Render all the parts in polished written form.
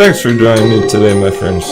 Thanks for joining me today, my friends.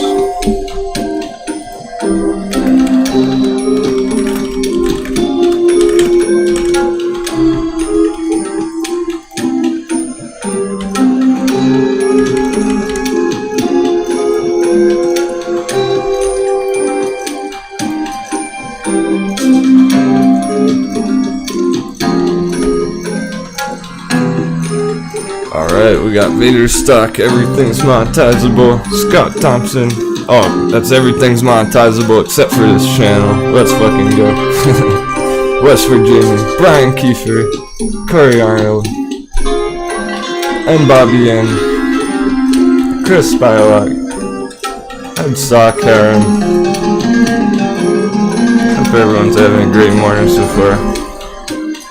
Alright, we got Vader stock, everything's monetizable. Scott Thompson. Oh, that's everything's monetizable except for this channel. Let's fucking go. West Virginia, Brian Kiefer, Corey Arnold, and Bobby N, Chris Spylock, and Sock Karen. Hope everyone's having a great morning so far.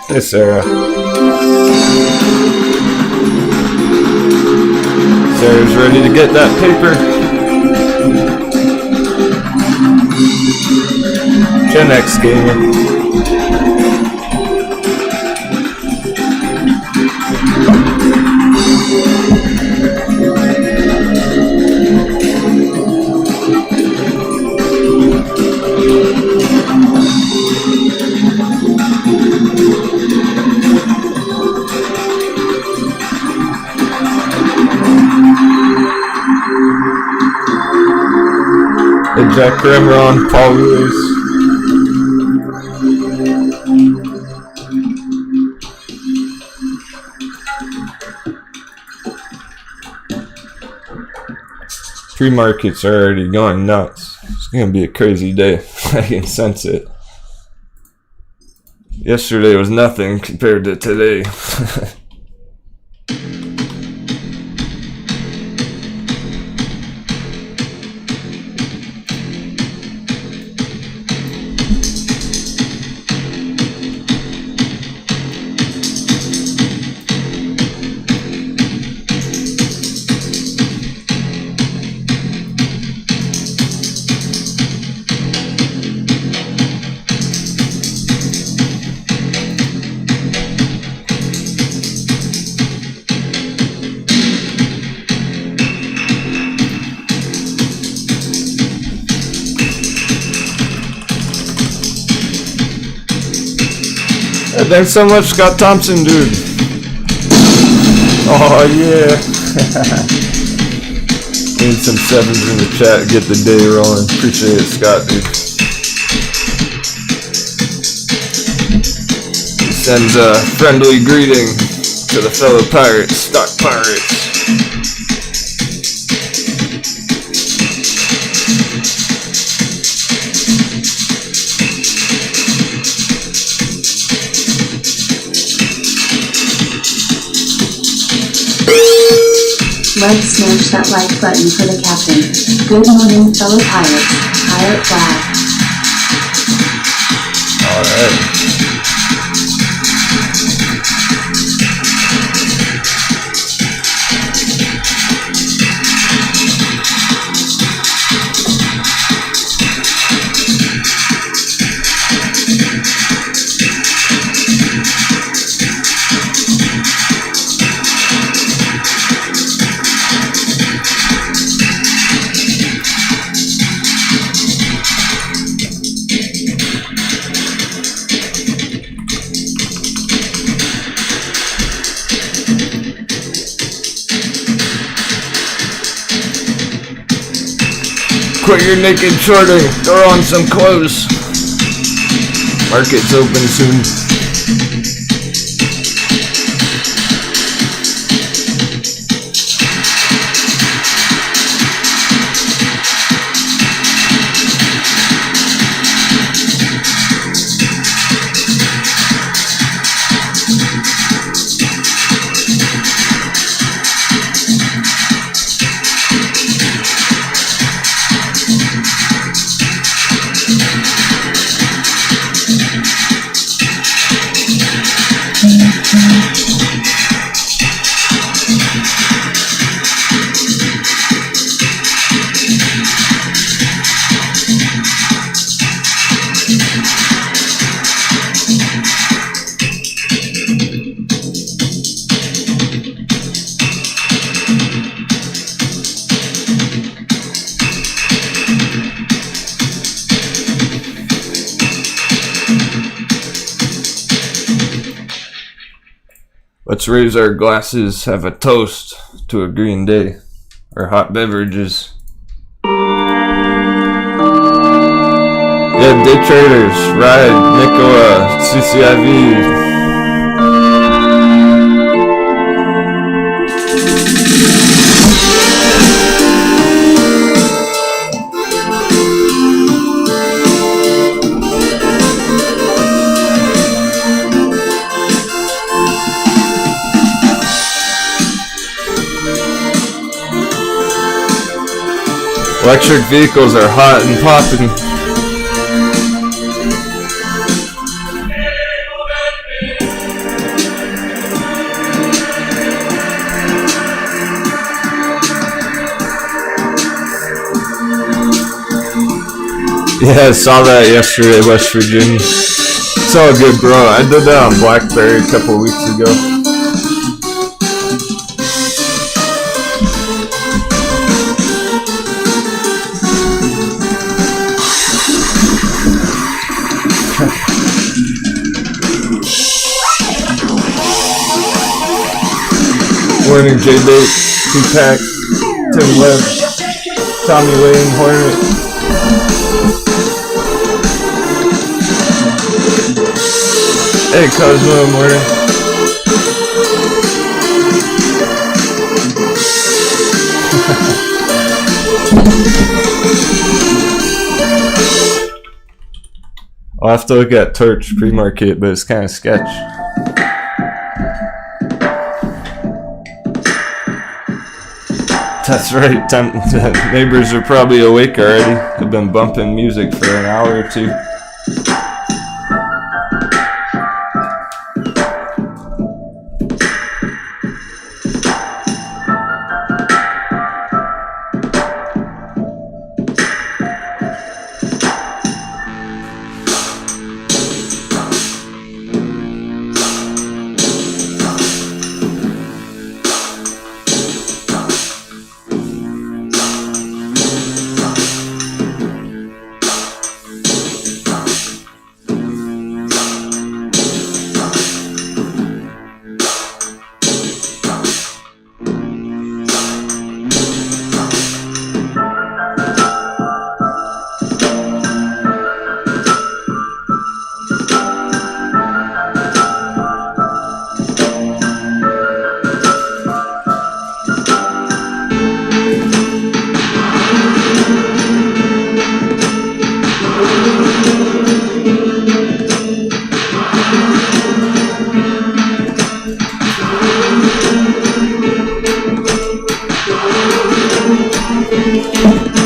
Hey Sarah. Sarah's ready to get that paper. Gen X Gamer. Jack Remron, Paul Lewis. Pre-markets are already going nuts. It's gonna be a crazy day. I can sense it. Yesterday was nothing compared to today. Thanks so much, Scott Thompson, dude. Oh, yeah. Need some sevens in the chat to get the day rolling. Appreciate it, Scott, dude. He sends a friendly greeting to the fellow pirates, stock pirates. Let's smash that like button for the captain. Good morning, fellow pirates. Pirate flag. Alright. Quit your naked shorting, throw on some clothes. Market's open soon. Let's raise our glasses, have a toast to a green day. Or hot beverages. Yeah, day traders, ride, Nikola, CCIV. Electric vehicles are hot and popping. Yeah, I saw that yesterday, West Virginia. It's all good, bro. I did that on BlackBerry a couple weeks ago. Morning, J-Bait, T-Pack, Tim Webb, Tommy Wayne, Hornet. Hey, Cosmo, morning. I'll have to look at Torch pre-market, but it's kind of sketch. That's right, neighbors are probably awake already. They've been bumping music for an hour or two.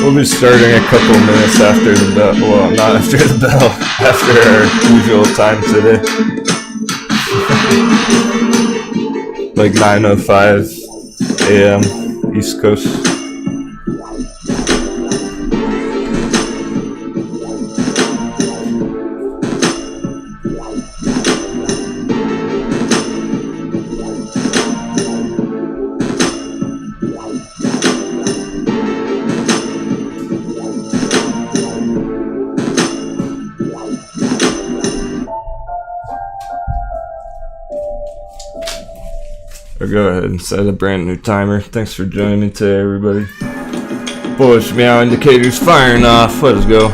We'll be starting a couple minutes after the bell. Well, not after the bell. After our usual time today. Like 9:05 a.m. East Coast. Or go ahead and set a brand new timer. Thanks for joining me today, everybody. Bullish meow indicators firing off. Let's go.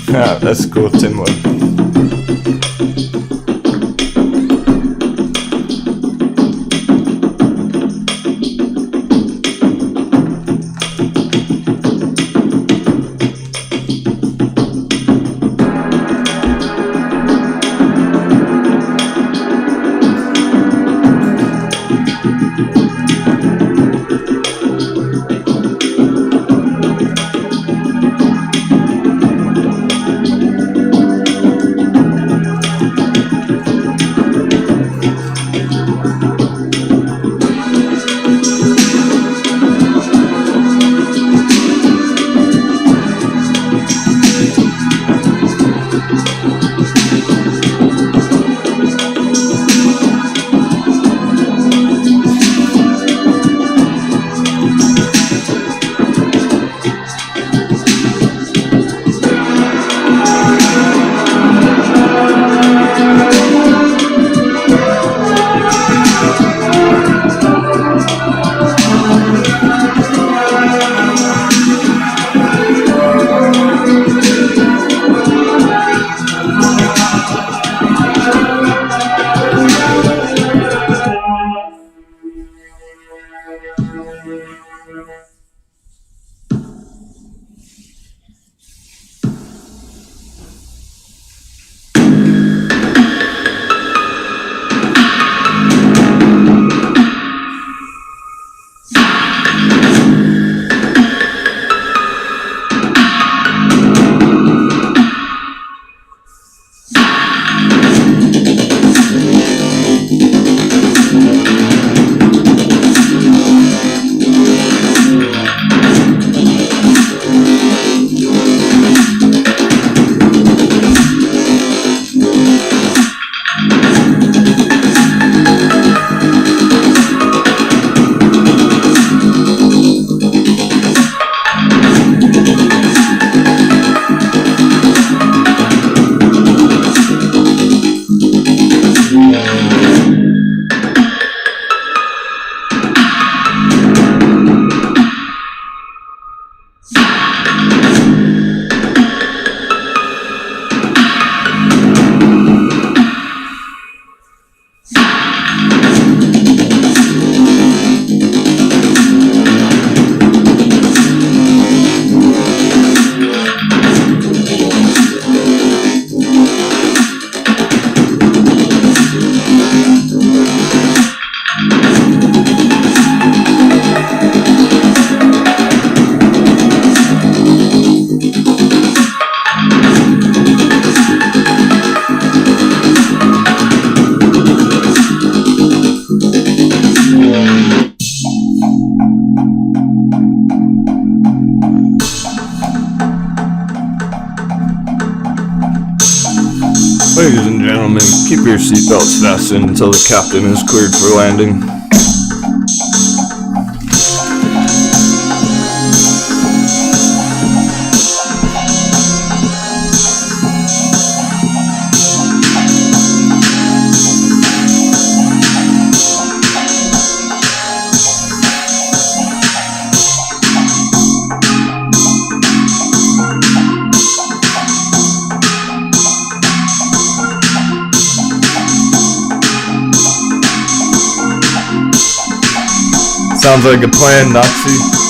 Yeah, that's cool, Tim Webb. Ladies and gentlemen, keep your seatbelts fastened until the captain is cleared for landing. Sounds like a plan, Nazi.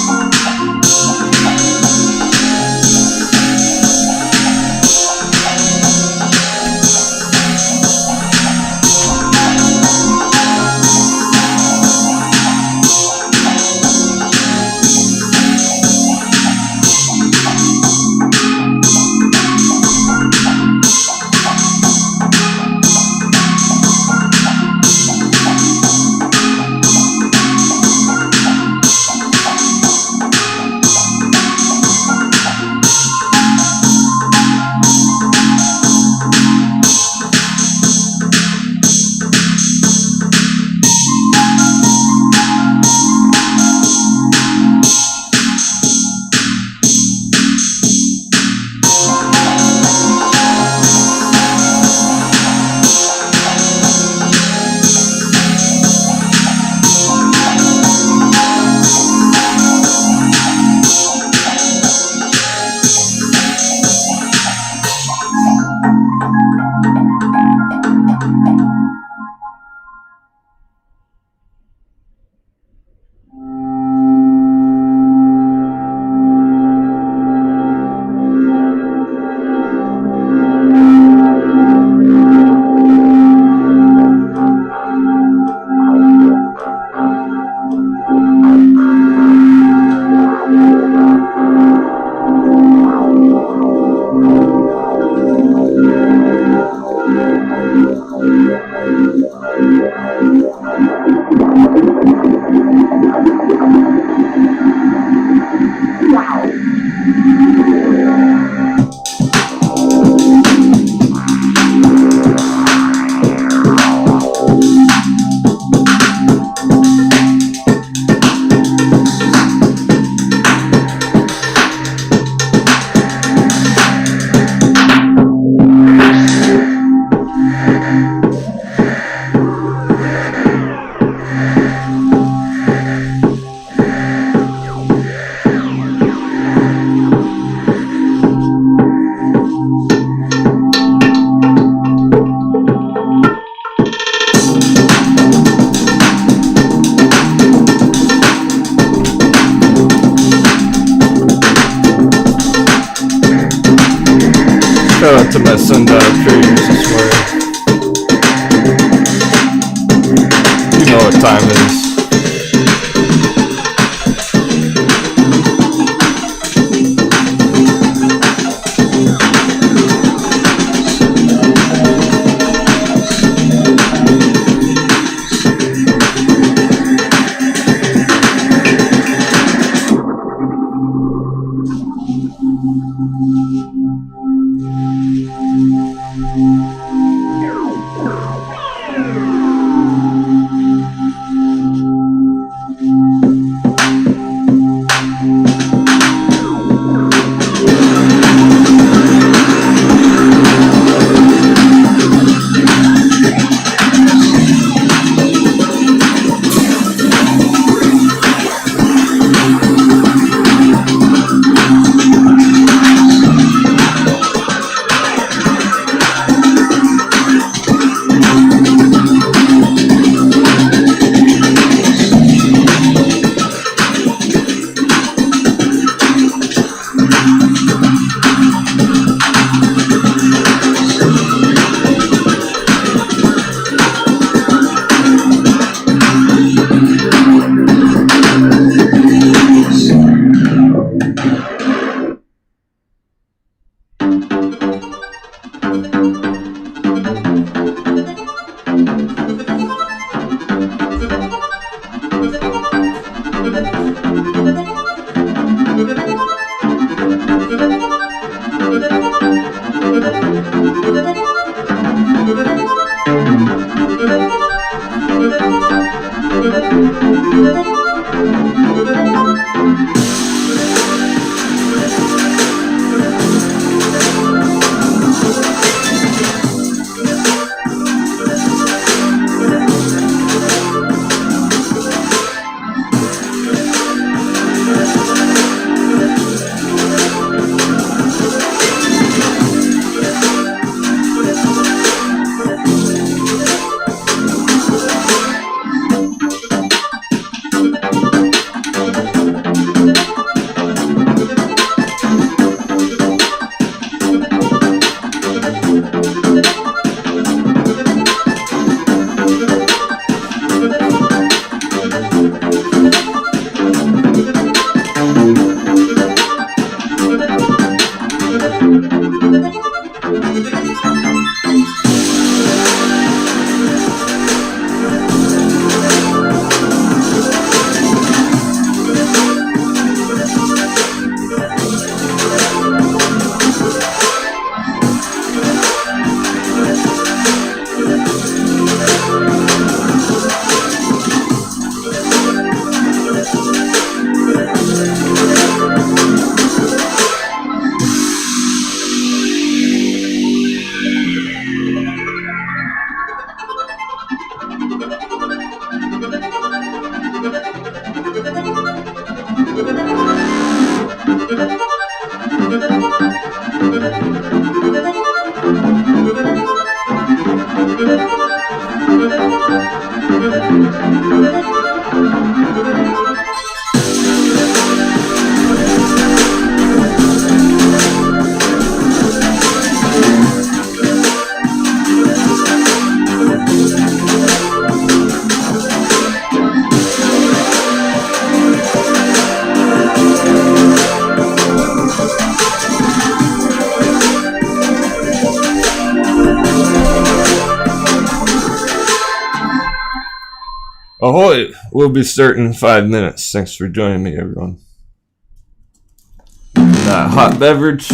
Shout out to my SNDL creators, I swear. You know what time it is. Ahoy! We'll be starting in 5 minutes. Thanks for joining me, everyone. Hot beverage.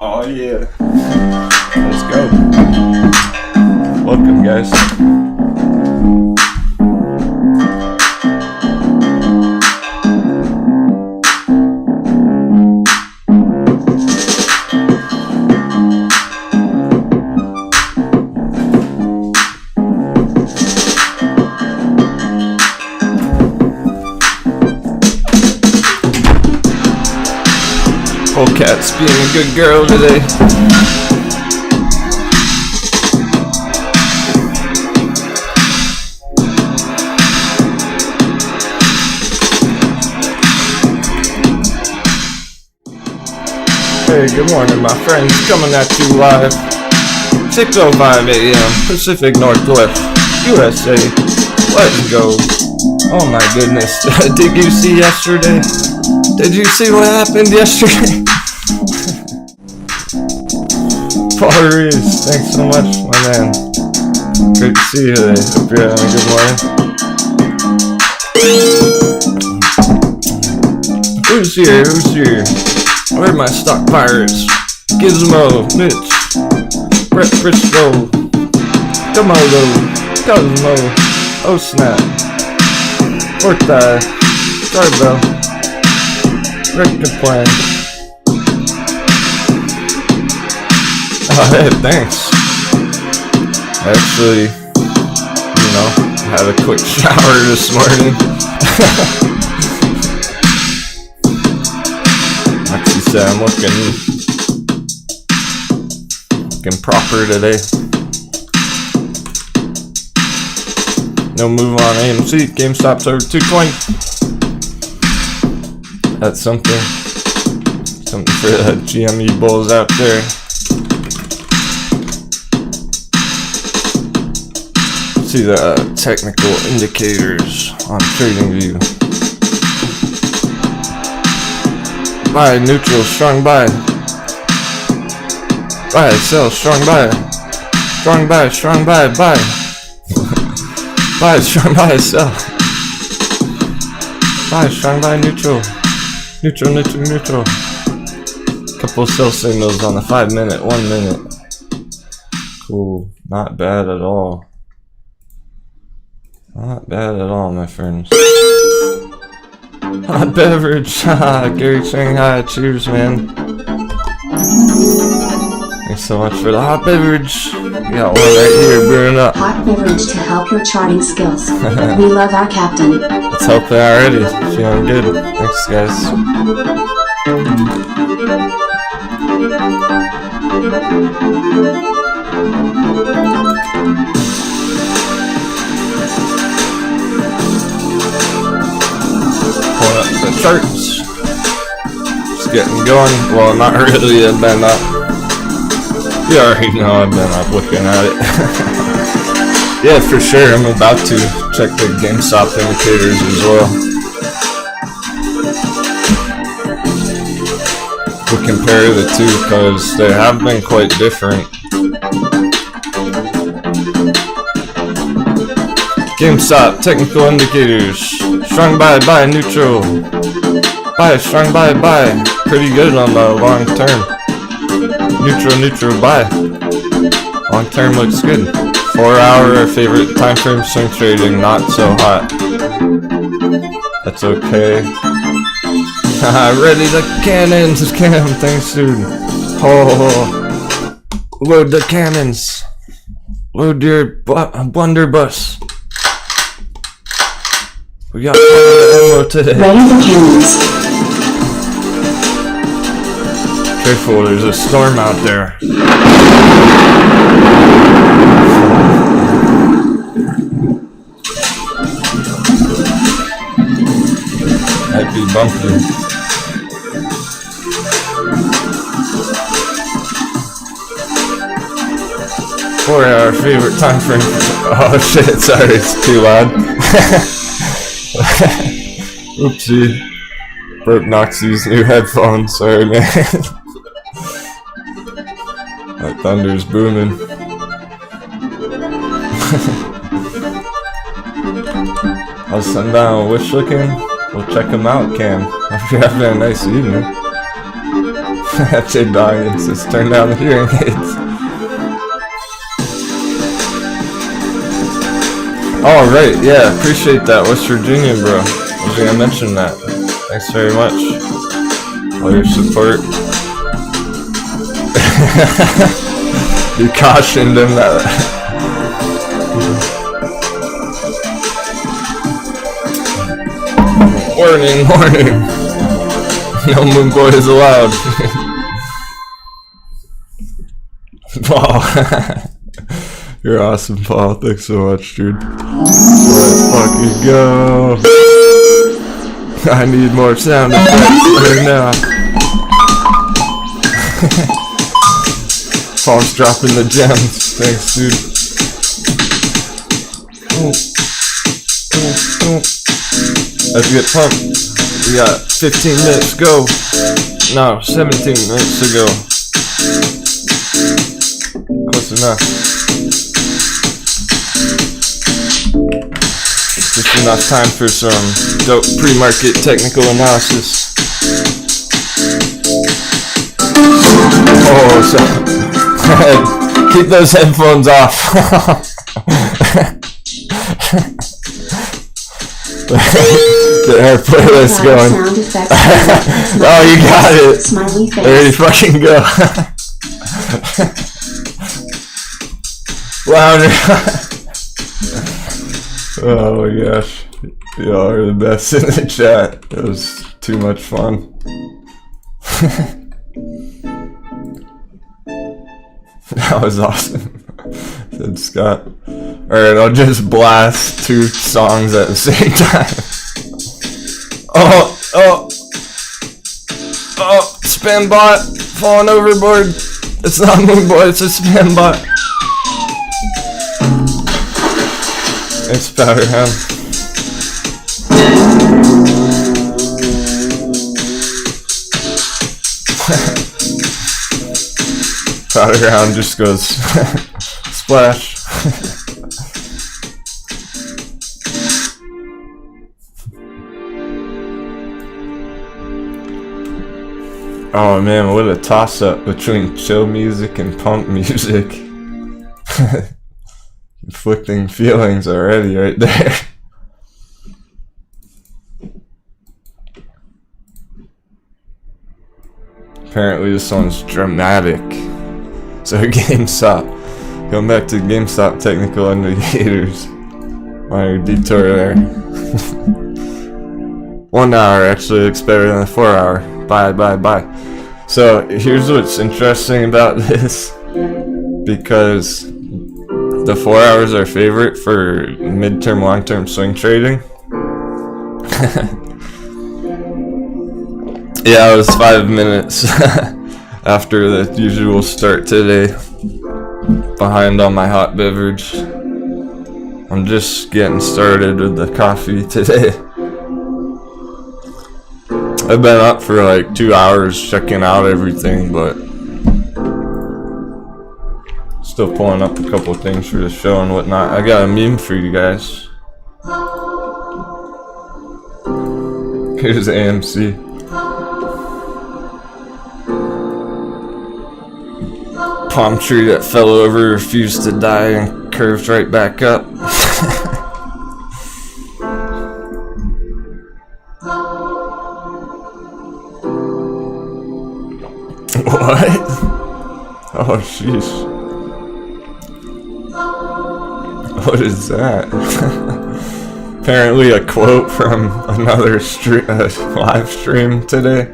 Oh yeah. Let's go. Welcome, guys. Cat's being a good girl today. Hey, good morning, my friends. Coming at you live. 6:05 a.m. Pacific Northwest, USA. Let's go. Oh my goodness. Did you see yesterday? Did you see what happened yesterday? Paul Reeves, thanks so much, my man. Great to see you today. Hope you're having a good morning. Who's here? Who's here? Where are my stock pirates? Gizmo, Mitch, Brett Briscoe, Komodo, Cosmo, Oh Snap, Forti, Charbel, Rick the Plan. Oh, hey, thanks. I actually, had a quick shower this morning. Like you said, I'm looking proper today. No move on AMC. GameStop's over 220. That's something. Something for the GME bulls out there. See the technical indicators on TradingView. Buy, neutral, strong buy. Buy, sell, strong buy. Strong buy, strong buy, buy. Buy, strong buy, sell. Buy, strong buy, neutral. Neutral, neutral, neutral. Couple sell signals on the 5 minute, 1 minute. Cool, not bad at all. Not bad at all, my friends. Hot beverage. Gary Shanghai. Cheers, man. Thanks so much for the hot beverage. We got one right here brewing up. Hot beverage to help your charting skills. We love our captain. It's helping already. Feeling good. Thanks, guys. Pulling up the charts. Just getting going. Well, not really. I've been up. You already know I've been up looking at it. Yeah, for sure. I'm about to check the GameStop indicators as well. We'll compare the two because they have been quite different. GameStop technical indicators. Strong buy, buy, neutral. Buy, strong buy, buy. Pretty good on the long term. Neutral, neutral, buy. Long term looks good. 4 hour favorite time frame swing trading, not so hot. That's okay. Ready the cannons, Cam, thanks dude. Oh, load the cannons. Load your blunderbuss. We got ammo today. Ready the cannons. Careful, there's a storm out there. Might be bumpy. Our favorite time frame. Oh shit, sorry, it's too loud. Oopsie. Broke Noxie's new headphones, sorry man. That thunder's booming. How's Sundown Wish looking? We'll check him out, Cam. Hope you're having a nice evening. FJ Dawkins says turn down the hearing aids. Oh, right, yeah, appreciate that, West Virginia, bro. I was gonna mention that. Thanks very much. All your support. You cautioned him that. Warning, warning. No moon boys allowed. Paul. You're awesome, Paul. Thanks so much, dude. Let's fucking go. I need more sound effects right now. Paul's dropping the gems. Thanks, dude. Let's get pumped. We got 15 minutes to go. No, 17 minutes to go. Close enough. Just enough time for some dope pre-market technical analysis. Oh, so keep those headphones off. Get our playlist going. Oh, you got it. Smiley face. There you fucking go. Louder. Oh my gosh. Y'all are the best in the chat. It was too much fun. That was awesome, said Scott. Alright, I'll just blast 2 songs at the same time. Oh, spam bot falling overboard. It's not Moonboy, it's a spam bot. It's Powderhound. Powderhound just goes splash. Oh man, what a toss-up between chill music and pump music. Conflicting feelings already right there. Apparently this one's dramatic. So GameStop. Going back to GameStop technical indicators. Minor detour there. 1 hour actually looks better than a 4 hour. Bye. So here's what's interesting about this. Because the 4 hours are favorite for midterm, long-term swing trading. Yeah, it was 5 minutes after the usual start today. Behind on my hot beverage. I'm just getting started with the coffee today. I've been up for like 2 hours checking out everything, but still pulling up a couple things for the show and whatnot. I got a meme for you guys. Here's AMC. Palm tree that fell over, refused to die, and curved right back up. What? Oh, sheesh. What is that? Apparently a quote from another live stream today.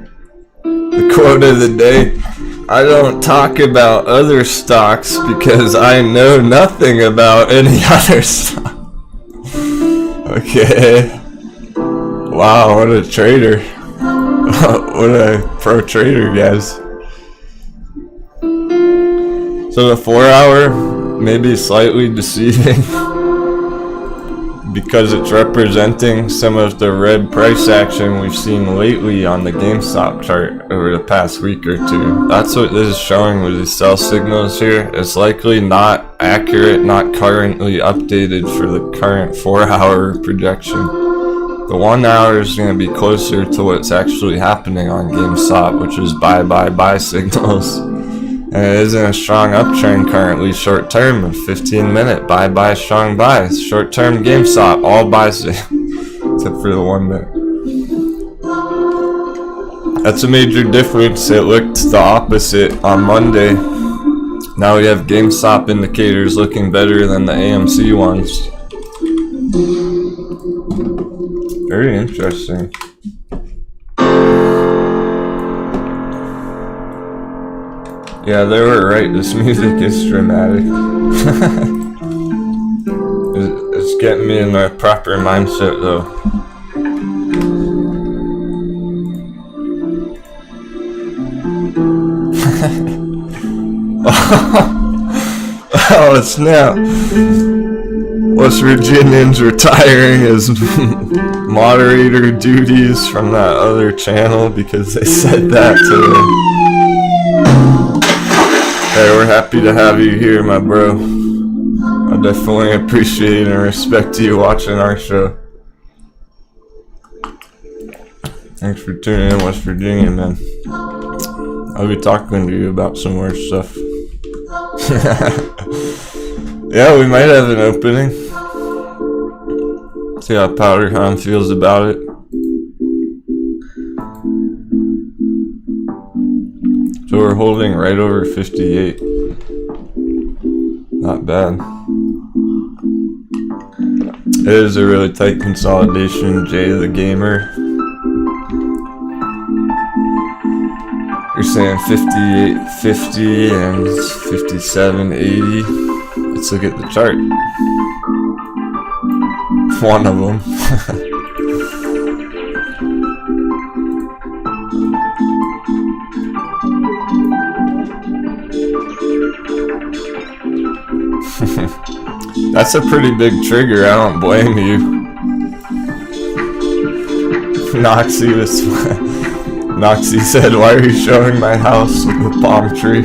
The quote of the day: I don't talk about other stocks because I know nothing about any other stock. Okay. Wow, what a trader. What a pro trader, guys. So the 4 hour may be slightly deceiving because it's representing some of the red price action we've seen lately on the GameStop chart over the past week or two. That's what this is showing with these sell signals here. It's likely not accurate, not currently updated for the current 4 hour projection. The 1 hour is going to be closer to what's actually happening on GameStop, which is buy signals. And it is in a strong uptrend currently, short term, a 15-minute buy, strong buys. Short term GameStop, all buy except for the 1 minute. That's a major difference. It looked the opposite on Monday. Now we have GameStop indicators looking better than the AMC ones. Very interesting. Yeah, they were right. This music is dramatic. It's getting me in the proper mindset, though. Oh, snap. West Virginians retiring as moderator duties from that other channel because they said that to them. Hey, we're happy to have you here, my bro. I definitely appreciate and respect you watching our show. Thanks for tuning in, West Virginia, man. I'll be talking to you about some more stuff. Yeah, we might have an opening. See how Powderhound feels about it. So we're holding right over 58. Not bad. It is a really tight consolidation, Jay the Gamer. You're saying 58.50 and 57.80. Let's look at the chart. One of them. That's a pretty big trigger, I don't blame you. Noxie said, why are you showing my house with the palm tree?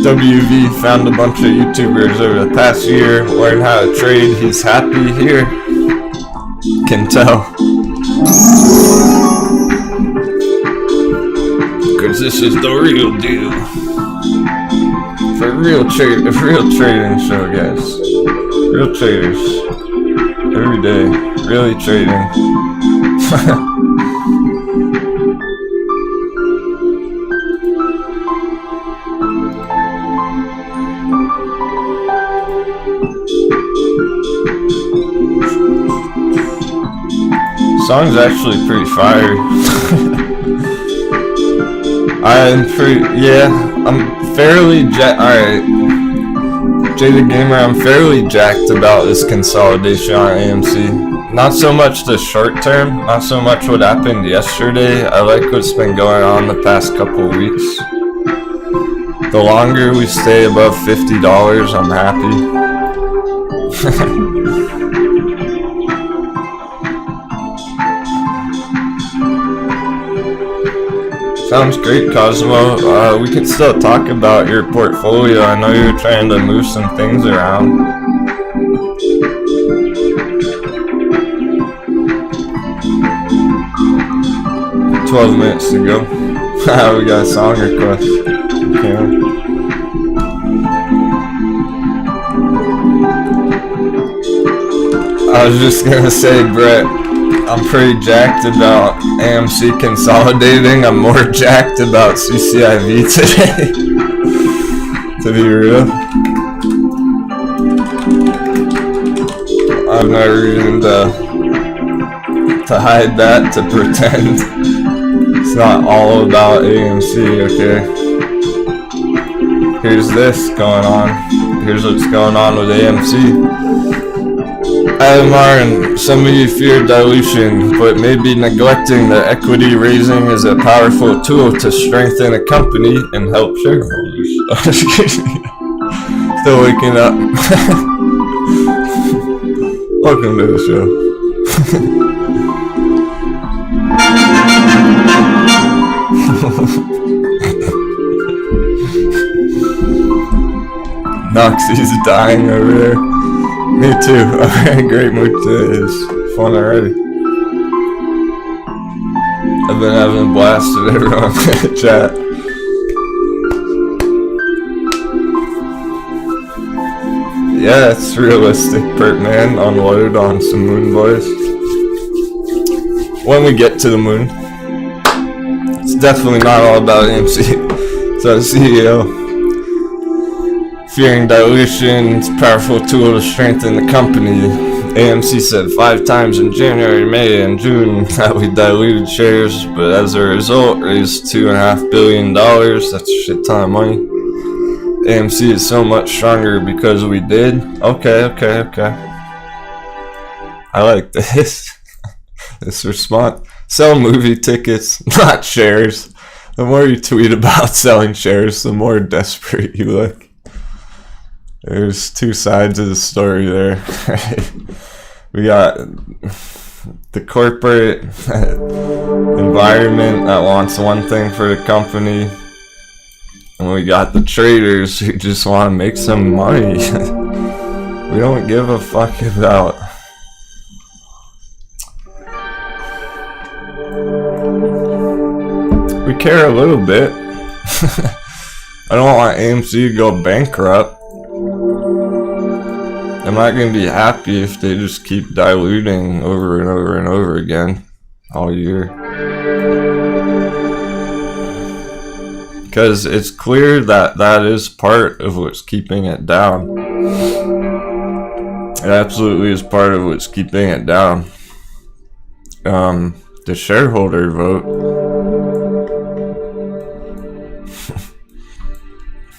WV found a bunch of YouTubers over the past year, learned how to trade. He's happy here. Can tell. Cause this is the real deal. For real trading show, guys. Real traders. Every day. Really trading. Song's actually pretty fire. I'm fairly alright. Jay the Gamer, I'm fairly jacked about this consolidation on AMC. Not so much the short term, not so much what happened yesterday. I like what's been going on the past couple weeks. The longer we stay above $50, I'm happy. Sounds great, Cosmo. We could still talk about your portfolio. I know you're trying to move some things around. "12 minutes to go." We got a song request. Okay. I was just gonna say, Brett, I'm pretty jacked about AMC consolidating. I'm more jacked about CCIV today. To be real. I've no reason to hide that, to pretend. It's not all about AMC, okay? Here's this going on. Here's what's going on with AMC. IMR and some of you fear dilution, but maybe neglecting that equity raising is a powerful tool to strengthen a company and help shareholders. Still waking up. Welcome to the show. Noxie's dying over there. Me too. I'm in a great mood today. It's fun already. I've been having a blast with everyone in the chat. Yeah, it's realistic, Pert Man. Unload on some moon boys. When we get to the moon. It's definitely not all about AMC. So CEO. Fearing dilution, it's a powerful tool to strengthen the company. AMC said 5 times in January, May, and June that we diluted shares, but as a result, raised $2.5 billion. That's a shit ton of money. AMC is so much stronger because we did. Okay. I like this. This response. Sell movie tickets, not shares. The more you tweet about selling shares, the more desperate you look. There's 2 sides of the story there. We got the corporate environment that wants one thing for the company, and we got the traders who just want to make some money. We don't give a fuck about we care a little bit. I don't want AMC to go bankrupt. I'm not going to be happy if they just keep diluting over and over and over again all year. Because it's clear that that is part of what's keeping it down. It absolutely is part of what's keeping it down. The shareholder vote.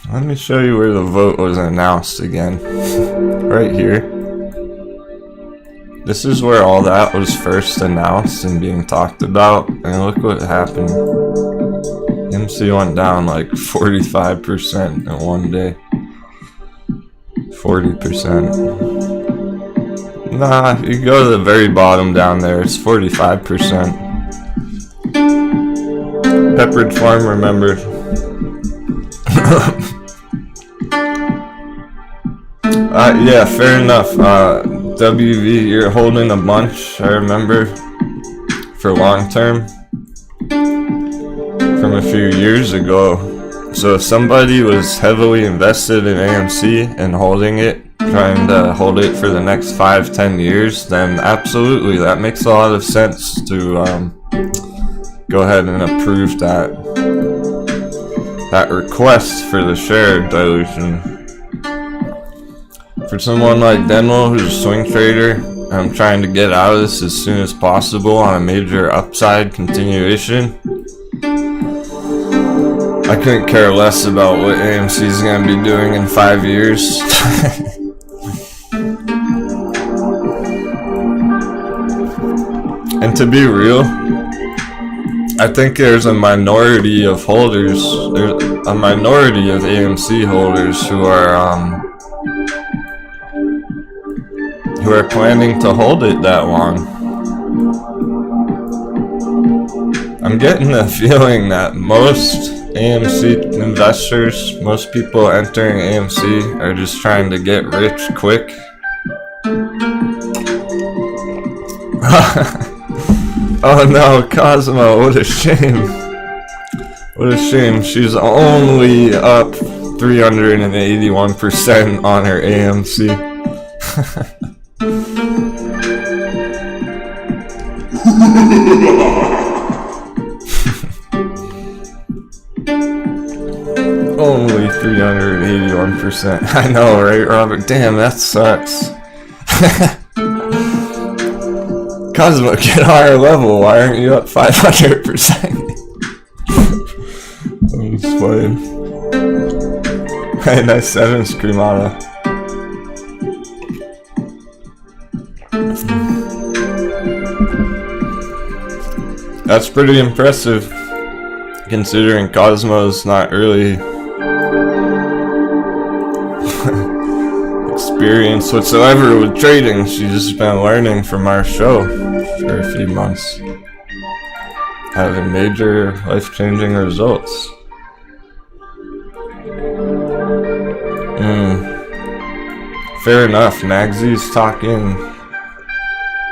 Let me show you where the vote was announced again. Right here. This is where all that was first announced and being talked about. And look what happened. MC went down like 45% in one day. 40%. Nah, you go to the very bottom down there, it's 45%. Peppered Farm remembered. Yeah, fair enough. WV, you're holding a bunch, I remember, for long term from a few years ago. So if somebody was heavily invested in AMC and holding it, trying to hold it for the next 5-10 years, then absolutely, that makes a lot of sense to go ahead and approve that request for the share dilution. For someone like Denwo, who's a swing trader, I'm trying to get out of this as soon as possible on a major upside continuation. I couldn't care less about what AMC is going to be doing in 5 years. And to be real, I think there's a minority of holders, there's a minority of AMC holders who are planning to hold it that long. I'm getting the feeling that most AMC investors, most people entering AMC are just trying to get rich quick. Oh no, Cosmo, what a shame. What a shame. She's only up 381% on her AMC. Only 381%. I know, right, Robert? Damn, that sucks. Cosmo, get higher level. Why aren't you up 500%? I'm just playing. Hey, nice 7, Screamata. That's pretty impressive, considering Cosmo's not really experienced whatsoever with trading. She's just been learning from our show for a few months. having major life-changing results. Fair enough, Magsy's talking.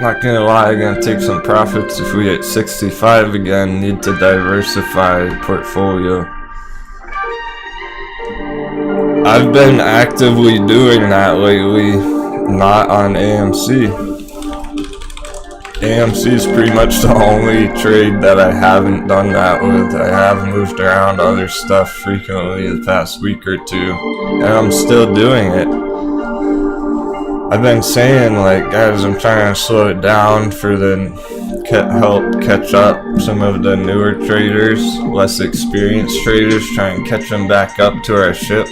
Not gonna lie, gonna take some profits if we hit 65 again. Need to diversify portfolio. I've been actively doing that lately, not on AMC. AMC is pretty much the only trade that I haven't done that with. I have moved around other stuff frequently the past week or two, and I'm still doing it. I've been saying, like, guys, I'm trying to slow it down for the help catch up some of the newer traders, less experienced traders, try and catch them back up to our ship.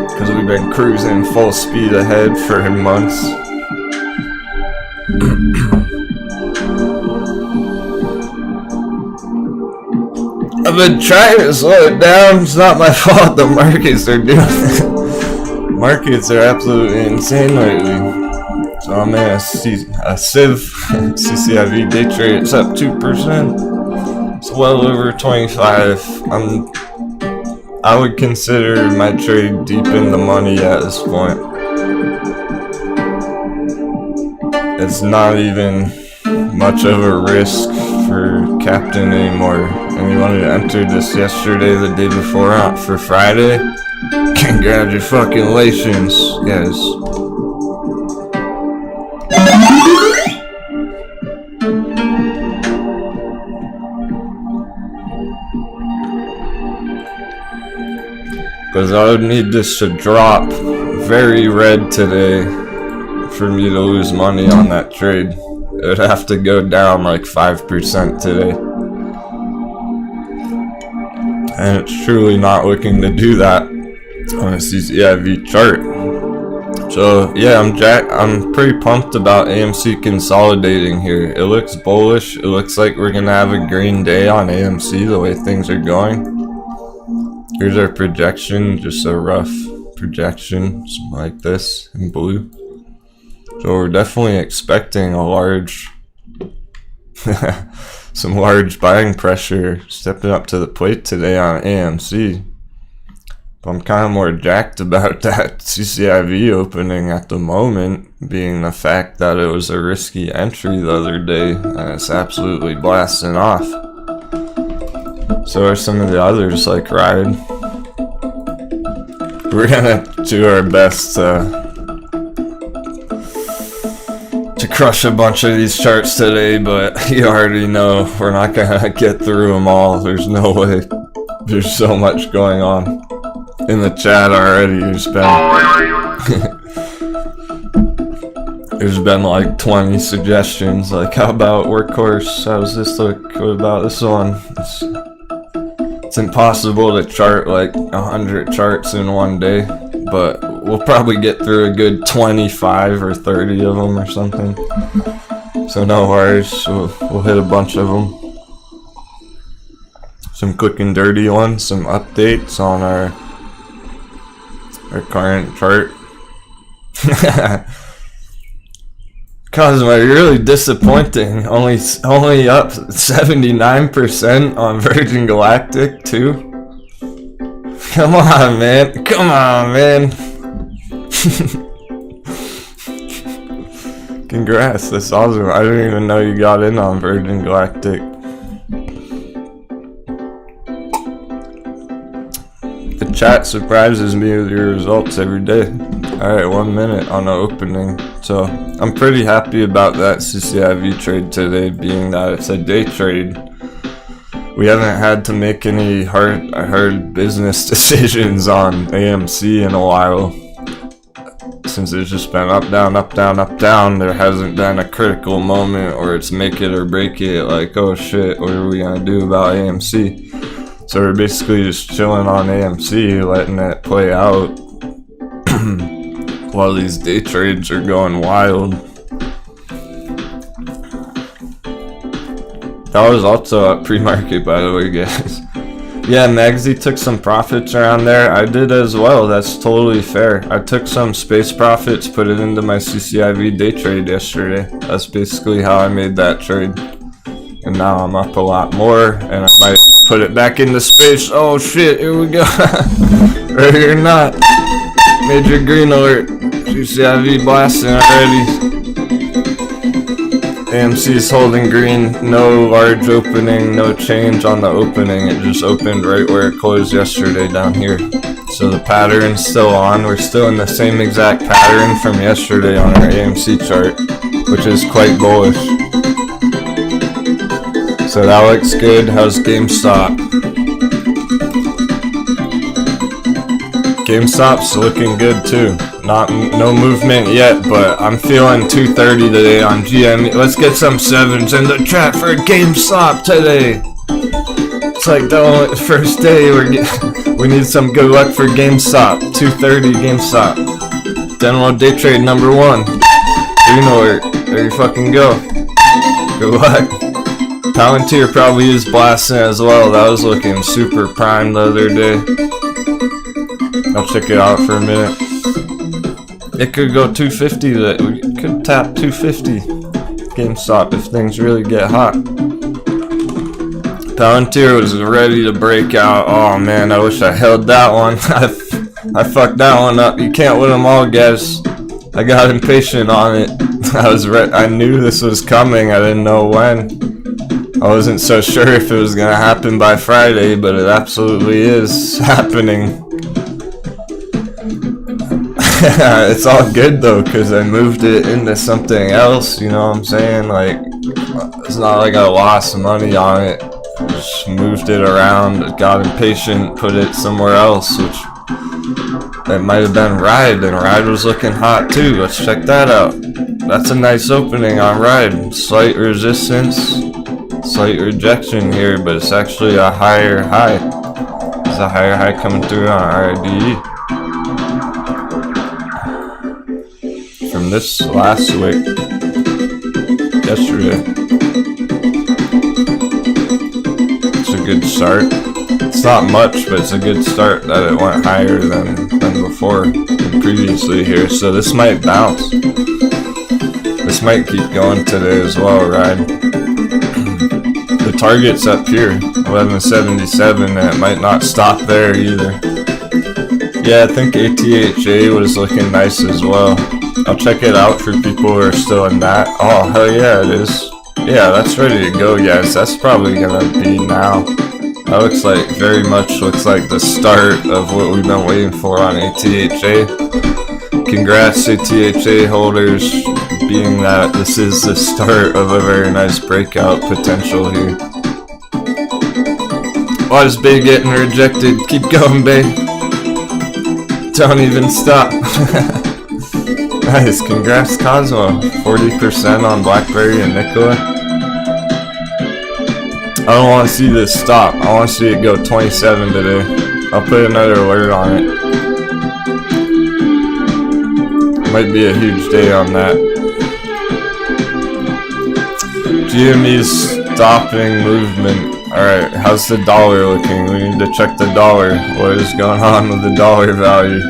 Because we've been cruising full speed ahead for months. I've been trying to slow it down. It's not my fault. The markets are doing it. Markets are absolutely insane lately. So I'm in a CIV, CCIV day trade. It's up 2%. It's well over 25. I would consider my trade deep in the money at this point. It's not even much of a risk for Captain anymore. Anyone who entered this yesterday, the day before, out for Friday, congratulations, guys. Because I would need this to drop very red today for me to lose money on that trade. It would have to go down like 5% today. And it's truly not looking to do that on a CCIV chart. So yeah, I'm pretty pumped about AMC consolidating here. It looks bullish. It looks like we're gonna have a green day on AMC the way things are going. Here's our projection, just a rough projection, something like this in blue. So we're definitely expecting a large, some large buying pressure stepping up to the plate today on AMC. But I'm kind of more jacked about that CCIV opening at the moment, being the fact that it was a risky entry the other day, and it's absolutely blasting off. So are some of the others, like Ride. We're gonna do our best to crush a bunch of these charts today, but you already know we're not gonna get through them all. There's no way. There's so much going on in the chat already. There's been like 20 suggestions, like, how about Workhorse? How does this look? What about this one? It's impossible to chart like 100 charts in one day, but we'll probably get through a good 25 or 30 of them or something. So no worries, we'll hit a bunch of them. Some quick and dirty ones, some updates on our current chart. Cosmo, you're really disappointing. Only up 79% on Virgin Galactic too. Come on, man. Come on, man. Congrats, that's awesome. I didn't even know you got in on Virgin Galactic. The chat surprises me with your results every day. Alright, 1 minute on the opening. So, I'm pretty happy about that CCIV trade today, being that it's a day trade. We haven't had to make any hard business decisions on AMC in a while. Since it's just been up, down, up, down, up, down, there hasn't been a critical moment or it's make it or break it, like, oh shit, what are we gonna do about AMC? So we're basically just chilling on AMC, letting it play out while these day trades are going wild. That was also up pre-market, by the way, guys. Yeah, Magsy took some profits around there. I did as well. That's totally fair. I took some space profits, put it into my CCIV day trade yesterday. That's basically how I made that trade. and now I'm up a lot more, and I might put it back into space. Oh shit, here we go. Ready or not. Major green alert. CCIV blasting already. AMC is holding green. No large opening, no change on the opening. It just opened right where it closed yesterday down here. So the pattern's still on. We're still in the same exact pattern from yesterday on our AMC chart, which is quite bullish. So that looks good. How's GameStop? GameStop's looking good too. No movement yet, but I'm feeling 230 today on GME. Let's get some sevens in the chat for GameStop today. It's like the first day we need some good luck for GameStop. 230 GameStop. Denwo day trade number 1. Green alert. There you fucking go. Good luck. Palantir probably is blasting as well. That was looking super prime the other day. I'll check it out for a minute. It could go 250. We could tap 250 GameStop if things really get hot. Palantir was ready to break out. Oh man, I wish I held that one. I fucked that one up. You can't win them all, guys. I got impatient on it. I knew this was coming. I didn't know when. I wasn't so sure if it was gonna happen by Friday, but it absolutely is happening. It's all good though, because I moved it into something else, you know what I'm saying? Like, it's not like I lost money on it. Just moved it around, got impatient, put it somewhere else, which that might have been Ride, and Ride was looking hot too. Let's check that out. That's a nice opening on Ride. Slight resistance, slight rejection here, but it's actually a higher high. There's a higher high coming through on RIDE. From this last week, yesterday. It's a good start. It's not much, but it's a good start that it went higher than before and previously here. So this might bounce. This might keep going today as well, Ride. The target's up here, 1177, and it might not stop there either. Yeah, I think ATHA was looking nice as well. I'll check it out for people who are still in that. Oh, hell yeah, it is. Yeah, that's ready to go, guys. That's probably gonna be now. That looks like, very much looks like the start of what we've been waiting for on ATHA. Congrats, ATHA holders, being that this is the start of a very nice breakout potential here. Why is Bay getting rejected? Keep going, Bay. Don't even stop. Nice, congrats Cosmo. 40% on Blackberry and Nicola. I don't want to see this stop. I want to see it go 27 today. I'll put another alert on it. Might be a huge day on that. GME's stopping movement. Alright, how's the dollar looking? We need to check the dollar. What is going on with the dollar value?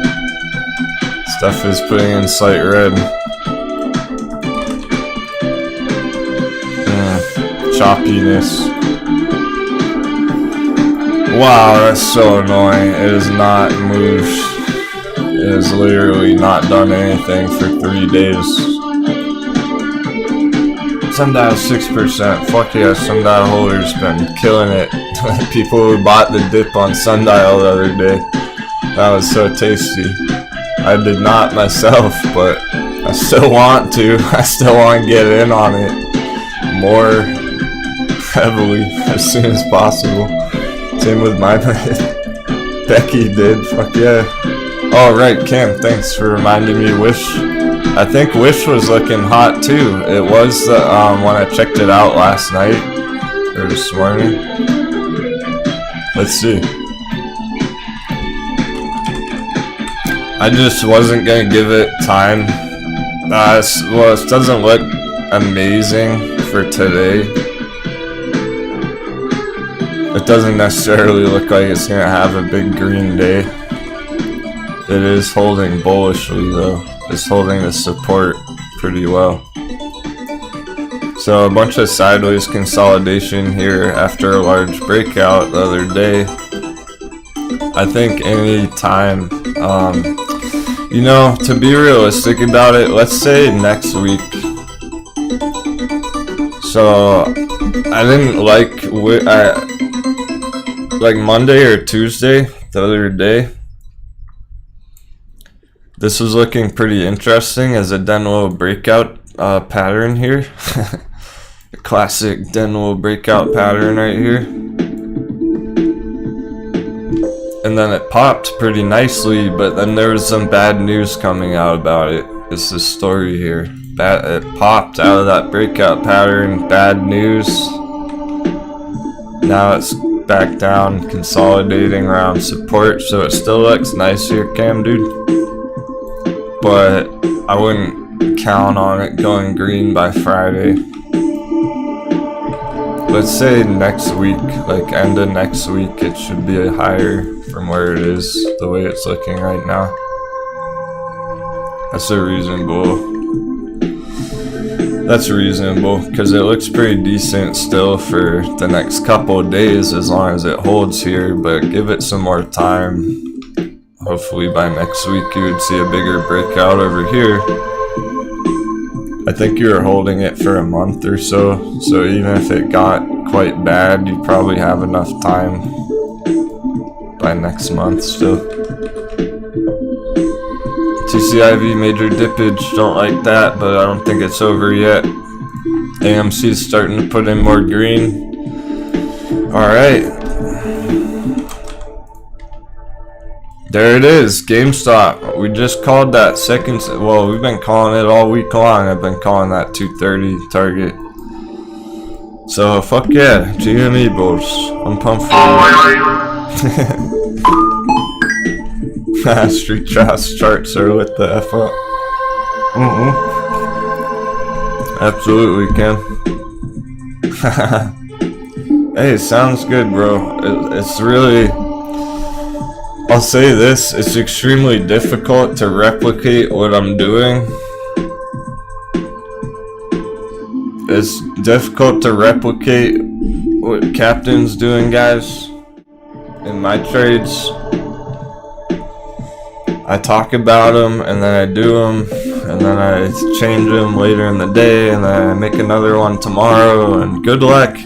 Stuff is putting in slight red. Choppiness. Wow, that's so annoying. It has not moved. It has literally not done anything for 3 days. Sundial 6%. Fuck yeah, Sundial holders been killing it. People who bought the dip on Sundial the other day. That was so tasty. I did not myself, but I still want to. I still want to get in on it more heavily as soon as possible. Same with my Becky did. Fuck yeah. Oh right, Cam, thanks for reminding me. Wish. I think Wish was looking hot too. It was when I checked it out last night or this morning. Let's see. I just wasn't gonna give it time. Well, it doesn't look amazing for today. It doesn't necessarily look like it's gonna have a big green day. It is holding bullishly though. It's holding the support pretty well. So a bunch of sideways consolidation here after a large breakout the other day. I think any time, you know, to be realistic about it, let's say next week. So I didn't like Monday or Tuesday the other day. This was looking pretty interesting as a Denwo breakout pattern here. A classic Denwo breakout pattern right here. And then it popped pretty nicely, but then there was some bad news coming out about it. It's the story here. It popped out of that breakout pattern, bad news. Now it's back down, consolidating around support, so it still looks nice here, Cam dude. But I wouldn't count on it going green by Friday. Let's say next week, like end of next week, it should be higher from where it is, the way it's looking right now. That's reasonable, because it looks pretty decent still for the next couple of days as long as it holds here, but give it some more time. Hopefully by next week you would see a bigger breakout over here. I think you were holding it for a month or so, so even if it got quite bad, you probably have enough time by next month still. CCIV major dippage, don't like that, but I don't think it's over yet. AMC is starting to put in more green. Alright. There it is, GameStop. We just called that second, well, we've been calling it all week long. I've been calling that 230 target. So, fuck yeah, GME bulls. I'm pumped for it. Street charts are lit the F up. Absolutely, Ken. Hey, it sounds good, bro. It's really... I'll say this, it's extremely difficult to replicate what I'm doing. It's difficult to replicate what Captain's doing, guys, in my trades. I talk about them, and then I do them, and then I change them later in the day, and then I make another one tomorrow, and good luck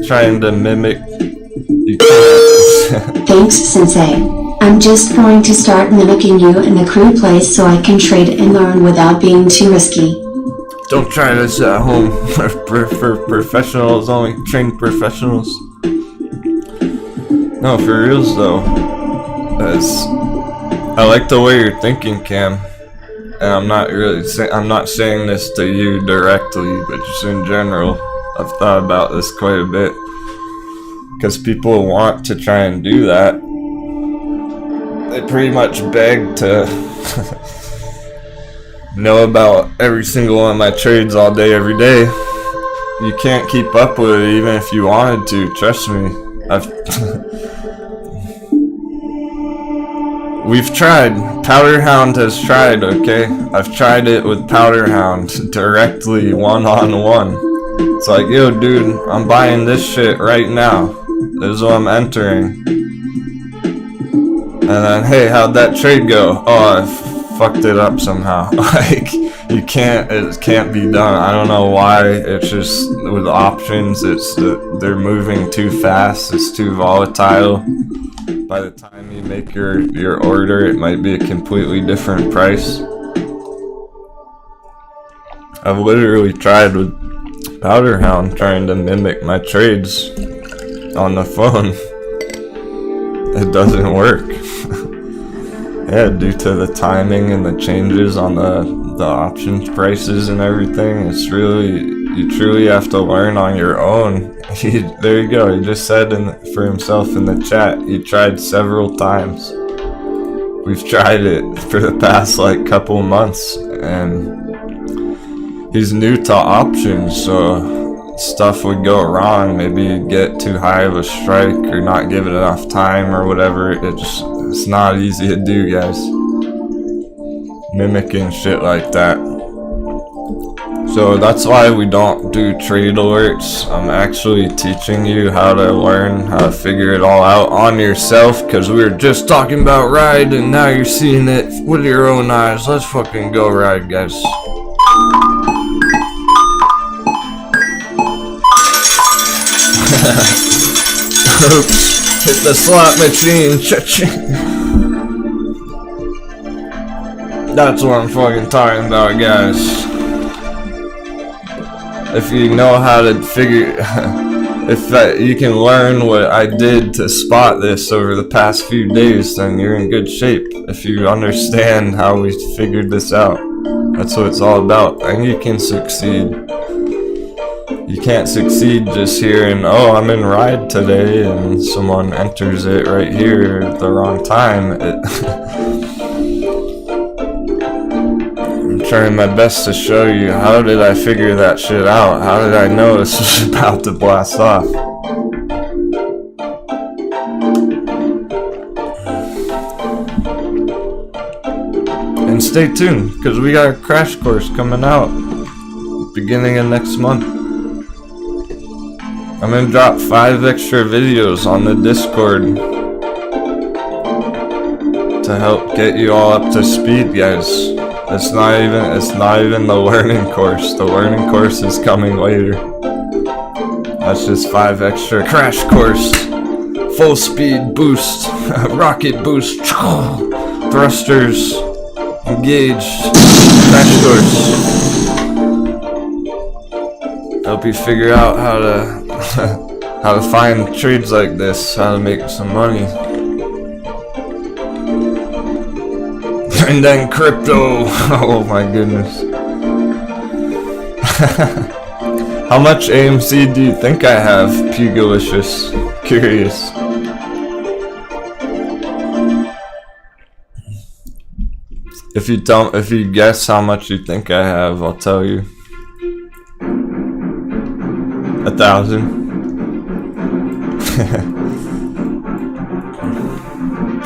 trying to mimic. You can't. Thanks, Sensei. I'm just going to start mimicking you in the crew place so I can trade and learn without being too risky. Don't try this at home. for professionals, only trained professionals. No, for reals though. I like the way you're thinking, Cam. And I'm not saying this to you directly, but just in general. I've thought about this quite a bit. Because people want to try and do that. They pretty much beg to know about every single one of my trades all day, every day. You can't keep up with it even if you wanted to, trust me. We've tried. Powderhound has tried, okay? I've tried it with Powderhound directly, one-on-one. It's like, yo, dude, I'm buying this shit right now. This is what I'm entering. And then, hey, how'd that trade go? Oh, I fucked it up somehow. Like, it can't be done. I don't know why. It's just, with options, they're moving too fast. It's too volatile. By the time you make your order, it might be a completely different price. I've literally tried with Powderhound trying to mimic my trades on the phone. It doesn't work. Yeah, due to the timing and the changes on the options prices and everything, it's really, you truly have to learn on your own. There you go, he just said for himself in the chat, he tried several times. We've tried it for the past like couple months, and he's new to options, so stuff would go wrong. Maybe you get too high of a strike or not give it enough time or whatever. It's not easy to do, guys. Mimicking shit like that. So that's why we don't do trade alerts. I'm actually teaching you how to learn how to figure it all out on yourself, because we were just talking about ride and now you're seeing it with your own eyes. Let's fucking go ride, guys. Oops, hit the slot machine. That's what I'm fucking talking about, guys. If you know how to figure, if you can learn what I did to spot this over the past few days, then you're in good shape. If you understand how we figured this out, that's what it's all about, and you can succeed. You can't succeed just hearing, oh, I'm in ride today, and someone enters it right here at the wrong time. I'm trying my best to show you, how did I figure that shit out? How did I know this was about to blast off? And stay tuned, because we got a crash course coming out beginning of next month. I'm gonna drop 5 extra videos on the Discord to help get you all up to speed, guys. It's not even the learning course. The learning course is coming later. That's just 5 extra crash course, full speed boost, rocket boost, thrusters, engaged, crash course. Help you figure out how to find trades like this, how to make some money. And then crypto. Oh my goodness. How much AMC do you think I have, Pugilicious? Curious. If you guess how much you think I have, I'll tell you. 1,000.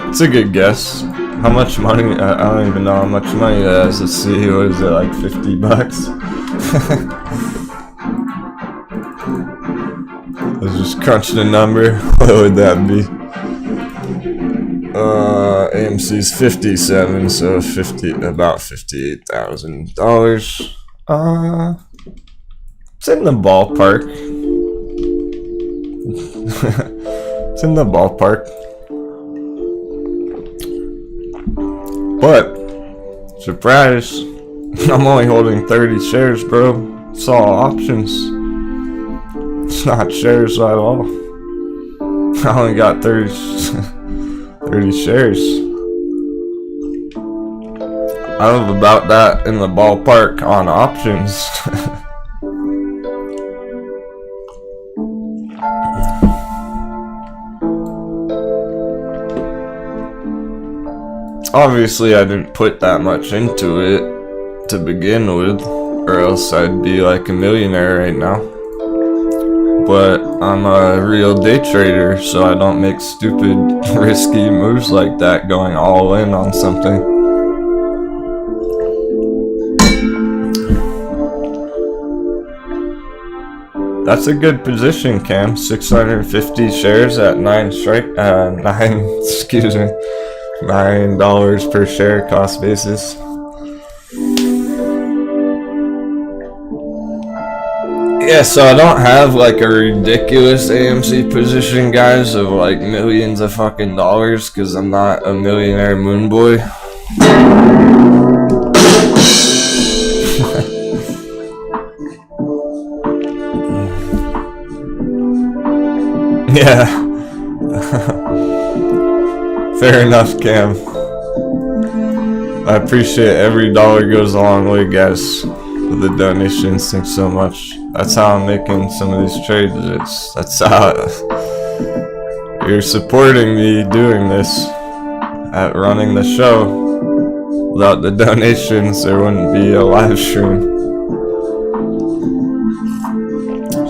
It's a good guess. How much money? I don't even know how much money that is. Let's see, what is it, like 50 bucks? Let's just crunch the number. What would that be? AMC's 57, so about $58,000. It's in the ballpark. It's in the ballpark. But, surprise, I'm only holding 30 shares, bro. It's all options. It's not shares at all. I only got 30 shares. I have about that in the ballpark on options. Obviously, I didn't put that much into it to begin with, or else I'd be like a millionaire right now. But I'm a real day trader, so I don't make stupid, risky moves like that, going all in on something. That's a good position, Cam. 650 shares at $9 per share cost basis. Yeah, so I don't have like a ridiculous AMC position, guys, of like millions of fucking dollars, because I'm not a millionaire moon boy. Yeah. Fair enough, Cam. I appreciate every dollar goes a long way, guys, with the donations. Thanks so much. That's how I'm making some of these trades. That's how you're supporting me doing this, at running the show. Without the donations, there wouldn't be a live stream.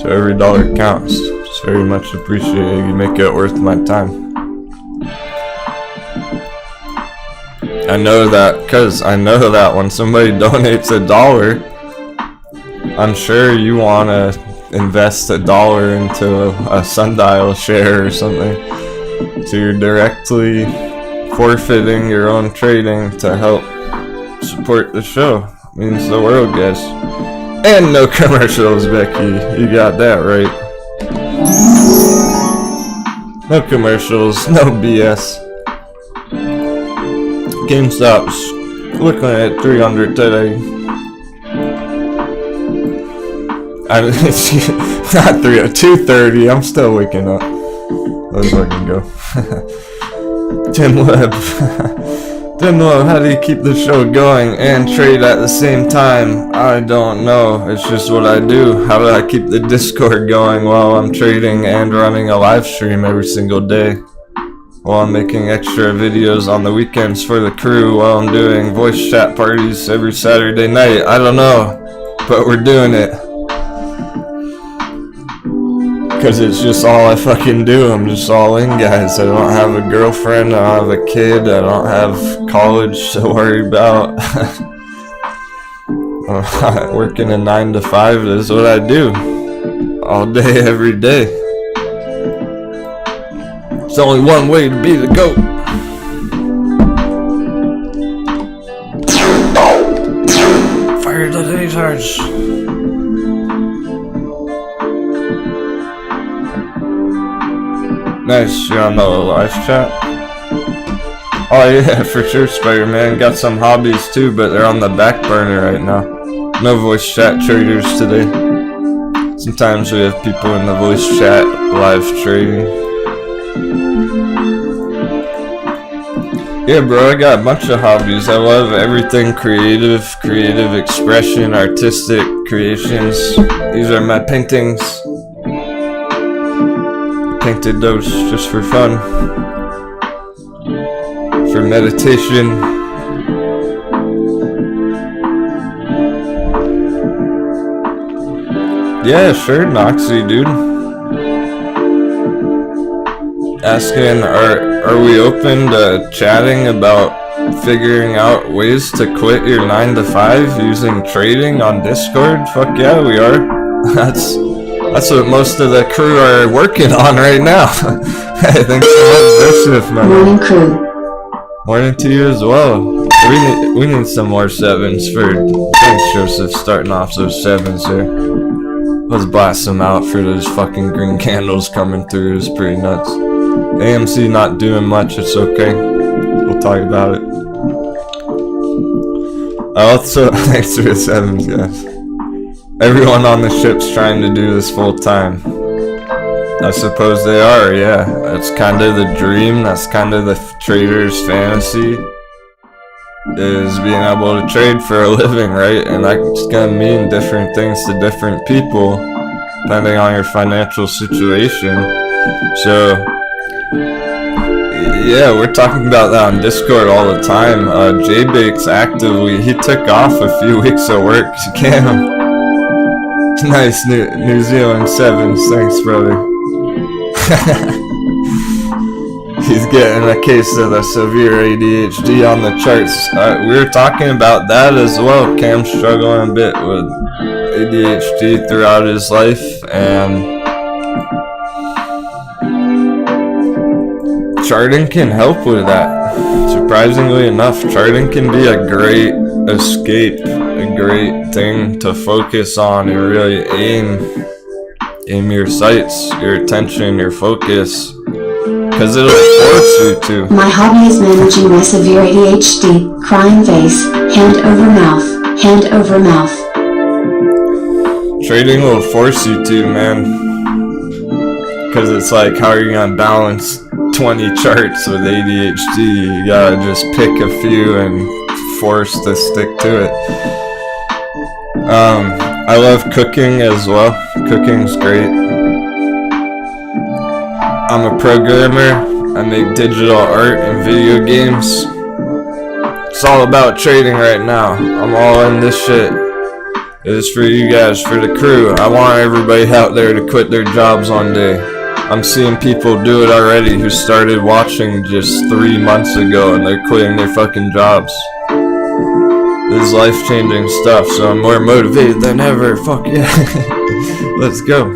So every dollar counts. It's very much appreciated. You make it worth my time. I know that, because I know that when somebody donates $1, I'm sure you want to invest $1 into a sundial share or something. So you're directly forfeiting your own trading to help support the show. Means the world, guys. And no commercials, Becky. You got that right. No commercials, no BS. GameStop's looking at 300 today. It's not 2:30. I'm still waking up. Let's fucking go. Denwo, how do you keep the show going and trade at the same time? I don't know. It's just what I do. How do I keep the Discord going while I'm trading and running a live stream every single day? While I'm making extra videos on the weekends for the crew, while I'm doing voice chat parties every Saturday night. I don't know, but we're doing it. Because it's just all I fucking do. I'm just all in, guys. I don't have a girlfriend, I don't have a kid, I don't have college to worry about. Working a 9 to 5 is what I do. All day, every day. There's only one way to be the GOAT. Fire the lasers. Nice, you're on the live chat? Oh yeah, for sure, Spider-Man. Got some hobbies too, but they're on the back burner right now. No voice chat traders today. Sometimes we have people in the voice chat live trading. Yeah, bro, I got a bunch of hobbies. I love everything creative expression, artistic creations. These are my paintings. Painted those just for fun, for meditation. Yeah, sure, Noxy, dude. Asking, are we open to chatting about figuring out ways to quit your 9 to 5 using trading on Discord? Fuck yeah, we are. That's what most of the crew are working on right now. Hey, thanks so much, Joseph, man. Morning, crew. Morning to you as well. We need some more 7s for... Thanks, Joseph, starting off those 7s here. Let's blast them out for those fucking green candles coming through. It's pretty nuts. AMC not doing much, it's okay. We'll talk about it. Also, thanks for the 7s, guys. Everyone on the ship's trying to do this full time. I suppose they are, yeah. That's kind of the dream, that's kind of the trader's fantasy, is being able to trade for a living, right? And that's gonna mean different things to different people, depending on your financial situation. So, yeah, we're talking about that on Discord all the time. J-Bake's actively, he took off a few weeks of work. Cam. Nice, New Zealand 7s, thanks, brother. He's getting a case of the severe ADHD on the charts. We were talking about that as well. Cam's struggling a bit with ADHD throughout his life, and charting can help with that. Surprisingly enough, charting can be a great escape, a great thing to focus on and really aim your sights, your attention, your focus, because it'll force you to. My hobby is managing my severe ADHD, crying face, hand over mouth, hand over mouth. Trading will force you to, man, because it's like, how are you gonna balance 20 charts with ADHD? You gotta just pick a few and force to stick to it. I love cooking as well. Cooking's great. I'm a programmer. I make digital art and video games. It's all about trading right now. I'm all in this shit. It is for you guys, for the crew. I want everybody out there to quit their jobs one day. I'm seeing people do it already who started watching just 3 months ago and they're quitting their fucking jobs. This is life-changing stuff, so I'm more motivated than ever. Fuck yeah. Let's go.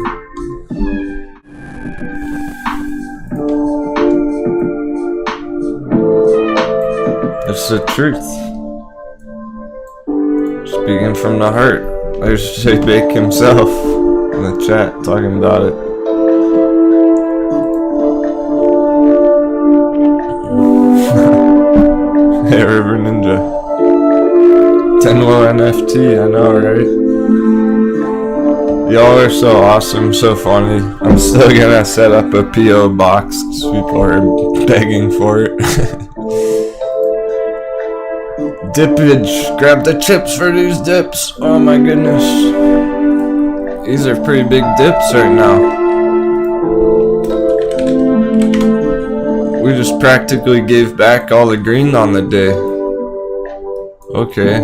It's the truth. Speaking from the heart. There's Jay Bake himself in the chat talking about it. Hey, River Ninja. Denwo NFT, I know, right? Y'all are so awesome, so funny. I'm still gonna set up a P.O. box because people are begging for it. Dippage, grab the chips for these dips. Oh my goodness. These are pretty big dips right now. We just practically gave back all the green on the day. Okay.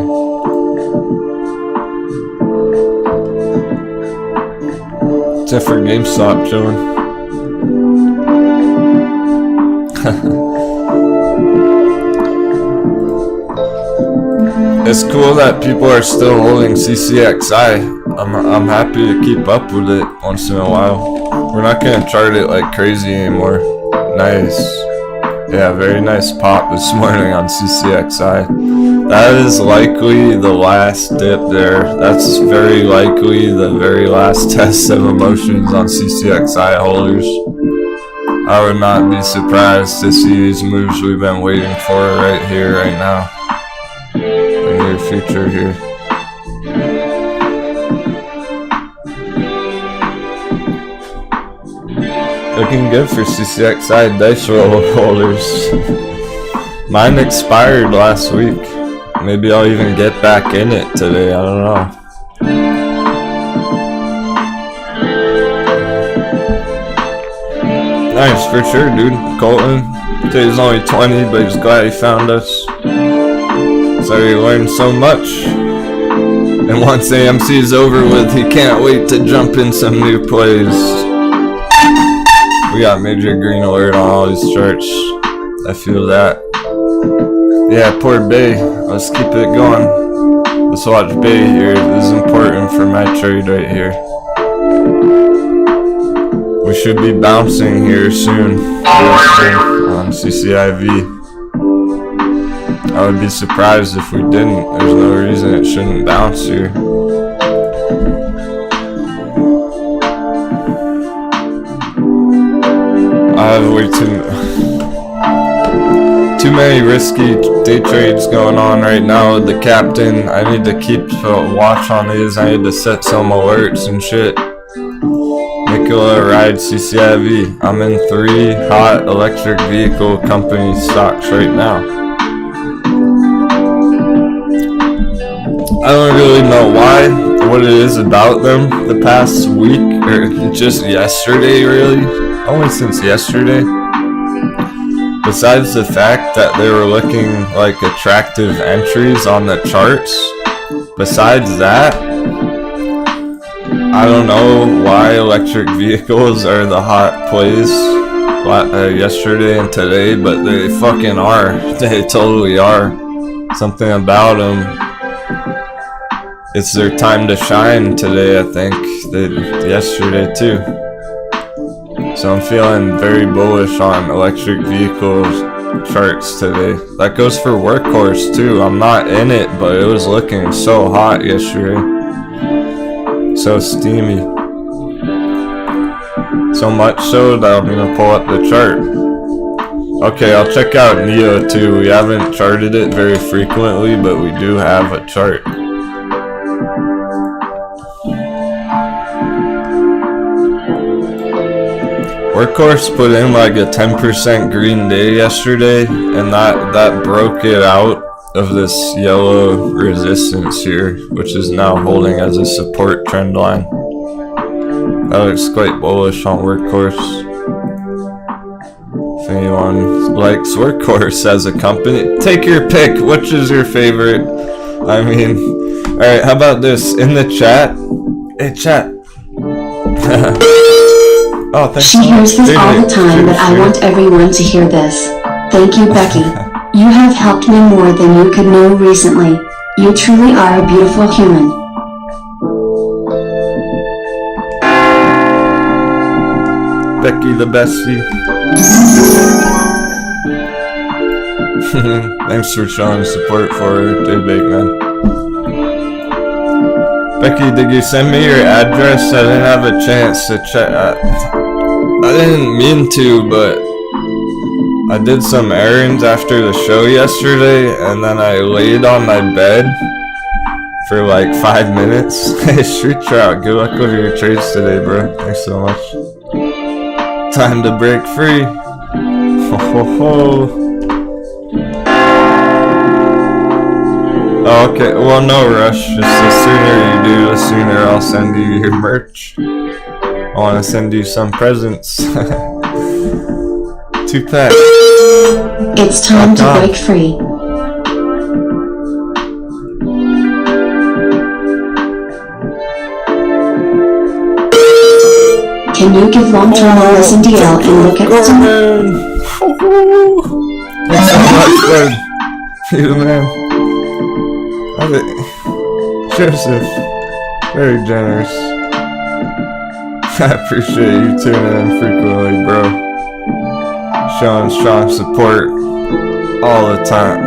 Except for GameStop chilling. It's cool that people are still holding CCXI. I'm happy to keep up with it once in a while. We're not gonna chart it like crazy anymore. Nice. Yeah, very nice pop this morning on CCXI. That is likely the last dip there. That's very likely the very last test of emotions on CCXI holders. I would not be surprised to see these moves we've been waiting for right here, right now. The near future here. Looking good for CCXI dice roll holders. Mine expired last week. Maybe I'll even get back in it today, I don't know. Nice, for sure, dude. Colton, today's only 20, but he's glad he found us. So he learned so much. And once AMC is over with, he can't wait to jump in some new plays. We got major green alert on all these charts. I feel that. Yeah, poor Bay. Let's keep it going. Let's watch Bay here. This is important for my trade right here. We should be bouncing here soon. On CCIV. I would be surprised if we didn't. There's no reason it shouldn't bounce here. I have way too many risky day trades going on right now with the captain. I need to keep a watch on these. I need to set some alerts and shit. Nikola ride CCIV. I'm in 3 hot electric vehicle company stocks right now. I don't really know why, what it is about them the past week, or just yesterday really. Only since yesterday. Besides the fact that they were looking like attractive entries on the charts, besides that, I don't know why electric vehicles are the hot plays yesterday and today, but they fucking are. They totally are. Something about them. It's their time to shine today, I think. Yesterday too. So I'm feeling very bullish on electric vehicle charts today. That goes for Workhorse too. I'm not in it, but it was looking so hot yesterday. So steamy. So much so that I'm gonna pull up the chart. Okay, I'll check out Neo too. We haven't charted it very frequently, but we do have a chart. Workhorse put in like a 10% green day yesterday, and that broke it out of this yellow resistance here, which is now holding as a support trend line. That looks quite bullish on Workhorse. If anyone likes Workhorse as a company, take your pick. Which is your favorite? I mean, alright, how about this? In the chat. Hey, chat. Oh, thanks. She hears this all the time, but I want everyone to hear this. Thank you, Becky. You have helped me more than you could know recently. You truly are a beautiful human. Becky the bestie. Thanks for showing support for her, too, big man. Becky, did you send me your address? I didn't have a chance to check. I didn't mean to, but I did some errands after the show yesterday, and then I laid on my bed for like 5 minutes. Hey, Street Trout, good luck with your trades today, bro. Thanks so much. Time to break free. Ho ho ho. Oh, okay, well, no rush. Just the sooner you do, the sooner I'll send you your merch. I want to send you some presents. 2 packs. It's time to break free. Can you give long-term on SNDL and look at some? Thanks so much, bud. You the man. Joseph, very generous. I appreciate you tuning in frequently, bro. Showing strong support all the time.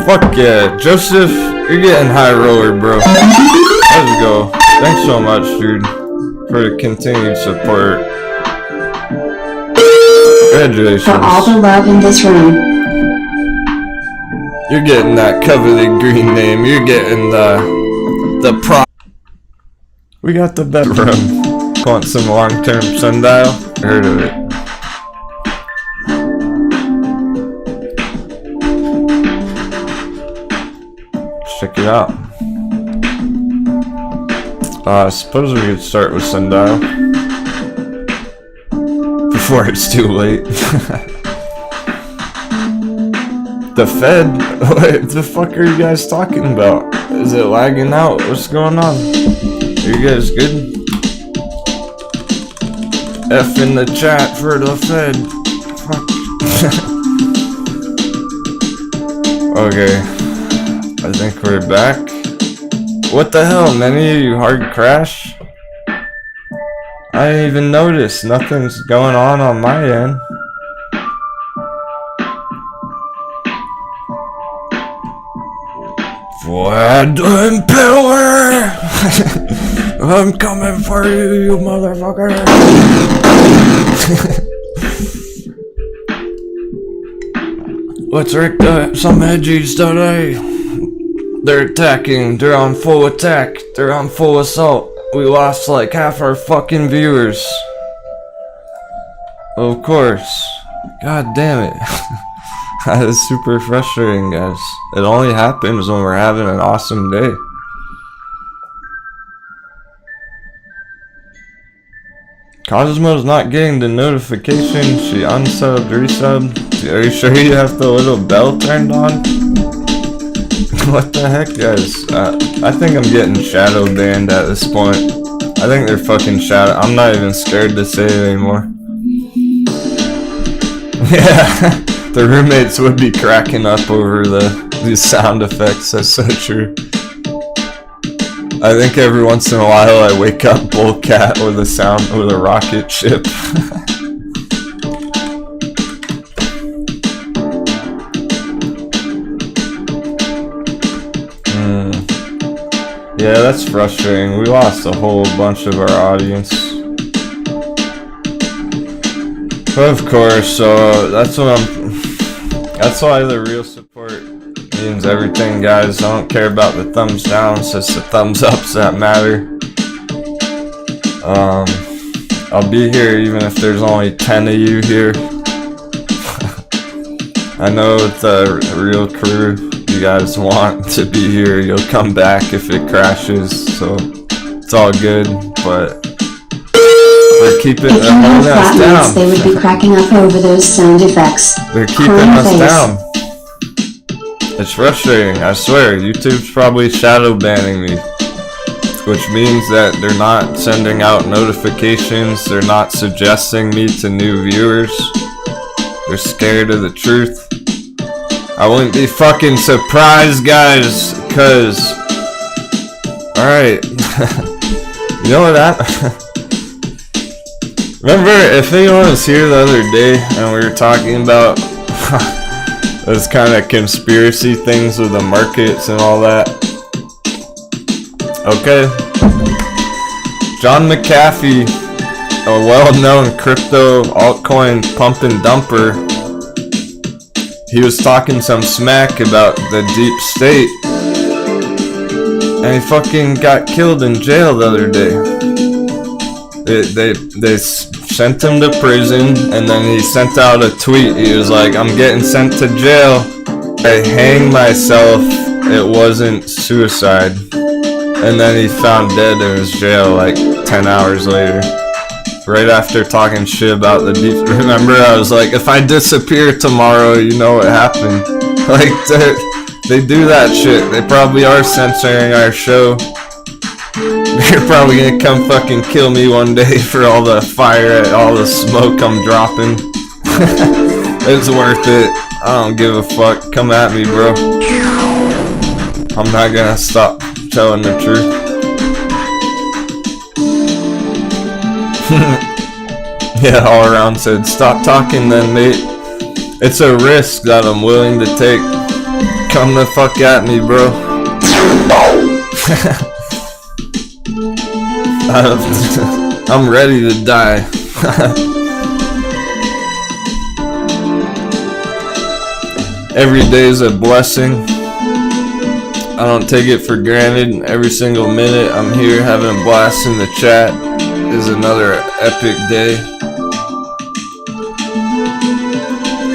Fuck yeah, Joseph, you're getting high roller, bro. Let's go. Thanks so much, dude, for the continued support. Congratulations. For all the love in this room. You're getting that coveted green name. You're getting the pro. We got the bedroom. Want some long-term sundial? Heard of it. Check it out. I suppose we could start with sundial before it's too late. The Fed? What the fuck are you guys talking about? Is it lagging out? What's going on? Are you guys good? F in the chat for the Fed. Fuck. Okay. I think we're back. What the hell, many of you hard crash? I didn't even notice. Nothing's going on my end. Vlad Impaler! I'm coming for you, you motherfucker! Let's wreck some edgies today. They're attacking, they're on full attack, they're on full assault. We lost like half our fucking viewers. Of course. God damn it. That is super frustrating, guys. It only happens when we're having an awesome day. Cosmo's not getting the notification. She unsubbed, resubbed. Are you sure you have the little bell turned on? What the heck, guys? I think I'm getting shadow banned at this point. I think they're fucking shadow. I'm not even scared to say it anymore. Yeah. The roommates would be cracking up over these sound effects. That's so true. I think every once in a while I wake up Bullcat with a rocket ship. Yeah, that's frustrating. We lost a whole bunch of our audience. Of course, so that's why the real support means everything, guys. I don't care about the thumbs down, it's just the thumbs ups that matter. I'll be here even if there's only 10 of you here. I know it's a real crew. You guys want to be here, you'll come back if it crashes, so it's all good, but they're keeping us down. They would be cracking up over those sound effects. They're keeping us down. It's frustrating, I swear. YouTube's probably shadow banning me, which means that they're not sending out notifications, they're not suggesting me to new viewers. They're scared of the truth. I wouldn't be fucking surprised, guys, cause alright. You know what remember, if anyone was here the other day and we were talking about those kind of conspiracy things with the markets and all that. Okay. John McAfee, a well-known crypto altcoin pump and dumper, he was talking some smack about the deep state, and he fucking got killed in jail the other day. They sent him to prison, and then he sent out a tweet. He was like, I'm getting sent to jail. I hanged myself. It wasn't suicide. And then he found dead in his jail like 10 hours later. Right after talking shit about the deep. Remember, I was like, if I disappear tomorrow, you know what happened. Like, they do that shit. They probably are censoring our show. They're probably gonna come fucking kill me one day for all the fire, all the smoke I'm dropping. It's worth it. I don't give a fuck. Come at me, bro. I'm not gonna stop telling the truth. Yeah, all around said, stop talking then, mate. It's a risk that I'm willing to take. Come the fuck at me, bro. I'm ready to die. Every day is a blessing. I don't take it for granted. Every single minute I'm here having a blast in the chat is another epic day.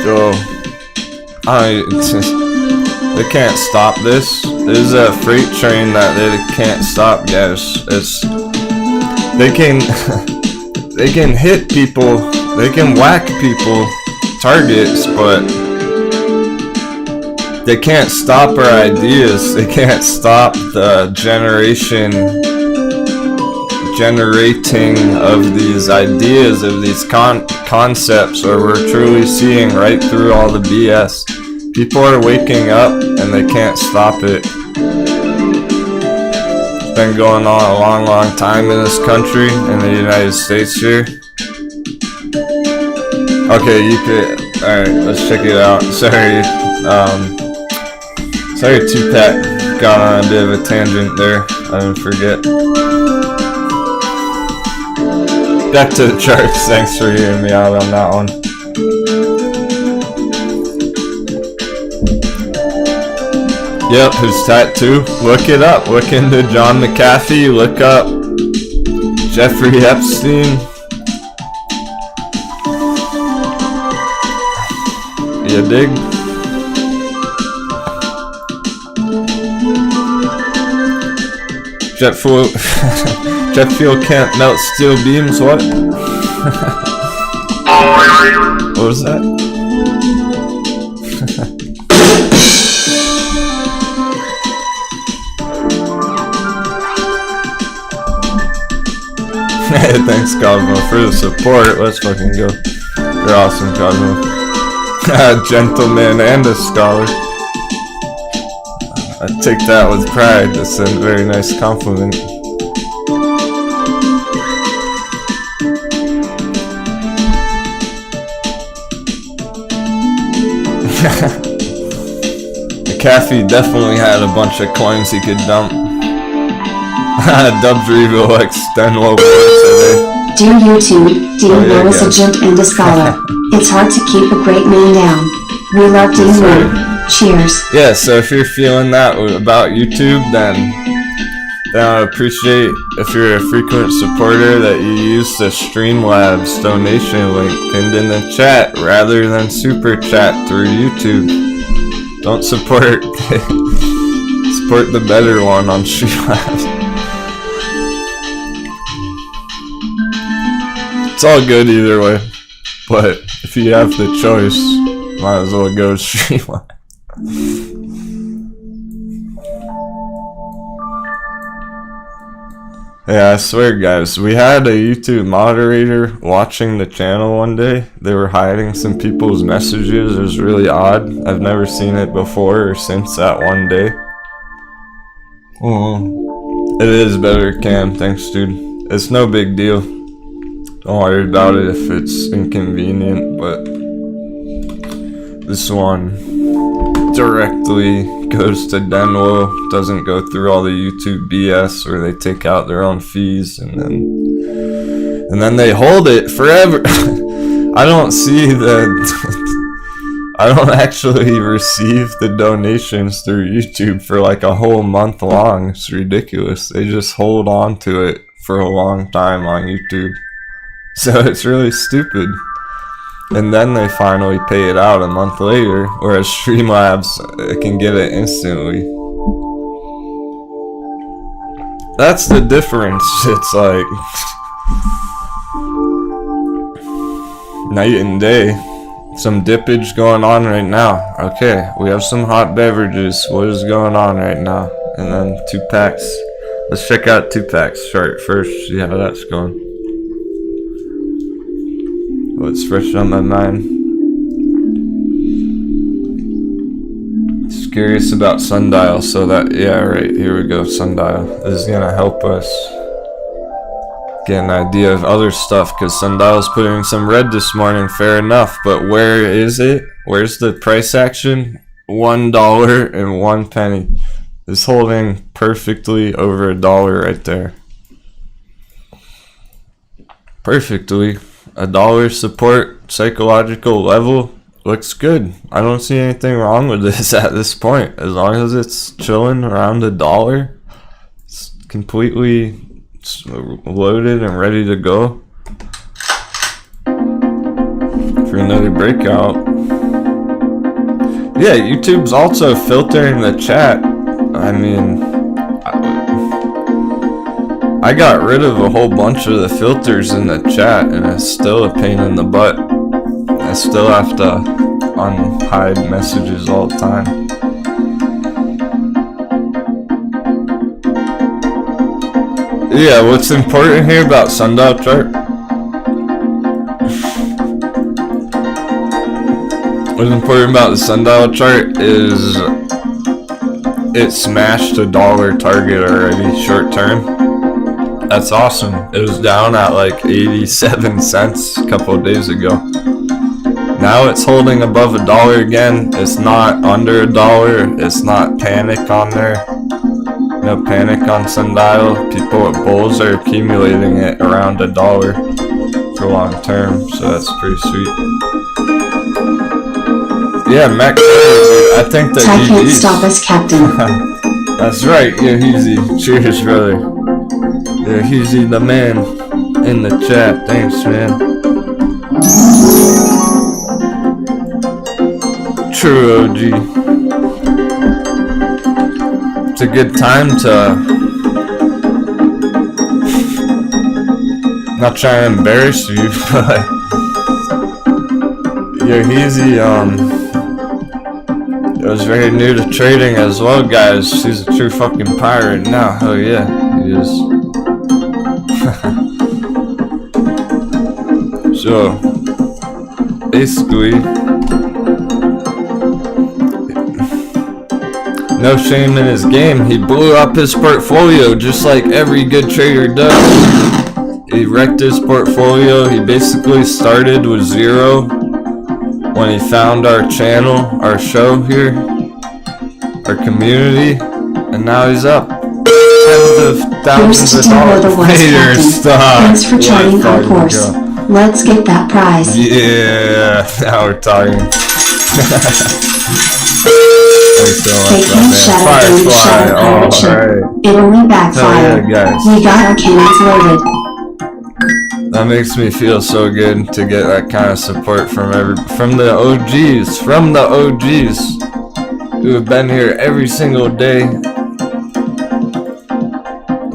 So, they can't stop this. There's a freight train that they can't stop, guys. They can hit people, they can whack people, targets, but they can't stop our ideas. They can't stop the generating of these ideas, of these concepts, where we're truly seeing right through all the BS. People are waking up and they can't stop it. It's been going on a long time in this country, in the United States here. Okay, you could, alright, let's check it out. Sorry Tupac got on a bit of a tangent there. I didn't forget. Back to the charts. Thanks for hearing me out on that one. Yep, his tattoo. Look it up. Look into John McAfee. Look up Jeffrey Epstein. You dig? Jet fuel can't melt steel beams, what? What was that? Hey, thanks Cosmo for the support. Let's fucking go. You're awesome, Cosmo. A gentleman and a scholar. I take that with pride. That's a very nice compliment. McAfee definitely had a bunch of coins he could dump. Dubs Revo X Denwo today. Dear YouTube, Denwo is a gent and a scholar. It's hard to keep a great man down. We love Denwo. Cheers. Yeah, so if you're feeling that about YouTube, then I appreciate if you're a frequent supporter that you use the Streamlabs donation link pinned in the chat rather than super chat through YouTube. Don't support the better one on Streamlabs. It's all good either way, but if you have the choice, might as well go Streamlabs. Yeah, I swear, guys, we had a YouTube moderator watching the channel one day. They were hiding some people's messages. It was really odd. I've never seen it before or since that one day. Oh, it is better, Cam. Thanks, dude. It's no big deal. Don't worry about it if it's inconvenient, but this one directly goes to Denwo, doesn't go through all the YouTube BS where they take out their own fees and then they hold it forever. I don't actually receive the donations through YouTube for like a whole month long. It's ridiculous. They just hold on to it for a long time on YouTube. So it's really stupid. And then they finally pay it out a month later, whereas Streamlabs can get it instantly. That's the difference. It's like night and day. Some dippage going on right now. Okay, we have some hot beverages. What is going on right now? And then 2 packs. Let's check out 2 packs chart first, see how that's going. What's fresh on my mind? Just curious about Sundial, so that, yeah, right, here we go, Sundial. This is gonna help us get an idea of other stuff, because Sundial's putting some red this morning, fair enough, but where is it? Where's the price action? $1.01. It's holding perfectly over $1 right there. Perfectly. $1 support, psychological level, looks good. I don't see anything wrong with this at this point. As long as it's chilling around $1, it's completely loaded and ready to go for another breakout. Yeah, YouTube's also filtering the chat. I mean, I got rid of a whole bunch of the filters in the chat, and it's still a pain in the butt. I still have to unhide messages all the time. Yeah, what's important here about Sundial chart? What's important about the Sundial chart is it smashed $1 target already short term. That's awesome. It was down at like 87 cents a couple of days ago. Now it's holding above $1 again. It's not under $1. It's not panic on there. No panic on Sundial. People at bulls are accumulating it around $1 for long term, so that's pretty sweet. Yeah, Max, I think that I can't stop us, Captain. That's right, yeah, easy. Cheers, brother. Yeah, he's the man in the chat. Thanks, man. True OG. It's a good time to not try to embarrass you, but yeah, Heezy, was very new to trading as well, guys. He's a true fucking pirate now. Hell yeah, he is. So, basically, no shame in his game. He blew up his portfolio just like every good trader does. He wrecked his portfolio. He basically started with 0 when he found our channel, our show here, our community, and now he's up. Tens of thousands of dollars later. Thanks for joining our course. Let's get that prize. Yeah, now we're talking. Taking shadow pirate. It only backfired. Yeah, we got our cannons loaded. That makes me feel so good to get that kind of support from the OGs who have been here every single day.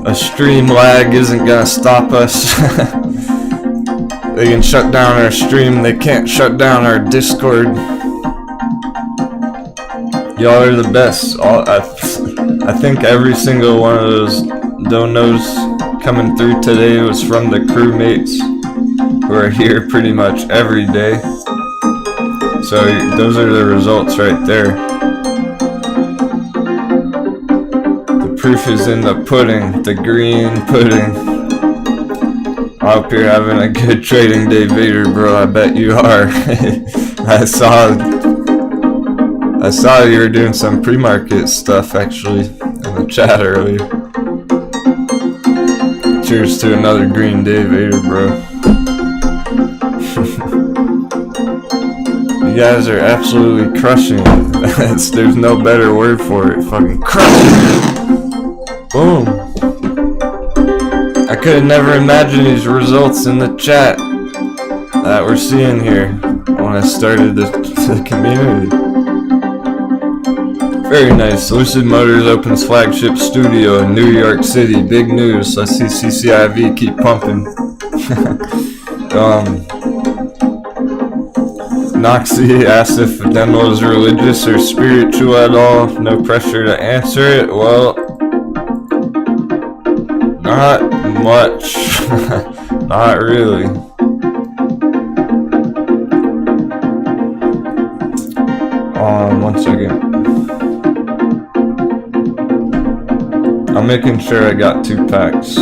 A stream lag isn't gonna stop us. They can shut down our stream, they can't shut down our Discord. Y'all are the best. I think every single one of those donos coming through today was from the crewmates who are here pretty much every day. So those are the results right there. The proof is in the pudding, the green pudding. I hope you're having a good trading day, Vader, bro. I bet you are. I saw you were doing some pre-market stuff actually in the chat earlier. Cheers to another green day, Vader, bro. You guys are absolutely crushing it. There's no better word for it. Fucking crushing it. Boom. I could have never imagined these results in the chat that we're seeing here when I started the community. Very nice. Lucid Motors opens flagship studio in New York City. Big news. I see CCIV keep pumping. Noxie asked if Denwo is religious or spiritual at all. No pressure to answer it. Well, not much. Not really. One second. I'm making sure I got 2 packs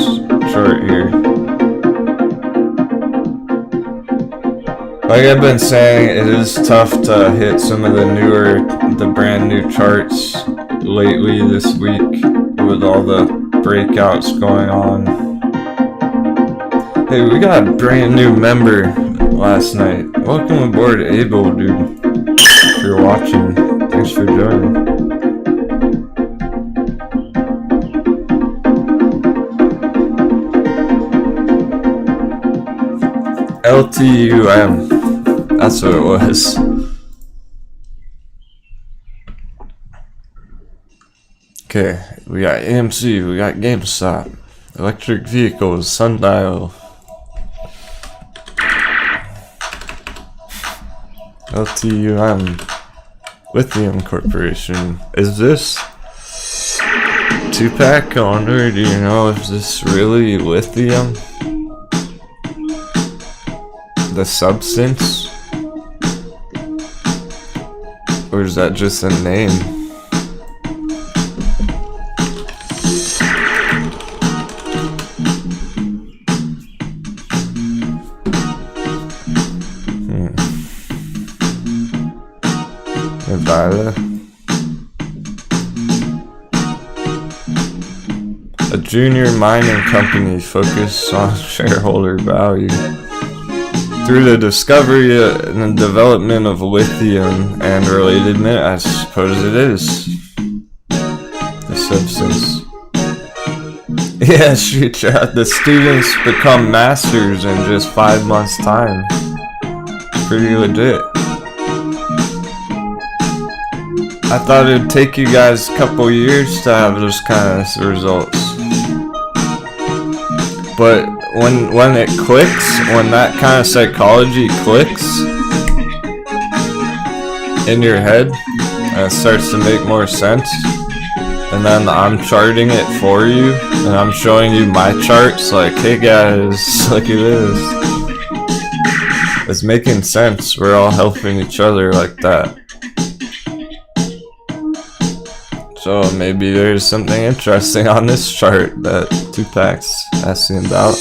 short here. Like I've been saying, it is tough to hit some of the brand new charts lately this week with all the breakouts going on. Hey, we got a brand new member last night. Welcome aboard, Abel, dude. If you're watching, thanks for joining. LTUM. That's what it was. Okay, we got AMC, we got GameStop, electric vehicles, sundial, LTUM, Lithium Corporation. Is this 2-pack owner? Do you know if this really lithium? The substance? Or is that just a name? Nevada. A junior mining company focused on shareholder value. Through the discovery and the development of lithium and related minerals, I suppose it is. The substance. Yeah, shoot, the students become masters in just 5 months' time. Pretty legit. I thought it'd take you guys a couple years to have those kind of results. But when it clicks, when that kind of psychology clicks in your head, and it starts to make more sense, and then I'm charting it for you, and I'm showing you my charts, like, hey guys, look at this. It's making sense. We're all helping each other like that. So maybe there's something interesting on this chart that 2-packs asking about.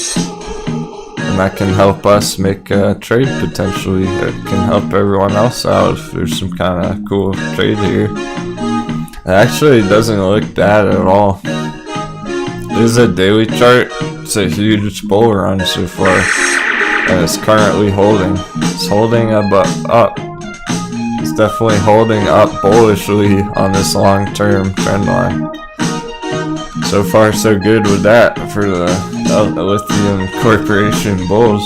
And that can help us make a trade potentially. It can help everyone else out if there's some kind of cool trade here. It actually doesn't look bad at all. This is a daily chart. It's a huge bull run so far. And it's currently holding. It's holding up. It's definitely holding up bullishly on this long-term trend line. So far, so good with that for the Lithium Corporation bulls.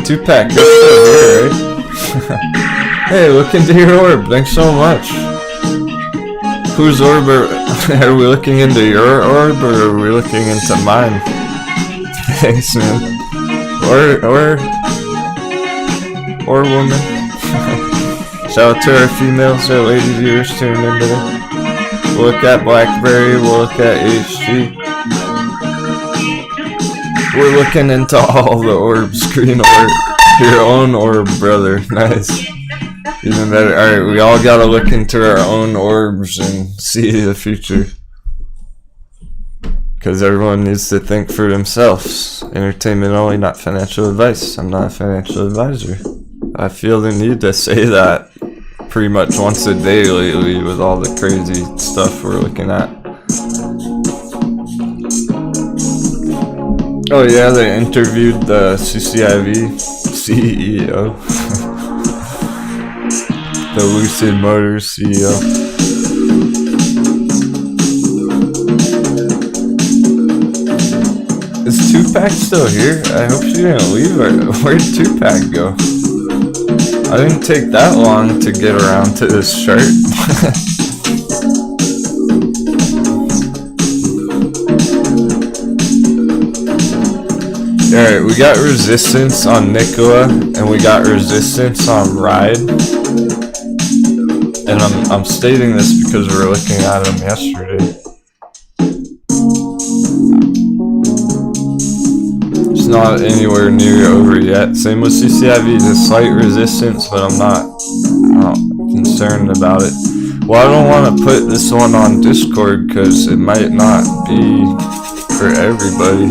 Two-pack, you're still here, right? Hey, look into your orb. Thanks so much. Whose orb are we looking into? Your orb, or are we looking into mine? Thanks, man. Or woman. Shout out to our females, our lady viewers tuning in today. We'll look at BlackBerry, we'll look at HG. We're looking into all the orbs, green orb, your own orb, brother. Nice. Even better. Alright, we all gotta look into our own orbs and see the future. Because everyone needs to think for themselves. Entertainment only, not financial advice. I'm not a financial advisor. I feel the need to say that pretty much once a day lately with all the crazy stuff we're looking at. Oh yeah, they interviewed the CCIV CEO. The Lucid Motors CEO. Is Tupac still here? I hope she didn't leave. Where'd Tupac go? I didn't take that long to get around to this shirt. Alright, we got resistance on Nikola and we got resistance on Ride. And I'm stating this because we were looking at them yesterday. Not anywhere near over yet. Same with CCIV, just slight resistance, but I'm not concerned about it. Well, I don't want to put this one on Discord because it might not be for everybody.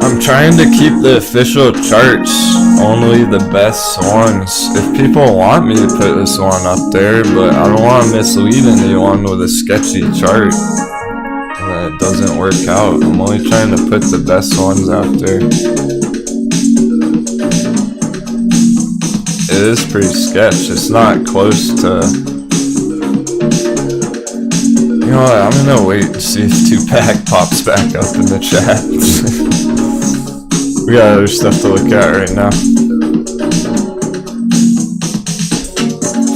I'm trying to keep the official charts only the best ones. If people want me to put this one up there, but I don't want to mislead anyone with a sketchy chart. It doesn't work out. I'm only trying to put the best ones out there. It is pretty sketch. It's not close to... You know what? I'm gonna wait to see if Tupac pops back up in the chat. We got other stuff to look at right now.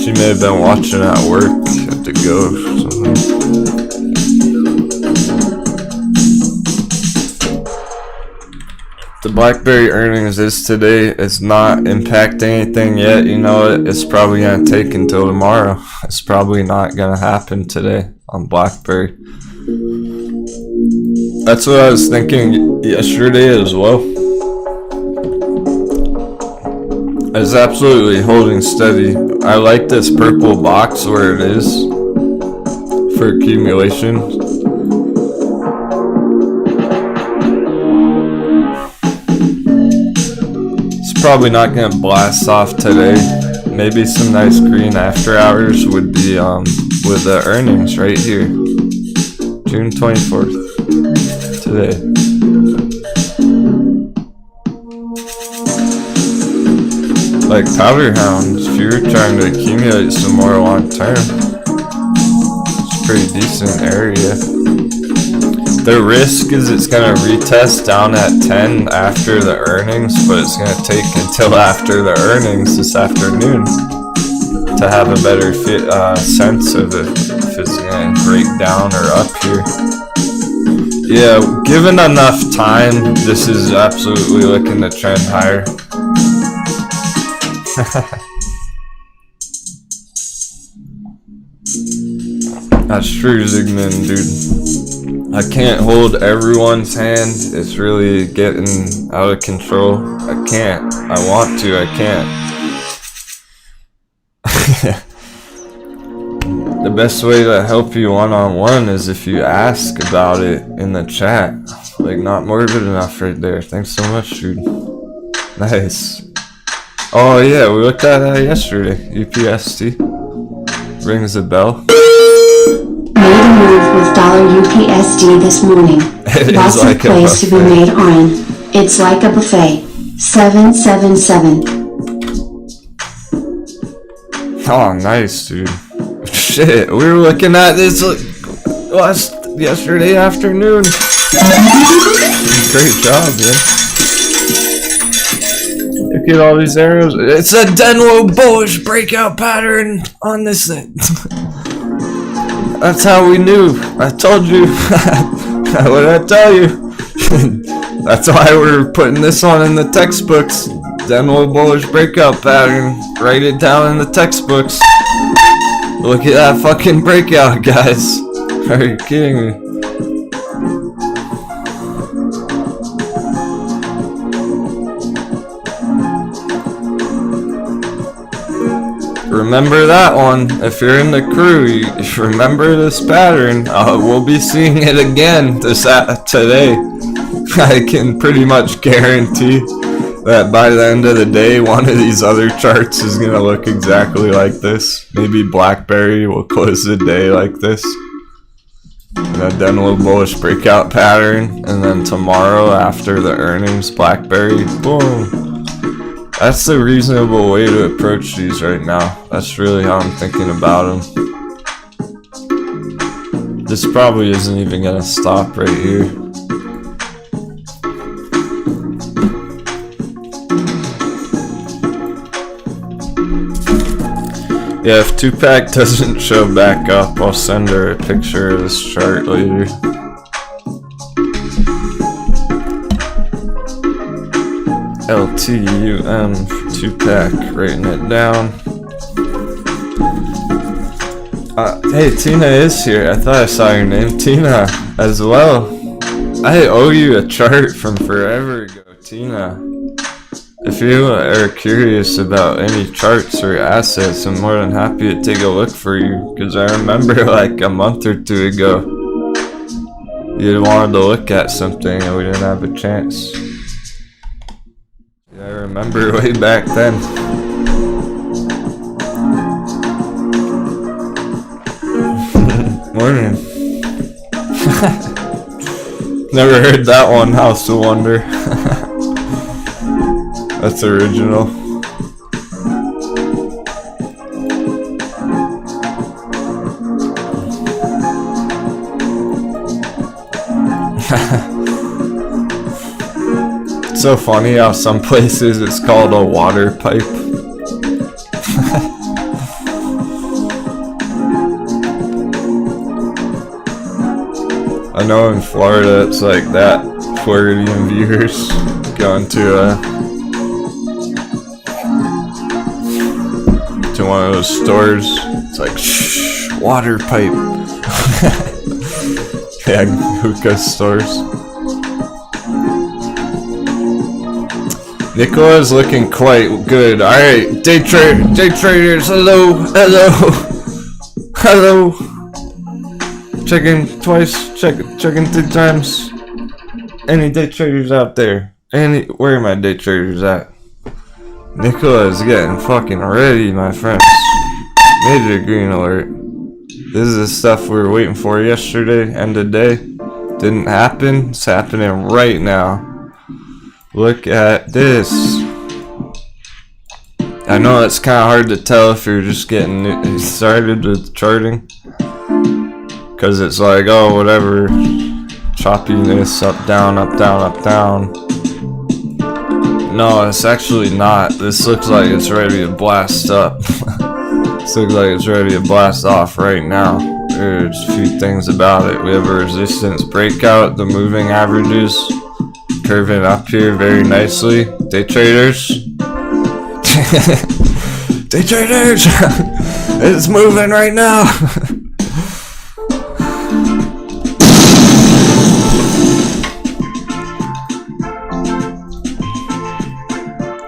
She may have been watching at work. Had to go or something. The BlackBerry earnings is today. It's not impacting anything yet. You know what? It's probably going to take until tomorrow. It's probably not going to happen today on BlackBerry. That's what I was thinking yesterday as well. It's absolutely holding steady. I like this purple box where it is for accumulation. Probably not gonna blast off today. Maybe some nice green after hours would be with the earnings right here, June 24th today. Like Powder Hounds, if you're trying to accumulate some more long term, it's a pretty decent area. The risk is it's going to retest down at 10 after the earnings, but it's going to take until after the earnings this afternoon to have a better sense of if it's going to break down or up here. Yeah, given enough time, this is absolutely looking to trend higher. That's true, Zygmunt, dude. I can't hold everyone's hand. It's really getting out of control. I can't. I want to. I can't. The best way to help you one-on-one is if you ask about it in the chat. Like, not morbid enough right there. Thanks so much, dude. Nice. Oh yeah, we looked at that yesterday. UPST. Rings a bell. Made a move with $UPSD this morning. Lots of plays to be made on. It's like a buffet. 777. Oh, nice, dude. Shit, we were looking at this yesterday afternoon. Great job, man. Look at all these arrows. It's a Denwo bullish breakout pattern on this thing. That's how we knew. I told you. What did I tell you? That's why we're putting this one in the textbooks. Denwo bullish breakout pattern. Write it down in the textbooks. Look at that fucking breakout, guys. Are you kidding me? Remember that one. If you're in the crew, you remember this pattern. We'll be seeing it again today. I can pretty much guarantee that by the end of the day, one of these other charts is gonna look exactly like this. Maybe BlackBerry will close the day like this. And a Denwo bullish breakout pattern. And then tomorrow after the earnings, BlackBerry, boom. That's the reasonable way to approach these right now. That's really how I'm thinking about them. This probably isn't even gonna stop right here. Yeah, if Tupac doesn't show back up, I'll send her a picture of this chart later. LTUM for Tupac, writing it down. Hey, Tina is here. I thought I saw your name. Tina, as well. I owe you a chart from forever ago, Tina. If you are curious about any charts or assets, I'm more than happy to take a look for you. Because I remember like a month or two ago, you wanted to look at something and we didn't have a chance. I remember way back then. Morning. Never heard that one, House of Wonder. That's original. It's so funny how some places it's called a water pipe. I know in Florida it's like that. Floridian viewers going to one of those stores. It's like, shh, water pipe. Yeah, hookah stores. Nicola's looking quite good. Alright, day traders, hello. Checking twice, checking 3 times. Any day traders out there? Where are my day traders at? Nicola is getting fucking ready, my friends. Major green alert. This is the stuff we were waiting for yesterday, end of day. Didn't happen. It's happening right now. Look at this. I know it's kind of hard to tell if you're just getting started with charting. Because it's like, oh, whatever. Choppiness, up, down, up, down, up, down. No, it's actually not. This looks like it's ready to blast up. This looks like it's ready to blast off right now. There's a few things about it. We have a resistance breakout. The moving averages curving up here very nicely. Day traders. Day traders! It's moving right now!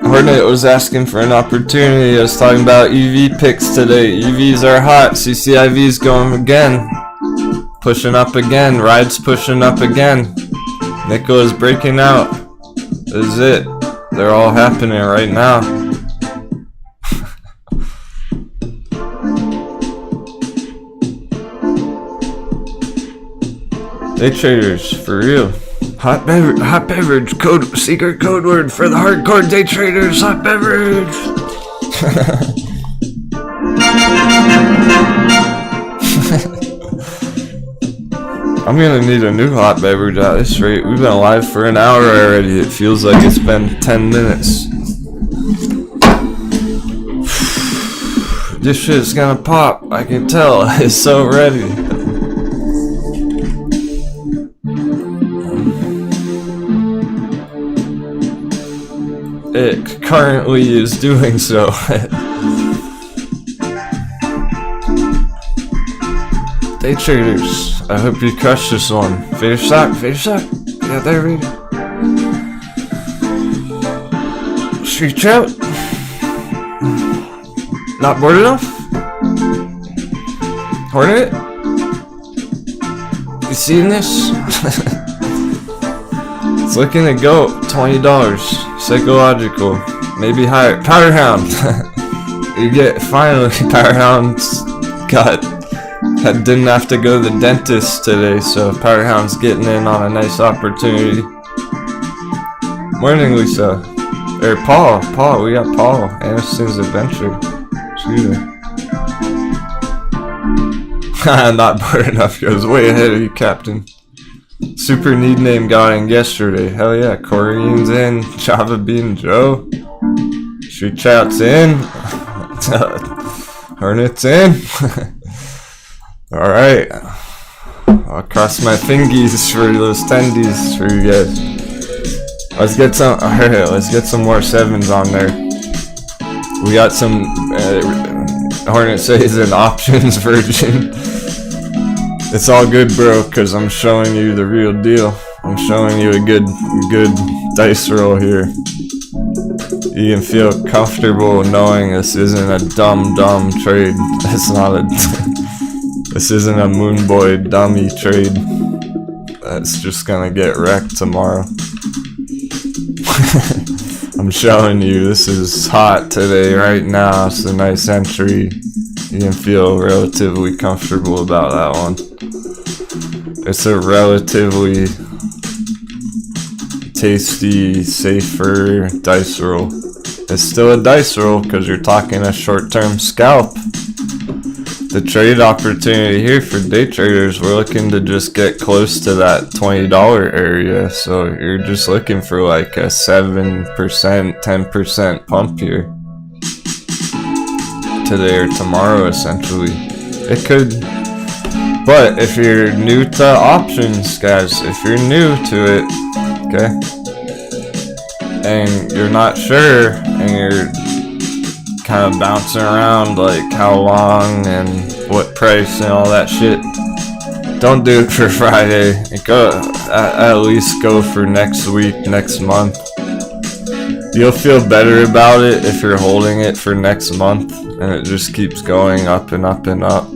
Hornet was asking for an opportunity. I was talking about EV picks today. EVs are hot. CCIV's going again. Pushing up again. Ride's pushing up again. Nicola's breaking out. This is it. They're all happening right now. Day traders, for real. Hot beverage, secret code word for the hardcore day traders, hot beverage. I'm gonna need a new hot beverage at this rate. We've been live for an hour already. It feels like it's been 10 minutes. This shit's gonna pop, I can tell. It's so ready. Ick. currently is doing so. Day traders, I hope you crush this one. Finish that. Yeah, there we go. Street trout. Not bored enough? Hornet? You seen this? It's looking to go $20. Psychological. Maybe higher. Powderhound. You get finally Powderhound's got. I didn't have to go to the dentist today, so Powderhound's getting in on a nice opportunity. Morning, Lisa. Or Paul. We got Paul. Anderson's Adventure. Excuse me. Not bored enough. Goes way ahead of you, Captain. Super need name got in yesterday. Hell yeah. Corine's in. Java Bean Joe. Street Chat's in. Hornet's in. Alright. I'll cross my fingies for those tendies for you guys. Let's get some. Alright, let's get some more sevens on there. We got some Hornet says an options version. It's all good, bro, because I'm showing you the real deal. I'm showing you a good dice roll here. You can feel comfortable knowing this isn't a dumb trade. It's not a this isn't a moon boy dummy trade. That's just gonna get wrecked tomorrow. I'm showing you this is hot today right now. It's a nice entry. You can feel relatively comfortable about that one. It's a relatively tasty, safer dice roll. It's still a dice roll because you're talking a short-term scalp. The trade opportunity here for day traders, we're looking to just get close to that $20 area. So you're just looking for like a 7%, 10% pump here. Today or tomorrow, essentially. It could, but if you're new to options, guys, if you're new to it, okay, and you're not sure, and you're kind of bouncing around like how long and what price and all that shit, don't do it for Friday. Go at least go for next week, next month. You'll feel better about it if you're holding it for next month and it just keeps going up and up and up.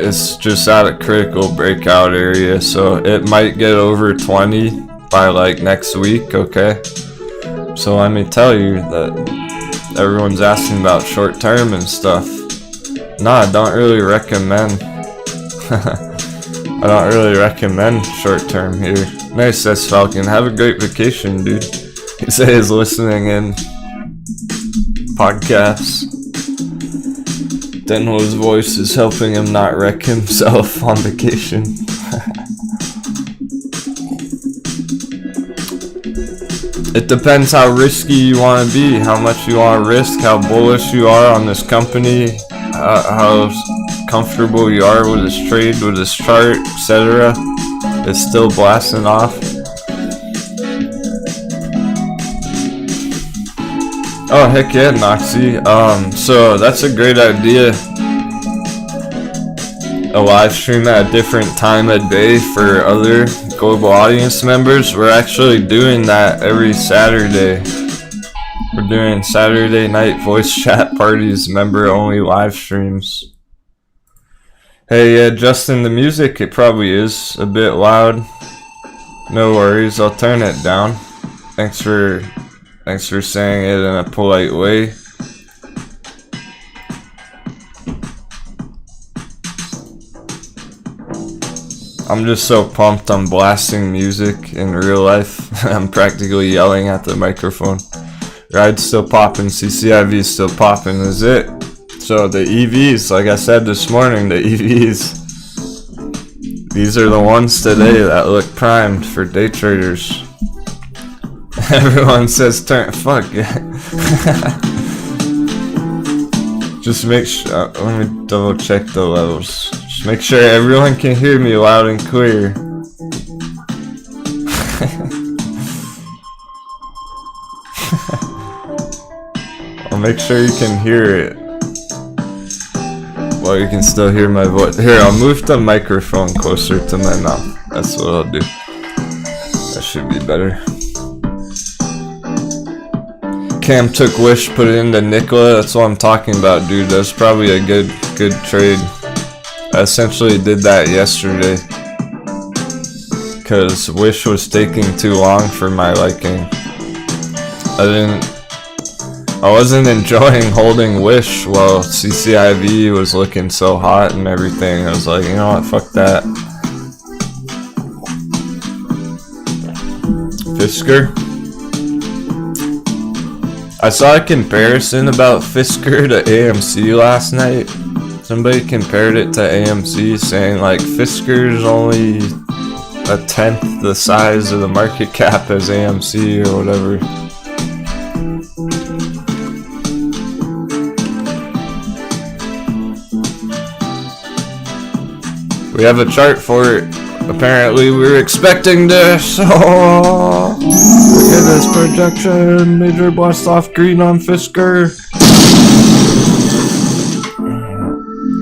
It's just at a critical breakout area, so it might get over 20 by like next week, okay? So let me tell you that everyone's asking about short term and stuff. Nah, I don't really recommend I don't really recommend short term here. Nice, that's Falcon. Have a great vacation, dude. He says listening in podcasts. Denwo's voice is helping him not wreck himself on vacation. It depends how risky you want to be, how much you want to risk, how bullish you are on this company, how comfortable you are with this trade, with this chart, etc. It's still blasting off. Oh heck yeah, Noxy. So that's a great idea. A live stream at a different time of day for other global audience members. We're actually doing that every Saturday. We're doing Saturday night voice chat parties, member only live streams. Hey, yeah, Justin, the music, it probably is a bit loud. No worries, I'll turn it down. Thanks for saying it in a polite way. I'm just so pumped I'm blasting music in real life. I'm practically yelling at the microphone. Ride's still popping, CCIV is still popping, is it? So the EVs, like I said this morning, the EVs, these are the ones today that look primed for day traders. Everyone says turn, fuck yeah. Just make sure, let me double check the levels. Just make sure everyone can hear me loud and clear. I'll make sure you can hear it. Well, you can still hear my voice. Here, I'll move the microphone closer to my mouth. That's what I'll do. That should be better. Cam took Wish, put it into Nikola. That's what I'm talking about, dude. That's probably a good trade. I essentially did that yesterday because Wish was taking too long for my liking. I wasn't enjoying holding Wish while CCIV was looking so hot and everything. I was like, you know what, fuck that. Fisker. I saw a comparison about Fisker to AMC last night. Somebody compared it to AMC, saying like Fisker's only a tenth the size of the market cap as AMC or whatever. We have a chart for it. Apparently we were expecting this. Oh, look at this projection. Major blast off green on Fisker.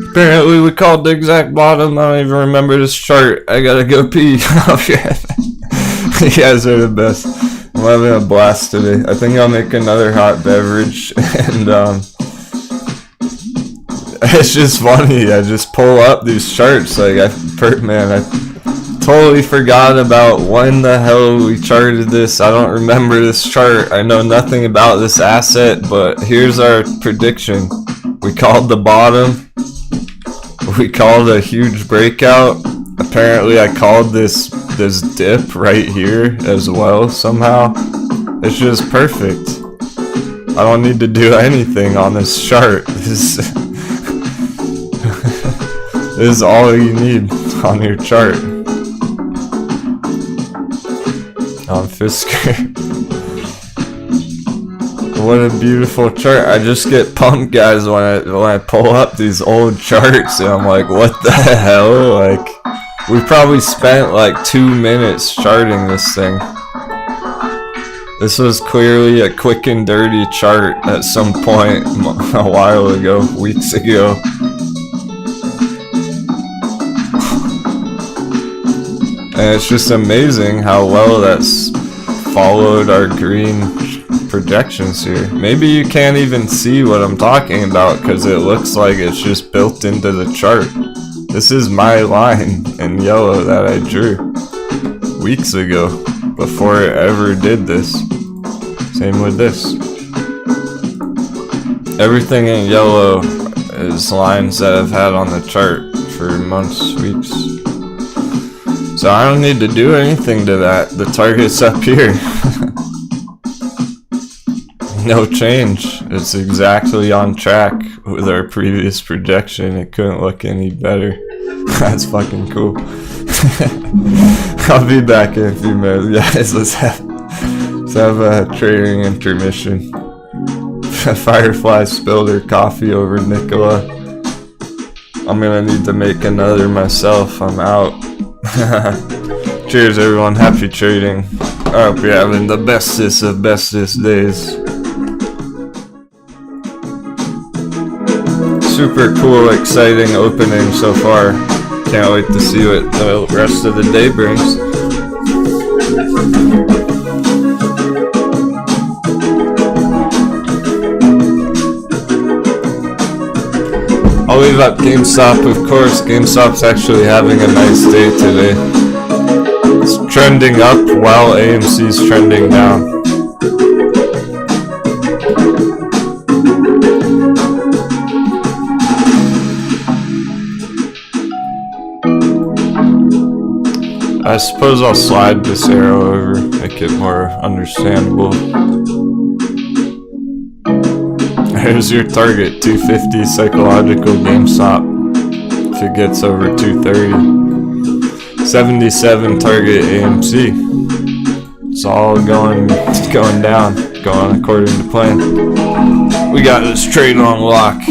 Apparently we called the exact bottom. I don't even remember this chart. I gotta go pee. You guys are the best. I'm having a blast today. I think I'll make another hot beverage and it's just funny. I just pull up these charts like I totally forgot about when the hell we charted this. I don't remember this chart. I know nothing about this asset, but here's our prediction. We called the bottom. We called a huge breakout. Apparently I called this dip right here as well somehow. It's just perfect. I don't need to do anything on this chart. This is all you need on your chart. On Fisker. What a beautiful chart. I just get pumped, guys, when I pull up these old charts and I'm like, what the hell? Like, we probably spent like 2 minutes charting this thing. This was clearly a quick and dirty chart at some point a while ago, weeks ago. And it's just amazing how well that's followed our green projections here. Maybe you can't even see what I'm talking about because it looks like it's just built into the chart. This is my line in yellow that I drew weeks ago before it ever did this. Same with this. Everything in yellow is lines that I've had on the chart for months, weeks. So I don't need to do anything to that. The target's up here. No change. It's exactly on track with our previous projection. It couldn't look any better. That's fucking cool. I'll be back in a few minutes, guys. Let's have a trading intermission. Firefly spilled her coffee over Nikola. I'm gonna need to make another myself. I'm out. Cheers, everyone. Happy trading. I hope you're having the bestest of bestest days. Super cool, exciting opening so far. Can't wait to see what the rest of the day brings. I'll leave up GameStop, of course. GameStop's actually having a nice day today. It's trending up while AMC's trending down. I suppose I'll slide this arrow over, make it more understandable. Here's your target, 250 psychological GameStop. If it gets over 230. 77 target AMC. It's all going down, going according to plan. We got this trade on lock.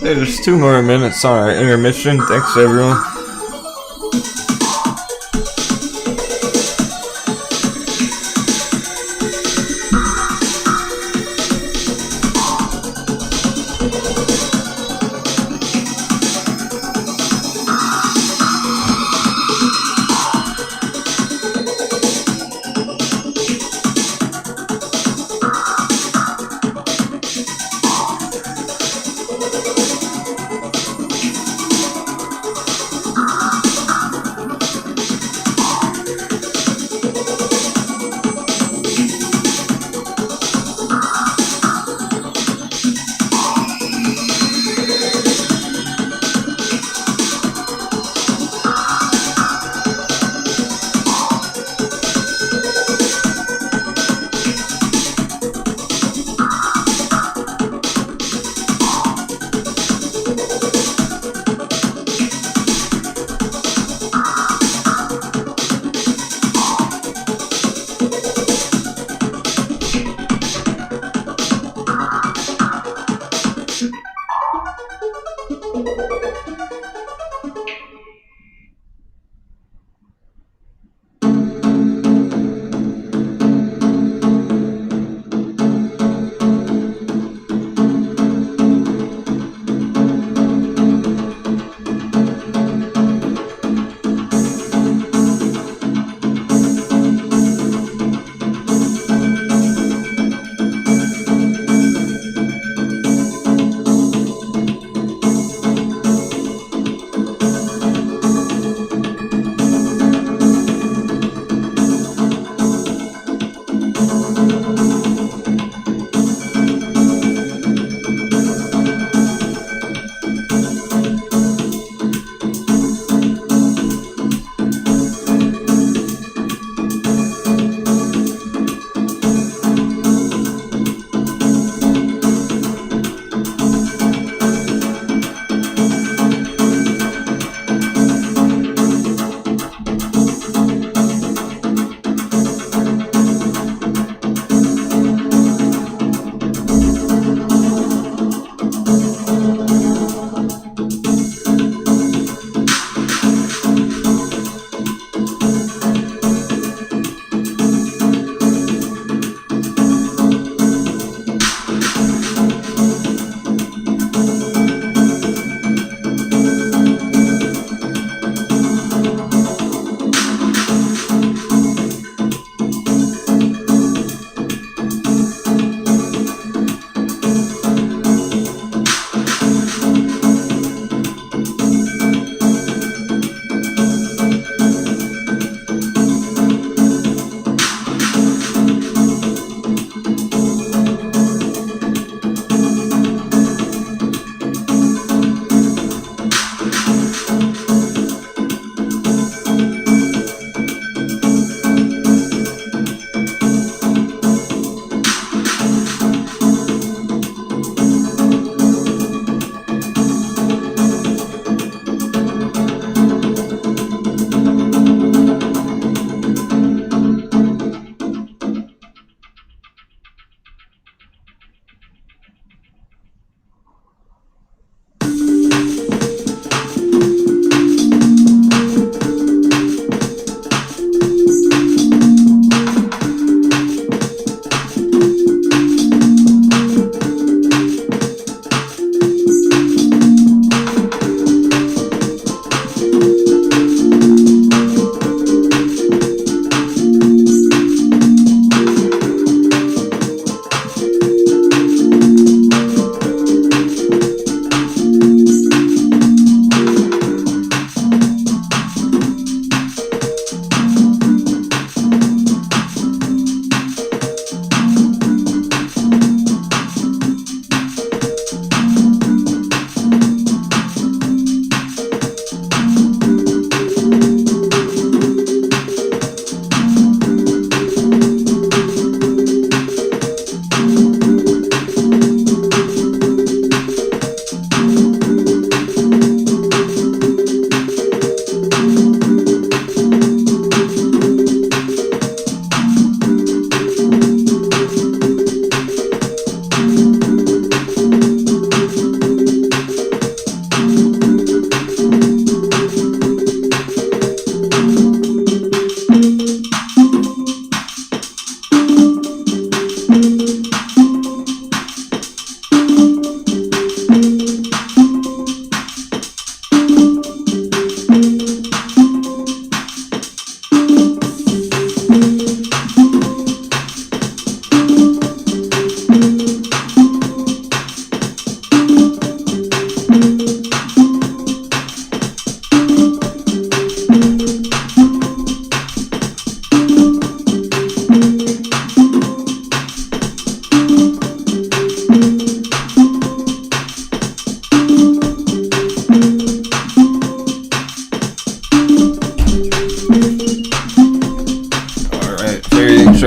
Hey, there's 2 more minutes on our intermission. Thanks, everyone.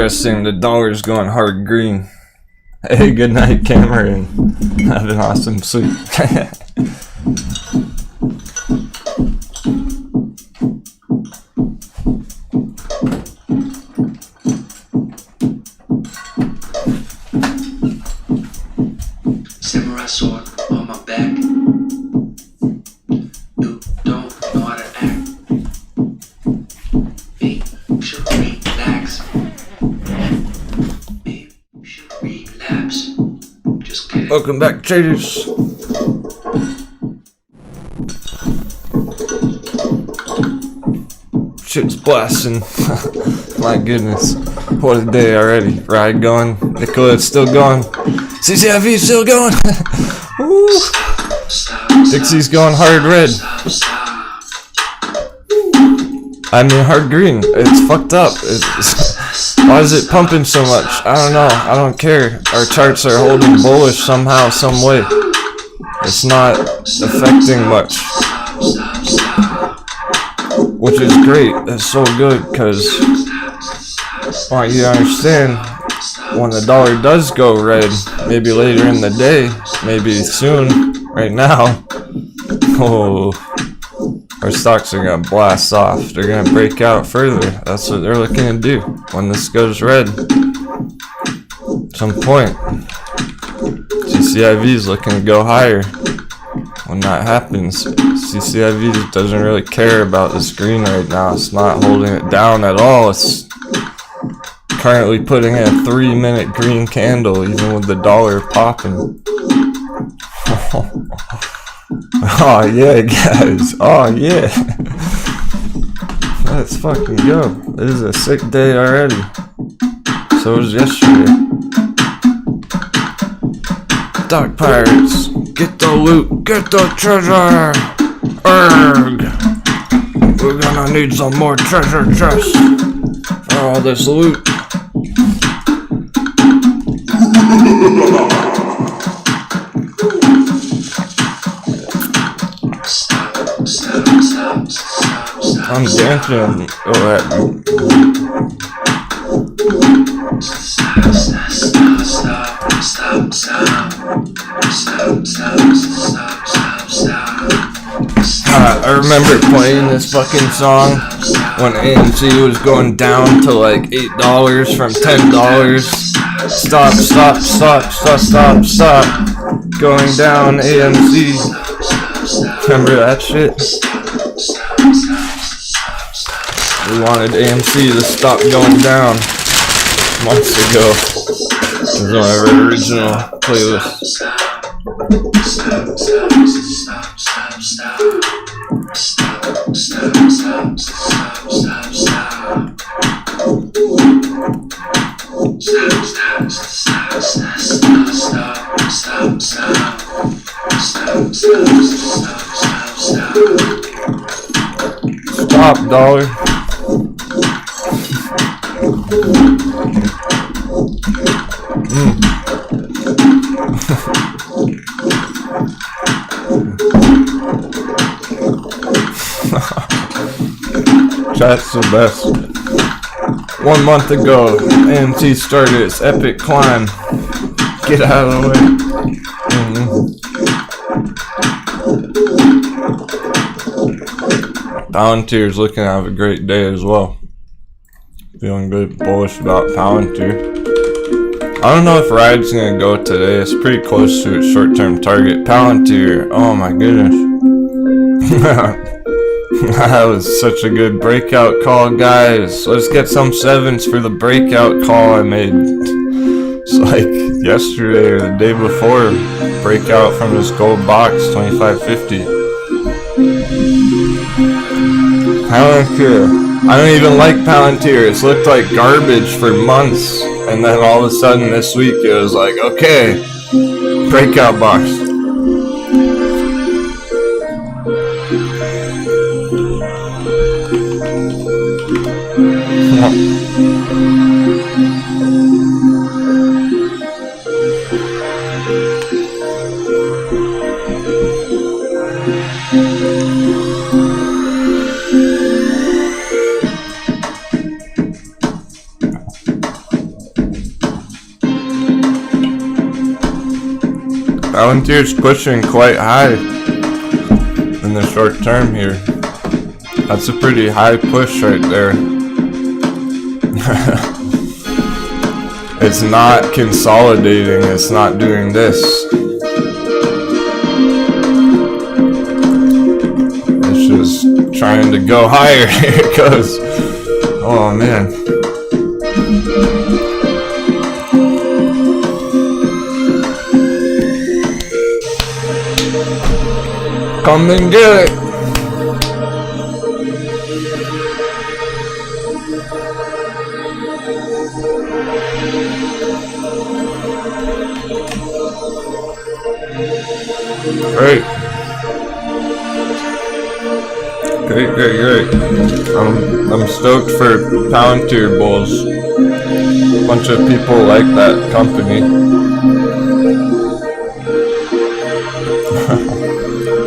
interesting. The dollar's going hard green. Hey, good night, Cameron. Have an awesome sleep. Samurai sword on my back. You don't know how to act. Maybe you should relax. Maybe you should relapse. Just kidding. Welcome back, traders. Shit's blasting. My goodness. What a day already. Ride going. Nicolette's still going. CCIV still going. Woo. Dixie's going hard red. I mean hard green. It's fucked up. Why is it pumping so much? I don't know. I don't care. Our charts are holding bullish somehow, some way. It's not affecting much. Which is great. That's so good, because I want you to understand, when the dollar does go red, maybe later in the day, maybe soon, right now, oh, our stocks are going to blast off. They're going to break out further. That's what they're looking to do when this goes red. At some point, CCIV is looking to go higher. When that happens, CCIV doesn't really care about this green right now. It's not holding it down at all. It's currently putting in a 3-minute green candle, even with the dollar popping. Oh yeah, guys. Oh yeah. Let's fucking go. This is a sick day already. So was yesterday. Dark Pirates, get the loot, get the treasure! Erg! We're gonna need some more treasure chests for all this loot. I'm dancing. I remember playing this fucking song when AMC was going down to like $8 from $10. Stop, stop, stop, stop, stop, stop. Going down, AMC. Remember that shit? We wanted AMC to stop going down months ago. It was on our original playlist. Stop, dollar. That's the best. 1 month ago, AMC started its epic climb. Get out of the way. Palantir's looking to have a great day as well. Feeling good, bullish about Palantir. I don't know if Ride's gonna go today. It's pretty close to its short-term target. Palantir, oh my goodness. That was such a good breakout call, guys. Let's get some 7s for the breakout call I made. It's like yesterday or the day before. Breakout from this gold box, 25.50. Palantir. I don't even like Palantir. It's looked like garbage for months. And then all of a sudden this week it was like, okay, breakout box. Palantir's pushing quite high in the short term here. That's a pretty high push right there. It's not consolidating, it's not doing this. It's just trying to go higher. Here it goes. Oh man. Come and get it. Great. Great. I'm stoked for Palantir Bulls. A bunch of people like that company.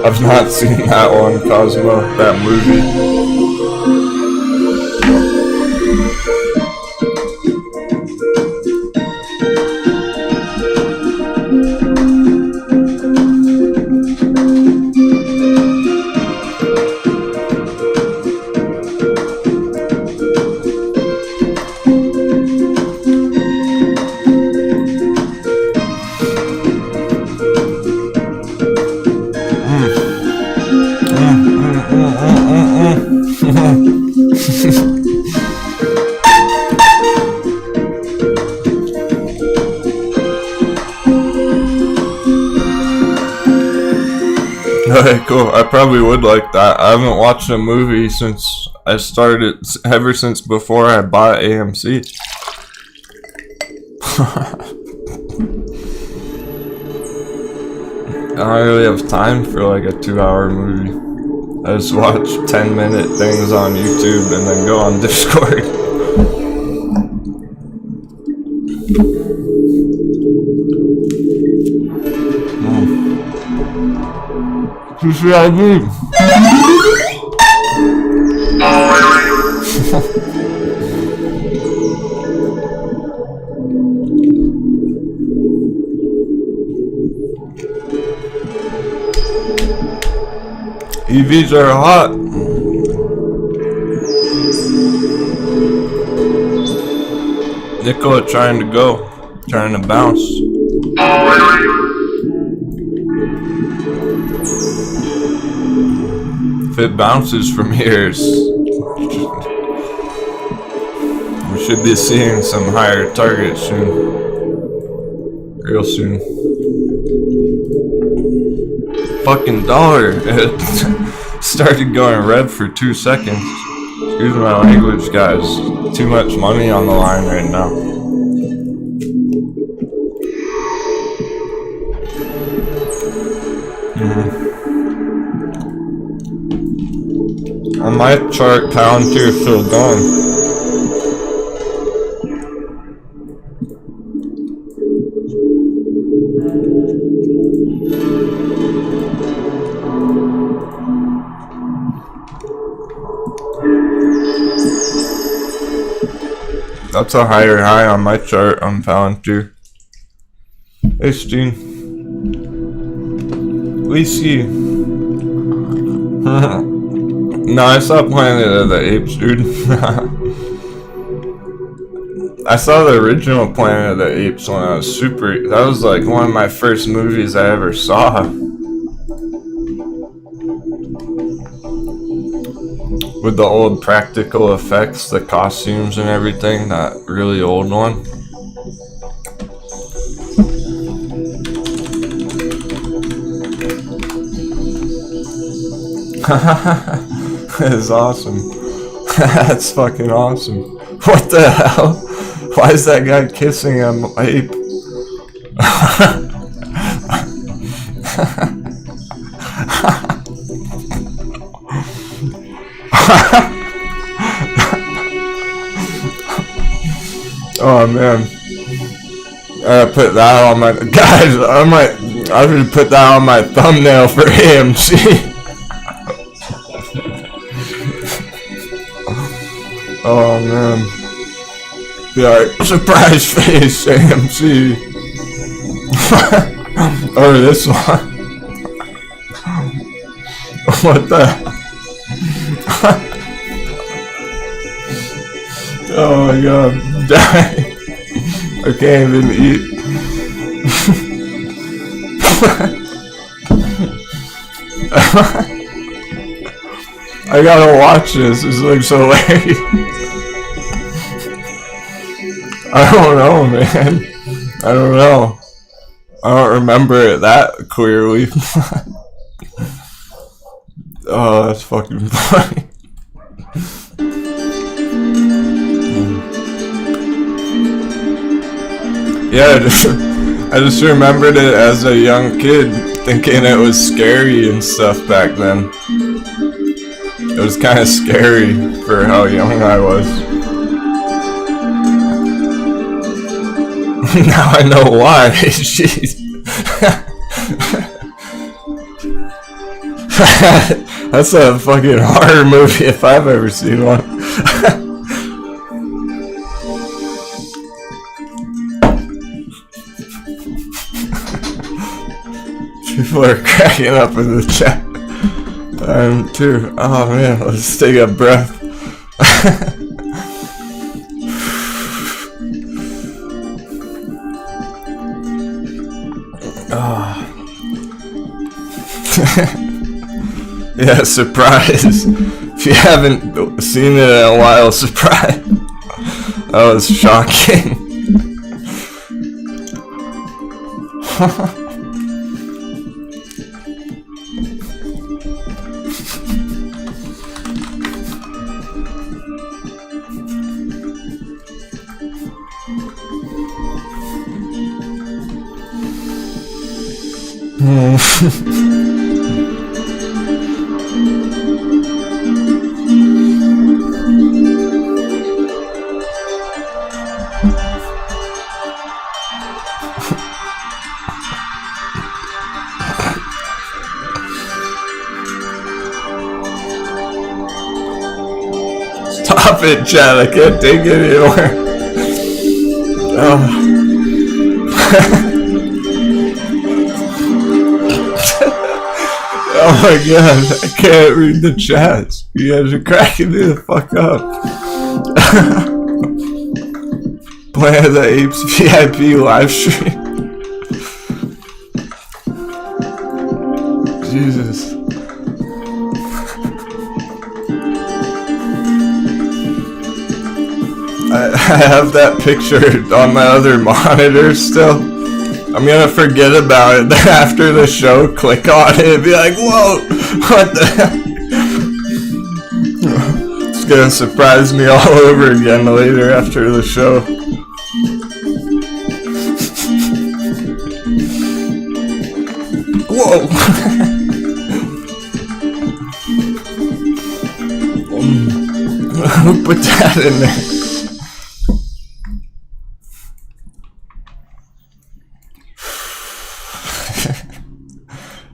I've not seen that one, Cosmo, that movie. Okay, cool. I probably would like that. I haven't watched a movie since I started, ever since before I bought AMC. I don't really have time for like a 2-hour movie. I just watch 10-minute things on YouTube and then go on Discord. CCIV. EVs are hot. Nickel trying to go, trying to bounce. If it bounces from here, we should be seeing some higher targets soon. Real soon. Fucking dollar. It started going red for 2 seconds. Excuse my language, guys. Too much money on the line right now. On my chart, Palantir is still going. That's a higher high on my chart on Palantir. Hey, Steen. We see. No, I saw Planet of the Apes, dude. I saw the original Planet of the Apes when I was super. That was like one of my first movies I ever saw. With the old practical effects, the costumes and everything, that really old one. That is awesome. That's fucking awesome. What the hell? Why is that guy kissing an ape? Oh man, I put that on my guys. I should put that on my thumbnail for AMC. Oh man, be like surprise face AMC. Oh, this one. What the? Oh my god, I'm dying. I can't even eat. I gotta watch this. This looks hilarious. I don't know, man. I don't know. I don't remember it that clearly. Oh, that's fucking funny. Yeah, I just remembered it as a young kid, thinking it was scary and stuff back then. It was kind of scary for how young I was. Now I know why. Jeez. That's a fucking horror movie if I've ever seen one. People are cracking up in the chat. I'm too. Oh man, let's take a breath. Oh. Yeah, surprise. If you haven't seen it in a while, surprise. That was shocking. Stop it, Chad. I can't take it anymore. Oh. Oh my god, I can't read the chats. You guys are cracking me the fuck up. Planet of the Apes VIP live stream. Jesus. I have that picture on my other monitor still. I'm gonna forget about it. Then after the show, click on it and be like, whoa, what the hell? It's gonna surprise me all over again later after the show. Whoa! Who put that in there?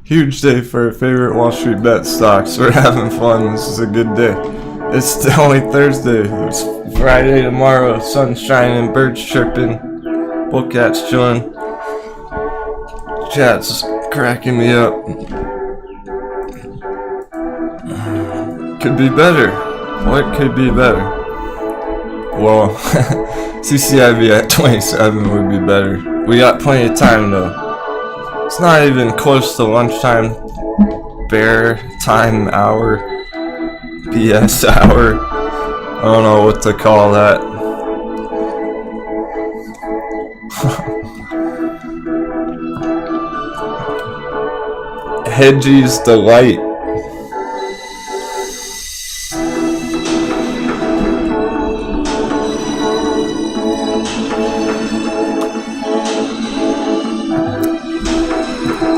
Huge day for our favorite Wall Street bet stocks. We're having fun. This is a good day. It's only Thursday. It's Friday tomorrow. Sun's shining, birds chirping, bullcats chilling. Chat's cracking me up. Could be better. What could be better? Well, CCIV at 27 would be better. We got plenty of time though. It's not even close to lunchtime, bear time hour, BS hour. I don't know what to call that. Hedgie's Delight.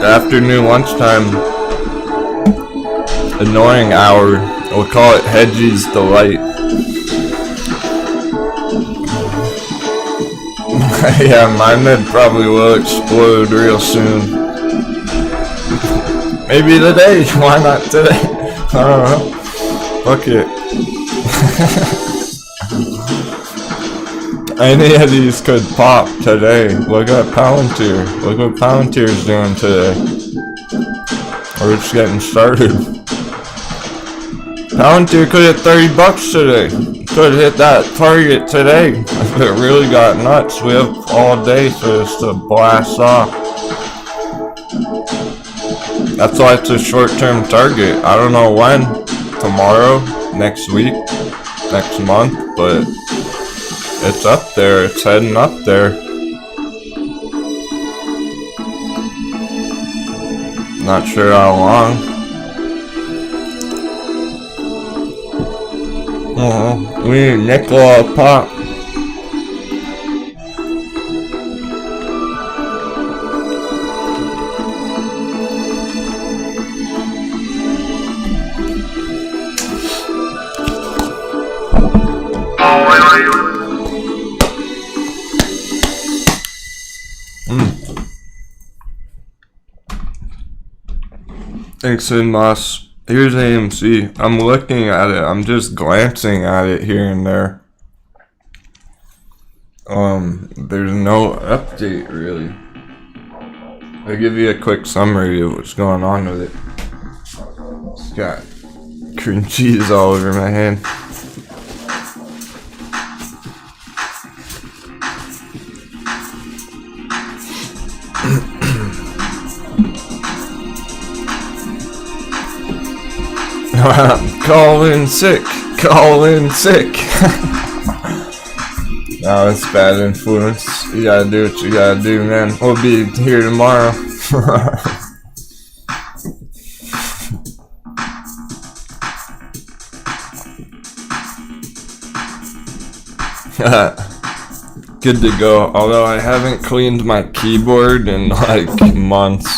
Afternoon lunchtime, annoying hour. We'll call it Hedgie's Delight. Yeah, my mid probably will explode real soon. Maybe today. Why not today? I don't know. Fuck it. Any of these could pop today. Look at Palantir. Look what Palantir's doing today. We're just getting started. Palantir could hit $30 today. Could hit that target today. If it really got nuts, we have all day for this to blast off. That's why it's a short-term target. I don't know when. Tomorrow, next week, next month, but it's up there. It's heading up there. Not sure how long. We need nickel a pop. Thanks, Moss. Here's AMC. I'm looking at it. I'm just glancing at it here and there. There's no update really. I'll give you a quick summary of what's going on with it. It's got cream cheese all over my hand. Call in sick. Call in sick. No, it's bad influence. You gotta do what you gotta do, man. We'll be here tomorrow. Good to go. Although I haven't cleaned my keyboard in like months.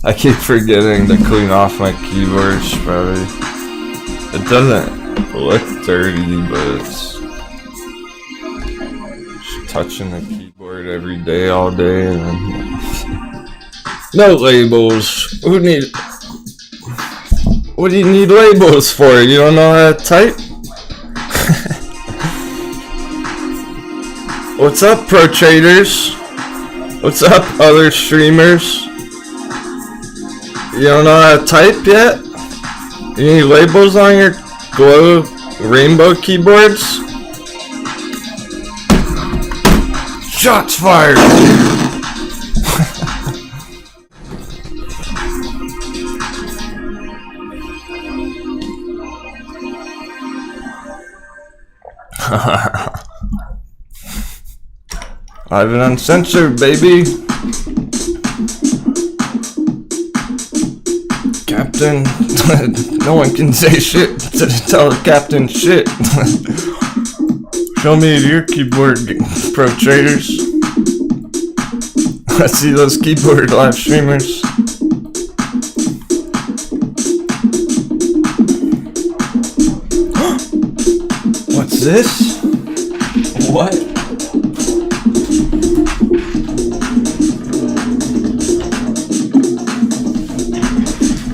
I keep forgetting to clean off my keyboard, probably. It doesn't look dirty, but it's just touching the keyboard every day, all day, and then no labels. What do you need labels for? You don't know how to type? What's up, pro traders? What's up, other streamers? You don't know how to type yet? You need labels on your glow rainbow keyboards? Shots fired! Live and uncensored, baby! Captain, no one can say shit to tell the captain shit. Show me your keyboard, pro traders. Let's see those keyboard live streamers. What's this? What?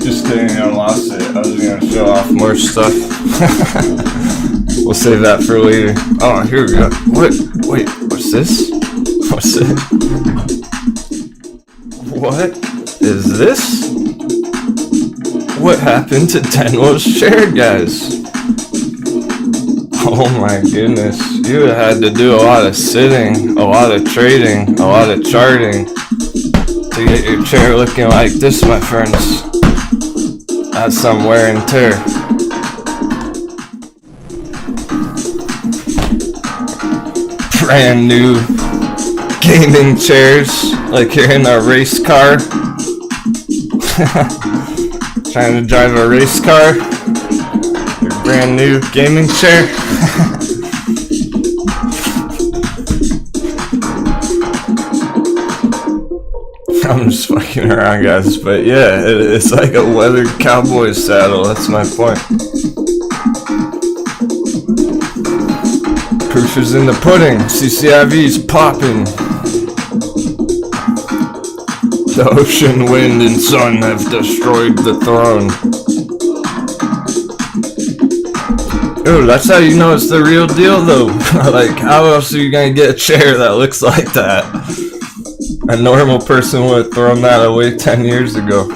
Just kidding, I lost it. I was gonna show off more stuff. We'll save that for later. Oh, here we go. What? Wait, what's this? What's it? What is this? What happened to Denwo's share, guys? Oh my goodness. You had to do a lot of sitting, a lot of trading, a lot of charting to get your chair looking like this, my friends. That's some wear and tear. Brand new gaming chairs, like you're in a race car. Trying to drive a race car. Your brand new gaming chair. I'm just fucking around, guys, but yeah, it's like a leather cowboy saddle, that's my point. Proof is in the pudding. CCIV's popping. The ocean, wind, and sun have destroyed the throne. Ooh, that's how you know it's the real deal though. Like, how else are you gonna get a chair that looks like that? A normal person would have thrown that away 10 years ago.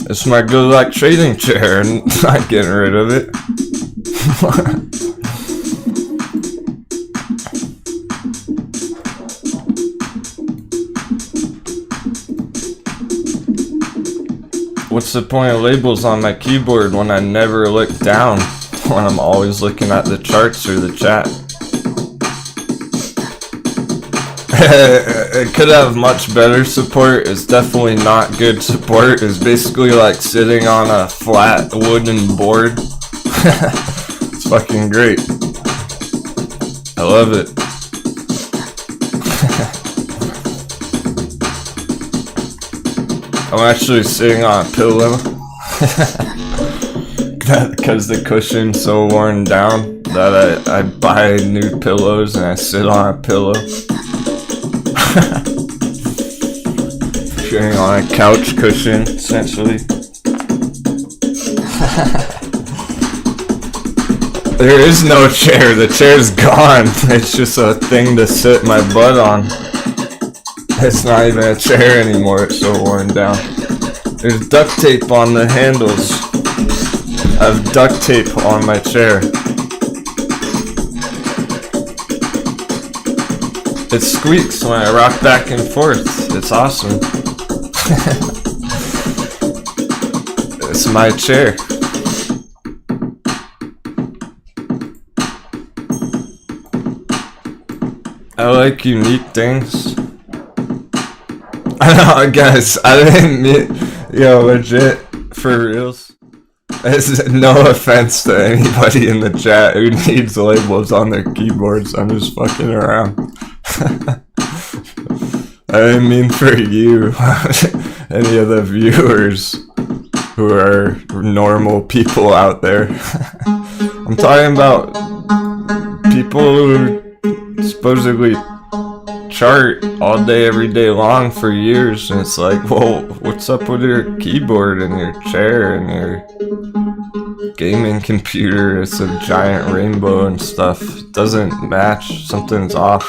It's my good luck trading chair and not getting rid of it. What's the point of labels on my keyboard when I never look down, when I'm always looking at the charts or the chat? It could have much better support. It's definitely not good support. It's basically like sitting on a flat wooden board. It's fucking great. I love it. I'm actually sitting on a pillow because the cushion's so worn down that I buy new pillows and I sit on a pillow. Sitting on a couch cushion, essentially. There is no chair. The chair's gone. It's just a thing to sit my butt on. It's not even a chair anymore, it's so worn down. There's duct tape on the handles. I have duct tape on my chair. It squeaks when I rock back and forth. It's awesome. It's my chair. I like unique things. I know, guys, I didn't mean, yo, legit, for reals. It's no offense to anybody in the chat who needs labels on their keyboards. I'm just fucking around. I didn't mean for you, any of the viewers who are normal people out there. I'm talking about people who supposedly chart all day, every day long for years, and it's like, well, what's up with your keyboard and your chair and your gaming computer? It's a giant rainbow and stuff. It doesn't match. Something's off.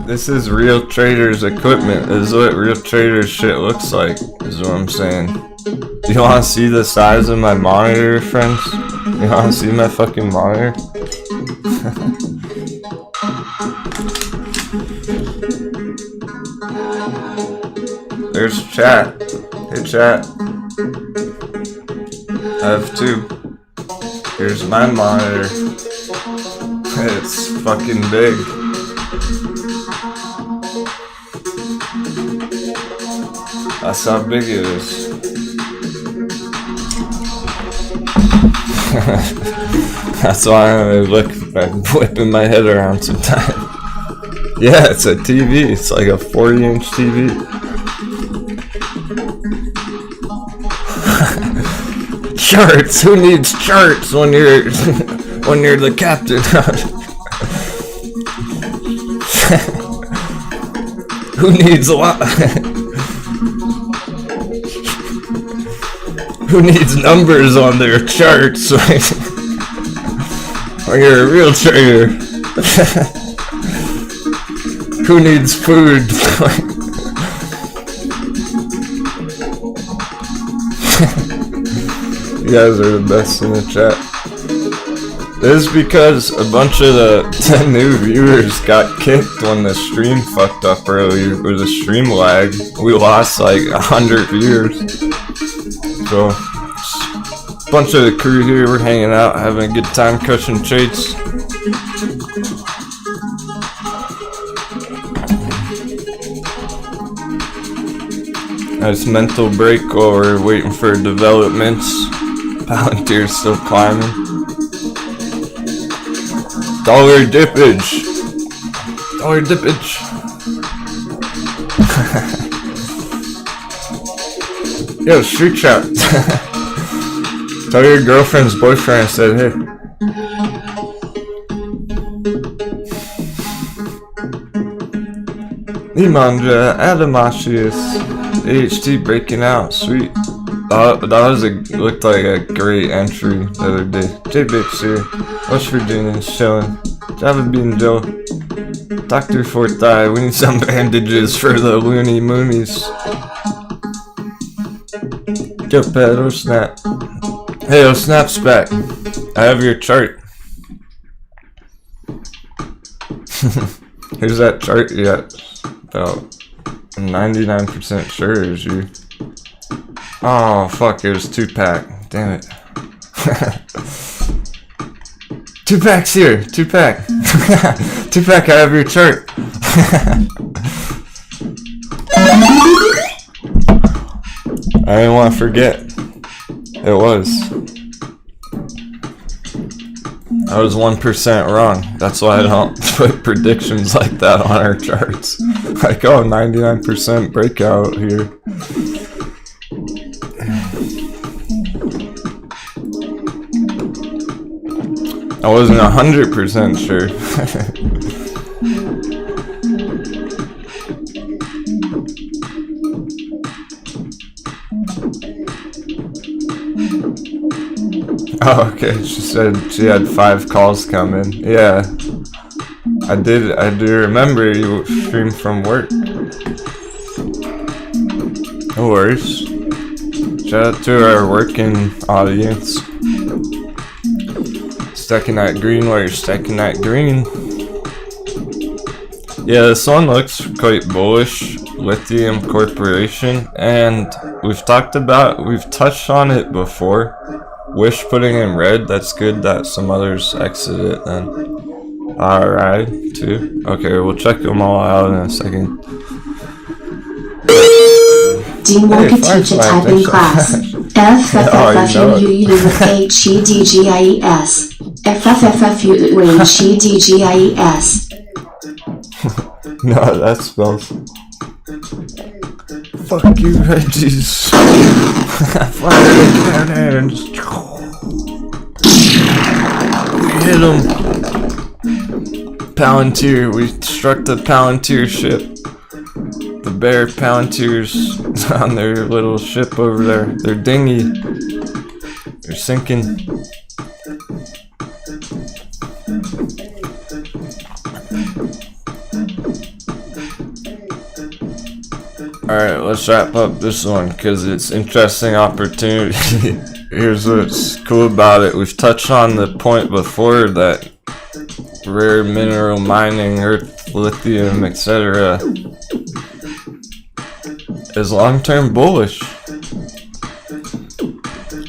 This is real traders equipment. This is what real traders shit looks like, is what I'm saying. Do you want to see the size of my monitor, friends? You want to see my fucking monitor? There's chat. Hey chat. I have two. Here's my monitor. It's fucking big. That's how big it is. That's why I look, I'm whipping my head around sometimes. Yeah, it's a TV. It's like a 40-inch TV. Charts. Who needs charts when you're when you're the captain? Who needs a lot? Who needs numbers on their charts when you're a real trader? Who needs food? You guys are the best in the chat. This is because a bunch of the new viewers got kicked when the stream fucked up earlier, or the stream lag. We lost like 100 viewers. So, a bunch of the crew here, we're hanging out, having a good time, crushing trades. Nice mental break while we're waiting for developments. Palantir's still climbing. Dollar dippage. Dollar dippage. Yo, street chat. Tell your girlfriend's boyfriend I said hey. Nimanja Adamasius. AHT breaking out, sweet. looked like a great entry the other day. J-Bix here, West Virginia, chilling. Java Bean Joe. Dr. Fourth Eye, we need some bandages for the loony moonies. Yo, Pet, oh snap. Hey, oh snap's back. I have your chart. Here's that chart you got. About 99% sure is you. Oh, fuck, it was 2-pack. Damn it. 2-pack's here. 2-pack. 2-pack, I have your chart. I didn't want to forget. It was. I was 1% wrong. That's why I don't put predictions like that on our charts. Like, oh, 99% breakout here. I wasn't 100% sure. Oh, okay. She said she had 5 calls coming. Yeah, I do remember you streamed from work. No worries. Shout out to our working audience. Stacking that green while you're stacking that green. Yeah, this one looks quite bullish. Lithium Corporation, and we've touched on it before. Wish putting in red, that's good that some others exit it then. Alright, too. Okay, we'll check them all out in a second. Denwo could teach a typing class. FFFUUHEDGIES. FFFUUHEDGIES. No, that spells. Fuck you, Reggies. Fire the cannons. We hit him. Palantir, we struck the Palantir ship. The bear Palantirs on their little ship over there. Their dinghy. They're sinking. Alright, let's wrap up this one because it's interesting opportunity. Here's what's cool about it. We've touched on the point before that rare mineral mining, earth, lithium, etc. is long-term bullish.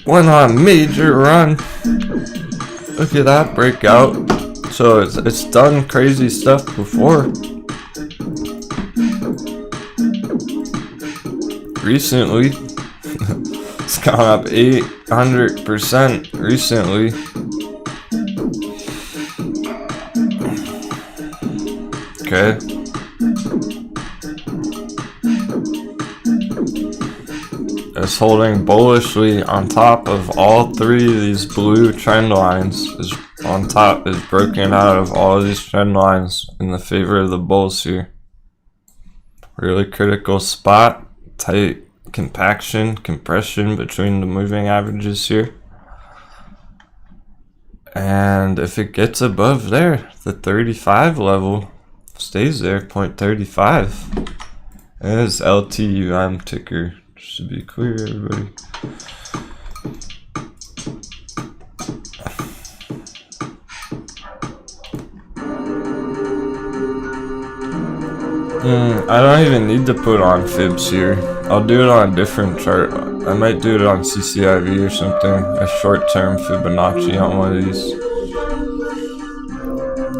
Went on a major run. Look at that breakout. So it's done crazy stuff before. Recently, it's gone up 800% recently. Okay. It's holding bullishly on top of all 3 of these blue trend lines. Is broken out of all of these trend lines in the favor of the bulls here. Really critical spot. Tight compression between the moving averages here. And if it gets above there, the 35 level stays there, 0.35. It is LTUM ticker, just to be clear, everybody. I don't even need to put on fibs here. I'll do it on a different chart. I might do it on CCIV or something. A short-term Fibonacci on one of these.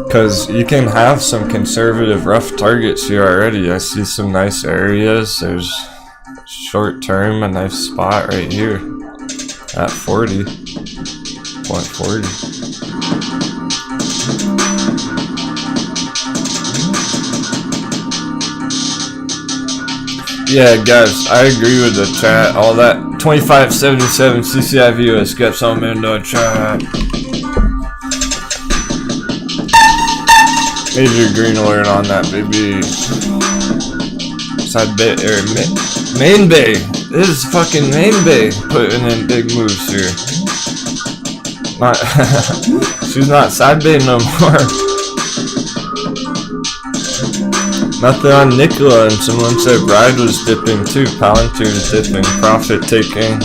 Because you can have some conservative rough targets here already. I see some nice areas. There's short-term, a nice spot right here at 40.40. Yeah, guys, I agree with the chat. All that 2577 CCIV, let's get some in the chat. Major green alert on that, baby. Side bay, or main bay. is fucking main bay putting in big moves here. Not she's not side bay no more. Nothing on Nicola, and someone said Bride was dipping too. Palantir's dipping, profit taking.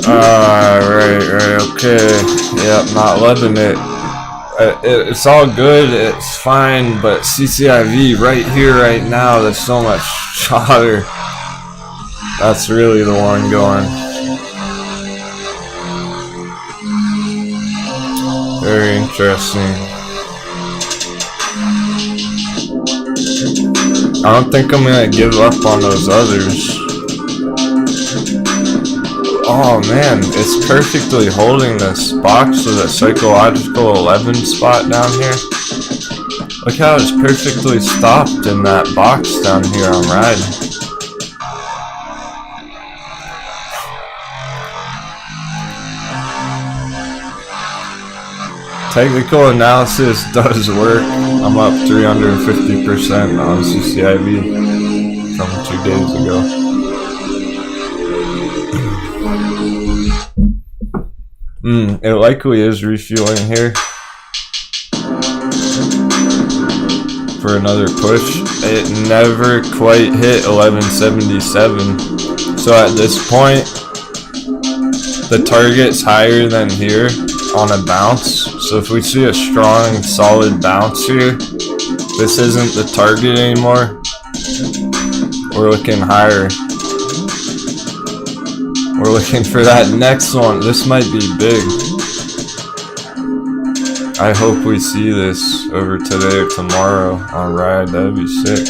Right, okay. Yep, not loving it. It's all good, it's fine, but CCIV right here, right now, there's so much chatter. That's really the one going. Very interesting. I don't think I'm gonna give up on those others. Oh man, it's perfectly holding this box with a psychological 11 spot down here. Look how it's perfectly stopped in that box down here on Ride. Technical analysis does work. I'm up 350% on CCIV from 2 days ago. It likely is refueling here for another push. It never quite hit 1177. So at this point, the target's higher than here on a bounce. So if we see a strong, solid bounce here, this isn't the target anymore. We're looking higher. We're looking for that next one. This might be big. I hope we see this over today or tomorrow on Ride. That'd be sick.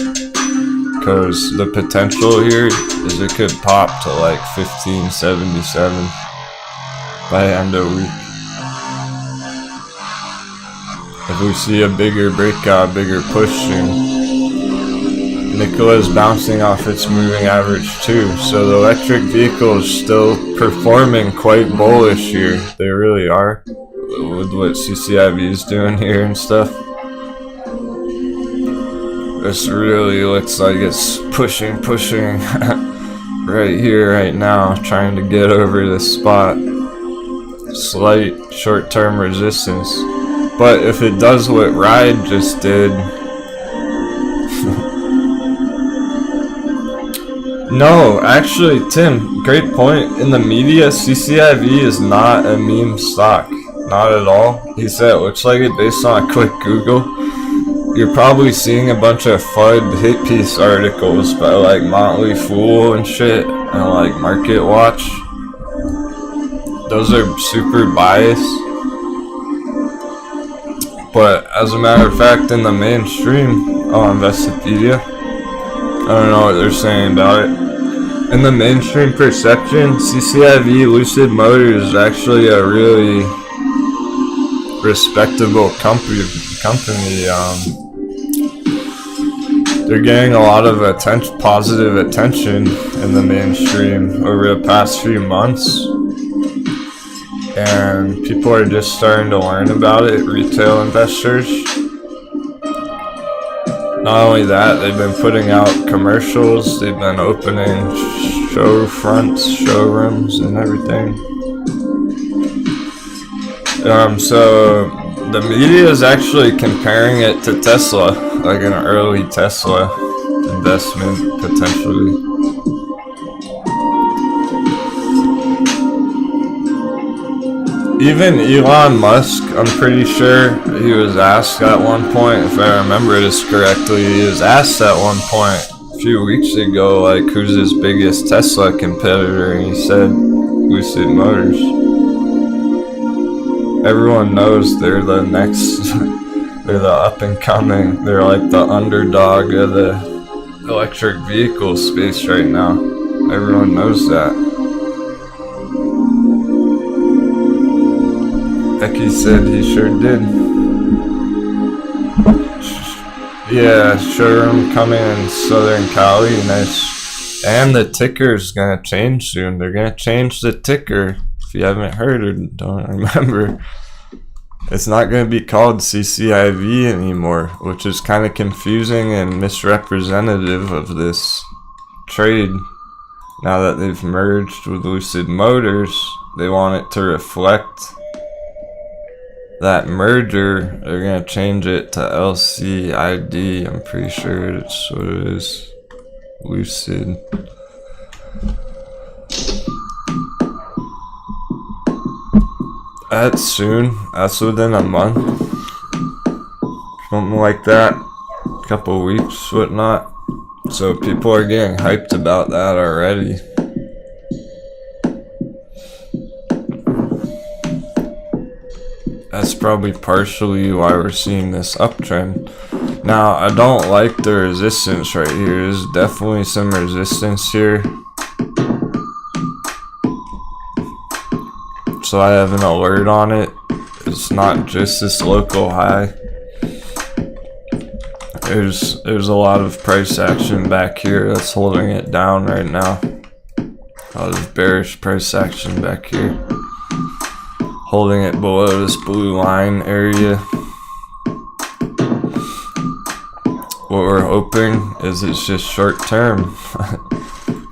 Because the potential here is it could pop to like 1577 by end of week. If we see a bigger breakout, bigger push soon. Nicola's bouncing off its moving average too, so the electric vehicle is still performing quite bullish here. They really are, with what CCIV is doing here and stuff. This really looks like it's pushing right here, right now, trying to get over this spot. Slight short-term resistance. But if it does what Ride just did, no, actually, Tim, great point. In the media, CCIV is not a meme stock. Not at all. He said it looks like it based on a quick Google. You're probably seeing a bunch of FUD hit piece articles by like Motley Fool and shit, and like Market Watch. Those are super biased. But as a matter of fact, in the mainstream, Investopedia, I don't know what they're saying about it. In the mainstream perception, CCIV Lucid Motors is actually a really respectable company. They're getting a lot of positive attention in the mainstream over the past few months. And people are just starting to learn about it, retail investors. Not only that, they've been putting out commercials, they've been opening showrooms and everything. So the media is actually comparing it to Tesla, like an early Tesla investment potentially. Even Elon Musk, I'm pretty sure he was asked at one point, if I remember this correctly, he was asked at one point a few weeks ago, like, who's his biggest Tesla competitor, and he said Lucid Motors. Everyone knows they're the next, they're the up and coming, they're like the underdog of the electric vehicle space right now. Everyone knows that. Becky said he sure did. Yeah, showroom coming in Southern Cali, nice. And the ticker's gonna change soon. They're gonna change the ticker. If you haven't heard or don't remember, it's not gonna be called CCIV anymore, which is kind of confusing and misrepresentative of this trade, now that they've merged with Lucid Motors, they want it to reflect that merger. They're gonna change it to LCID. I'm pretty sure it's what it is. Lucid. That's soon. That's within a month. Something like that. Couple weeks, whatnot. So people are getting hyped about that already. That's probably partially why we're seeing this uptrend. Now, I don't like the resistance right here. There's definitely some resistance here. So I have an alert on it. It's not just this local high. There's a lot of price action back here that's holding it down right now. A lot of bearish price action back here, holding it below this blue line area. What we're hoping is it's just short term.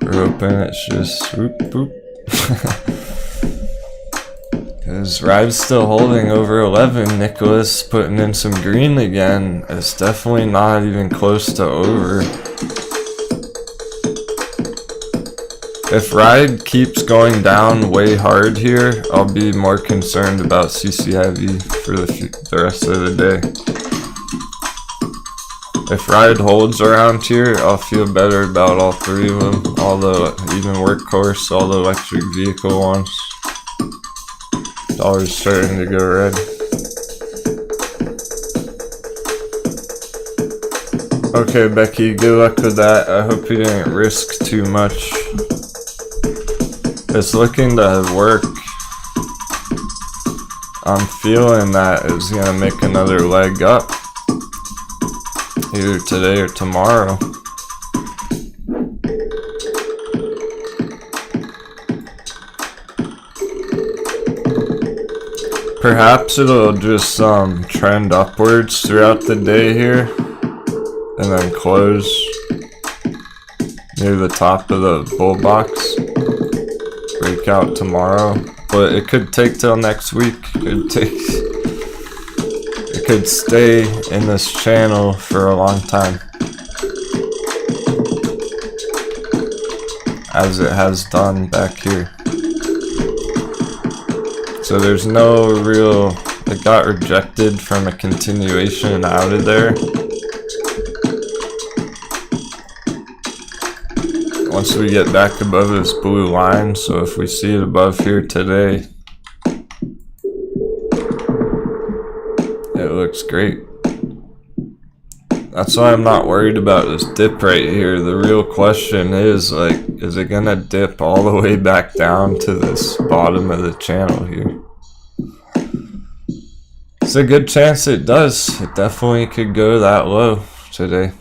We're hoping it's just whoop whoop. Because Ride's still holding over 11. Nicholas putting in some green again. It's definitely not even close to over. If Ride keeps going down way hard here, I'll be more concerned about CCIV for the rest of the day. If Ride holds around here, I'll feel better about all three of them. All the, even Workhorse, all the electric vehicle ones. Dollar's starting to go red. Okay, Becky, good luck with that. I hope you didn't risk too much. It's looking to work. I'm feeling that it's gonna make another leg up, either today or tomorrow. Perhaps it'll just trend upwards throughout the day here and then close near the top of the bull box, break out tomorrow, but it could take till next week. It could stay in this channel for a long time, as it has done back here. So there's no real, it got rejected from a continuation out of there. Once we get back above this blue line, so if we see it above here today, it looks great. That's why I'm not worried about this dip right here. The real question is, like, is it gonna dip all the way back down to this bottom of the channel here? It's a good chance it does. It definitely could go that low today.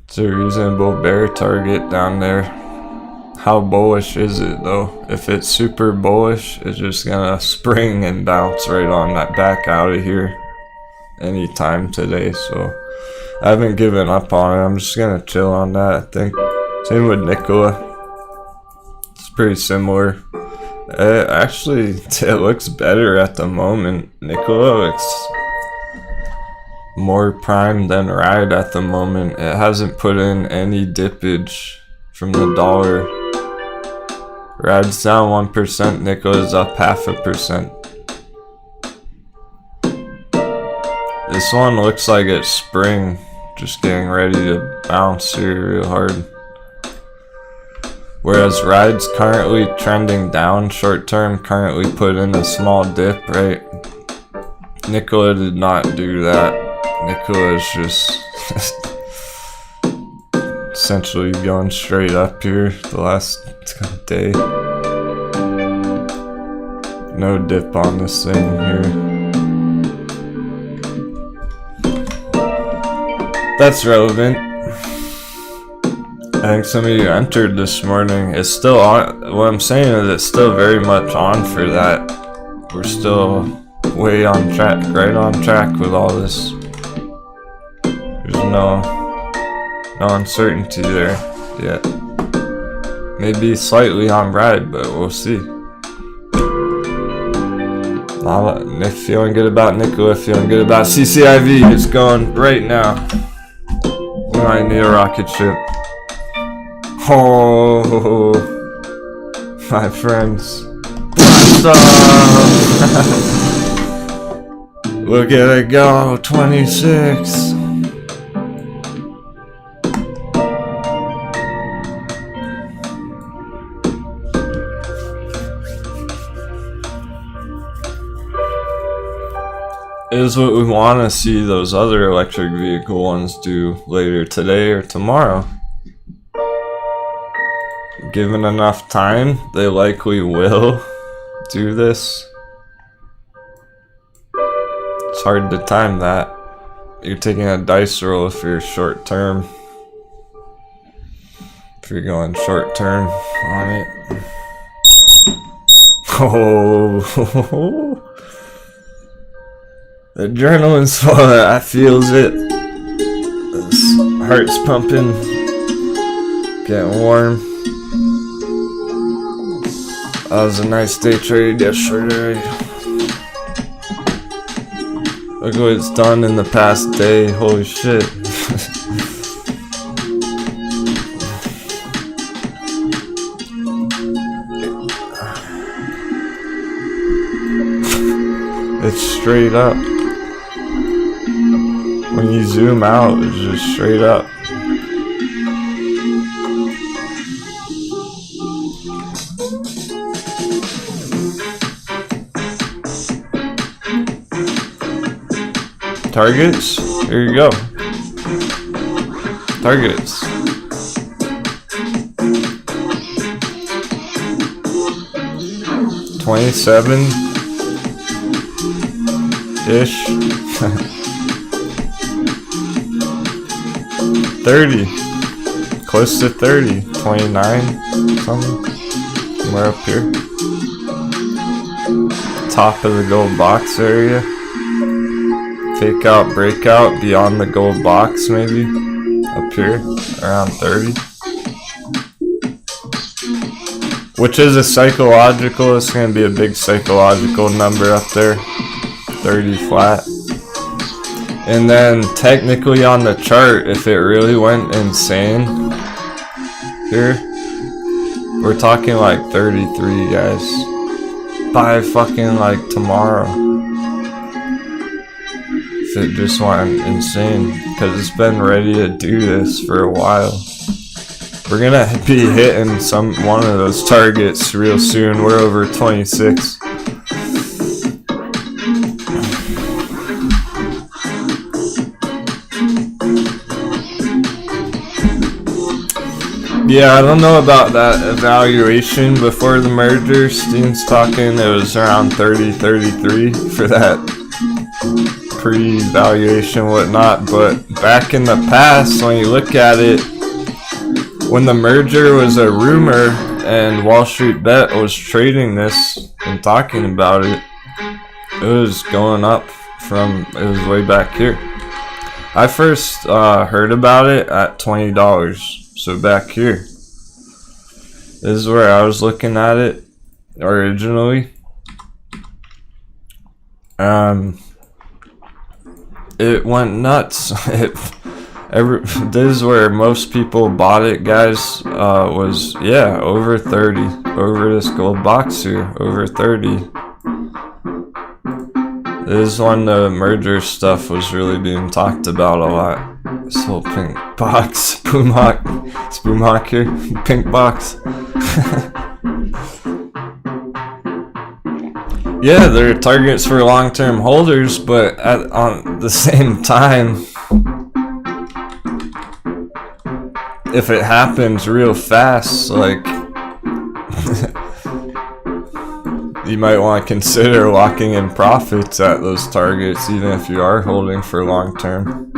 It's a reasonable bear target down there. How bullish is it though? If it's super bullish, it's just gonna spring and bounce right on that back out of here anytime today. So I haven't given up on it. I'm just gonna chill on that, I think. Same with Nikola. It's pretty similar. Actually, it looks better at the moment. Nikola looks more prime than Ride at the moment. It hasn't put in any dippage from the dollar. Ride's down 1%, Nikola's up 0.5%. This one looks like it's spring, just getting ready to bounce here real hard. Whereas Ride's currently trending down short term, currently put in a small dip, right? Nikola did not do that. Nikola is just essentially going straight up here the last day. No dip on this thing here. That's relevant. I think some of you entered this morning. It's still on. What I'm saying is it's still very much on for that. We're still way on track, right on track with all this. There's no No uncertainty there yet. Maybe slightly on ride, but we'll see. Nick feeling good about Nikola, feeling good about CCIV. It's going right now. We might need a rocket ship. Oh, my friends. Blast off! Look at it go, 26. Is what we want to see those other electric vehicle ones do later today or tomorrow. Given enough time, they likely will do this. It's hard to time that. You're taking a dice roll if you're short term. If you're going short term on it. Oh. The adrenaline's flowing, I feels it. This heart's pumping, getting warm. That was a nice day trade yesterday. Look what it's done in the past day, holy shit. It's straight up. When you zoom out, it's just straight up. Targets? Here you go. Targets. $27-ish. 30. Close to 30. 29 something. Somewhere up here. Top of the gold box area. Fake out, breakout beyond the gold box maybe. Up here. Around 30. Which is a psychological. It's going to be a big psychological number up there. 30 flat. And then technically on the chart, if it really went insane here, we're talking like 33, guys. By fucking like tomorrow. If it just went insane. Because it's been ready to do this for a while. We're gonna be hitting one of those targets real soon. We're over 26. Yeah, I don't know about that evaluation before the merger. Steve's talking it was around 30, 33 for that pre-valuation whatnot. But back in the past, when you look at it, when the merger was a rumor and Wall Street Bet was trading this and talking about it, it was going up from, it was way back here. I first heard about it at $20. So back here, this is where I was looking at it originally. It went nuts. This is where most people bought it, guys. Was over 30 over this gold box here, over 30. This is when the merger stuff was really being talked about a lot. This whole pink box, Spoomhawk here, pink box. Yeah, they're targets for long-term holders, but on the same time, if it happens real fast, like, you might want to consider locking in profits at those targets, even if you are holding for long-term.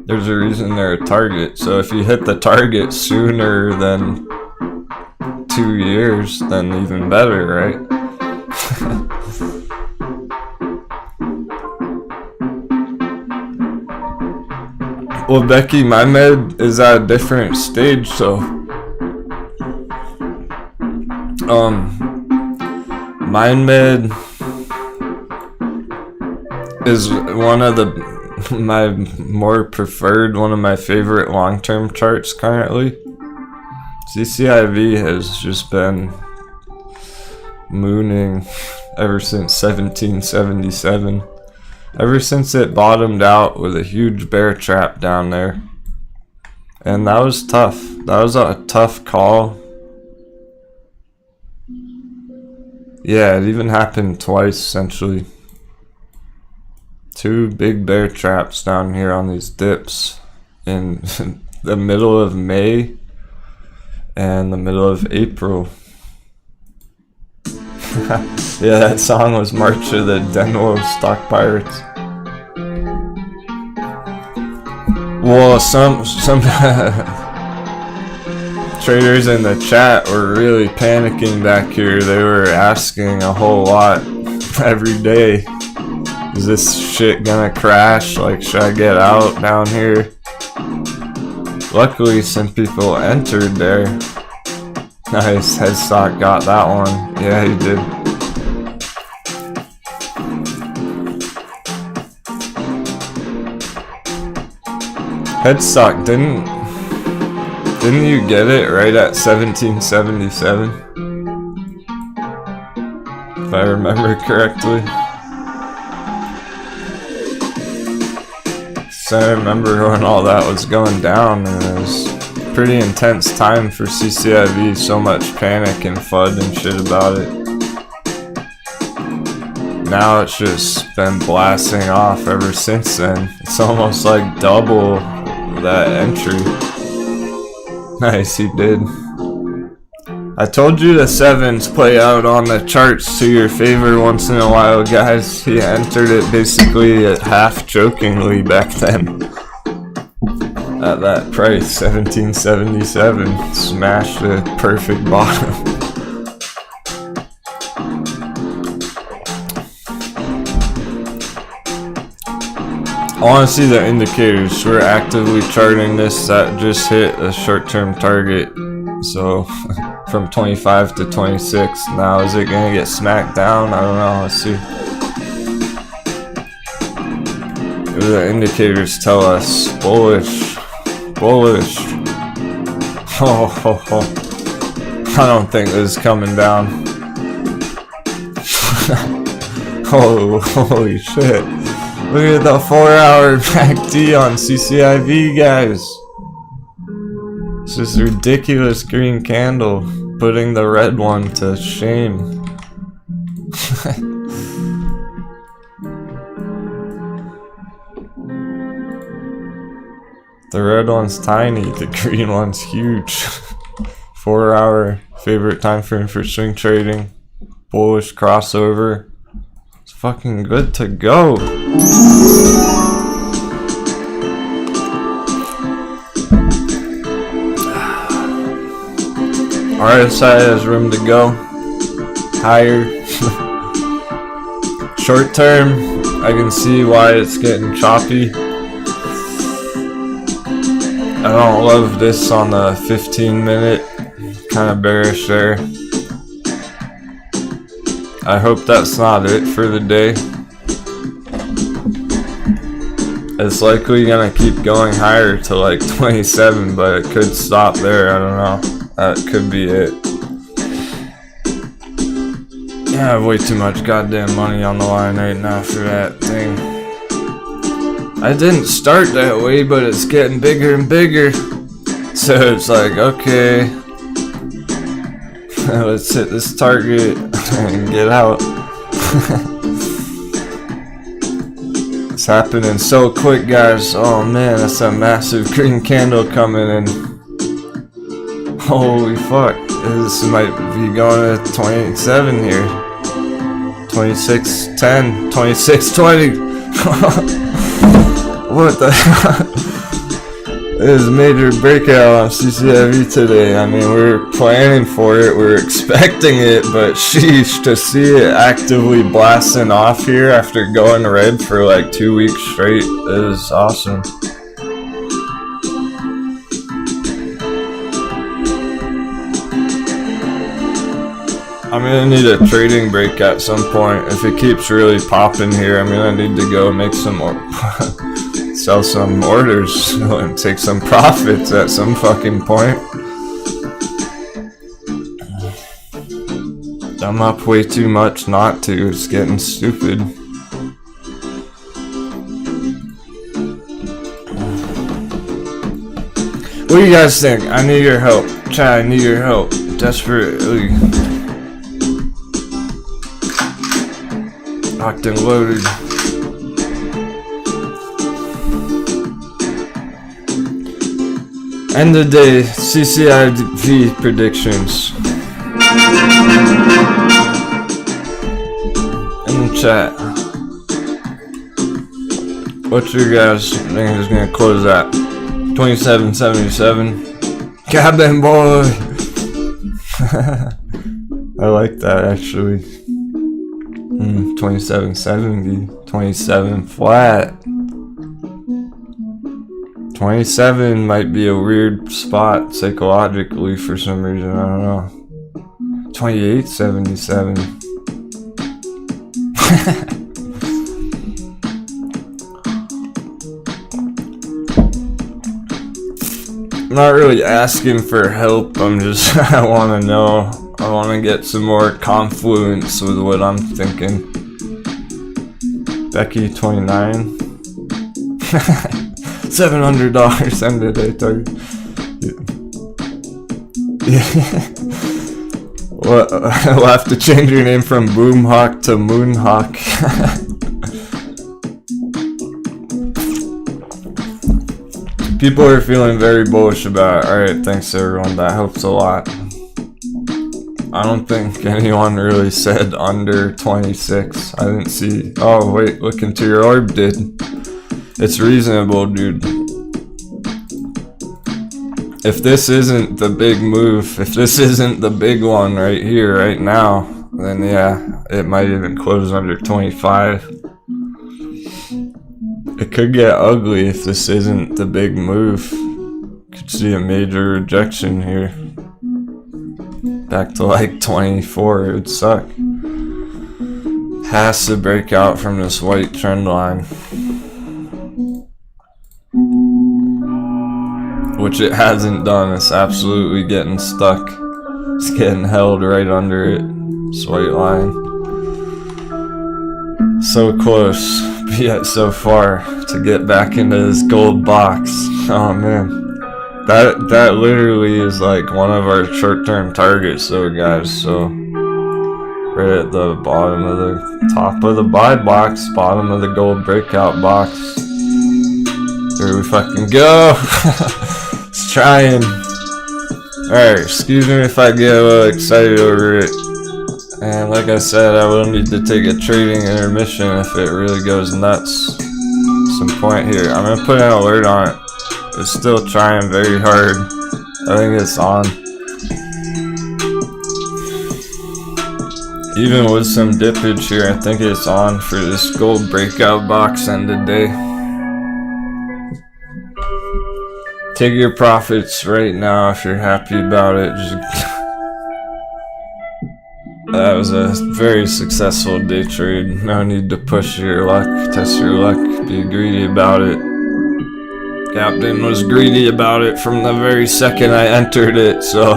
There's a reason they're a target. So if you hit the target sooner than 2 years, then even better, right? Well, Becky, my med is at a different stage, so my med is one of my more preferred, one of my favorite long-term charts currently. CCIV has just been mooning ever since 1777. Ever since it bottomed out with a huge bear trap down there. And that was tough. That was a tough call. Yeah, it even happened twice essentially. 2 big bear traps down here on these dips in the middle of May and the middle of April. Yeah, that song was March of the Denwo Stock Pirates. Well, some traders in the chat were really panicking back here. They were asking a whole lot every day. Is this shit gonna crash? Like, should I get out down here? Luckily, some people entered there. Nice, Headstock got that one. Yeah, he did. Headstock, didn't you get it right at 1777? If I remember correctly. So I remember when all that was going down, and it was a pretty intense time for CCIV, so much panic and FUD and shit about it. Now it's just been blasting off ever since then. It's almost like double that entry. Nice, he did. I told you the 7s play out on the charts to your favor once in a while, guys. He entered it basically at half jokingly back then. At that price, 1777, smashed a perfect bottom. I want to see the indicators. We're actively charting this. That just hit a short-term target. So from 25 to 26. Now is it gonna get smacked down? I don't know. Let's see. The indicators tell us bullish. I don't think this is coming down. Oh, holy shit. Look at the 4-hour MACD on CCIV, guys. It's just a ridiculous green candle, putting the red one to shame. The red one's tiny, the green one's huge. 4-hour favorite time frame for swing trading. Bullish crossover. It's fucking good to go. RSI has room to go higher. Short term, I can see why it's getting choppy. I don't love this on the 15-minute, kind of bearish there. I hope that's not it for the day. It's likely gonna keep going higher to like 27, but it could stop there. I don't know. That could be it. Yeah, I have way too much goddamn money on the line right now for that thing. I didn't start that way, but it's getting bigger and bigger. So it's like, okay, let's hit this target and get out. It's happening so quick, guys. Oh man, that's a massive green candle coming in. Holy fuck, this might be going to 27 here. 26.10, 26.20. What the hell? This is a major breakout on CCIV today. I mean, we were planning for it, we were expecting it, but sheesh, to see it actively blasting off here after going red for like 2 weeks straight is awesome. I'm gonna need a trading break at some point. If it keeps really popping here, I'm gonna need to go make some more, sell some orders and take some profits at some fucking point. I'm up way too much not to. It's getting stupid. What do you guys think? I need your help. Chat, I need your help. Desperately. Locked and loaded. End of day. CCIV predictions. In the chat. What's your guys think is gonna close at? 2777. Cabin boy. I like that actually. 2770. 27 flat. 27 might be a weird spot psychologically for some reason. I don't know. 2877. I'm not really asking for help. I'm just, I want to know. I want to get some more confluence with what I'm thinking. Becky 29. $700 end of day target. Yeah. We'll have to change your name from Boomhawk to Moonhawk. People are feeling very bullish about it. Alright, thanks everyone. That helps a lot. I don't think anyone really said under 26. I didn't see. Oh, wait, look into your orb, did. It's reasonable, dude. If this isn't the big move, if this isn't the big one right here, right now, then yeah, it might even close under 25. It could get ugly if this isn't the big move. Could see a major rejection here. Back to like 24, it would suck. Has to break out from this white trend line. Which it hasn't done. It's absolutely getting stuck. It's getting held right under it. This white line. So close, but yet so far to get back into this gold box. Oh man. That literally is like one of our short-term targets though, guys. So right at the bottom of the top of the buy box, bottom of the gold breakout box. Here we fucking go. It's trying. Alright, excuse me if I get a little excited over it. And like I said, I will need to take a trading intermission if it really goes nuts. Some point here. I'm gonna put an alert on it. It's still trying very hard. I think it's on. Even with some dippage here, I think it's on for this gold breakout box end of day. Take your profits right now if you're happy about it. That was a very successful day trade. No need to push your luck, test your luck, be greedy about it. Captain was greedy about it from the very second I entered it, so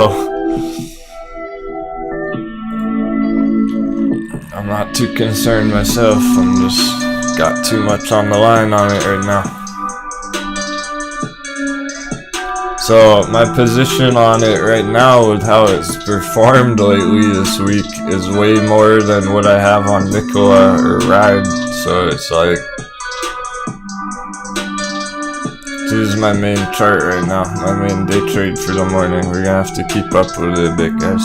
I'm not too concerned myself. I'm just got too much on the line on it right now. So my position on it right now with how it's performed lately this week is way more than what I have on Nikola or Ride. So it's like, this is my main chart right now, my main day trade for the morning. We're gonna have to keep up with it a bit, guys.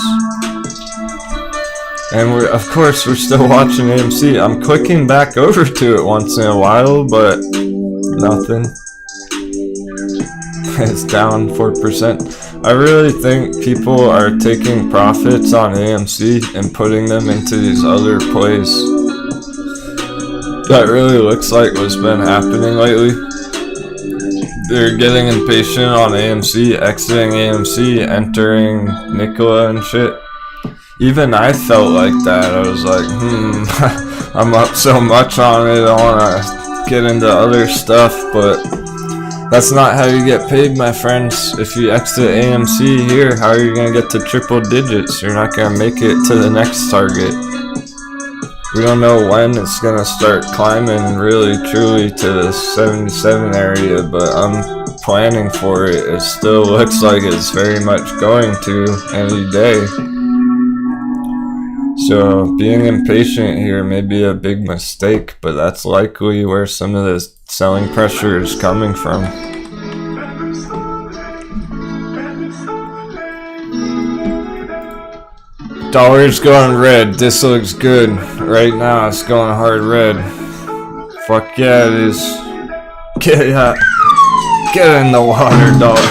And of course we're still watching AMC. I'm clicking back over to it once in a while, but nothing. It's down 4%. I really think people are taking profits on AMC and putting them into these other plays. That really looks like what's been happening lately. They're getting impatient on AMC, exiting AMC, entering Nikola and shit. Even I felt like that. I was like, I'm up so much on it, I want to get into other stuff, but that's not how you get paid, my friends. If you exit AMC here, how are you going to get to triple digits? You're not going to make it to the next target. We don't know when it's going to start climbing really truly to the 77 area, but I'm planning for it. It still looks like it's very much going to any day. So being impatient here may be a big mistake, but that's likely where some of the selling pressure is coming from. Dollar's going red. This looks good. Right now it's going hard red. Fuck yeah, it is. Get in the water, dollar.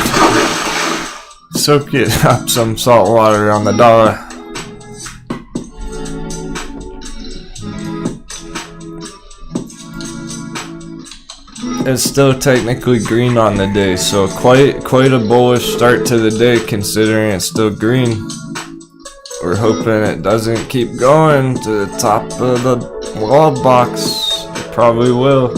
Soak it up some salt water on the dollar. It's still technically green on the day, so quite a bullish start to the day considering it's still green. We're hoping it doesn't keep going to the top of the wall box. It probably will.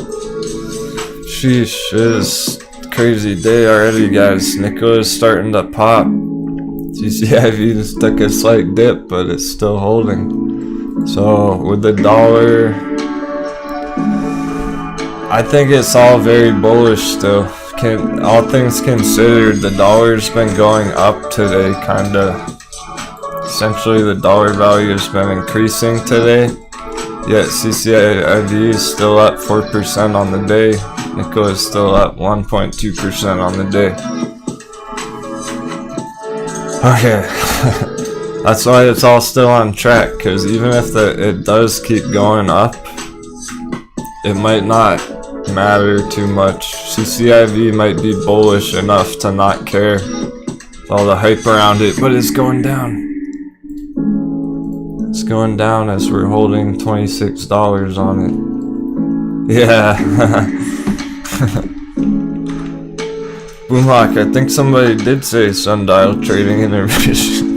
Sheesh, it is a crazy day already, guys. Nickel is starting to pop. CCIV just took a slight dip, but it's still holding. So with the dollar, I think it's all very bullish still. All things considered, the dollar's been going up today, kinda. Essentially, the dollar value has been increasing today. Yet CCIV is still up 4% on the day. Nickel is still up 1.2% on the day. Okay, that's why it's all still on track. Because even if it does keep going up, it might not matter too much. CCIV might be bullish enough to not care with all the hype around it, but it's going down. It's going down as we're holding $26 on it. Yeah. Boomhawk, I think somebody did say sundial trading intermission.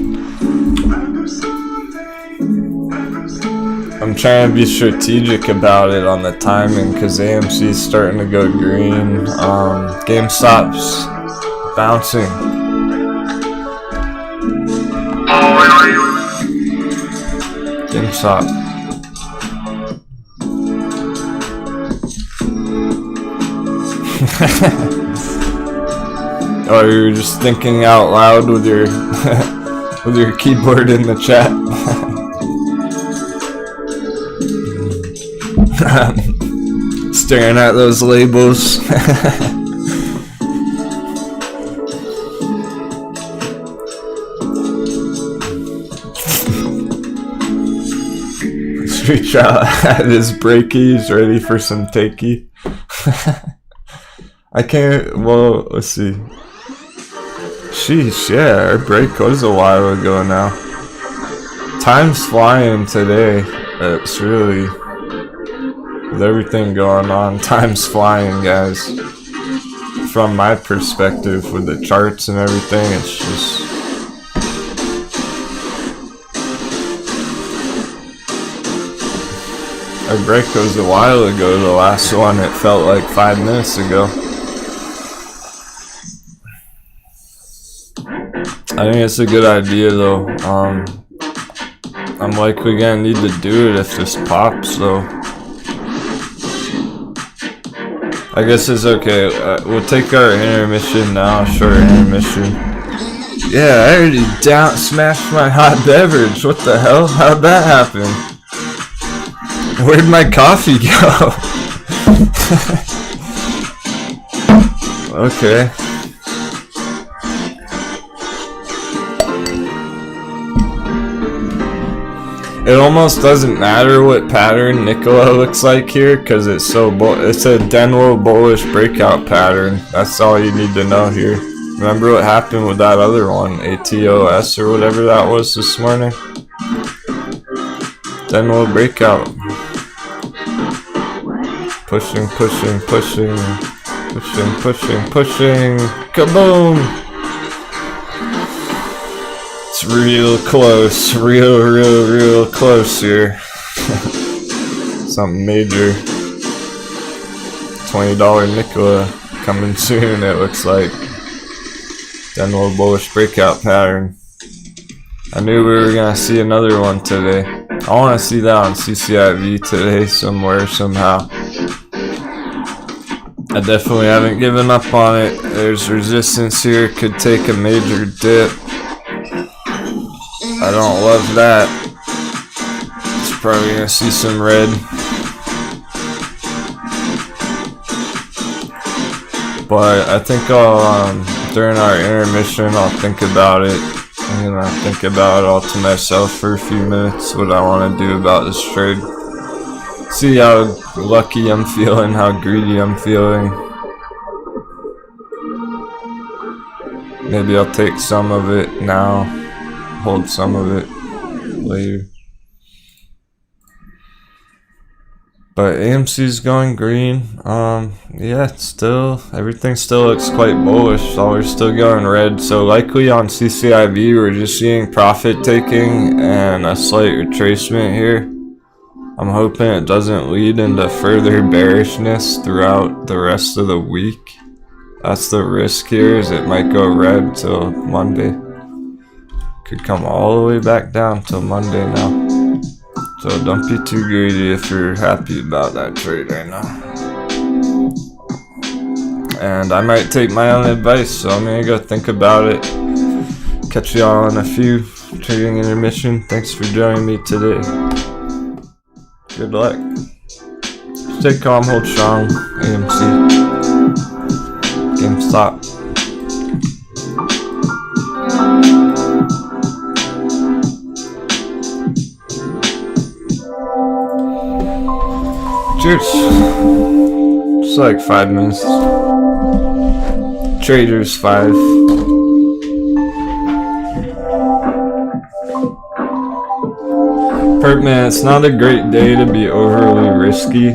I'm trying to be strategic about it on the timing because AMC is starting to go green. GameStop's bouncing. GameStop. Oh, you're just thinking out loud with your with your keyboard in the chat. Staring at those labels. Reach out at his breaky, he's ready for some takey. I can't, well, let's see. Sheesh, yeah, our break was a while ago now. Time's flying today. It's really, with everything going on, time's flying, guys. From my perspective, with the charts and everything, it's just... Our break was a while ago, the last one, it felt like 5 minutes ago. I think it's a good idea though. I'm likely gonna need to do it if this pops, so I guess it's okay. We'll take our intermission now, short intermission. Yeah, I already smashed my hot beverage. What the hell? How'd that happen? Where'd my coffee go? Okay. It almost doesn't matter what pattern Nikola looks like here because it's so it's a Denwo bullish breakout pattern. That's all you need to know here. Remember what happened with that other one, ATOS or whatever that was this morning? Denwo breakout. Pushing, pushing, pushing, pushing, pushing, pushing, kaboom! It's real close, real close here. Something major. $20 Nikola coming soon, it looks like. Denwo bullish breakout pattern. I knew we were gonna see another one today. I wanna see that on CCIV today somewhere, somehow. I definitely haven't given up on it. There's resistance here, could take a major dip. I don't love that. It's probably gonna see some red. But I think I'll, during our intermission, I'll think about it. I'm gonna think about it all to myself for a few minutes, what I want to do about this trade. See how lucky I'm feeling, how greedy I'm feeling. Maybe I'll take some of it now, hold some of it later. But AMC's going green. Yeah, still, everything still looks quite bullish. So we're still going red. So likely on CCIV, we're just seeing profit taking and a slight retracement here. I'm hoping it doesn't lead into further bearishness throughout the rest of the week. That's the risk here, is it might go red till Monday. Could come all the way back down till Monday now. So don't be too greedy if you're happy about that trade right now. And I might take my own advice, so I'm gonna go think about it. Catch y'all in a few. Trading intermission. Thanks for joining me today. Good luck. Stay calm, hold strong. AMC. GameStop. Cheers. Just like 5 minutes. Traders 5. Perp man, it's not a great day to be overly risky.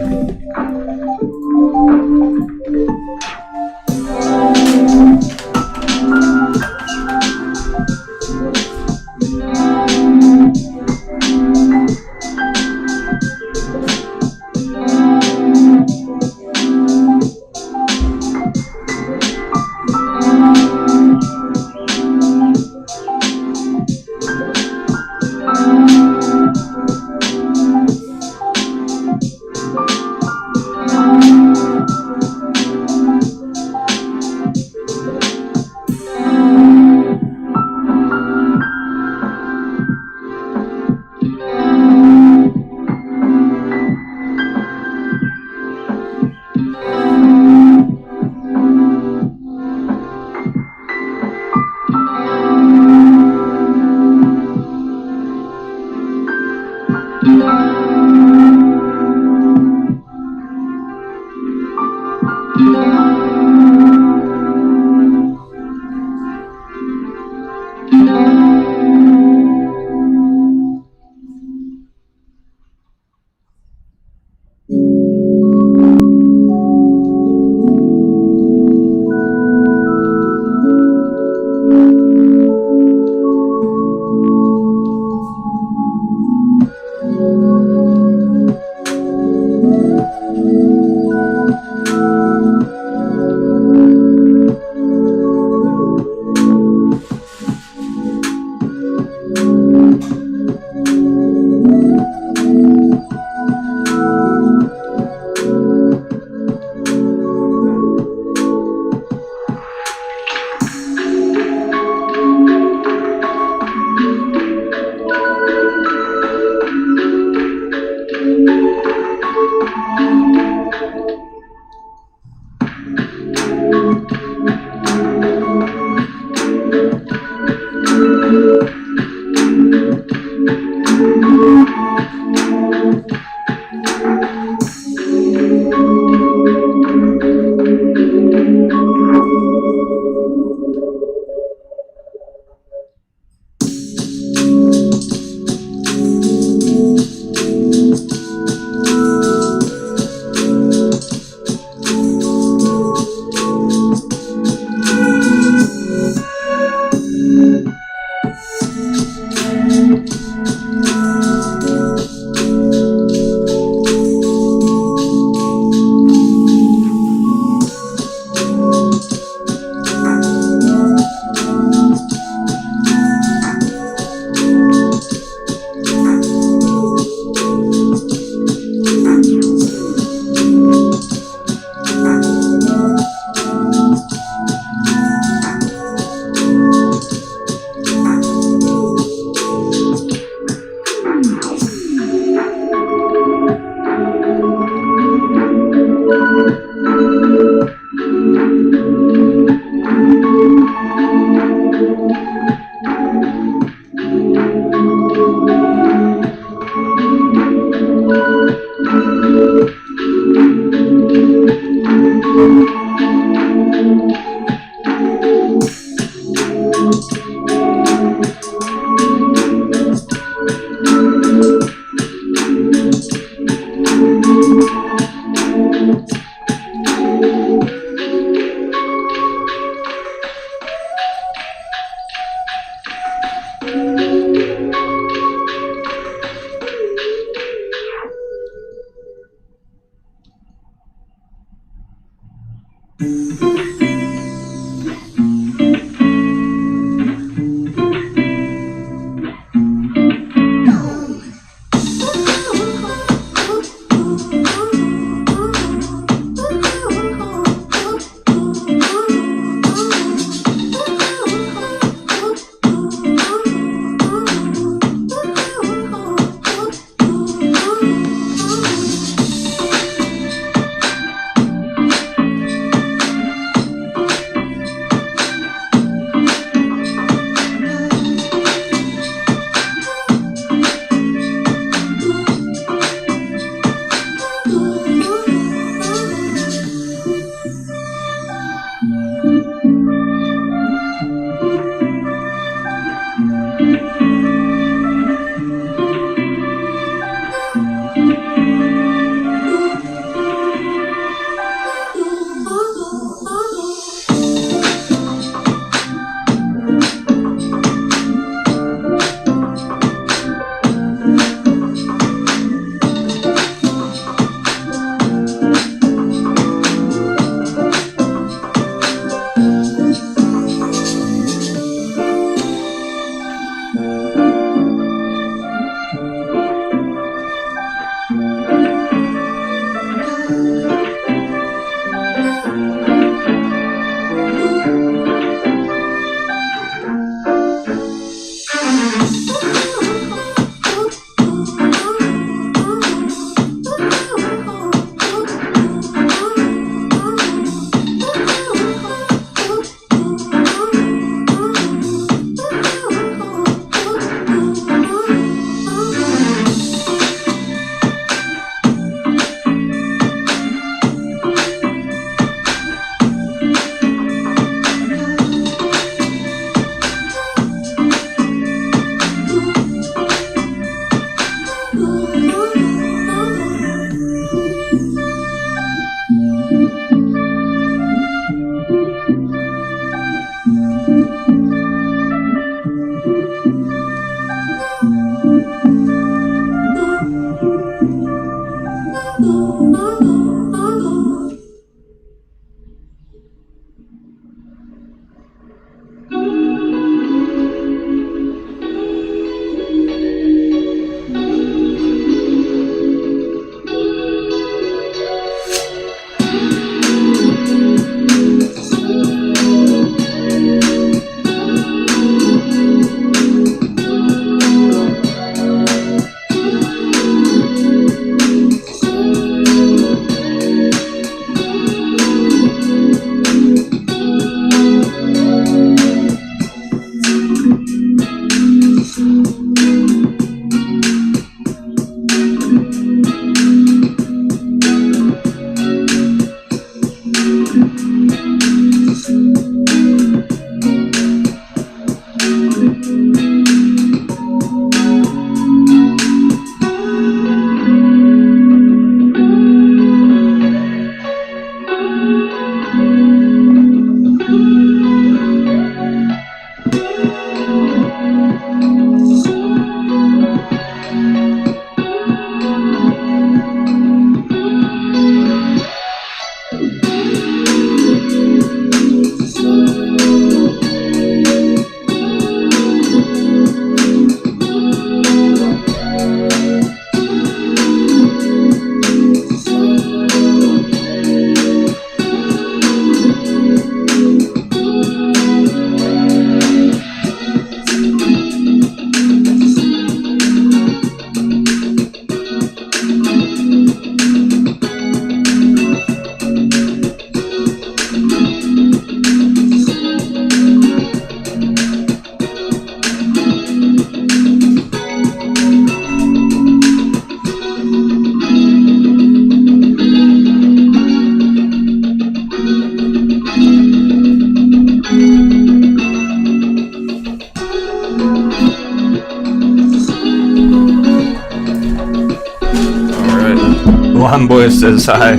Convoy says hi.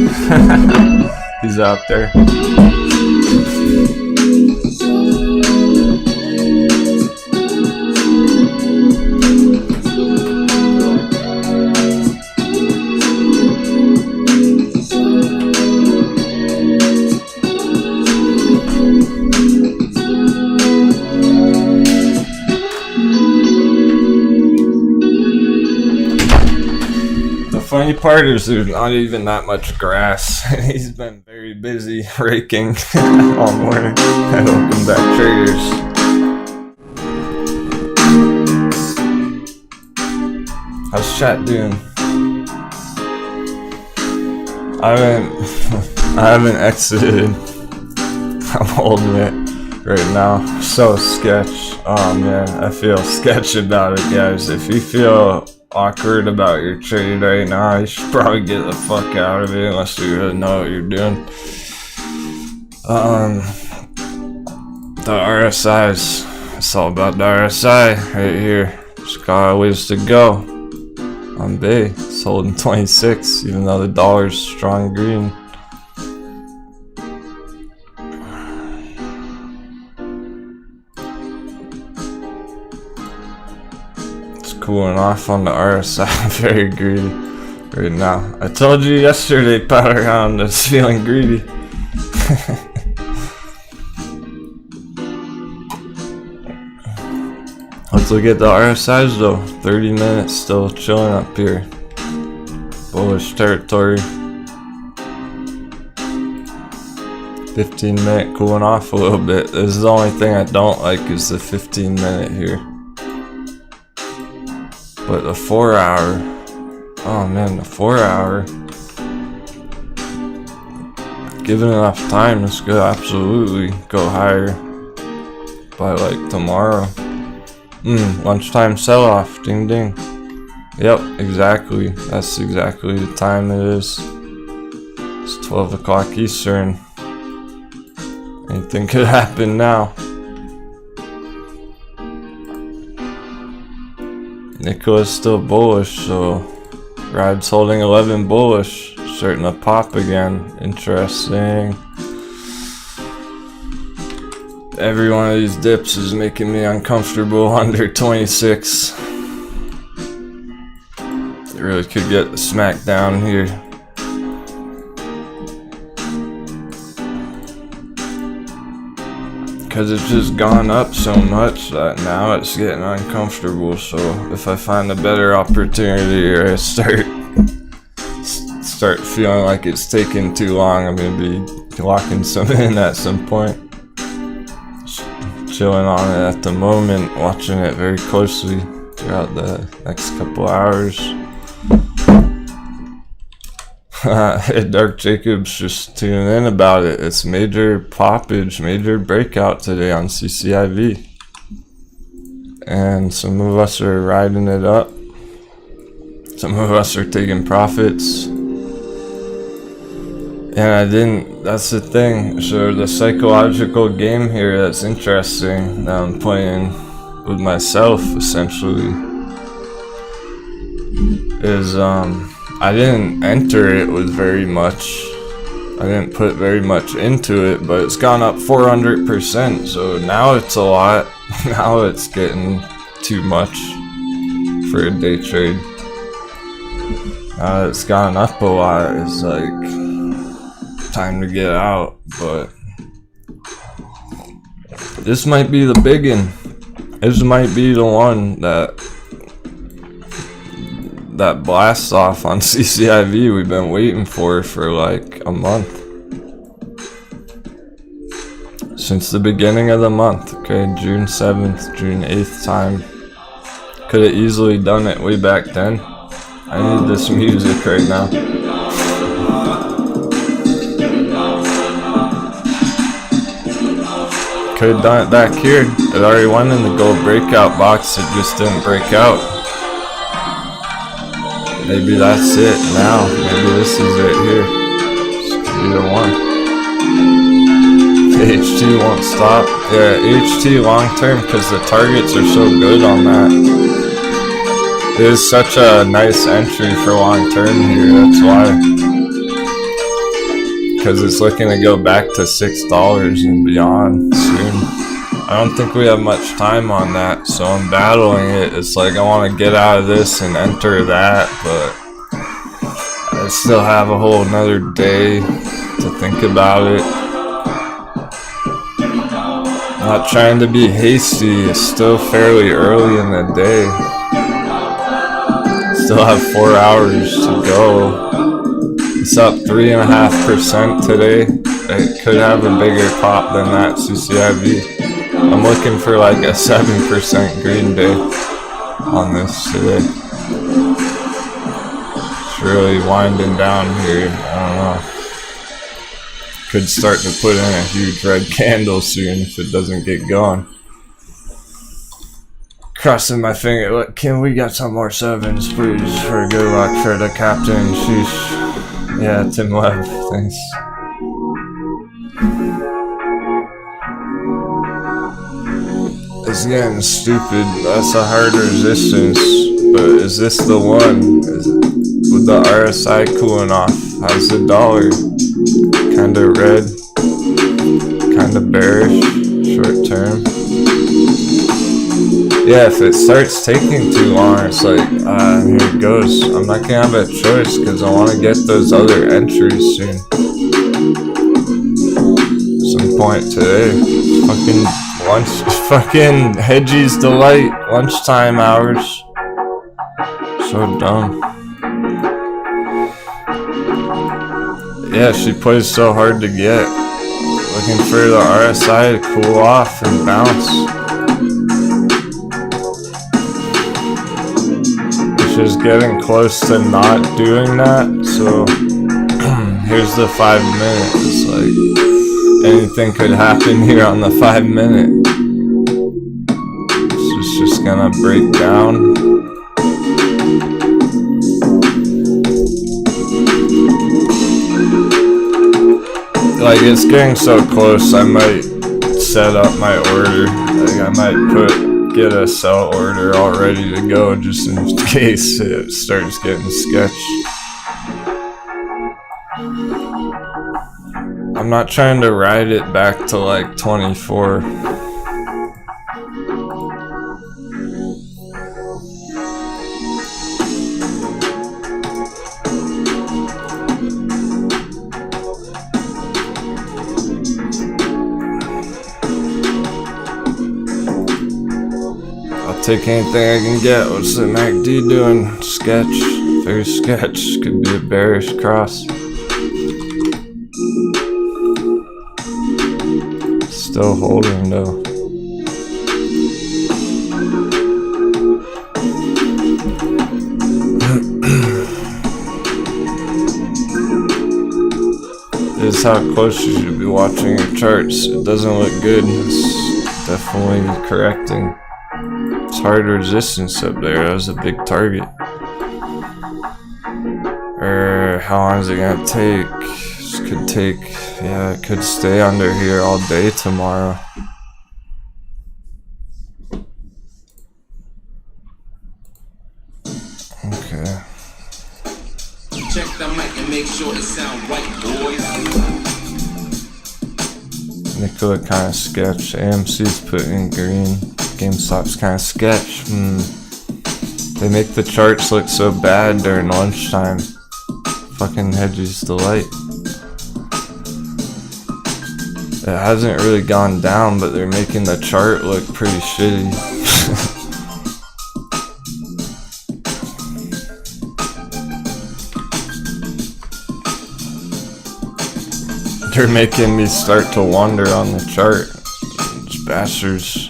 He's out there. Funny part is there's not even that much grass. He's been very busy raking all morning. Welcome back, traders. How's chat doing? I haven't exited. I'm holding it right now. So sketch. Oh man, I feel sketch about it, guys. If you feel awkward about your trade right now, you should probably get the fuck out of it unless you really know what you're doing. The RSIs, it's all about the RSI right here. Just got a ways to go. On Bay, it's holding 26 even though the dollar's strong green. Cooling off on the RSI, very greedy right now. I told you yesterday, Powder Hound is feeling greedy. Let's look at the RSIs though. 30 minutes still chilling up here. Bullish territory. 15-minute cooling off a little bit. This is the only thing I don't like is the 15-minute here. But the 4-hour, oh man, the 4-hour, given enough time, this could absolutely go higher by like tomorrow. Lunchtime sell-off, ding ding. Yep, exactly, that's exactly the time it is. It's 12 o'clock Eastern. Anything could happen now. Nicola's still bullish, so ride's holding 11 bullish, starting to pop again. Interesting. Every one of these dips is making me uncomfortable under 26. It really could get the smack down here. Because it's just gone up so much that now it's getting uncomfortable. So if I find a better opportunity or I start feeling like it's taking too long, I'm gonna be locking some in at some point. Chilling on it at the moment, watching it very closely throughout the next couple hours. Dark Jacobs just tuning in about it. It's major poppage, major breakout today on CCIV. And some of us are riding it up. Some of us are taking profits. And that's the thing. So the psychological game here that's interesting that I'm playing with myself essentially is I didn't enter it with very much. I didn't put very much into it, but it's gone up 400%. So now it's a lot. Now it's getting too much for a day trade. Now that it's gone up a lot, it's like time to get out. But this might be the big one. This might be the one that blasts off on CCIV we've been waiting for like a month. Since the beginning of the month, okay, June 7th, June 8th time. Could have easily done it way back then. I need this music right now. Could have done it back here. It already went in the gold breakout box, it just didn't break out. Maybe that's it now. Maybe this is it here. This could be the one. HT won't stop. Yeah, HT long term because the targets are so good on that. It is such a nice entry for long term here, that's why. because it's looking to go back to $6 and beyond soon. I don't think we have much time on that, so I'm battling it. It's like I want to get out of this and enter that, but I still have a whole another day to think about it. Not trying to be hasty, it's still fairly early in the day. Still have 4 hours to go. It's up 3.5% today. It could have a bigger pop than that CCIV. I'm looking for like a 7% green day on this today. It's really winding down here. I don't know. Could start to put in a huge red candle soon if it doesn't get going. Crossing my finger. Look, can we get some more 7s, please? For good luck for the captain. Sheesh. Yeah, Tim Webb. Thanks. It's getting stupid. That's a hard resistance. But is this the one? With the RSI cooling off, how's the dollar? Kinda red. Kinda bearish. Short term. Yeah, if it starts taking too long, it's like, here it goes. I'm not gonna have a choice because I want to get those other entries soon. Some point today. Fucking lunch, fucking Hedgie's Delight, lunchtime hours. So dumb. Yeah, she plays so hard to get. Looking for the RSI to cool off and bounce. She's getting close to not doing that, so here's the 5 minute. It's like anything could happen here on the 5 minute. It's just gonna break down. Like, it's getting so close, I might set up my order. Like, I might get a sell order all ready to go just in case it starts getting sketchy. I'm not trying to ride it back to like 24. Take anything I can get. What's the MACD doing? Sketch. Very sketch. Could be a bearish cross. Still holding though. This is how close you should be watching your charts. It doesn't look good. It's definitely correcting. It's hard resistance up there. That was a big target. How long is it gonna take? This could take, yeah, it could stay under here all day tomorrow. Okay. Check the mic and make sure it sound right, boys. Nikola kind of sketch. AMC's put in green. GameStop's kind of sketch. They make the charts look so bad during lunchtime. Fucking Hedgie's Delight. It hasn't really gone down, but they're making the chart look pretty shitty. They're making me start to wonder on the chart. These bastards.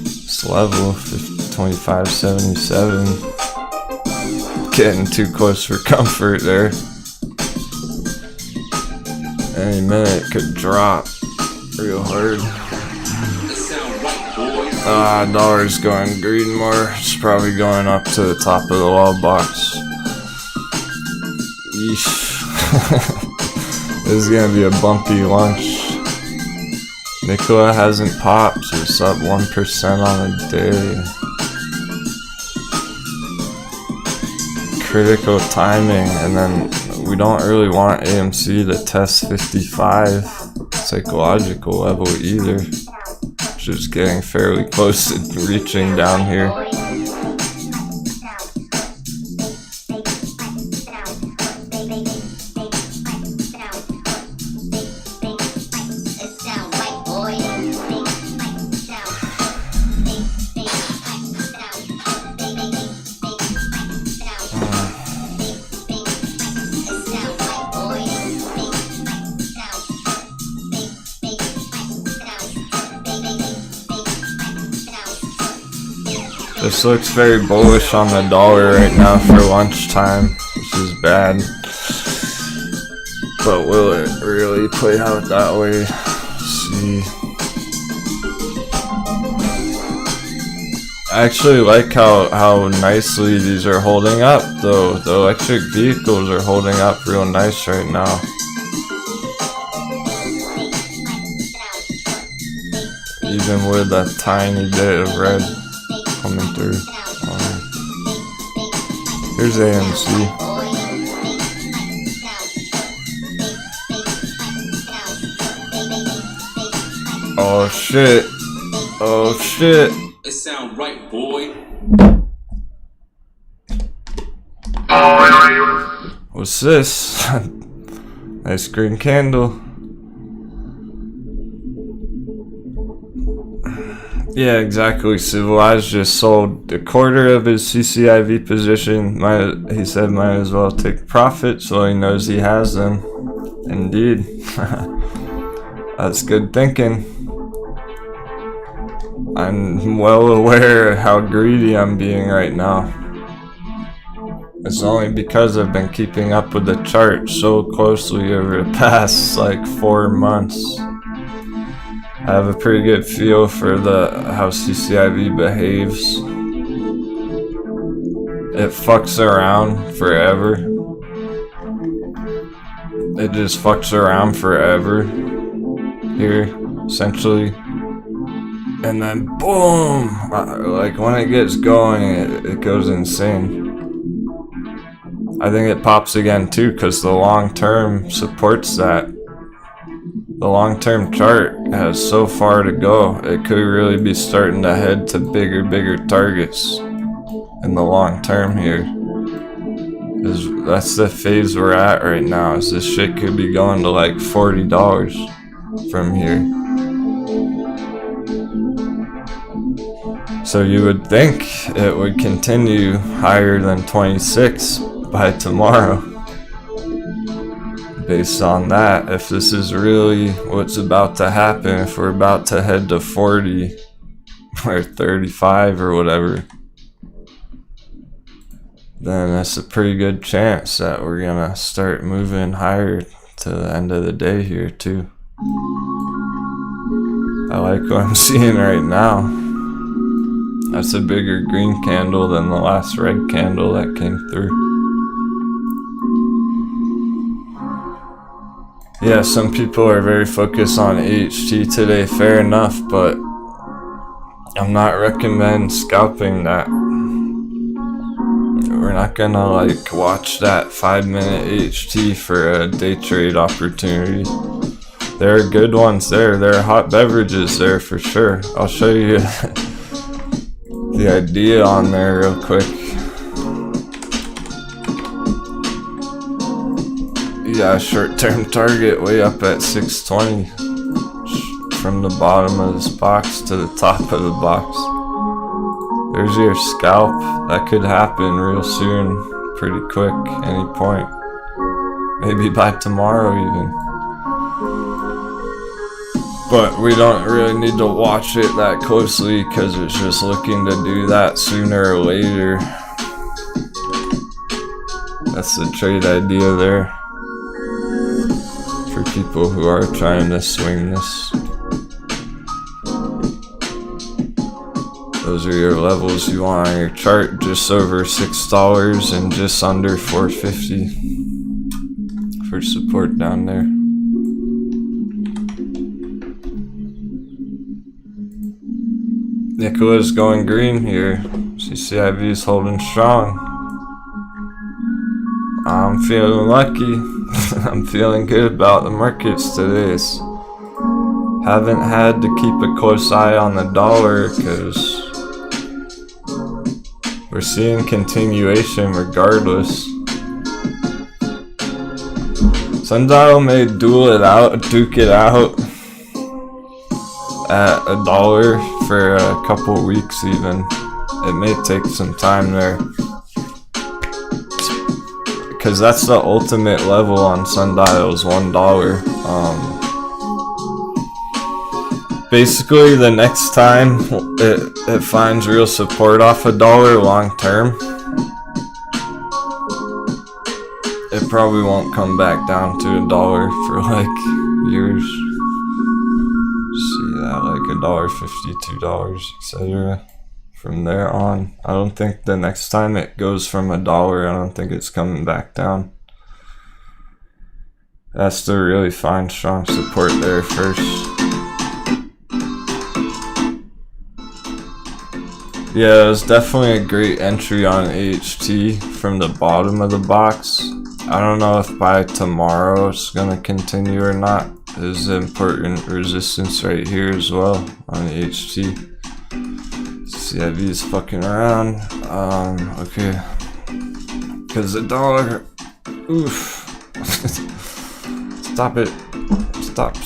This level, 25.77. Getting too close for comfort there. Any minute it could drop real hard. Dollar's going green more. It's probably going up to the top of the wall box. Yeesh. This is gonna be a bumpy lunch. Nikola hasn't popped, so it's up 1% on a day. Critical timing, and then we don't really want AMC to test 55 psychological level either, which is getting fairly close to reaching down here. This looks very bullish on the dollar right now for lunchtime, which is bad. But will it really play out that way? Let's see. I actually like how nicely these are holding up though. The electric vehicles are holding up real nice right now. Even with a tiny bit of red coming through. Here's AMC. Oh shit. Oh shit. It sound right, boy. What's this? Nice green candle. Yeah, exactly. Civilized just sold a quarter of his CCIV position. He said might as well take profit so he knows he has them. Indeed. That's good thinking. I'm well aware of how greedy I'm being right now. It's only because I've been keeping up with the chart so closely over the past like 4 months. I have a pretty good feel for how CCIV behaves. It fucks around forever. It just fucks around forever here, essentially. And then boom! Like when it gets going, it goes insane. I think it pops again too because the long term supports that. The long-term chart has so far to go. It could really be starting to head to bigger targets in the long term here. That's the phase we're at right now. Is this shit could be going to like $40 from here. So you would think it would continue higher than 26 by tomorrow. Based on that, if this is really what's about to happen, if we're about to head to 40 or 35 or whatever, then that's a pretty good chance that we're gonna start moving higher to the end of the day here too. I like what I'm seeing right now. That's a bigger green candle than the last red candle that came through. Yeah, some people are very focused on HT today, fair enough, but I'm not recommend scalping that. We're not gonna like watch that 5-minute HT for a day trade opportunity. There are good ones there, there are hot beverages there for sure. I'll show you the idea on there real quick. Yeah, short-term target way up at 620 from the bottom of this box to the top of the box. There's your scalp. That could happen real soon, pretty quick, any point. Maybe by tomorrow even. But we don't really need to watch it that closely because it's just looking to do that sooner or later. That's the trade idea there. For people who are trying to swing this. Those are your levels you want on your chart, just over $6 and just under $4.50 for support down there. Nicola's going green here. CCIV is holding strong. I I'm feeling lucky. I'm feeling good about the markets today. Haven't had to keep a close eye on the dollar because we're seeing continuation regardless. Sundial may duke it out at $1 for a couple weeks even. It may take some time there. Because that's the ultimate level on Sundial is $1. Basically, the next time it finds real support off $1 long term, it probably won't come back down to $1 for like years. See that, like $1.50, $2, etc. From there on, I don't think the next time it goes from $1, I don't think it's coming back down. It has to really find strong support there first. Yeah, it was definitely a great entry on AHT from the bottom of the box. I don't know if by tomorrow it's gonna continue or not. There's an important resistance right here as well on AHT. CCIV is fucking around. Okay. Because the dollar. Oof. Stop it. Stop.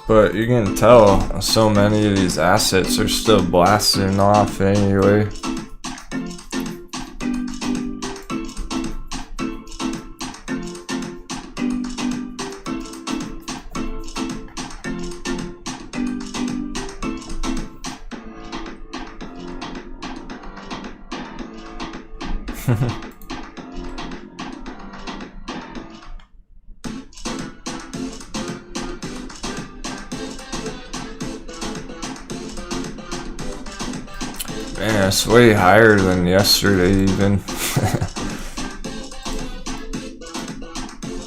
But you can tell so many of these assets are still blasting off anyway. Man, it's way higher than yesterday even.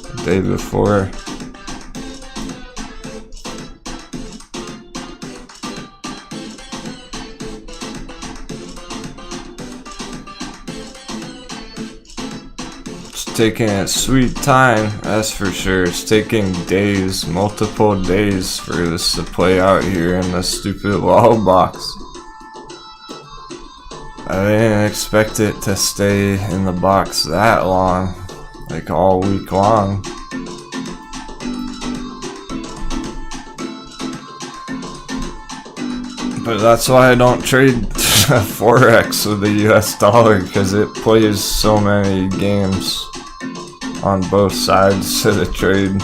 The day before. It's taking its sweet time, that's for sure. It's taking days, multiple days for this to play out here in this stupid wall box. I didn't expect it to stay in the box that long, like all week long. But that's why I don't trade Forex with the US dollar, because it plays so many games on both sides of the trade.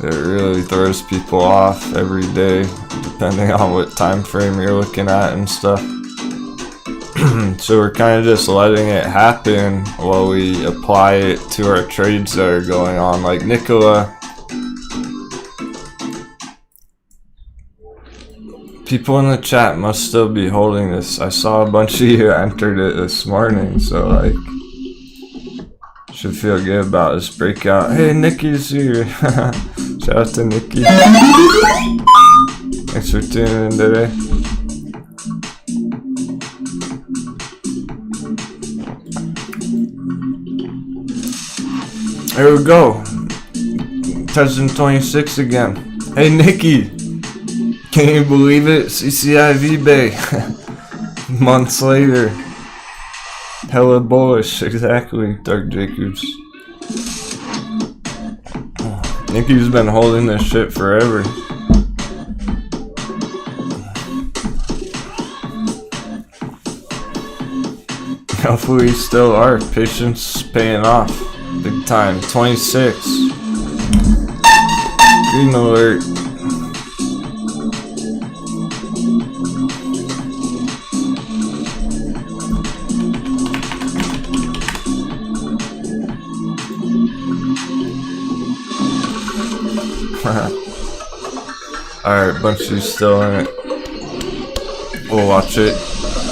It really throws people off every day, depending on what time frame you're looking at and stuff. So we're kind of just letting it happen while we apply it to our trades that are going on. Like Nicola, people in the chat must still be holding this. I saw a bunch of you entered it this morning, so like, should feel good about this breakout. Hey, Nikki's here. Shout out to Nikki. Thanks for tuning in today. There we go. Touching 26 again. Hey Nikki, can you believe it? CCIV Bay. Months later. Hella bullish, exactly. Dark Jacobs. Nikki's been holding this shit forever. Hopefully still are. Patience paying off. Big time. 26. Green alert. Alright, bunch of you still in it. We'll watch it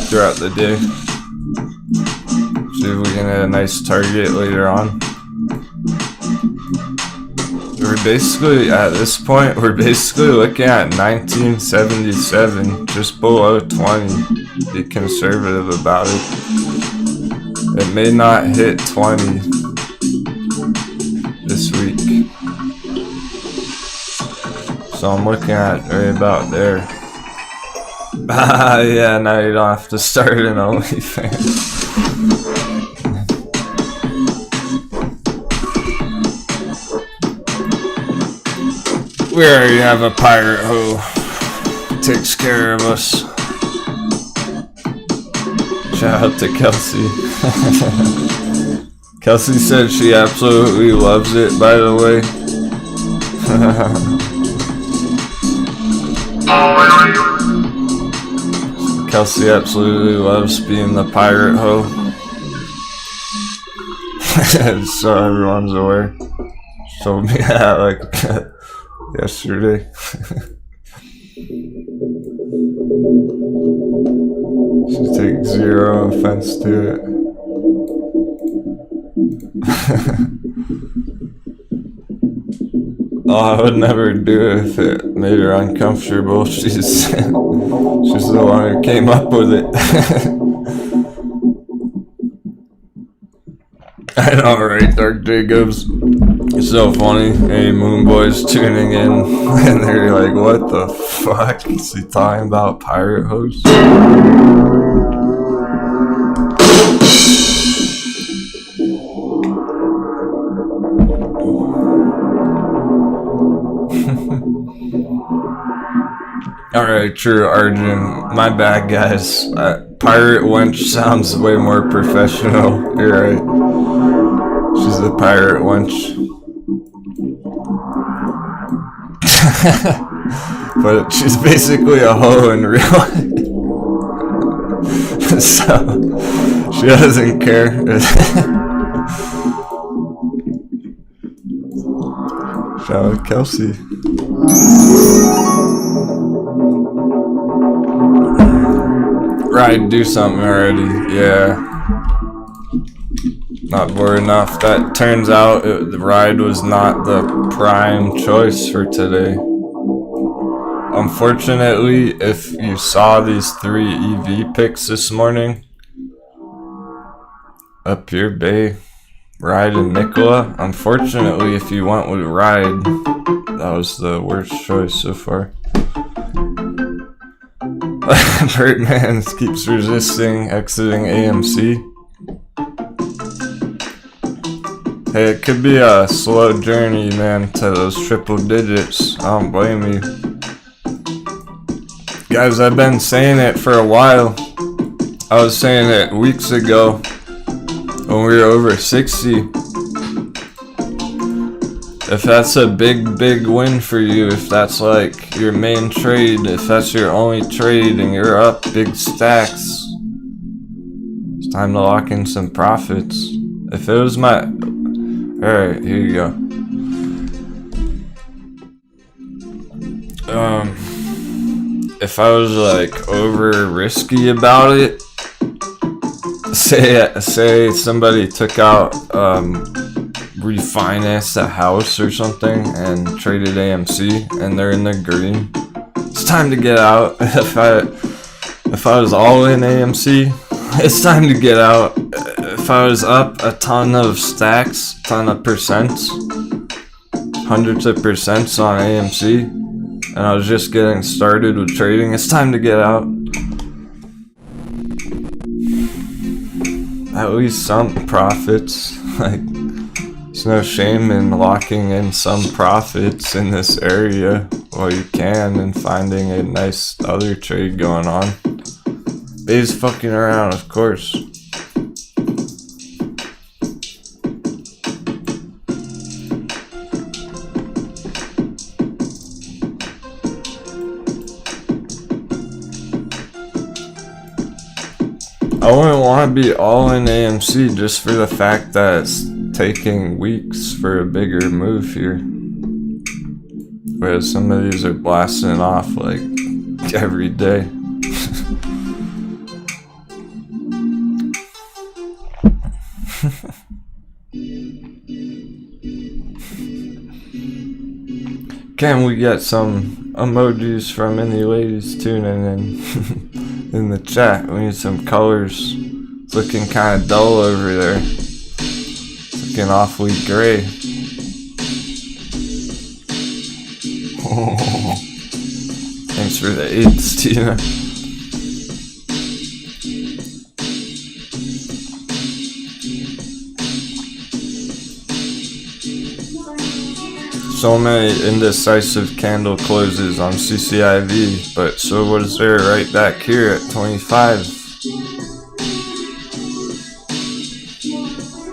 throughout the day. See if we can hit a nice target later on. we're basically, at this point, we're basically looking at 1977, just below 20. Be conservative about it. It may not hit 20 this week. So I'm looking at right about there. Yeah, now you don't have to start an OnlyFans. We already have a pirate who takes care of us. Shout out to Kelsey. Kelsey said she absolutely loves it, by the way. Kelsey absolutely loves being the pirate hoe. So everyone's aware. She told me that like yesterday. She takes zero offense to it. Oh, I would never do it if it made her uncomfortable. She's the one who came up with it. I know, right, Dark Jacobs? It's so funny. Any Moon Boys tuning in and they're like, what the fuck is he talking about? Pirate hosts? Alright, true, Arjun. My bad, guys. Pirate wench sounds way more professional. You're right. She's the pirate wench. But she's basically a hoe in real life. So, she doesn't care. Shout out Kelsey. Right, do something already. Yeah. Not bored enough. That turns out the ride was not the prime choice for today. Unfortunately, if you saw these 3 EV picks this morning, up your bay, Ride and Nicola, unfortunately, if you went with Ride, that was the worst choice so far. Birdman keeps resisting exiting AMC. Hey, it could be a slow journey, man, to those triple digits. I don't blame you. Guys, I've been saying it for a while. I was saying it weeks ago when we were over 60. If that's a big win for you, if that's like your main trade, if that's your only trade and you're up big stacks, it's time to lock in some profits. If it was my... Alright, here you go. If I was like over risky about it, say somebody took out refinanced a house or something and traded AMC and they're in the green, it's time to get out. If I was all in AMC, it's time to get out. If I was up a ton of stacks, ton of percents, hundreds of percents on AMC, and I was just getting started with trading, it's time to get out. At least some profits. Like, there's no shame in locking in some profits in this area while you can and finding a nice other trade going on. He's fucking around, of course. I wouldn't want to be all in AMC just for the fact that it's taking weeks for a bigger move here. Whereas some of these are blasting off like every day. Can we get some emojis from any ladies tuning in in the chat? We need some colors. It's looking kind of dull over there. It's looking awfully gray. Thanks for the AIDS, Tina. So many indecisive candle closes on CCIV, but so was there right back here at 25.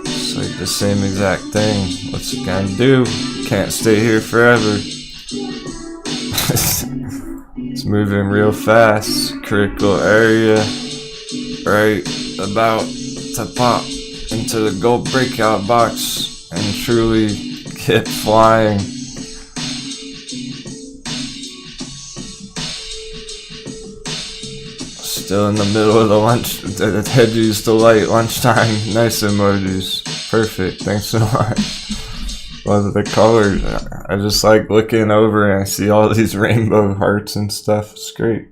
It's like the same exact thing. What's it gonna do? Can't stay here forever. It's moving real fast. Critical area. Right about to pop into the gold breakout box and truly get flying. Still in the middle of the lunch, the hedgies delight lunchtime. Nice emojis. Perfect. Thanks so much. Love the colors. I just like looking over and I see all these rainbow hearts and stuff. It's great.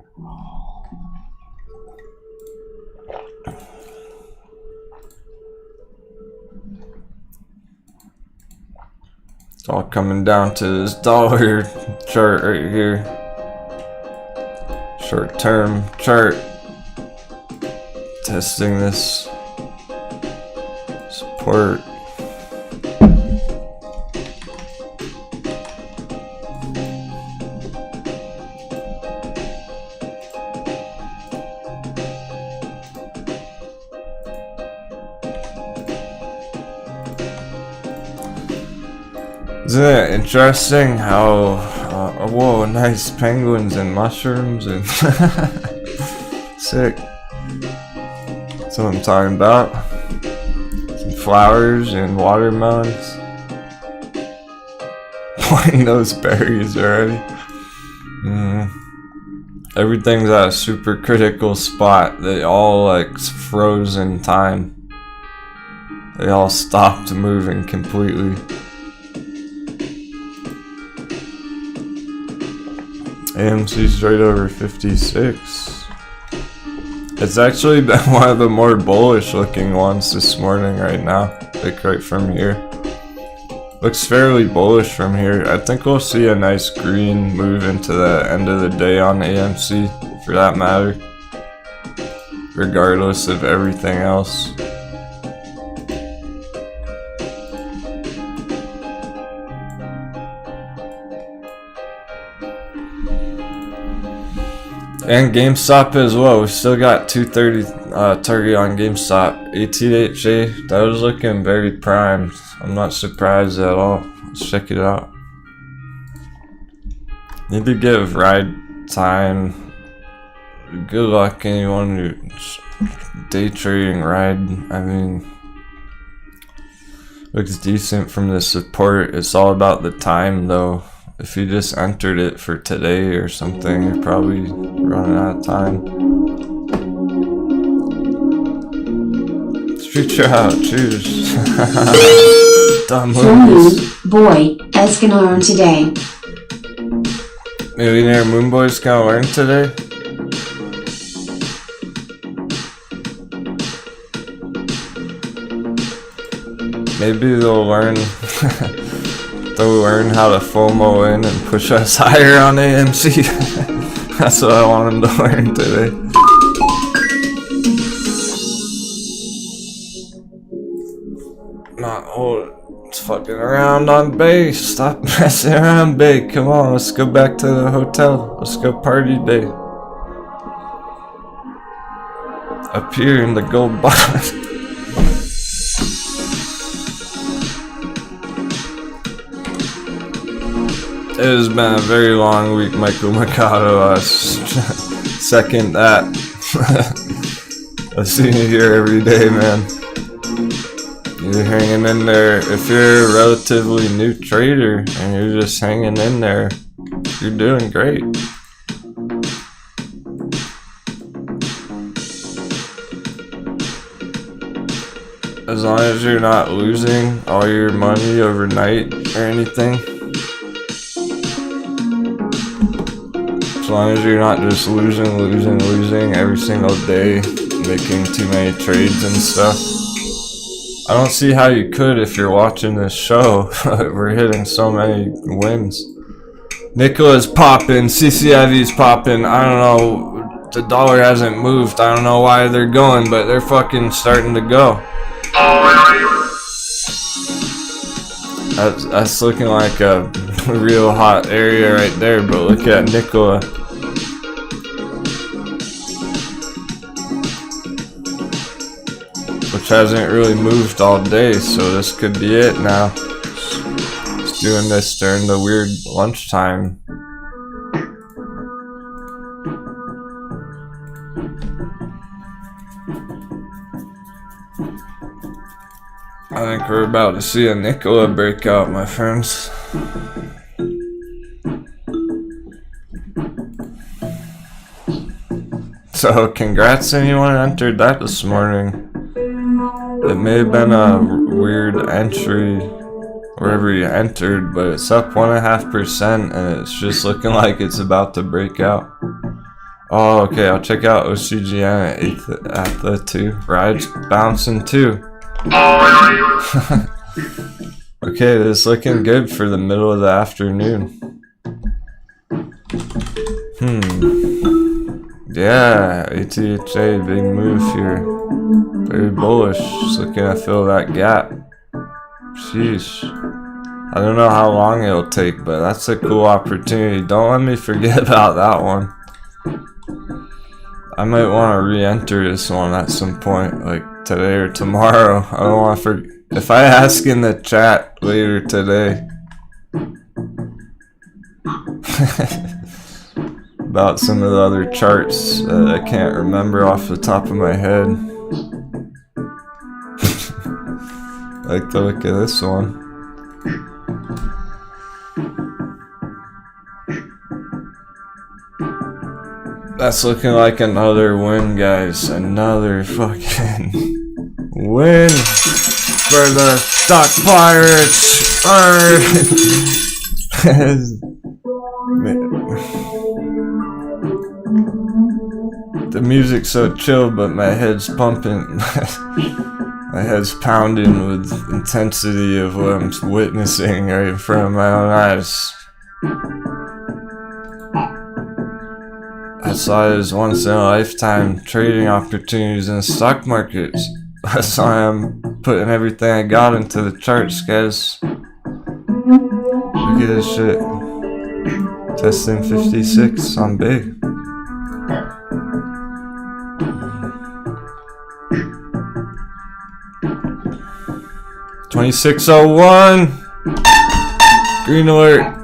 It's all coming down to this dollar chart right here. Short-term chart. Testing this support. Isn't it interesting how, whoa, nice penguins and mushrooms and sick. That's what I'm talking about. Some flowers and watermelons. Pointing those berries already. Everything's at a super critical spot. They all like froze in time. They all stopped moving completely. AMC's right over 56. It's actually been one of the more bullish looking ones this morning right now. Like right from here. Looks fairly bullish from here. I think we'll see a nice green move into the end of the day on AMC, for that matter. Regardless of everything else. And GameStop as well. We still got 230 target on GameStop. ATHA, that was looking very primed. I'm not surprised at all. Let's check it out. Need to give ride time. Good luck anyone who's day trading ride. I mean, looks decent from the support. It's all about the time though. If you just entered it for today or something, you're probably running out of time. Street out, choose. Dumb movies. Boy, is gonna learn today. Millionaire Moonboy's gonna learn today? Maybe they'll learn. They'll learn how to FOMO in and push us higher on AMC. That's what I want them to learn today. Not it's fucking around on base. Stop messing around, babe. Come on, let's go back to the hotel. Let's go party day. Up here in the gold box. It has been a very long week, Michael Mikado. Second that. I've seen you here every day, man. You're hanging in there. If you're a relatively new trader and you're just hanging in there, you're doing great. As long as you're not losing all your money overnight or anything. As long as you're not just losing every single day, making too many trades and stuff. I don't see how you could if you're watching this show. We're hitting so many wins. Nicola's popping, CCIV's popping. I don't know, the dollar hasn't moved. I don't know why they're going, but they're fucking starting to go. That's looking like a real hot area right there, but look at Nikola. Which hasn't really moved all day, so this could be it now. It's doing this during the weird lunchtime. I think we're about to see a Nikola breakout, my friends. So, congrats anyone who entered that this morning. It may have been a weird entry wherever you entered, but it's up 1.5% and it's just looking like it's about to break out. Oh, okay, I'll check out OCGN at the 2. Ride's bouncing too. Okay, this is looking good for the middle of the afternoon. Yeah, ATHA, big move here. Very bullish. Just looking to fill that gap. Sheesh. I don't know how long it'll take, but that's a cool opportunity. Don't let me forget about that one. I might want to re-enter this one at some point, like today or tomorrow. I don't want to forget. If I ask in the chat later today about some of the other charts I can't remember off the top of my head. I like to look at this one. That's looking like another win, guys. Another fucking win for the stock pirates. The music's so chill, but my head's pumping. My head's pounding with intensity of what I'm witnessing right in front of my own eyes. I saw it as once in a lifetime trading opportunities in the stock markets. That's why I'm putting everything I got into the charts, guys. Look at this shit. Testing 56 on big. $26.01. Green alert.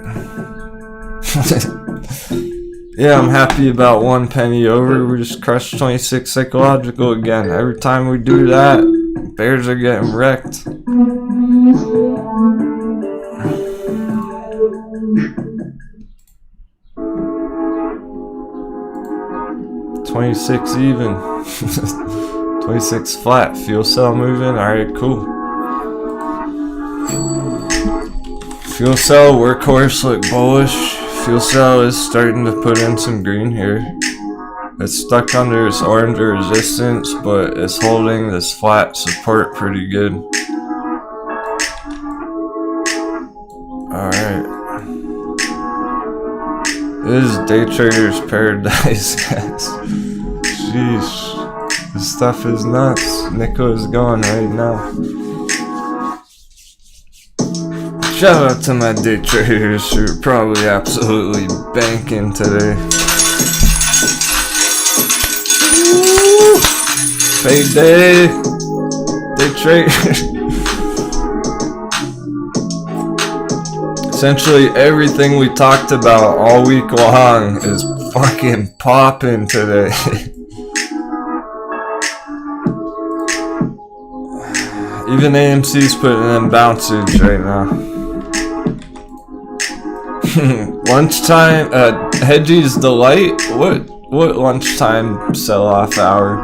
Yeah, I'm happy about 1 penny over. We just crushed 26 psychological again. Every time we do that, bears are getting wrecked. 26 even. 26 flat. Fuel cell moving. Alright, cool. Fuel cell workhorse look bullish. Fuel cell is starting to put in some green here. It's stuck under its orange resistance, but it's holding this flat support pretty good. Alright. This is day trader's paradise, guys. Sheesh. This stuff is nuts. Nico is going right now. Shout out to my day traders who are probably absolutely banking today. Woo! Payday! Day trade. Essentially everything we talked about all week long is fucking popping today. Even AMC's putting in bounces right now. Lunchtime, Hedgie's Delight? What lunchtime sell-off hour?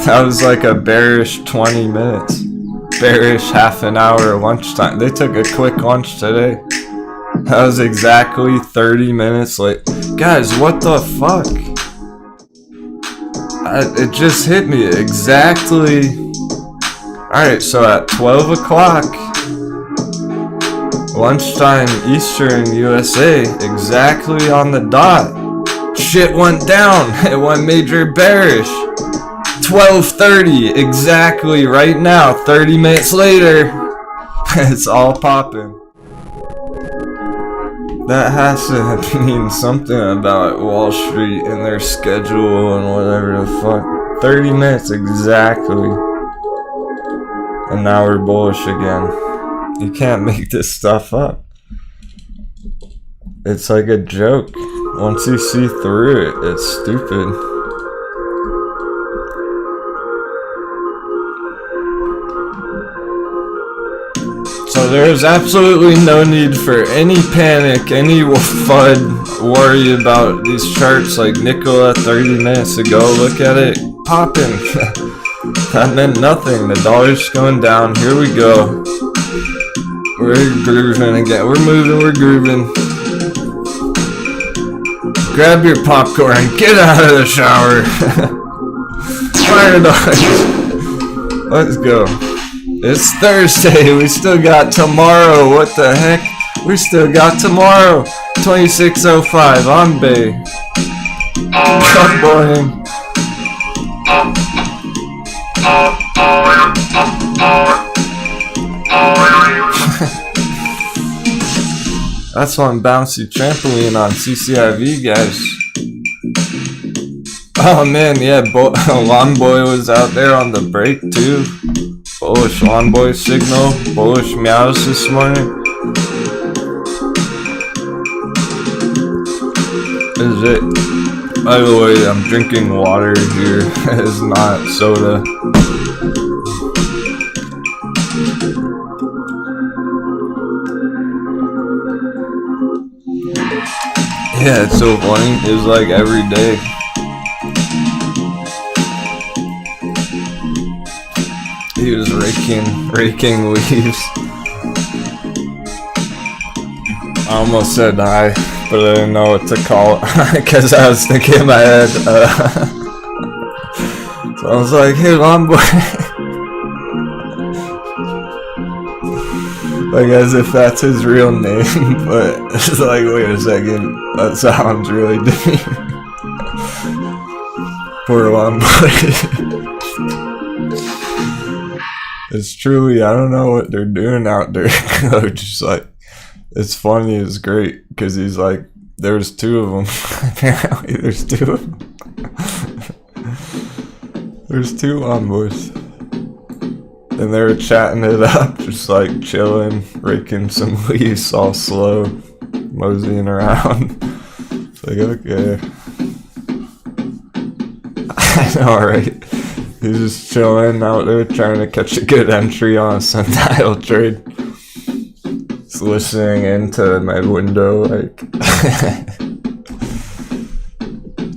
That was like a bearish 20 minutes. Bearish half an hour lunchtime. They took a quick lunch today. That was exactly 30 minutes late. Guys, what the fuck? It just hit me exactly. Alright, so at 12 o'clock, lunchtime Eastern USA, exactly on the dot, shit went down. It went major bearish. 12:30, exactly right now, 30 minutes later, it's all popping. That has to mean something about Wall Street and their schedule and whatever the fuck. 30 minutes exactly. And now we're bullish again. You can't make this stuff up. It's like a joke. Once you see through it, it's stupid. So there's absolutely no need for any panic, any FUD, worry about these charts like Nicola 30 minutes ago. Look at it popping. That meant nothing. The dollar's going down. Here we go. We're grooving again. We're moving, we're grooving. Grab your popcorn. Get out of the shower. Fire dogs. Let's go. It's Thursday, we still got tomorrow, what the heck? We still got tomorrow, 26:05 on Bay. Good morning. That's one bouncy trampoline on CCIV, guys. Oh man, yeah, Lawn Boy was out there on the break too. Bullish Lawn Boy signal, bullish meows this morning. Is it? By the way, I'm drinking water here. It's not soda. Yeah, it's so funny. It's like every day. He was raking leaves. I almost said hi, but I didn't know what to call it because I was thinking in my head. So I was like, "Hey, Lawn Boy," like as if that's his real name. But it's like, wait a second, that sounds really demeaning. Poor Lawn Boy. It's truly, I don't know what they're doing out there, coach. It's like, it's funny, it's great, because he's like, there's two of them. Apparently, there's two of them. There's two Lawn Boys. And they were chatting it up, just like chilling, raking some leaves all slow, moseying around. It's like, okay. I know, right? He's just chilling out there trying to catch a good entry on a SNDL trade. Just listening into my window like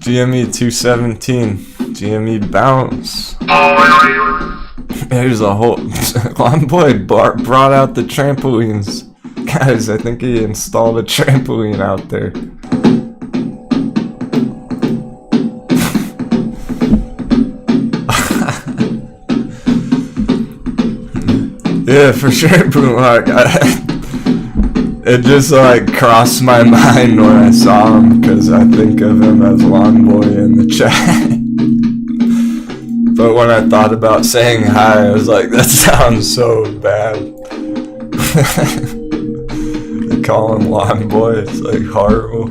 GME 217, GME bounce. There's a whole Lawn Boy brought out the trampolines. Guys, I think he installed a trampoline out there. Yeah, for sure, Boomhawk. It just like crossed my mind when I saw him, because I think of him as Lawn Boy in the chat. But when I thought about saying hi, I was like, that sounds so bad. They call him Lawn Boy, it's like horrible.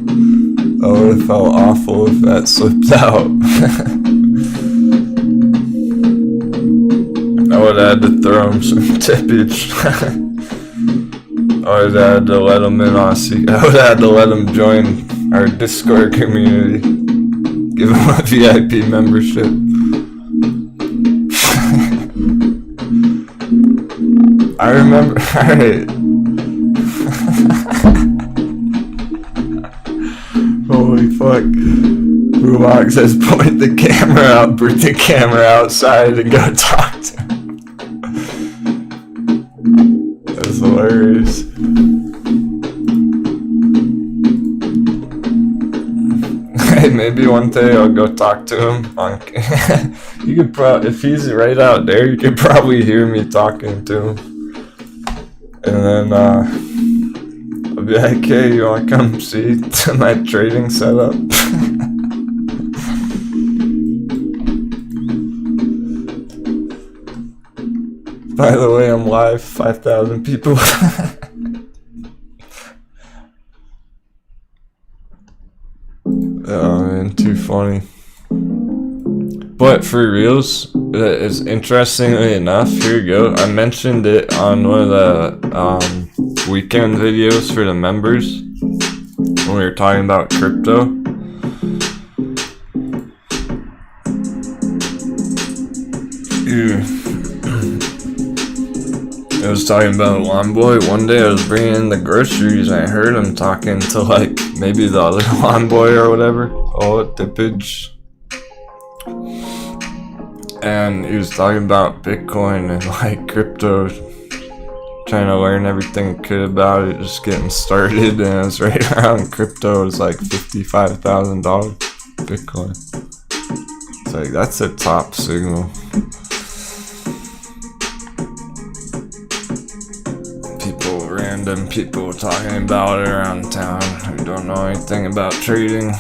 I would have felt awful if that slipped out. I would have had to throw him some tippage. I would have had to let him in on I would have had to let him join our Discord community. Give him a VIP membership. I remember, alright. Holy fuck. Boomhawk says point the camera out, bring the camera outside and go talk to him. That's hilarious. maybe one day I'll go talk to him. You could if he's right out there, you could probably hear me talking to him. And then I'll be like, hey, you wanna come see my trading setup? By the way, I'm live, 5,000 people. Oh man, too funny. But for reals, it's interestingly enough, here you go. I mentioned it on one of the weekend videos for the members when we were talking about crypto. I was talking about Lawn Boy. One day I was bringing in the groceries and I heard him talking to like maybe the other Lawn Boy or whatever. Oh, Dippage. And he was talking about Bitcoin and like crypto, trying to learn everything he could about it, just getting started. And it was right around crypto. It was like $55,000 Bitcoin. It's like, that's a top signal. Random people talking about it around town who don't know anything about trading.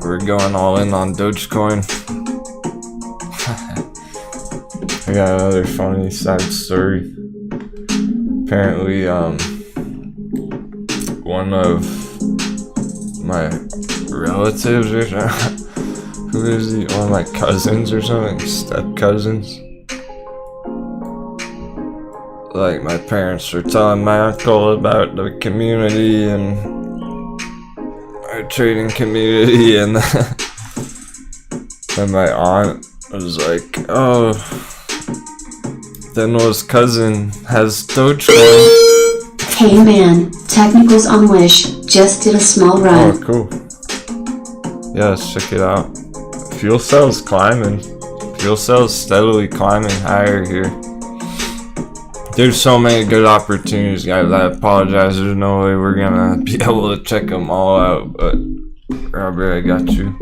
We're going all in on Dogecoin. I got another funny side story. Apparently, one of my relatives or something, who is he? One of my cousins or something, step cousins. Like, my parents were telling my uncle about the community and our trading community, and then my aunt was like, oh, Denwo's cousin has Dogecoin. Hey man, technicals on Wish, just did a small run. Oh, cool. Yeah, let's check it out. Fuel cell's climbing. Fuel cell's steadily climbing higher here. There's so many good opportunities, guys. I apologize. There's no way we're gonna be able to check them all out, but Robert, I got you.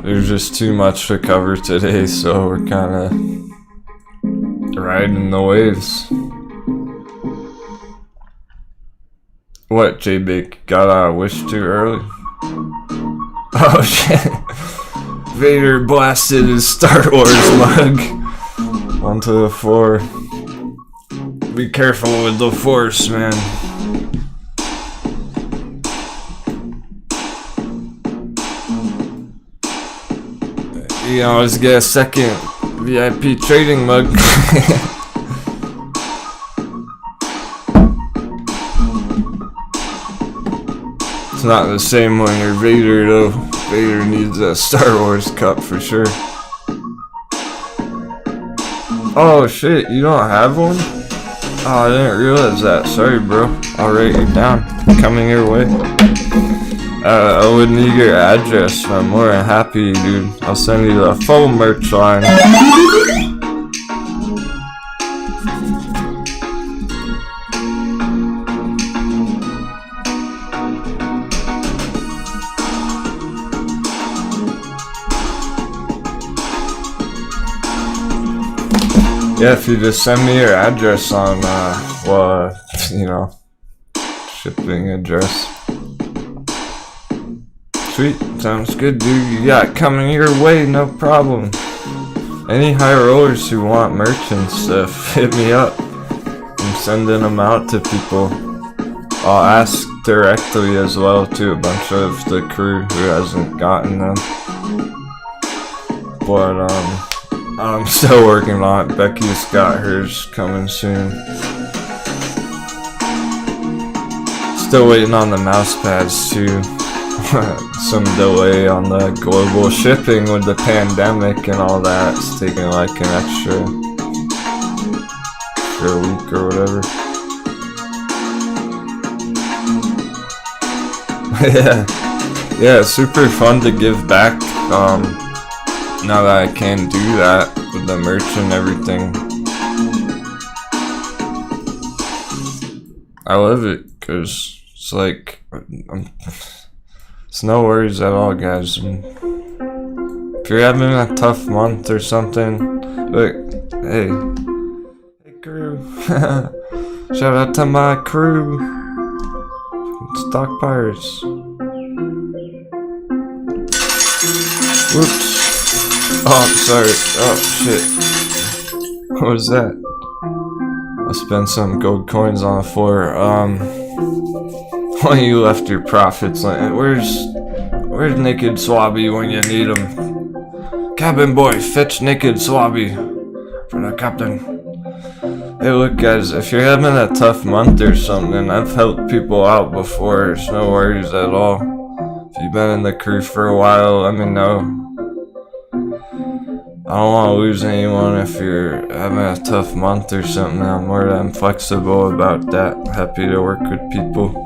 There's just too much to cover today, so we're kind of riding the waves. What, J-Bake? Got out of Wish too early? Oh shit. Vader blasted his Star Wars mug onto the floor. Be careful with the Force, man. You can always get a second VIP trading mug. It's not the same when you're Vader though. Vader needs a Star Wars cup for sure. Oh shit, you don't have one? Oh, I didn't realize that. Sorry bro. I'll write you down. Coming your way. I would need your address. I'm more than happy, dude. I'll send you the full merch line. Yeah, if you just send me your address on, you know, shipping address. Sweet, sounds good, dude. You got it coming your way, no problem. Any high rollers who want merch and stuff, hit me up. I'm sending them out to people. I'll ask directly as well to a bunch of the crew who hasn't gotten them. But, I'm still working on it. Becky's got hers coming soon. Still waiting on the mouse pads too. Some delay on the global shipping with the pandemic and all that. It's taking like an extra week or whatever. Yeah, it's super fun to give back. Now that I can do that with the merch and everything. I love it because it's like It's no worries at all, guys. And if you're having a tough month or something, look, hey crew, shout out to my crew, Stock Pirates. Whoops. Oh, sorry. Oh, shit. What was that? I spent some gold coins on the floor. When you left your profits, like, where's Naked Swabby when you need him? Cabin boy, fetch Naked Swabby for the captain. Hey, look, guys, if you're having a tough month or something, I've helped people out before. It's no worries at all. If you've been in the crew for a while, let me know. I don't want to lose anyone if you're having a tough month or something. I'm more than flexible about that. Happy to work with people.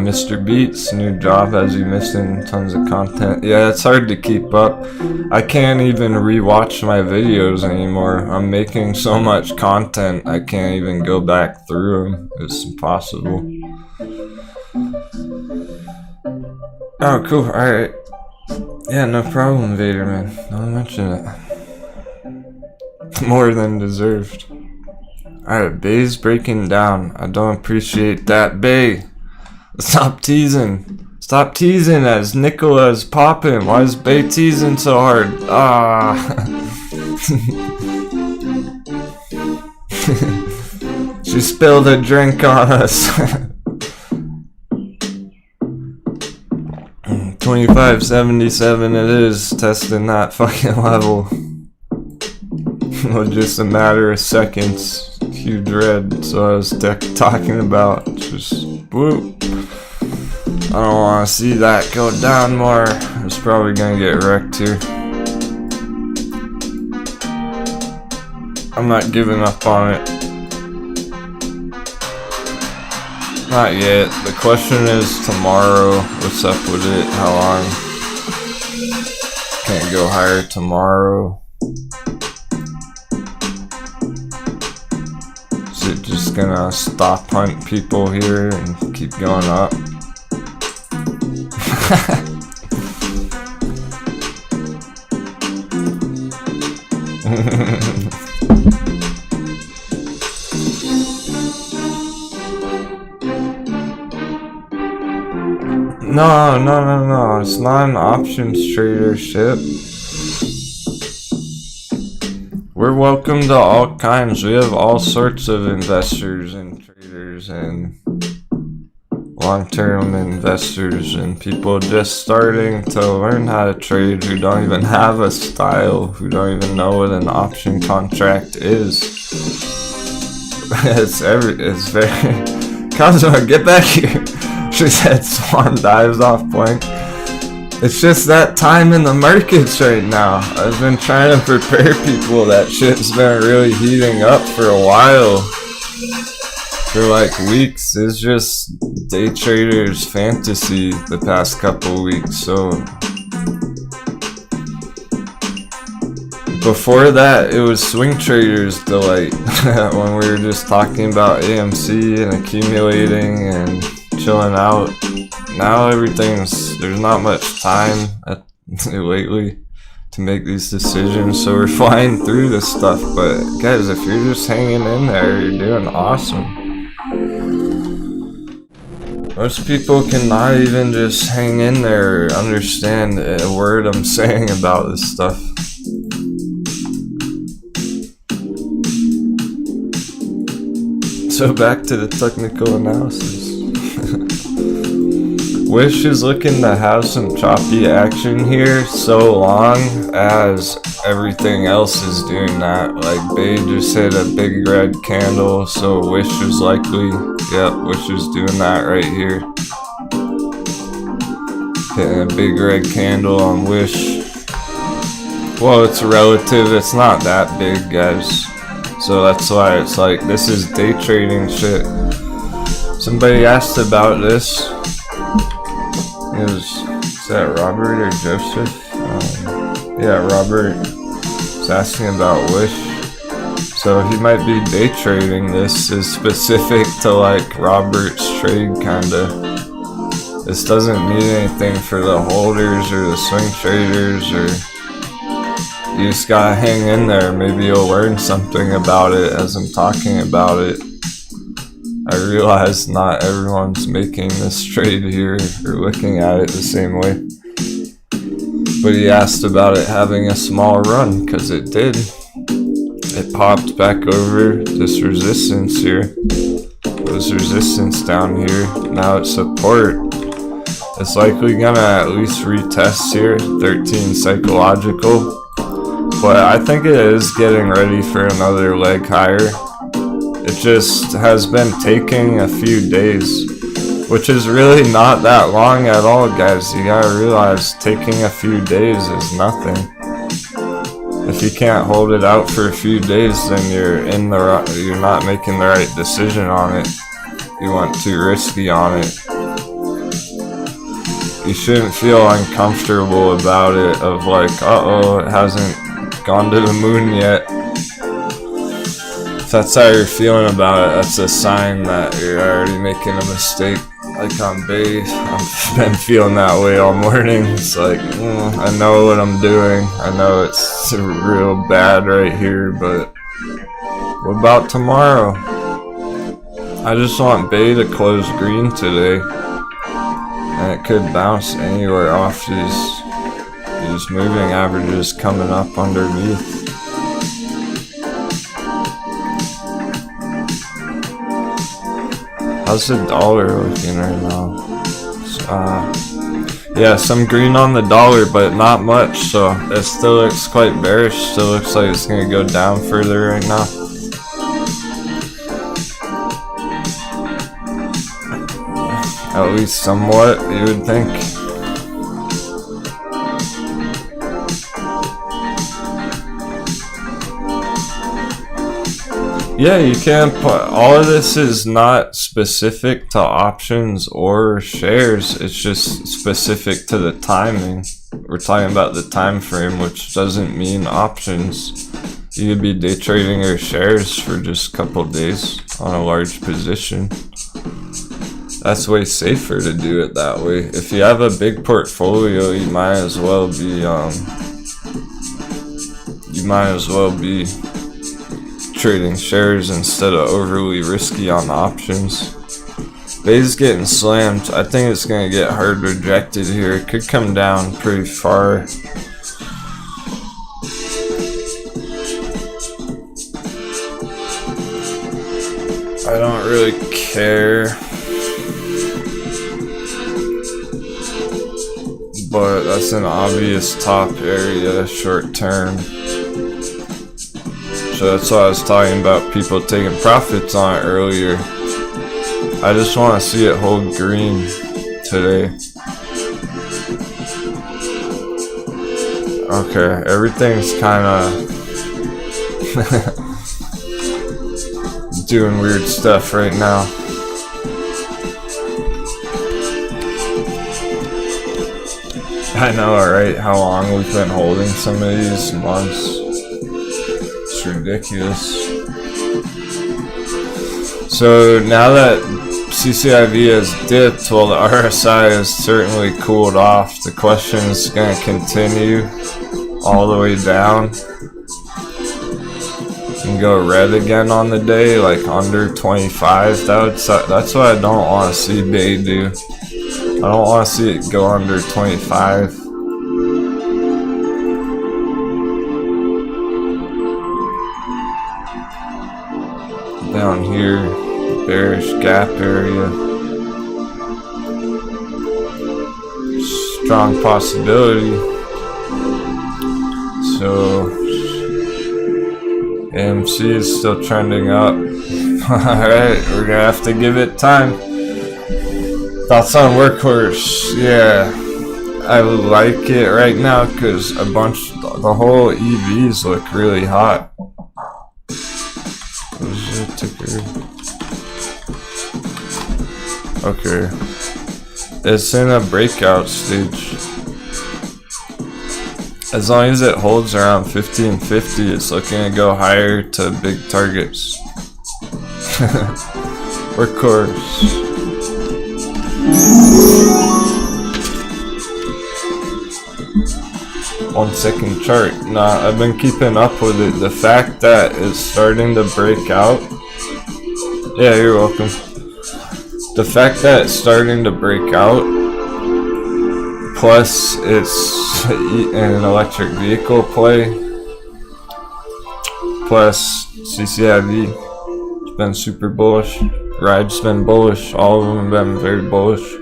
Mr. Beats, new job, has you missing tons of content. Yeah, it's hard to keep up. I can't even rewatch my videos anymore. I'm making so much content, I can't even go back through them. It's impossible. Oh, cool, alright. Yeah, no problem, Vader, man. Don't mention it. More than deserved. Alright, Bay's breaking down. I don't appreciate that, Bay. Stop teasing. Stop teasing as Nicola's popping. Why is Bay teasing so hard? Ah. She spilled a drink on us. 2577 it is, testing that fucking level. Well, just a matter of seconds. Huge red, so I was talking about just whoop. I don't want to see that go down more. It's probably gonna get wrecked here. I'm not giving up on it. Not yet. The question is tomorrow. What's up with it? How long? Can't go higher tomorrow. Is it just gonna stop hunt people here and keep going up? No, it's not an options tradership. We're welcome to all kinds. We have all sorts of investors and traders and long-term investors and people just starting to learn how to trade who don't even have a style, who don't even know what an option contract is. It's very... Cosmo, get back here! She said Swan dives off blank. It's just that time in the markets right now. I've been trying to prepare people. That shit's been really heating up for a while. For like weeks. It's just day traders fantasy the past couple weeks. So before that, it was swing traders delight. When we were just talking about AMC and accumulating and chilling out. Now there's not much time lately to make these decisions, so we're flying through this stuff. But guys, if you're just hanging in there, you're doing awesome. Most people cannot even just hang in there or understand a word I'm saying about this stuff. So back to the technical analysis. Wish is looking to have some choppy action here so long as everything else is doing that. Like Bay just hit a big red candle, so Wish is likely, yep, Wish is doing that right here. Hitting a big red candle on Wish. Well, it's relative, it's not that big, guys. So that's why it's like, this is day trading shit. Somebody asked about this. Is that Robert or Joseph? Yeah, Robert is asking about Wish. So he might be day trading. This is specific to like Robert's trade kinda. This doesn't mean anything for the holders or the swing traders, or you just gotta hang in there. Maybe you'll learn something about it as I'm talking about it. I realize not everyone's making this trade here or looking at it the same way. But he asked about it having a small run, because it did. It popped back over this resistance here. This resistance down here. Now it's support. It's likely gonna at least retest here. 13 psychological. But I think it is getting ready for another leg higher. It just has been taking a few days, which is really not that long at all, guys. You gotta realize taking a few days is nothing. If you can't hold it out for a few days, then you're not making the right decision on it. You went too risky on it. You shouldn't feel uncomfortable about it, of like, uh-oh, it hasn't gone to the moon yet. If that's how you're feeling about it, that's a sign that you're already making a mistake. Like on base, I've been feeling that way all morning. It's like, I know what I'm doing. I know it's real bad right here, but what about tomorrow? I just want Bay to close green today, and it could bounce anywhere off these moving averages coming up underneath. How's the dollar looking right now? Yeah, some green on the dollar, but not much, so it still looks quite bearish. Still looks like it's gonna go down further right now. At least somewhat, you would think. Yeah, you can put, all of this is not specific to options or shares, it's just specific to the timing. We're talking about the time frame, which doesn't mean options. You could be day trading your shares for just a couple days on a large position. That's way safer to do it that way. If you have a big portfolio, you might as well be trading shares instead of overly risky on options. Bay's getting slammed. I think it's gonna get hard rejected here. It could come down pretty far. I don't really care, but that's an obvious top area short term. So that's why I was talking about people taking profits on it earlier. I just want to see it hold green today. Okay, everything's kind of doing weird stuff right now. I know, alright, how long we've been holding some of these months. Ridiculous. So now that CCIV has dipped, well, the RSI has certainly cooled off. The question is going to continue all the way down and go red again on the day, like under 25. That's what I don't want to see Bay do. I don't want to see it go under 25. Down here, bearish gap area. Strong possibility. So AMC is still trending up. Alright, we're gonna have to give it time. Thoughts on Workhorse? Yeah, I like it right now because the whole EVs look really hot. Okay, it's in a breakout stage. As long as it holds around 1550, it's looking to go higher to big targets. Workhorse. 1 second chart. Nah, I've been keeping up with it. The fact that it's starting to break out. Yeah, you're welcome. The fact that it's starting to break out, plus it's an electric vehicle play, plus CCIV, it's been super bullish. Ride's been bullish. All of them have been very bullish.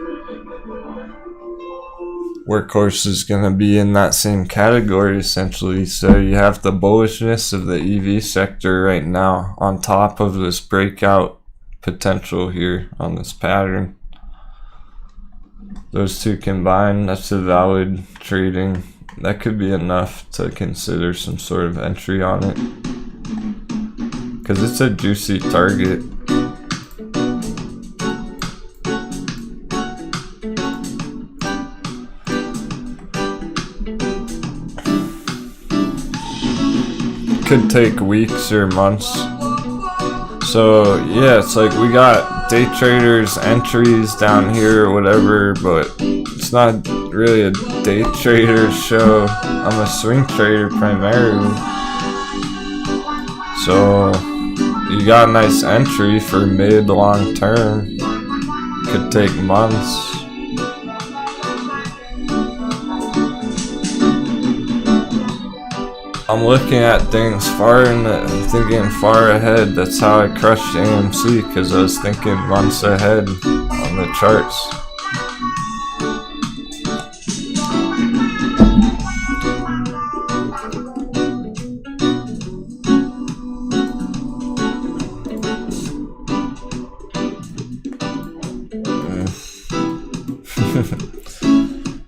Workhorse is going to be in that same category essentially. So you have the bullishness of the EV sector right now on top of this breakout potential here on this pattern. Those two combined, that's a valid trading. That could be enough to consider some sort of entry on it, because it's a juicy target. Could take weeks or months. So yeah, it's like we got day traders entries down here or whatever, but it's not really a day trader show. I'm a swing trader primarily. So you got a nice entry for mid long term. Could take months. I'm looking at things far in the, thinking far ahead. That's how I crushed AMC, because I was thinking months ahead on the charts.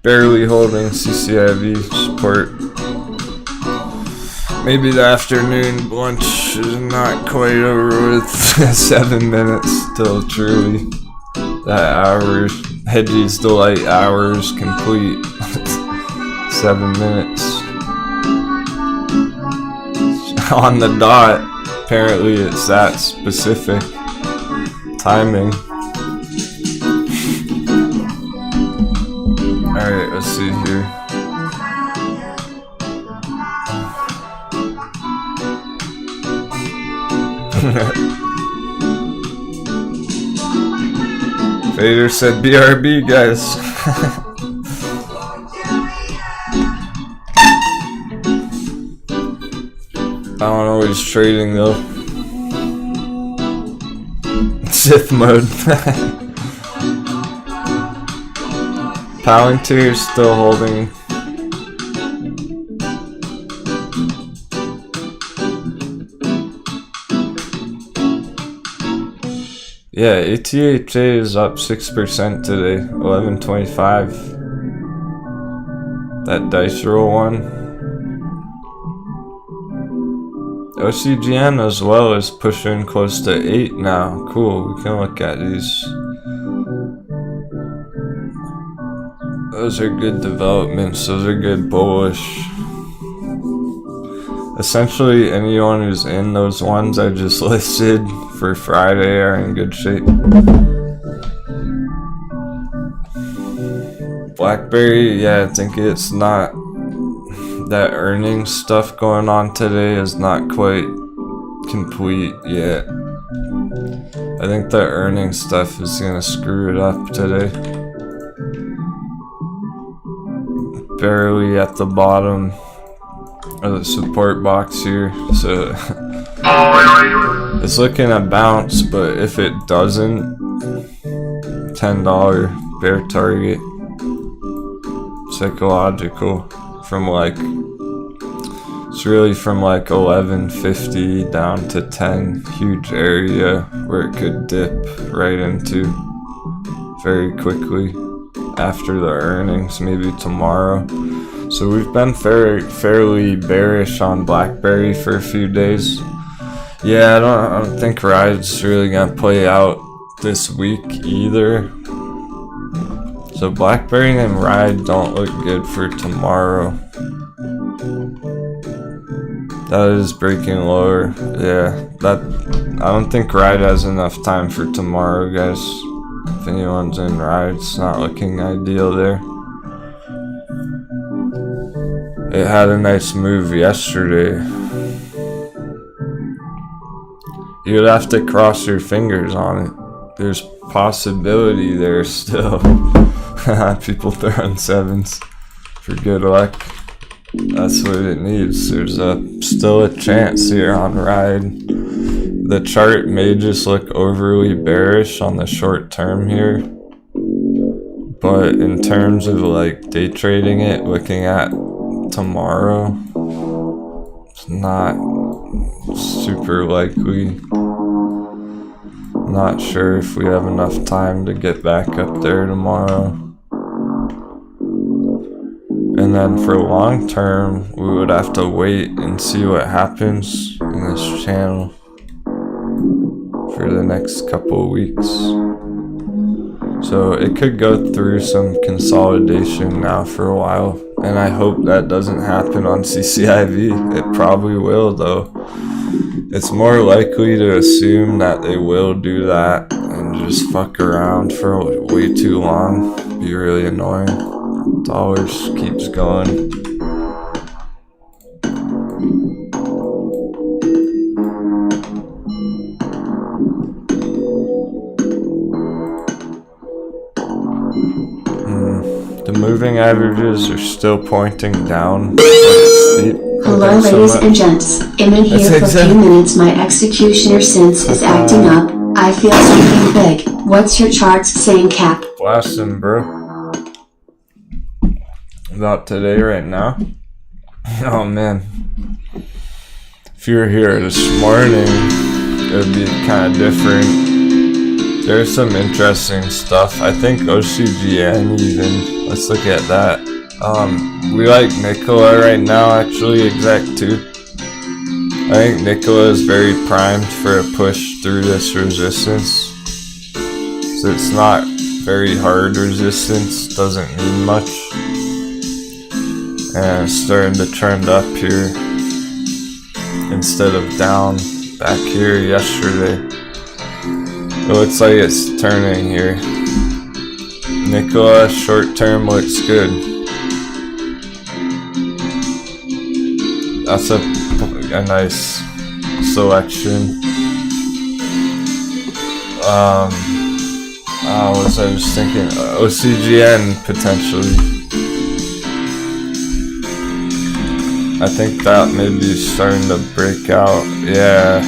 Barely holding CCIV support. Maybe the afternoon lunch is not quite over with. 7 minutes till truly that hour. Hedgie's delight hours complete. 7 minutes. On the dot. Apparently it's that specific timing. Alright, let's see here. Vader said BRB, guys. I don't know, he's trading though. Sith mode. Palantir still holding. Yeah, ATHA is up 6% today, 11.25. That dice roll one. OCGN as well is pushing close to 8 now. Cool, we can look at these. Those are good developments, those are good bullish. Essentially, anyone who's in those ones I just listed for Friday are in good shape. BlackBerry, yeah, I think it's not, that earnings stuff going on today is not quite complete yet. I think the earnings stuff is gonna screw it up today. Barely at the bottom of the support box here, so it's looking to bounce, but if it doesn't, $10 bear target, psychological, from like, it's really from like 1150 down to 10, huge area where it could dip right into very quickly after the earnings, maybe tomorrow. So we've been fairly bearish on BlackBerry for a few days. Yeah, I don't think Ride's really gonna play out this week either. So BlackBerry and Ride don't look good for tomorrow. That is breaking lower. Yeah, I don't think Ride has enough time for tomorrow, guys. If anyone's in Ride, it's not looking ideal there. It had a nice move yesterday. You'd have to cross your fingers on it. There's possibility there still. People throwing 7s for good luck. That's what it needs. There's still a chance here on Ride. The chart may just look overly bearish on the short term here. But in terms of like day trading it, looking at tomorrow, it's not super likely. Not sure if we have enough time to get back up there tomorrow. And then for long term, we would have to wait and see what happens in this channel for the next couple of weeks. So it could go through some consolidation now for a while, and I hope that doesn't happen on CCIV. It probably will though. It's more likely to assume that they will do that and just fuck around for way too long. Be really annoying. Dollars keeps going. The moving averages are still pointing down. Steep. Hello ladies and gents, Emin here for a few minutes. My executioner sense is acting up. I feel something big. What's your charts saying, Cap? Blasting, bro. About today right now. Oh man. If you were here this morning, it would be kind of different. There's some interesting stuff. I think OCGN even. Let's look at that. We like Nikola right now, actually, exec 2. I think Nikola is very primed for a push through this resistance. So it's not very hard resistance, doesn't mean much. And it's starting to trend up here instead of down back here yesterday. It looks like it's turning here. Nikola short term looks good. That's a nice selection. What was I just thinking? OCGN potentially. I think that may be starting to break out. Yeah.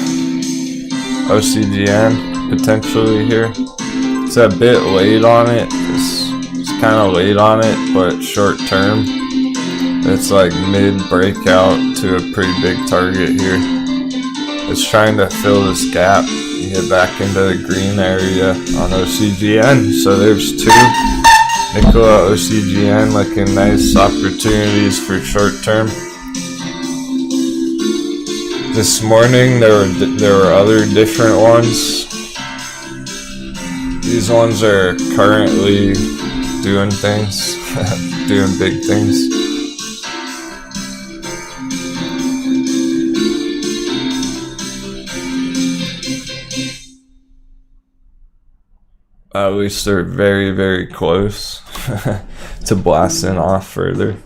OCGN potentially here. It's a bit late on it. It's kind of late on it, but short term. It's like mid breakout to a pretty big target here. It's trying to fill this gap and get back into the green area on OCGN. So there's 2. Nikola OCGN looking nice opportunities for short term. This morning there were other different ones. These ones are currently doing things, doing big things. At least they're very, very close to blasting off further.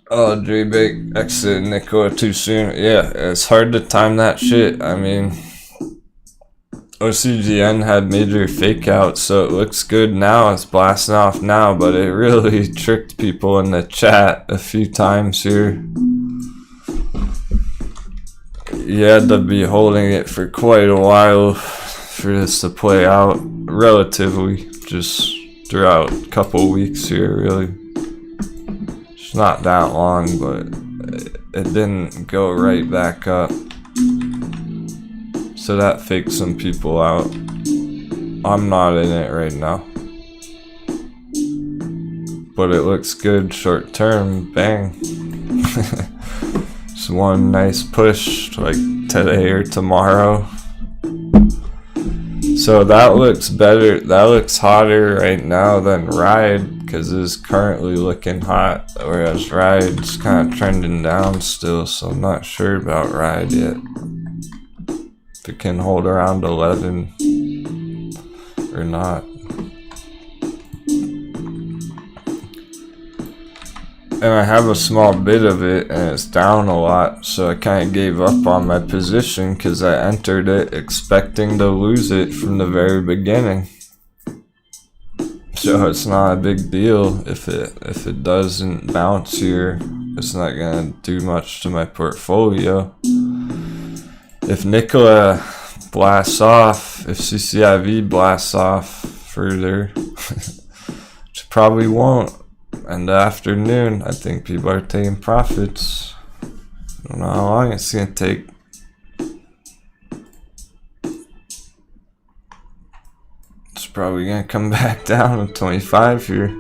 Oh, J-Bake exited Nikola too soon. Yeah, it's hard to time that shit. I mean, OCGN had major fake outs, so it looks good now. It's blasting off now, but it really tricked people in the chat a few times here. You had to be holding it for quite a while for this to play out, relatively, just throughout a couple weeks here, really. Not that long, but it didn't go right back up, so that faked some people out. I'm not in it right now, but it looks good short term. Bang. Just one nice push like today or tomorrow. So that looks better, that looks hotter right now than Ride, because it's currently looking hot, whereas Ride's kind of trending down still, so I'm not sure about Ride yet. If it can hold around 11 or not. And I have a small bit of it and it's down a lot, so I kind of gave up on my position because I entered it expecting to lose it from the very beginning. So it's not a big deal if it doesn't bounce here. It's not gonna do much to my portfolio. If Nikola blasts off, if CCIV blasts off further, which probably won't. In the afternoon, I think people are taking profits. I don't know how long it's gonna take. It's probably gonna come back down to 25 here.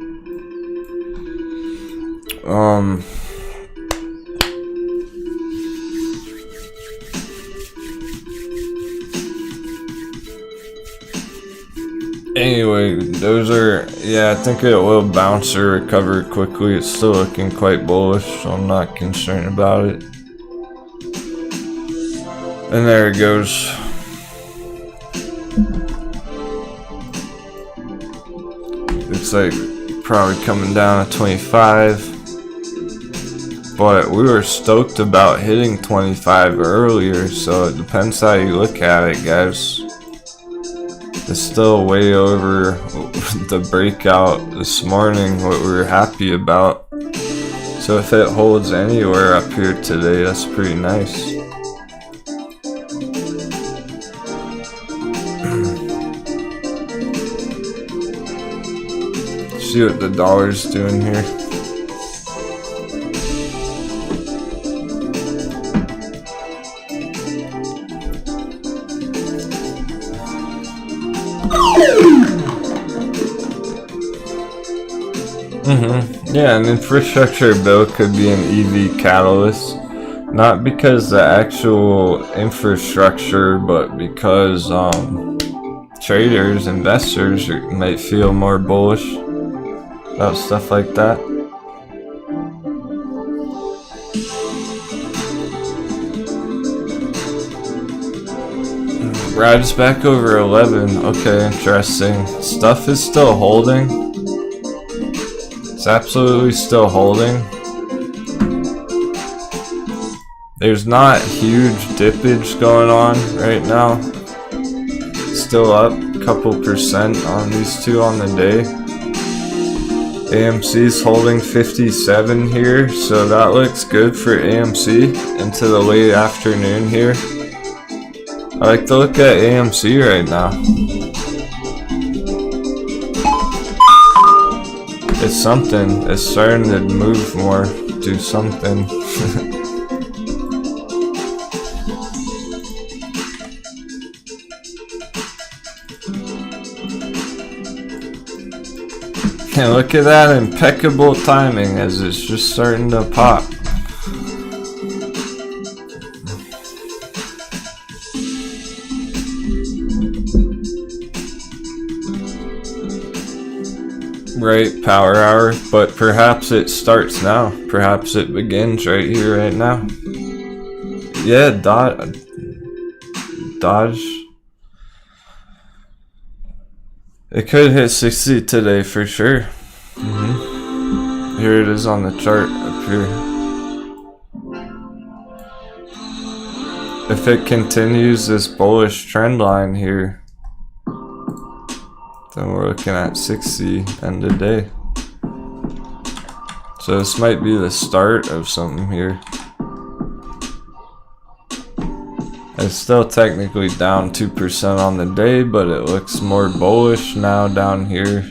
Anyway, those are, yeah, I think it will bounce or recover quickly. It's still looking quite bullish, so I'm not concerned about it. And there it goes. Looks like probably coming down to 25. But we were stoked about hitting 25 earlier, so it depends how you look at it, guys. It's still way over the breakout this morning, what we were happy about. So if it holds anywhere up here today, that's pretty nice. See what the dollar's doing here. Yeah, an infrastructure bill could be an EV catalyst. Not because the actual infrastructure, but because traders, investors might feel more bullish about stuff like that. Ride's back over 11. Okay, interesting. Stuff is still holding. It's absolutely still holding. There's not huge dippage going on right now. Still up a couple percent on these two on the day. AMC's holding 57 here, so that looks good for AMC into the late afternoon here. I like to look at AMC right now. It's something. It's starting to move more, do something. And look at that impeccable timing as it's just starting to pop. Right, power hour, but perhaps it starts now. Perhaps it begins right here, right now. Yeah, Dodge. It could hit 60 today for sure. Here it is on the chart up here. If it continues this bullish trend line here, then we're looking at 60 end of day. So this might be the start of something here. It's still technically down 2% on the day, but it looks more bullish now down here.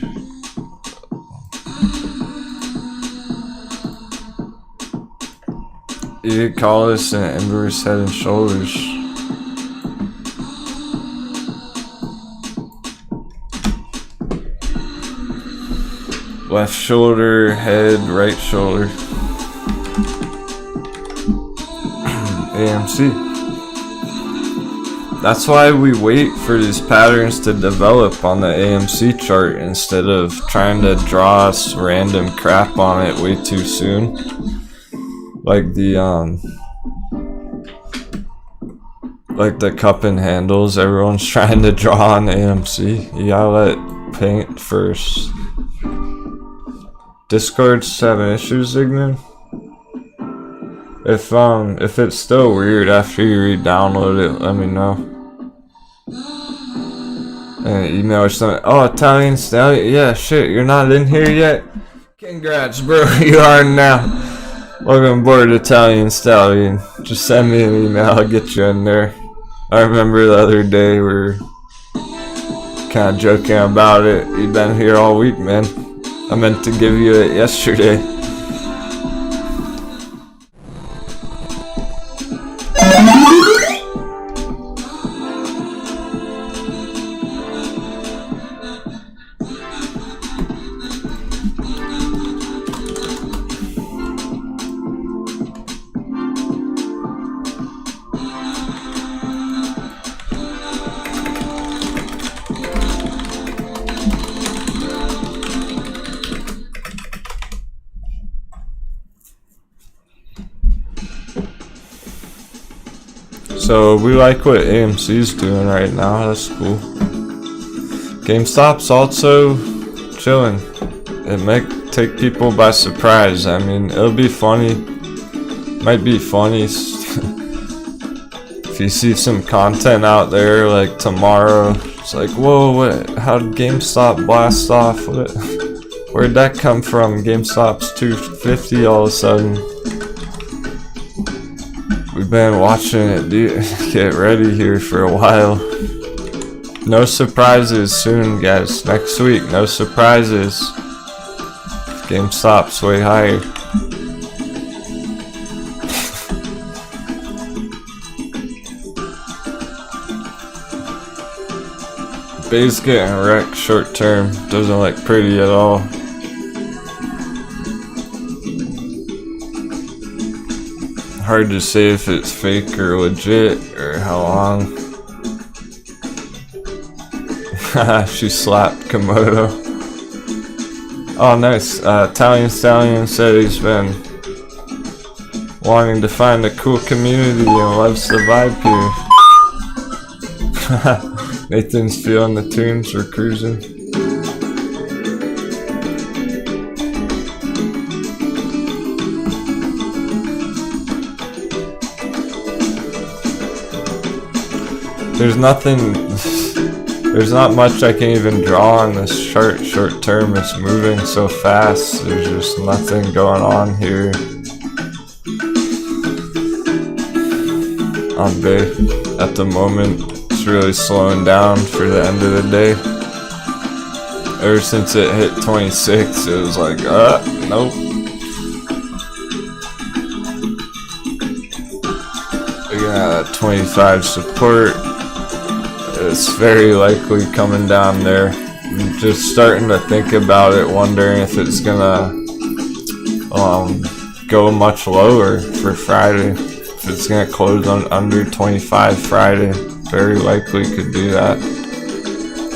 You could call this an inverse head and shoulders. Left shoulder, head, right shoulder. AMC. That's why we wait for these patterns to develop on the AMC chart instead of trying to draw us random crap on it way too soon. Like the cup and handles, everyone's trying to draw on AMC. You gotta let paint first. Discord's having issues, Ignan? If it's still weird after you re-download it, let me know. And email or something. Oh, Italian Stallion? Yeah, shit, you're not in here yet? Congrats, bro, you are now. Welcome aboard, Italian Stallion. Just send me an email, I'll get you in there. I remember the other day we were kind of joking about it. You've been here all week, man. I meant to give you it yesterday. So we like what AMC's doing right now, that's cool. GameStop's also chilling. It might take people by surprise. I mean, it'll be funny. Might be funny if you see some content out there like tomorrow. It's like, whoa, what? How did GameStop blast off? Where'd that come from? GameStop's 250 all of a sudden. We've been watching it get ready here for a while. No surprises soon, guys. Next week, no surprises. GameStop's way higher. Bay's getting wrecked short term. Doesn't look pretty at all. Hard to say if it's fake or legit or how long. She slapped Komodo. Oh, nice. Italian Stallion said he's been wanting to find a cool community and loves the vibe here. Nathan's feeling the tunes. We're cruising. There's not much I can even draw on this chart short term. It's moving so fast. There's just nothing going on here on Bay at the moment. It's really slowing down for the end of the day. Ever since it hit 26, it was like, nope. We got 25 support. It's very likely coming down there. I'm just starting to think about it, wondering if it's gonna go much lower for Friday. If it's gonna close on under 25 Friday, very likely could do that.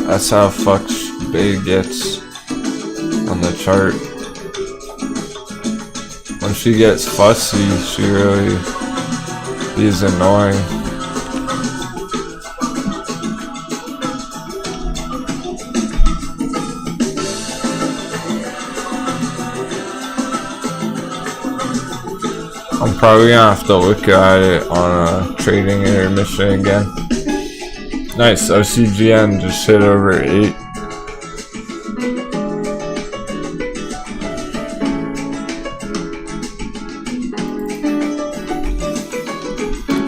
That's how fucked Bay gets on the chart. When she gets fussy, she really is annoying. I'm probably gonna have to look at it on a trading intermission again. Nice, OCGN just hit over 8.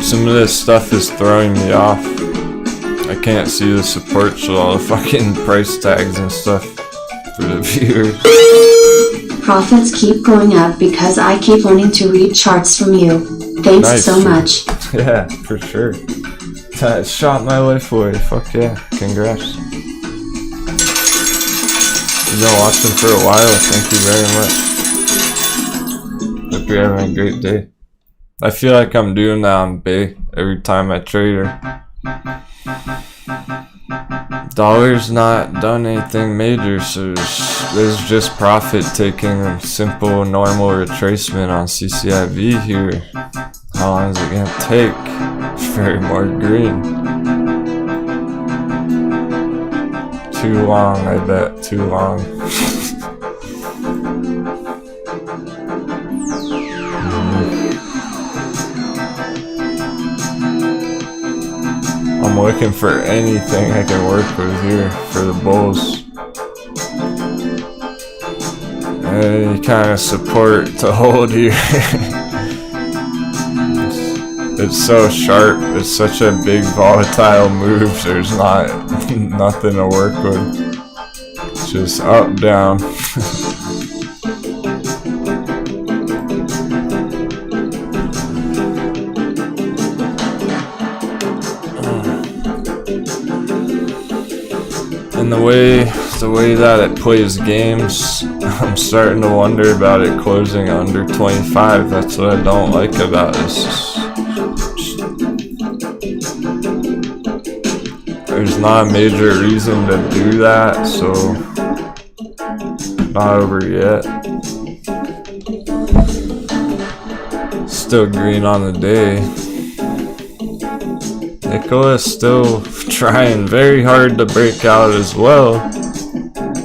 Some of this stuff is throwing me off. I can't see the supports with all the fucking price tags and stuff for the viewers. Profits keep going up because I keep learning to read charts from you. Thanks Nice. so much. Yeah, for sure. That shot my life away. Fuck yeah. Congrats. You've been watching for a while. Thank you very much. Hope you're having a great day. I feel like I'm doing that on Bay every time I trade her. Dollar's not done anything major, so there's just profit taking a simple normal retracement on CCIV here. How long is it gonna take for more green? Too long, I bet. Too long. I'm looking for anything I can work with here for the bulls. Any kind of support to hold here. It's so sharp. It's such a big volatile move. There's nothing to work with. It's just up, down. And the way that it plays games, I'm starting to wonder about it closing under 25. That's what I don't like about this. There's not a major reason to do that, so not over yet. Still green on the day. Nicola's still trying very hard to break out as well,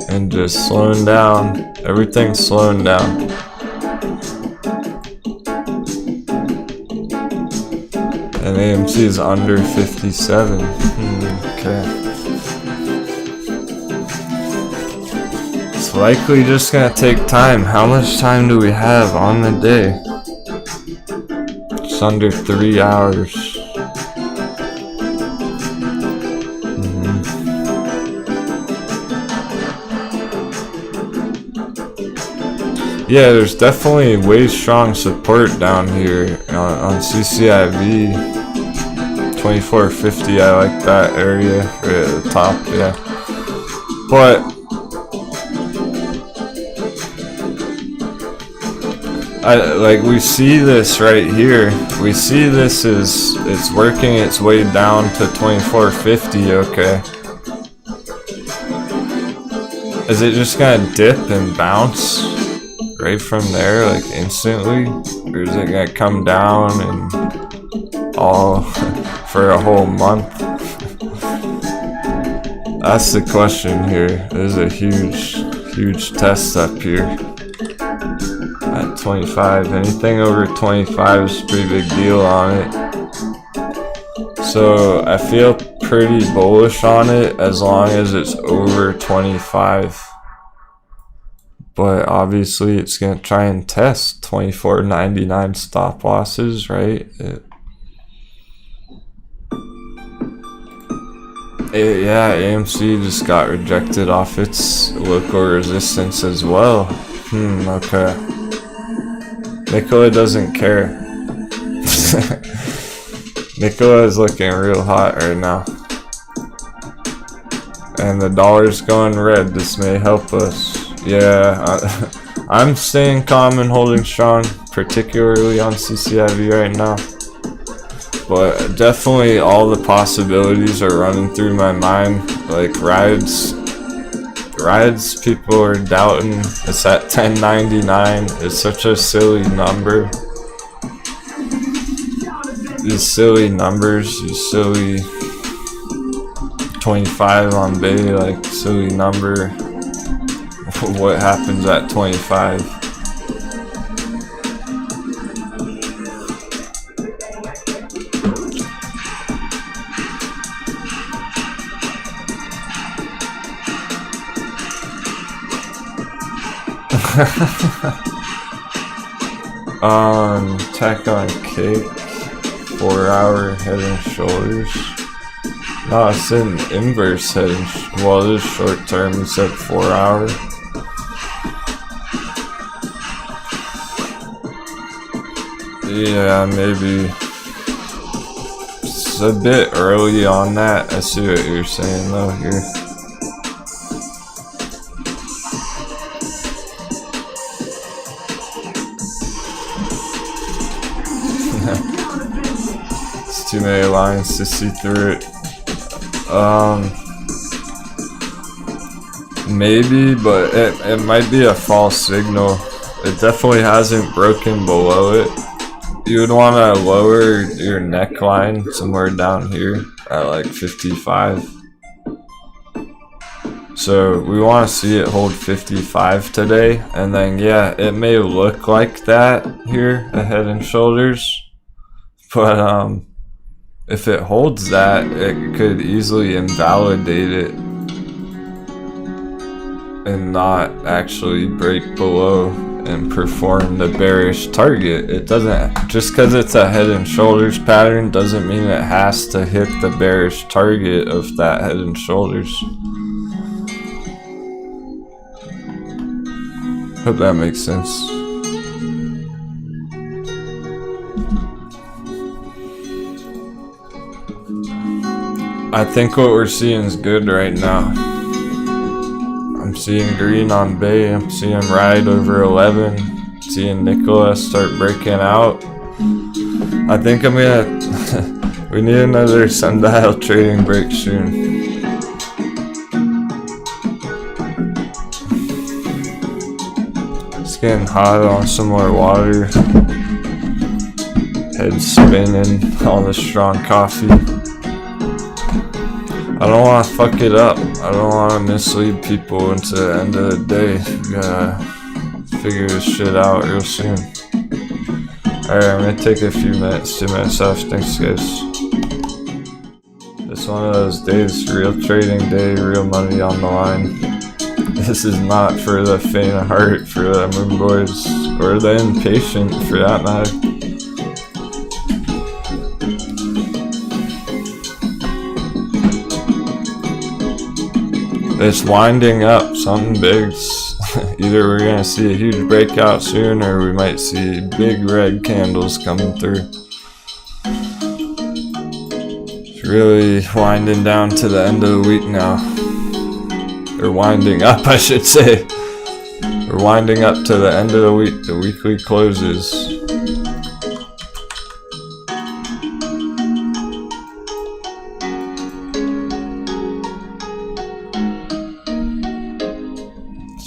and just slowing down. Everything's slowing down. And AMC is under 57. Okay. It's likely just gonna take time. How much time do we have on the day? It's under 3 hours. Yeah, there's definitely way strong support down here on CCIV. 2450, I like that area right at the top, yeah. But we see this right here. We see this is it's working its way down to 2450, okay. Is it just gonna dip and bounce right from there, like instantly? Or is it gonna come down and all for a whole month? That's the question here. There's a huge test up here at 25. Anything over 25 is a pretty big deal on it. So I feel pretty bullish on it as long as it's over 25. But obviously it's going to try and test 24.99 stop losses, right? Yeah, AMC just got rejected off its local resistance as well. Okay. Nicola doesn't care. Nicola is looking real hot right now. And the dollar's going red. This may help us. Yeah, I'm staying calm and holding strong, particularly on CCIV right now. But definitely all the possibilities are running through my mind. Like rides, people are doubting. It's at 10.99. It's such a silly number. These silly numbers, these silly 25 on Bay, like silly number. What happens at 25? Tech on cake, 4 hour head and shoulders. No, it's an inverse head and well, it is short term. It said 4 hour. Yeah, maybe it's a bit early on that. I see what you're saying though here. It's too many lines to see through it. Maybe, but it might be a false signal. It definitely hasn't broken below it. You would want to lower your neckline somewhere down here at like 55. So we want to see it hold 55 today, and then yeah, it may look like that here at Head and Shoulders, but if it holds that, it could easily invalidate it and not actually break below and perform the bearish target. It doesn't, just because it's a Head and Shoulders pattern doesn't mean it has to hit the bearish target of that Head and Shoulders. Hope that makes sense. I think what we're seeing is good right now. I'm seeing green on Bay, I'm seeing ride over 11, seeing Nikola start breaking out. I think I'm gonna, we need another sundial trading break soon. It's getting hot on some more water. Head spinning, all the strong coffee. I don't want to fuck it up. I don't want to mislead people into the end of the day. We gotta figure this shit out real soon. Alright, I'm gonna take a few minutes to myself. Thanks, guys. It's one of those days, real trading day, real money on the line. This is not for the faint of heart, for the moon boys, or the impatient for that matter. It's winding up, something big. Either we're gonna see a huge breakout soon, or we might see big red candles coming through. It's really winding down to the end of the week now. Or winding up, I should say. We're winding up to the end of the week. The weekly closes.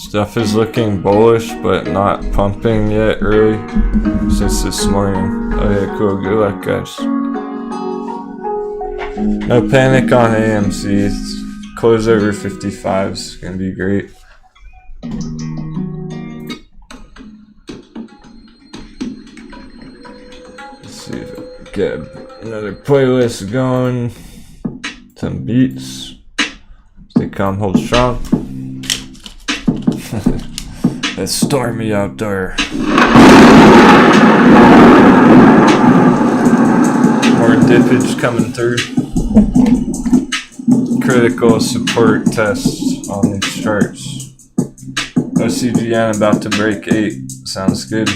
Stuff is looking bullish, but not pumping yet, really, since this morning. Oh yeah, cool. Good luck, guys. No panic on AMC. It's close over 55 is gonna be great. Let's see if I can get another playlist going. Some beats. Stay calm, hold strong. It's stormy out there. More dippage coming through. Critical support tests on these charts. OCGN about to break 8. Sounds good.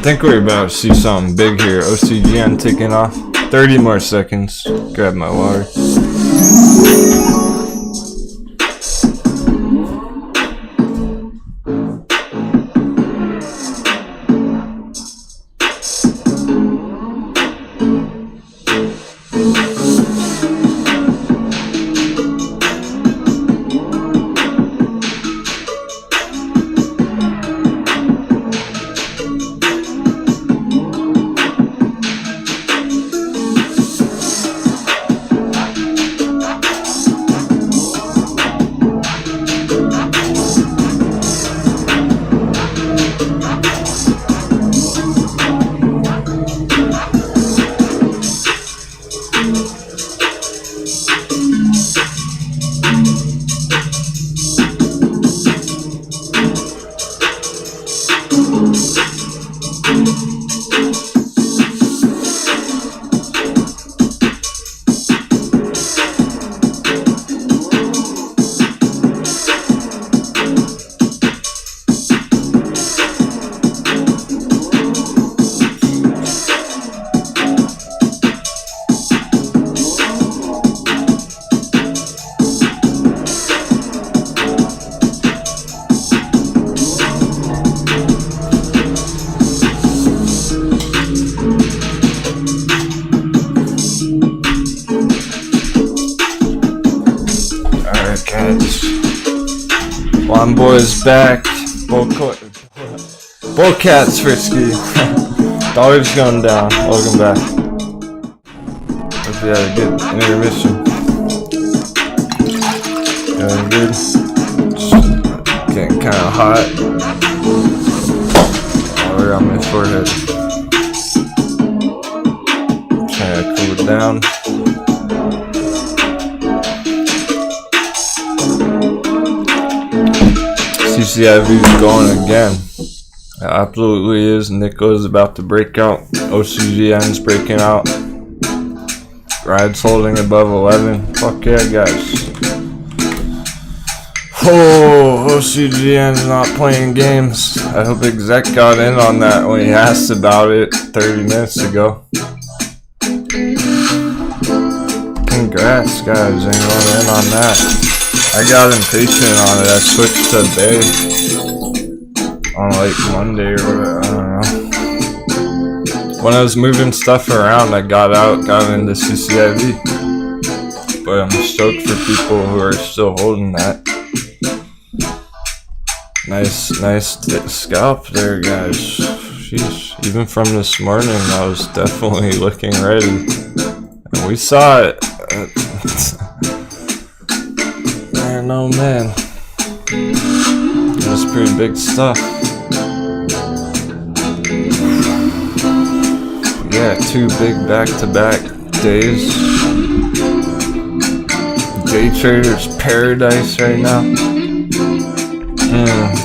think we're about to see something big here. OCGN taking off. 30 more seconds. Grab my water. One boy's back. Bullcats frisky. Dollar's going down. Welcome back. Hope you had a good intermission. Doing good. Getting kind of hot. All around my forehead. Trying to cool it down. CCIV is going again. It absolutely is. Nickel is about to break out. OCGN's breaking out. Ride's holding above 11. Fuck yeah, guys. Oh, OCGN's not playing games. I hope Exec got in on that when he asked about it 30 minutes ago. Congrats, guys. Anyone in on that? I got impatient on it. I switched to day on like Monday or whatever. I don't know. When I was moving stuff around, I got into CCIV. But I'm stoked for people who are still holding that. Nice scalp there, guys. Sheesh. Even from this morning, I was definitely looking ready. And we saw it. Oh man, that's pretty big stuff. Yeah, 2 big back-to-back days. Day trader's paradise right now.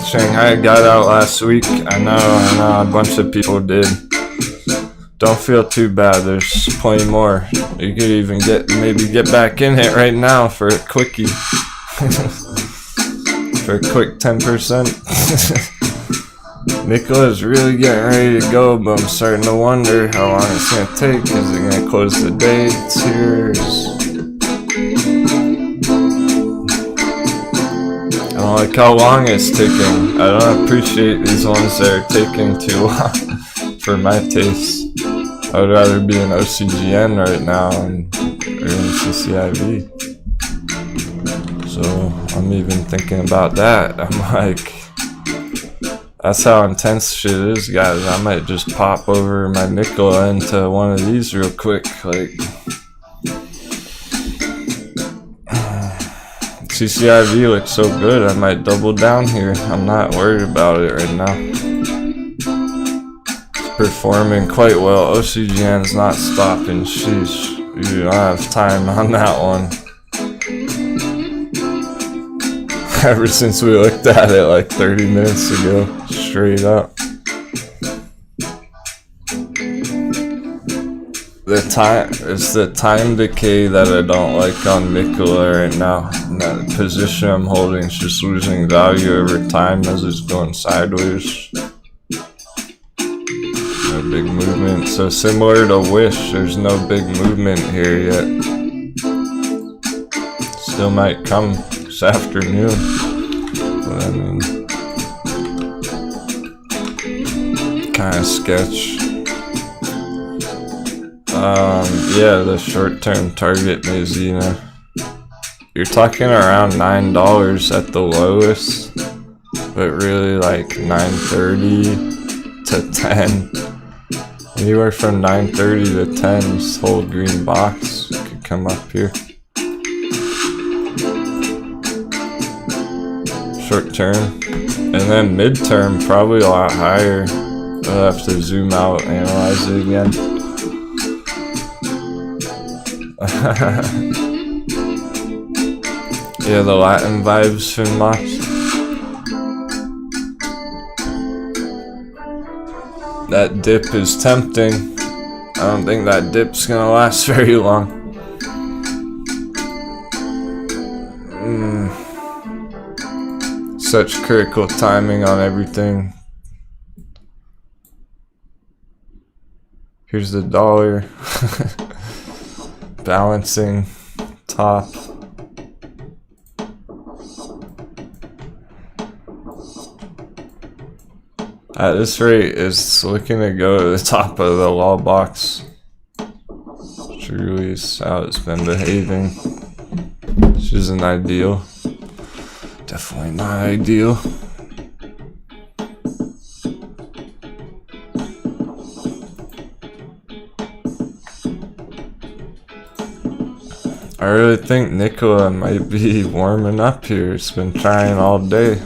Shanghai got out last week. I know, a bunch of people did. Don't feel too bad, there's plenty more. You could even maybe get back in it right now for a quickie. For a quick 10%. Nickel is really getting ready to go, but I'm starting to wonder how long it's going to take. Is it going to close the dates here? I don't like how long it's taking. I don't appreciate these ones that are taking too long for my taste. I would rather be in OCGN right now or in CCIV. So I'm even thinking about that. I'm like, that's how intense shit is, guys. I might just pop over my nickel into one of these real quick. Like, CCIV looks so good, I might double down here. I'm not worried about it right now. It's performing quite well. OCGN's not stopping. Sheesh. You don't have time on that one. Ever since we looked at it like 30 minutes ago, straight up. It's the time decay that I don't like on Nicola right now. And that position I'm holding is just losing value over time as it's going sideways. big movement. So similar to Wish, there's no big movement here yet. Still might come this afternoon. But I mean, kind of sketch. Yeah, the short-term target Mizina. You're talking around $9 at the lowest, but really like 9.30 to 10. Anywhere from 9.30 to 10, this whole green box could come up here. Short term, and then midterm probably a lot higher. I'll have to zoom out, analyze it again. Yeah, the Latin vibes from Mops. That dip is tempting. I don't think that dip's gonna last very long. Such critical timing on everything. Here's the dollar. Balancing top. At this rate, it's looking to go to the top of the law box. Truly is how it's been behaving. Which isn't ideal. Definitely not ideal. I really think Nikola might be warming up here. It's been trying all day.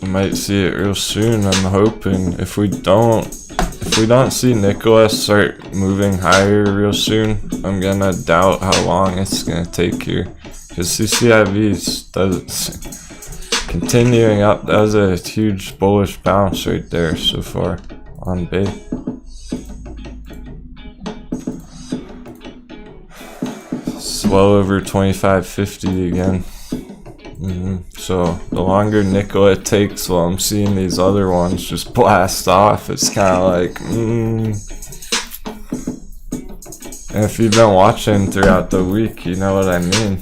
Might see it real soon, I'm hoping. If we don't see Nikola start moving higher real soon, I'm gonna doubt how long it's gonna take here. Because CCIV does continuing up. That was a huge bullish bounce right there so far on Bay. It's well over 25.50 again. So the longer Nikola takes while I'm seeing these other ones just blast off, it's kind of like, And if you've been watching throughout the week, you know what I mean.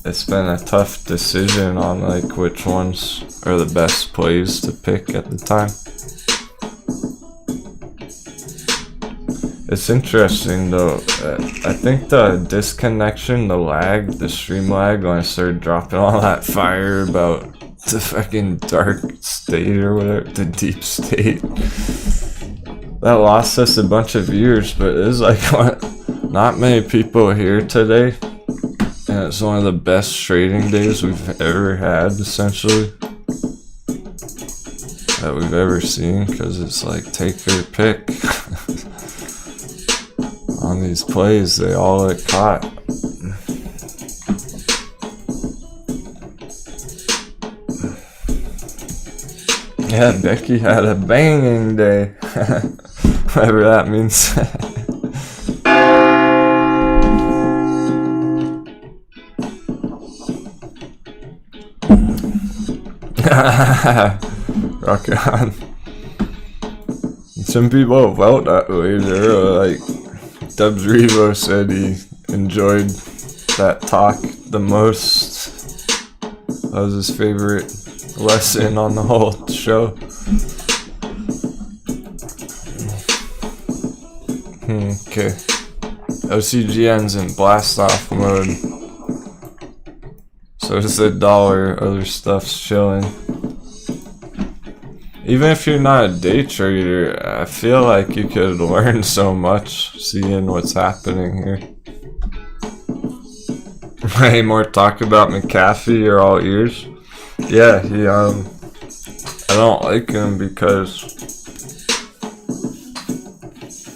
It's been a tough decision on like which ones are the best plays to pick at the time. It's interesting though, I think the disconnection, the lag, the stream lag, when I started dropping all that fire about the fucking dark state or whatever, the deep state, that lost us a bunch of viewers, but it's like not many people here today, and it's one of the best trading days we've ever had, essentially, that we've ever seen, because it's like take your pick. On these plays, they all get caught. Yeah, Becky had a banging day. Whatever that means. Rock on. Some people felt that way. They're like, Dubs Revo said he enjoyed that talk the most. That was his favorite lesson on the whole show. Okay. OCGN's in blast off mode. So is the dollar, other stuff's chilling. Even if you're not a day trader, I feel like you could learn so much seeing what's happening here. Any more talk about McAfee? You're all ears. Yeah, he I don't like him because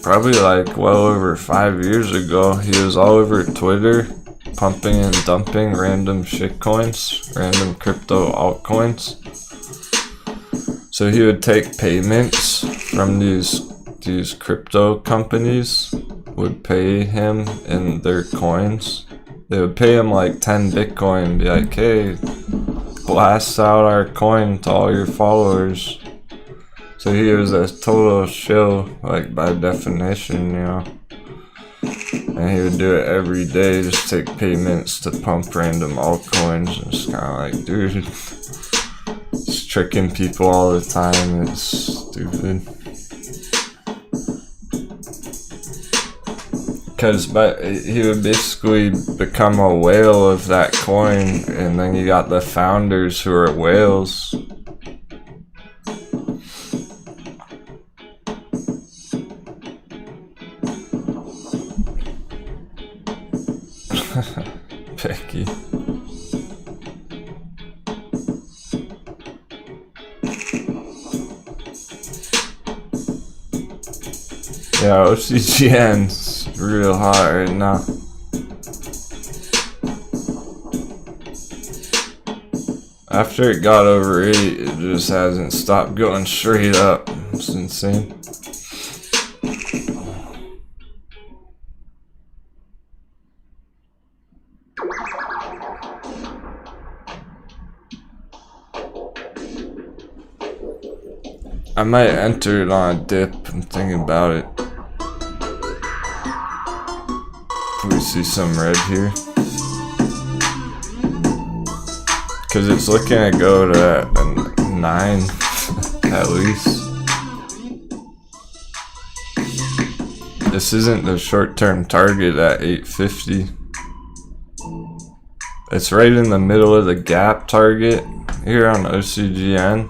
probably like well over 5 years ago, he was all over Twitter pumping and dumping random shitcoins, random crypto altcoins. So he would take payments from these crypto companies, would pay him in their coins. They would pay him like 10 Bitcoin and be like, hey, blast out our coin to all your followers. So he was a total shill, like by definition, you know. And he would do it every day, just take payments to pump random altcoins. And it's kind of like, dude, it's tricking people all the time. It's stupid. Because he would basically become a whale of that coin, and then you got the founders who are whales. Becky. Yeah, OCGN's real hot right now. After it got over 8, it just hasn't stopped going straight up. It's insane. I might enter it on a dip. I'm thinking about it. We see some red here. Because it's looking to go to a 9 at least. This isn't the short-term target at 850. It's right in the middle of the gap target here on OCGN.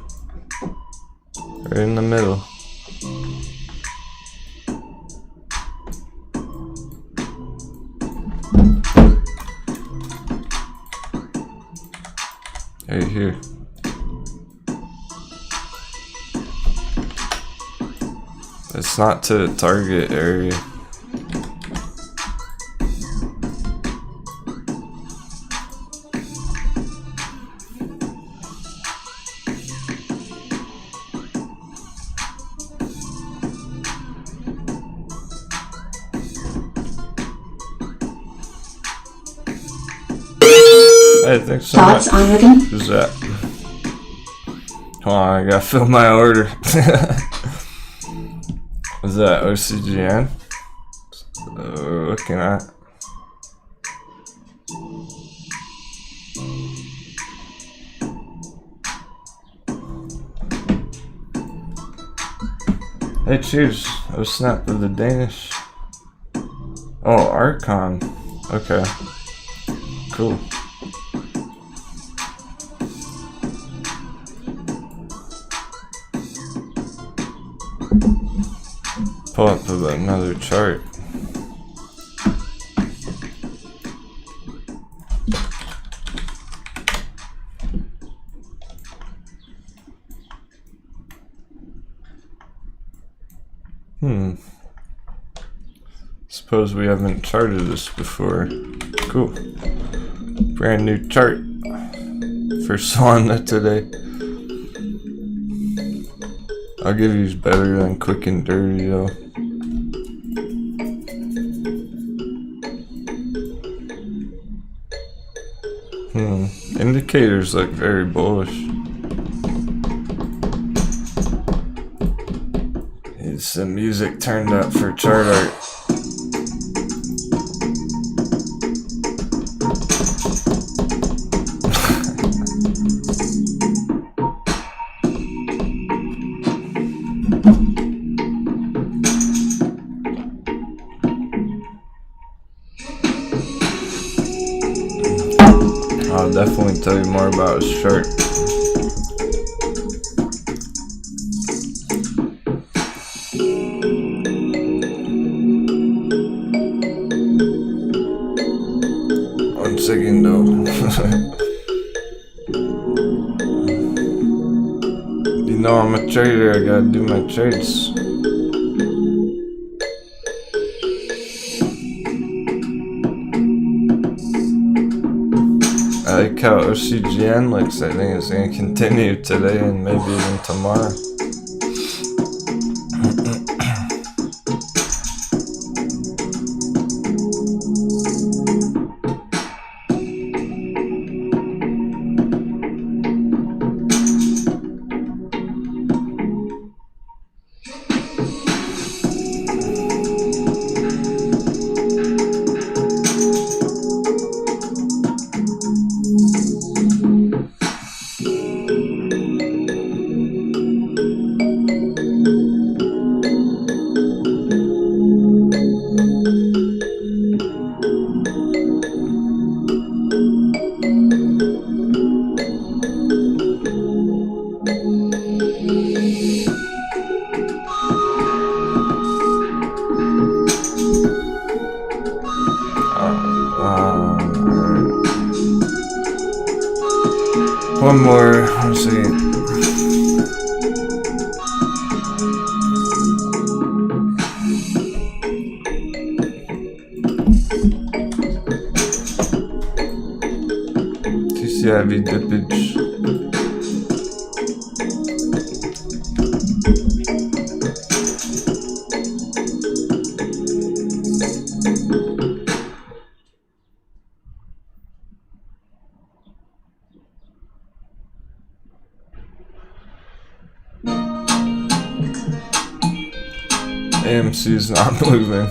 Right in the middle. Right here. It's not to the target area. Hey, thanks so much. Thoughts on Ribbon? Who's that? Hold on, I gotta fill my order. What's that, OCGN? We're looking at. Hey, cheers. Oh, snap to the Danish. Oh, Archon. Okay. Cool. Pull up another chart. Suppose we haven't charted this before. Cool. Brand new chart for Solana today. I'll give you better than quick and dirty though. Indicators look very bullish. Need some music turned up for chart art. I'll definitely tell you more about his chart. One second though. You know I'm a trader, I gotta do my trades. I like how OCGN looks. I think it's going to continue today and maybe even tomorrow. One more, let's see. CCIV dippage. AMC's not moving.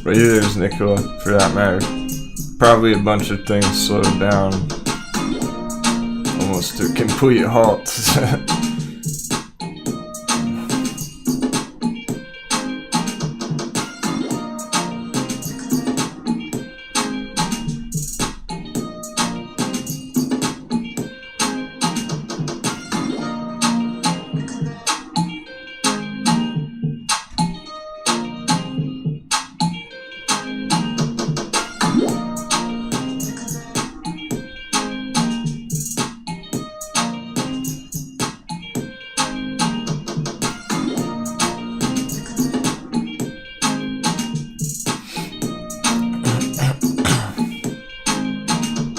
But either is nickel, for that matter. Probably a bunch of things slowed down. Almost to a complete halt.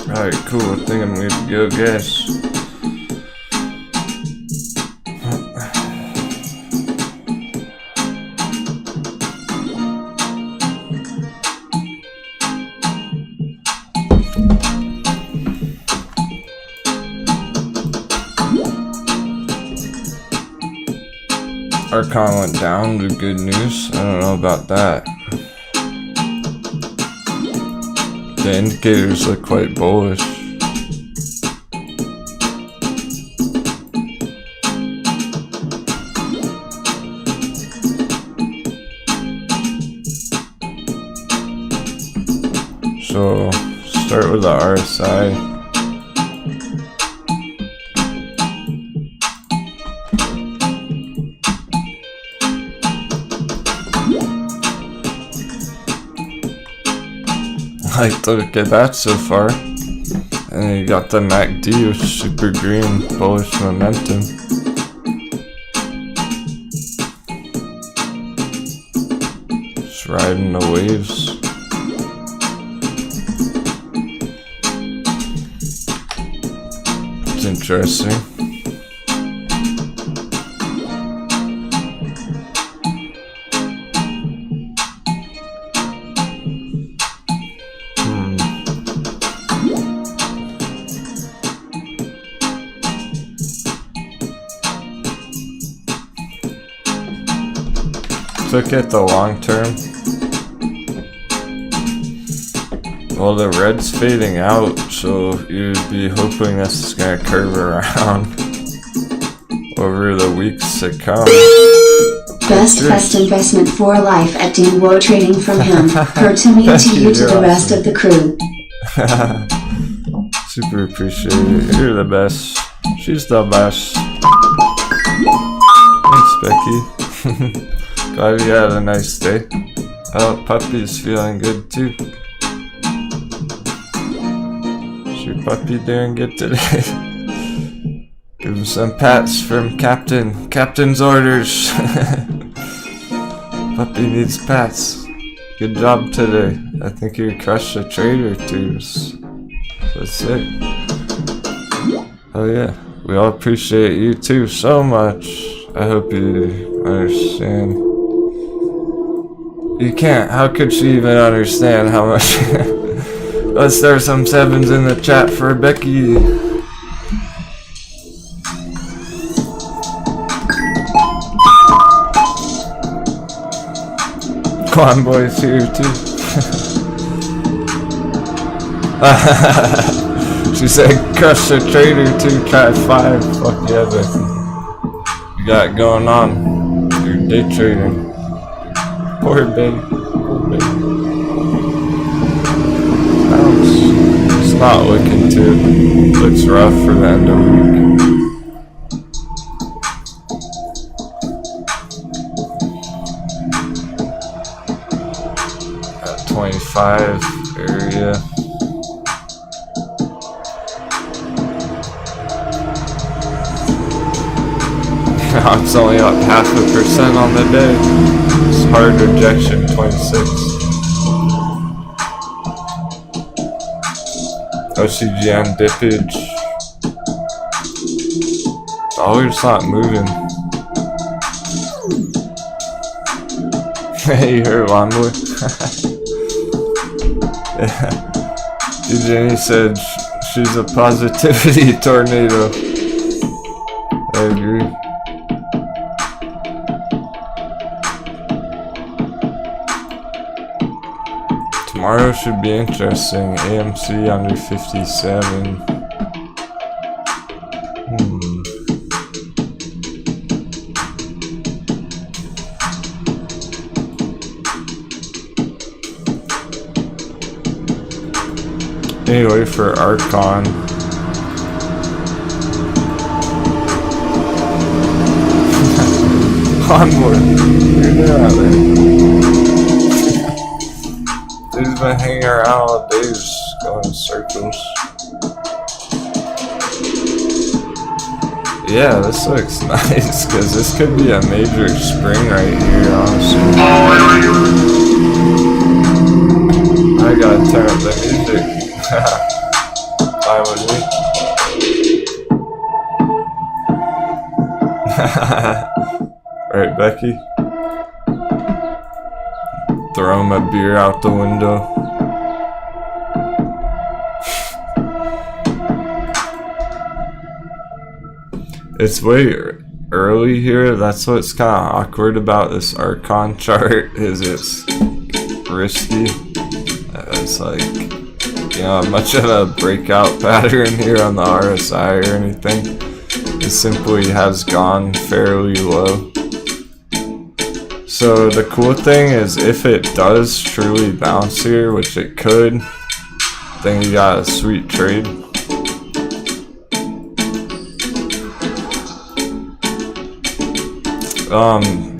Alright, cool. I think I'm good to go, guys. Archon went down to good news. I don't know about that. The indicators look quite bullish. So, start with the RSI. I like to look at that so far. And then you got the MACD with super green bullish momentum. Just riding the waves. It's interesting. Look at the long term. Well, the red's fading out, so you'd be hoping this is gonna curve around over the weeks to come. Best investment for life at Denwo trading from him. Her to me to you to the rest of the crew. Super appreciate it. You're the best. She's the best. Thanks, Becky. Glad you had a nice day. Oh, puppy's feeling good too. Is your puppy doing good today? Give him some pats from Captain. Captain's orders. Puppy needs pats. Good job today. I think you crushed a trade or two. That's sick. Oh yeah. We all appreciate you too so much. I hope you understand. You can't. How could she even understand how much? Let's throw some sevens in the chat for Becky. Convoy's here too. She said, crush the trader 2, try 5. Fuck yeah, Becky. You got it going on. You're day trading. Poor baby. It's not looking too. Looks rough for the end of the week. 5 area. It's only up 0.5% on the day. It's hard rejection 26. OCGN dippage. Dollar's not moving. Hey, you heard Longwood? Yeah. Jenny said she's a positivity tornado. I agree. Tomorrow should be interesting. AMC under 57. Anyway, for Archon, onward. You're out there. Dude's been hanging around all day, just going in circles. Yeah, this looks nice, because this could be a major spring right here, honestly. I gotta turn up the music. Fine with me. Right, Becky? Throw my beer out the window. It's way early here. That's what's kind of awkward about this Archon chart, is it's risky. It's like, you know, much of a breakout pattern here on the RSI or anything. It simply has gone fairly low. So the cool thing is, if it does truly bounce here, which it could, then you got a sweet trade.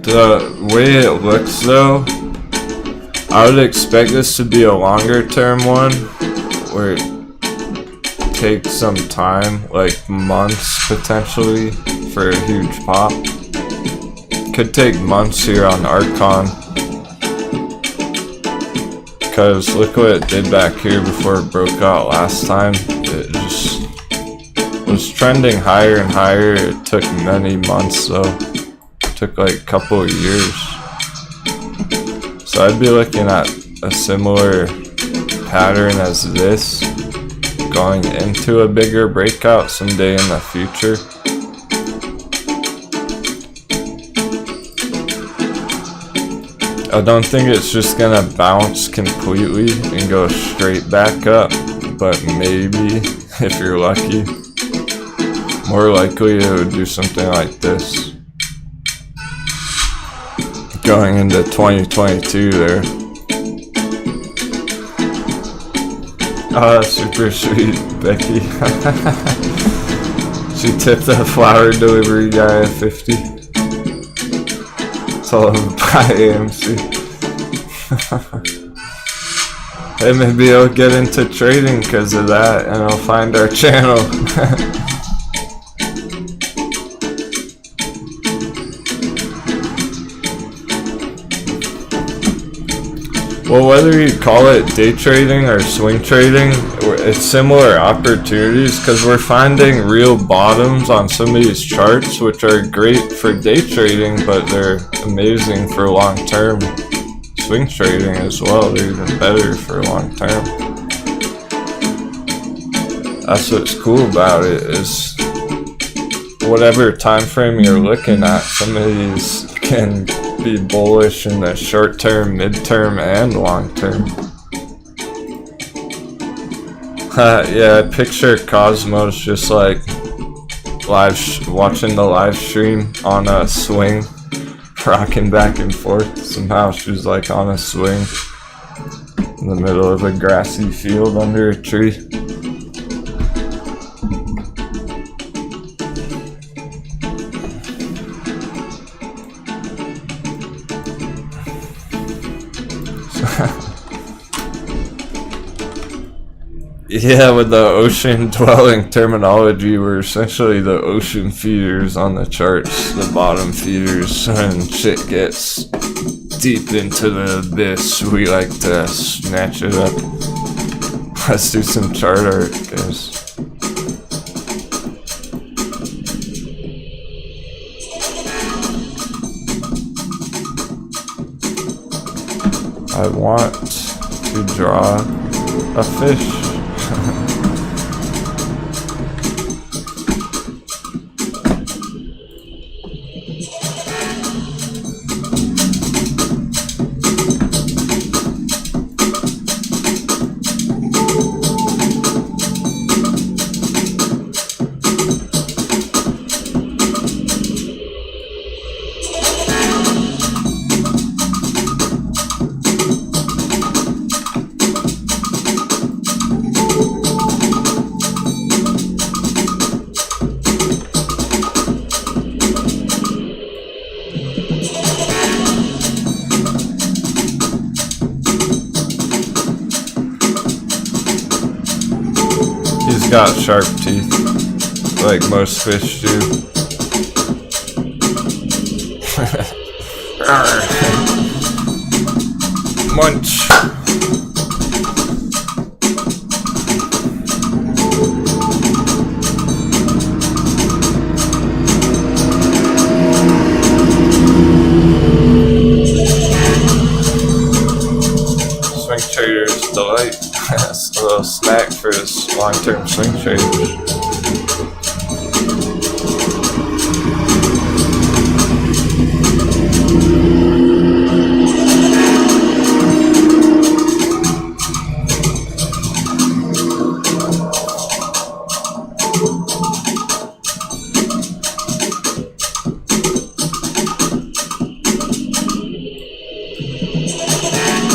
The way it looks though, I would expect this to be a longer term one, where it takes some time, like months potentially, for a huge pop. Could take months here on Archon, because look what it did back here before it broke out last time. It just was trending higher and higher. It took many months though. It took like a couple of years. So I'd be looking at a similar pattern as this, going into a bigger breakout someday in the future. I don't think it's just gonna bounce completely and go straight back up, but maybe, if you're lucky, more likely it would do something like this. Going into 2022 there. Oh, super sweet, Becky. She tipped the flower delivery guy at 50. It's all by AMC. Hey, maybe I'll get into trading because of that, and I'll find our channel. Well, whether you call it day trading or swing trading, it's similar opportunities, because we're finding real bottoms on some of these charts, which are great for day trading, but they're amazing for long-term swing trading as well. They're even better for long-term. That's what's cool about it, is whatever time frame you're looking at, some of these can be bullish in the short term, mid-term, and long-term. Yeah, I picture Cosmos just like watching the live stream on a swing, rocking back and forth. Somehow she's like on a swing in the middle of a grassy field under a tree. Yeah, with the ocean dwelling terminology, we're essentially the ocean feeders on the charts, the bottom feeders. When shit gets deep into the abyss, we like to snatch it up. Let's do some chart art, guys. I want to draw a fish. He's got sharp teeth, like most fish do. Munch. Swing trader's delight. That's a little snack for this long-term swing trade.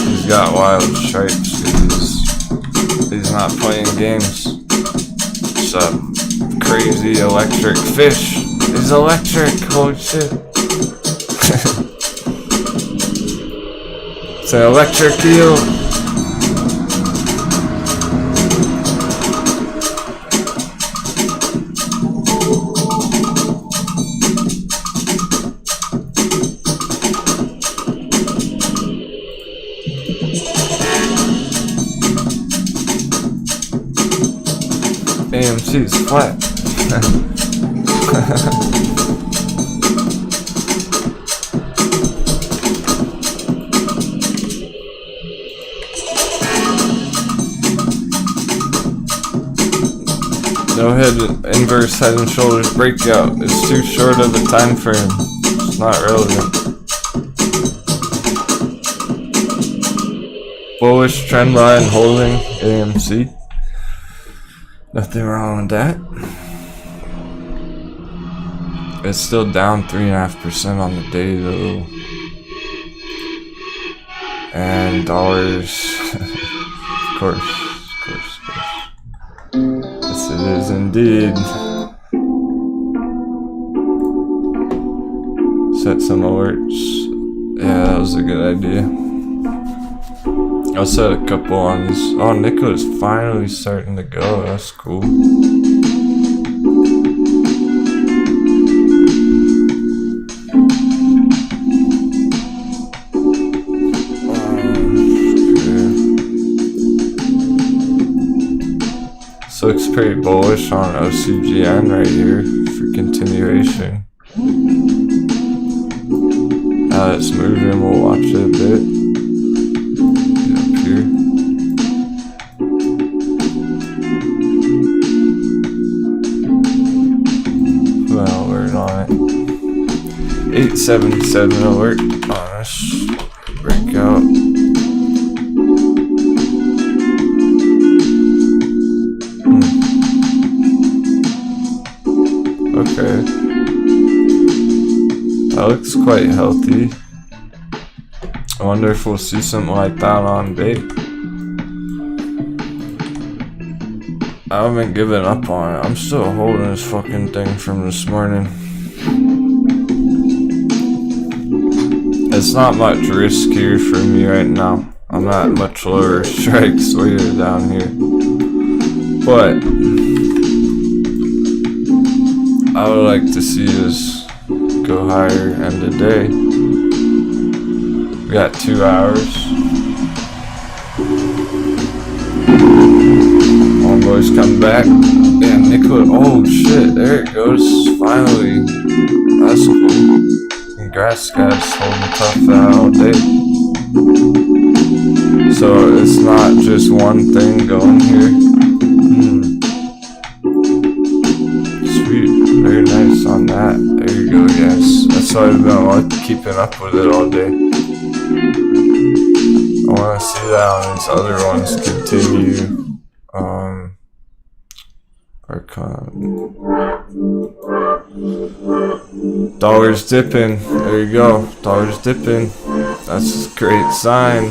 He's got wild stripes. He's not playing games. It's a crazy electric fish. He's electric. Holy shit. It's an electric eel. AMC is flat. No head, inverse head and shoulders breakout. It's too short of a time frame. It's not relevant. Bullish trend line holding AMC. Nothing wrong with that. It's still down 3.5% on the day though. And dollars. Of course. Yes, it is indeed. Set some alerts. Yeah, that was a good idea. I'll set a couple on this. Oh, Nico's finally starting to go. That's cool. This looks pretty bullish on OCGN right here for continuation. Now that it's moving, we'll watch it a bit. Well, we're on it. 877 alert on us. Breakout. Okay. That looks quite healthy. I wonder if we'll see something like that on bait. I haven't given up on it. I'm still holding this fucking thing from this morning. It's not much risk here for me right now. I'm at much lower strikes later down here. But I would like to see us go higher end of day. We got 2 hours. Homeboys come back. Yeah, Nicola. Oh shit, there it goes. Finally. That's cool. Congrats, guys. Holding tough out all day. So it's not just one thing going here. Sweet. Very nice on that. There you go, guys. That's why I've been keeping up with it all day. I want to see that on these other ones continue. Dollars dipping. There you go. Dollars dipping. That's a great sign.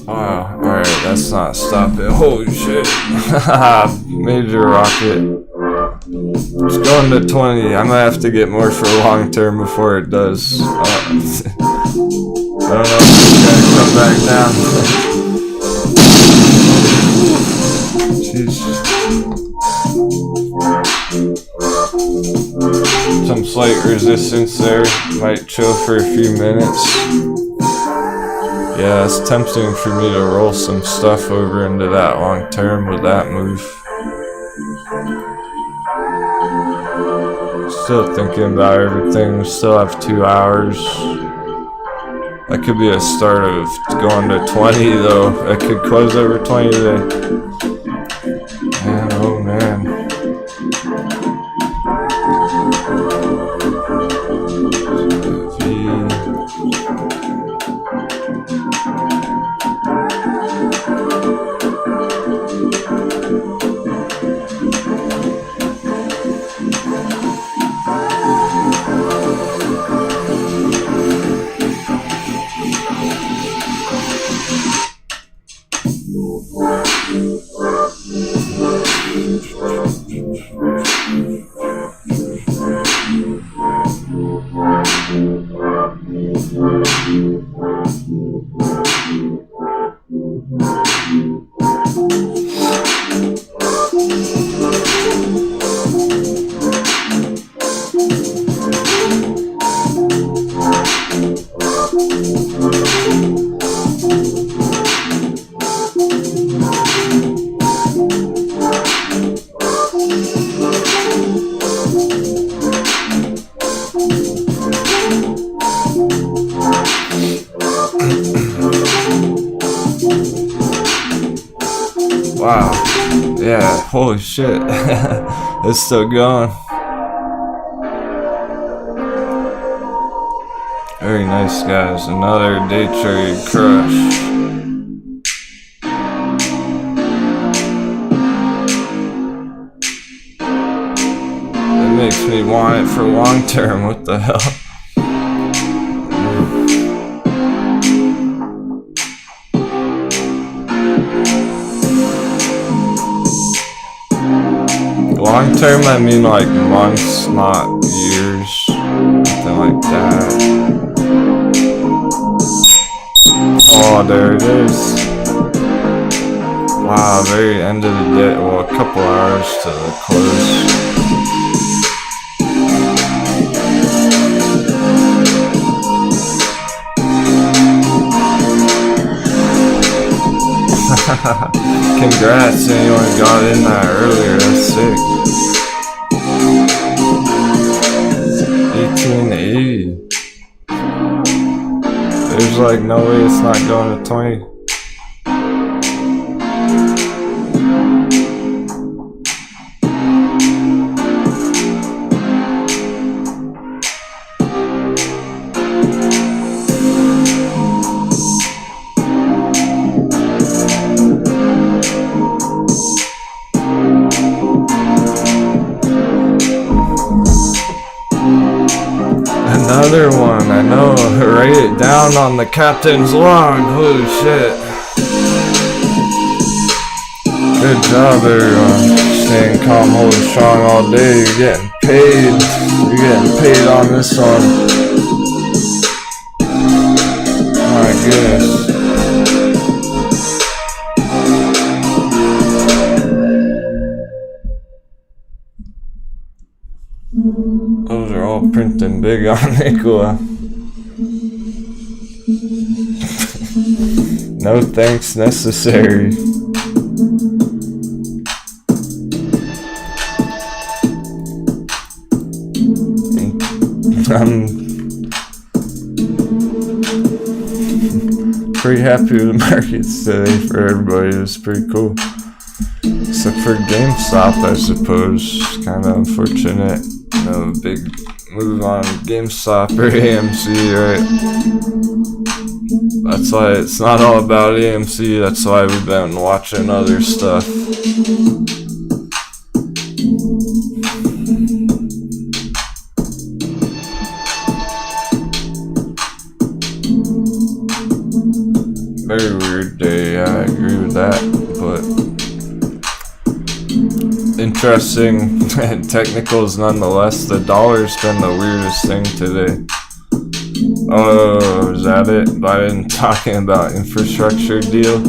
Wow. Alright, that's not stopping. Holy shit. Major rocket. It's going to 20. I might have to get more for long term before it does. I don't know if it's gonna come back down. Jeez. Some slight resistance there. Might chill for a few minutes. Yeah, it's tempting for me to roll some stuff over into that long term with that move. Still thinking about everything. We still have 2 hours. That could be a start of going to 20 though. That could close over 20 today. Man, oh man. Wow. Yeah, holy shit. It's still going. Very nice, guys. Another day trade crush. It makes me want it for long term. What the hell? Long term, I mean like months, not years. Something like that. Oh, there it is. Wow, very end of the day. Well, a couple hours to the close. Congrats, anyone got in that earlier. That's sick. 1880. There's like no way it's not going to 20. Another one, I know. Write it down on the captain's log. Holy shit. Good job, everyone. staying calm, holding strong all day. You're getting paid. You're getting paid on this one. My goodness. Those are all printing big on Nikola. No thanks necessary. I'm pretty happy with the markets today for everybody. It was pretty cool. Except for GameStop, I suppose. Kind of unfortunate. No big move on GameStop or AMC, right? That's why it's not all about AMC. That's why we've been watching other stuff. Very weird day, yeah, I agree with that, but interesting technicals nonetheless. The dollar's been the weirdest thing today. Oh, is that it? Biden talking about infrastructure deal?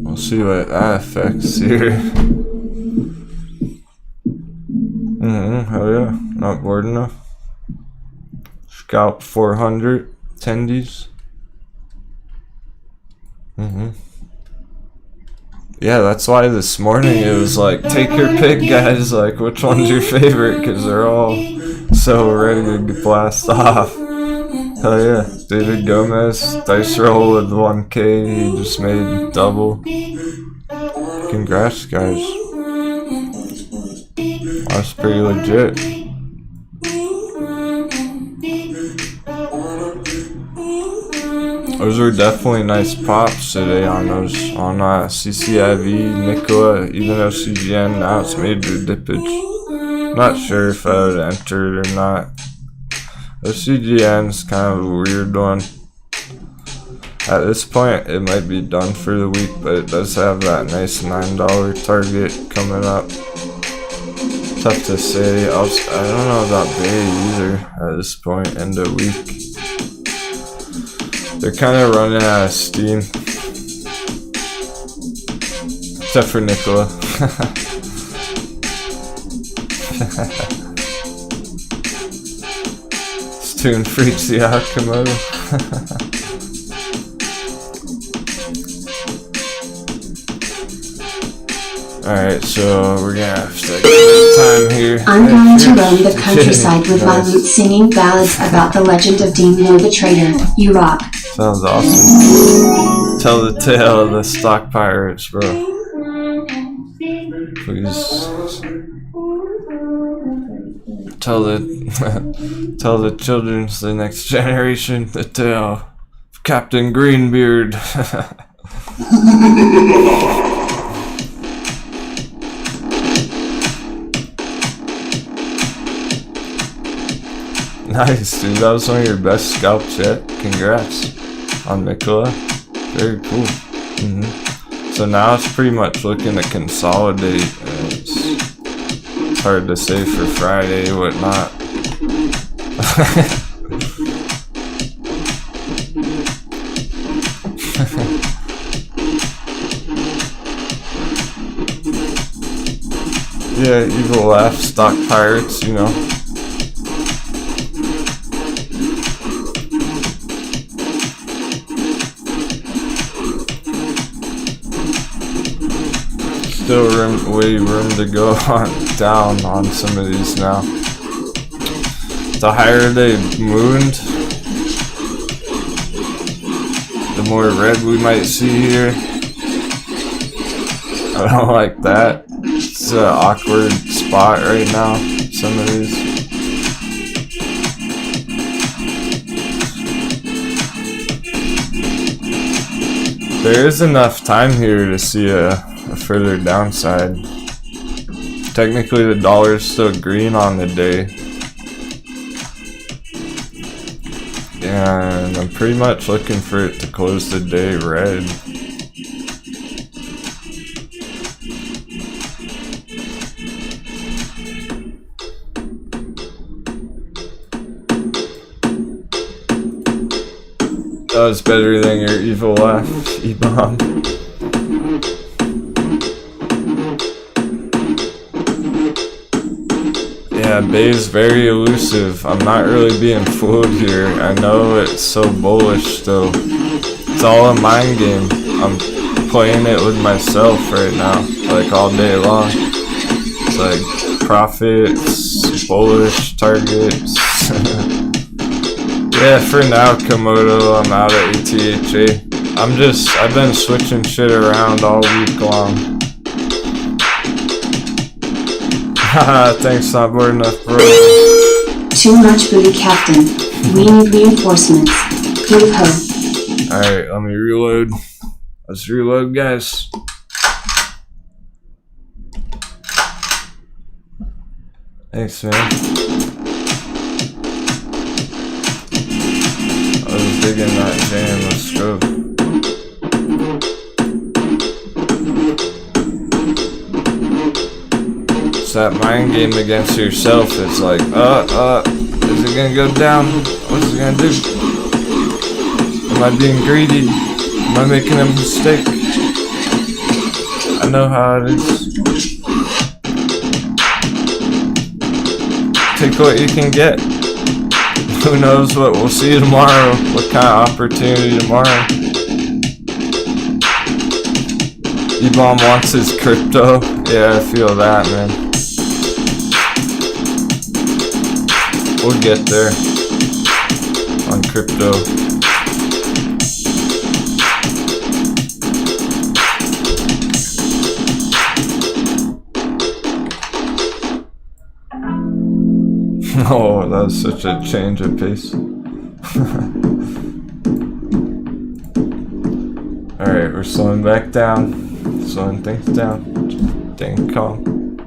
We'll see what that affects here. Hell yeah, not bored enough. Scalp 400 attendees. Yeah, that's why this morning it was like, take your pick, guys. Like, which one's your favorite? Because they're all so ready to blast off. Hell yeah, David Gomez, dice roll with 1K. He just made double. Congrats, guys. That's pretty legit. Those were definitely nice pops today on those, on CCIV, Nikola, even though CGN now it's major dippage. Not sure if I would enter it or not. The CGN's kind of a weird one. At this point, it might be done for the week, but it does have that nice $9 target coming up. Tough to say. I don't know about Bay either at this point, end of week. They're kind of running out of steam. Except for Nikola. Tune freaks the Akimoto. Alright, so we're gonna have to get time here. I'm going to roam the countryside with my lute singing ballads about the legend of Denwo the traitor. You rock. Sounds awesome. Tell the tale of the stock pirates, bro. Please. Tell the children, the next generation, the tale of Captain Greenbeard. Nice, dude. That was one of your best scalps yet. Congrats on Nikola. Very cool. So now it's pretty much looking to consolidate. It's hard to say for Friday, whatnot. Yeah, evil laugh, stock pirates, you know. Still room to go on down on some of these now. The higher they mooned, the more red we might see here. I don't like that. It's an awkward spot right now, some of these. There is enough time here to see a further downside. Technically the dollar is still green on the day. And I'm pretty much looking for it to close the day red. That was better than your evil laugh, E-bomb. Yeah, Bay's very elusive. I'm not really being fooled here. I know it's so bullish though. It's all a mind game. I'm playing it with myself right now, like all day long. It's like profits, bullish targets. Yeah, for now, Komodo, I'm out at ETHA. I've been switching shit around all week long. Haha, thanks, not bored enough, bro. Too much booty, Captain. We need reinforcements. Yo ho. Alright, let me reload. Let's reload, guys. Thanks, man. I was digging that jam, let's go. It's that mind game against yourself. It's like, is it gonna go down? What's it gonna do? Am I being greedy? Am I making a mistake? I know how it is. Take what you can get. Who knows what we'll see tomorrow? What kind of opportunity tomorrow? E-bomb wants his crypto. Yeah, I feel that, man. We'll get there on crypto. Oh, that was such a change of pace. Alright, we're slowing back down. Slowing things down. Just staying calm.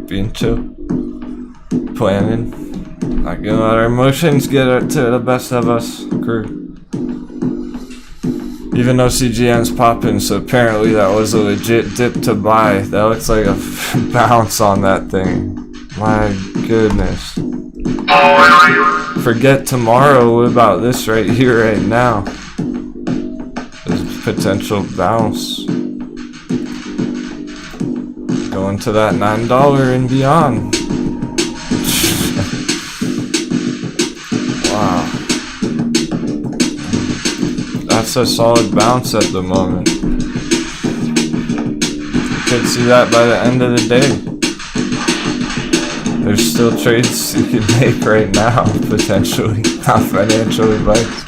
Being chill. Planning. Not gonna let our emotions get to the best of us. Crew. Even though CGN's popping, so apparently that was a legit dip to buy. That looks like a bounce on that thing. My goodness. Forget tomorrow, what about this right here, right now? There's potential bounce. Going to that $9 and beyond. Wow. That's a solid bounce at the moment. Could see that by the end of the day. There's still trades you can make right now, potentially. Not financial advice.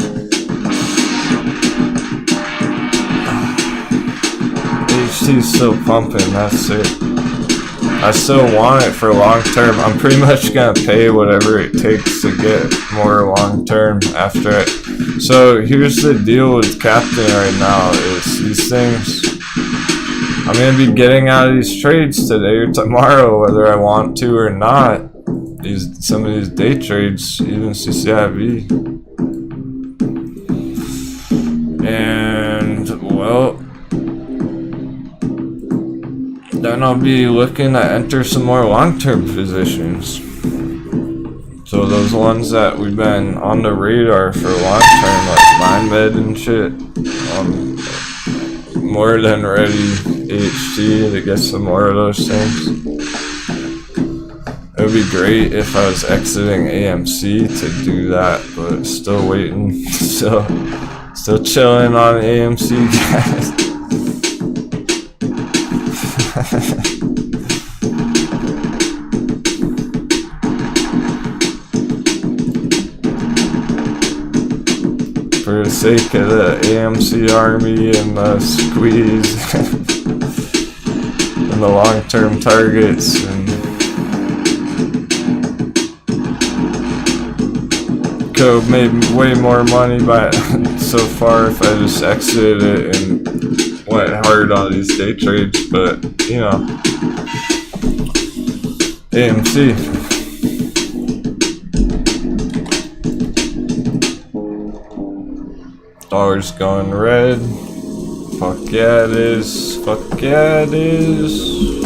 HT's still pumping, that's it. I still want it for long term. I'm pretty much gonna pay whatever it takes to get more long term after it. So here's the deal with Captain right now, is these things, I'm gonna be getting out of these trades today or tomorrow, whether I want to or not. Some of these day trades, even CCIV. And, well, then I'll be looking to enter some more long-term positions. So those ones that we've been on the radar for long-term, like MindMed and shit, more than ready HT to get some more of those things. It would be great if I was exiting AMC to do that, but still waiting, still chilling on AMC, guys. For the sake of the AMC army and the squeeze and the long-term targets, and could have made way more money by so far if I just exited it and went hard on these day trades, but you know, AMC. Dollar's going red. Fuck yeah it is. Fuck yeah it is.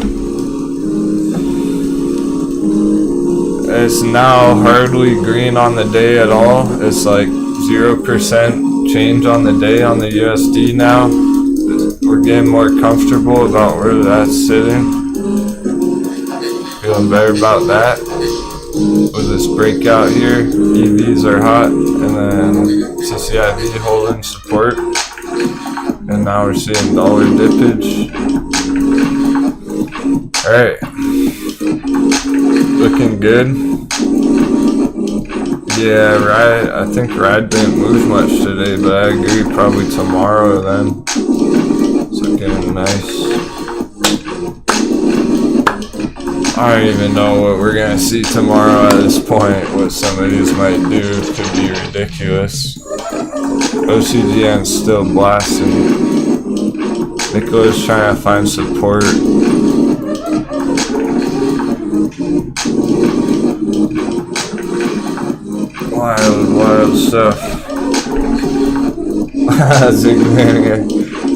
It's now hardly green on the day at all. It's like 0% change on the day on the USD now. We're getting more comfortable about where that's sitting. Feeling better about that. With this breakout here, EVs are hot, and then CCIV holding support. And now we're seeing dollar dippage. Alright. Looking good. Yeah, Ride. I think Ride didn't move much today, but I agree, probably tomorrow then. It's looking nice. I don't even know what we're gonna see tomorrow at this point. What some of these might do could be ridiculous. OCGN's still blasting. Nicola's trying to find support. Wild stuff.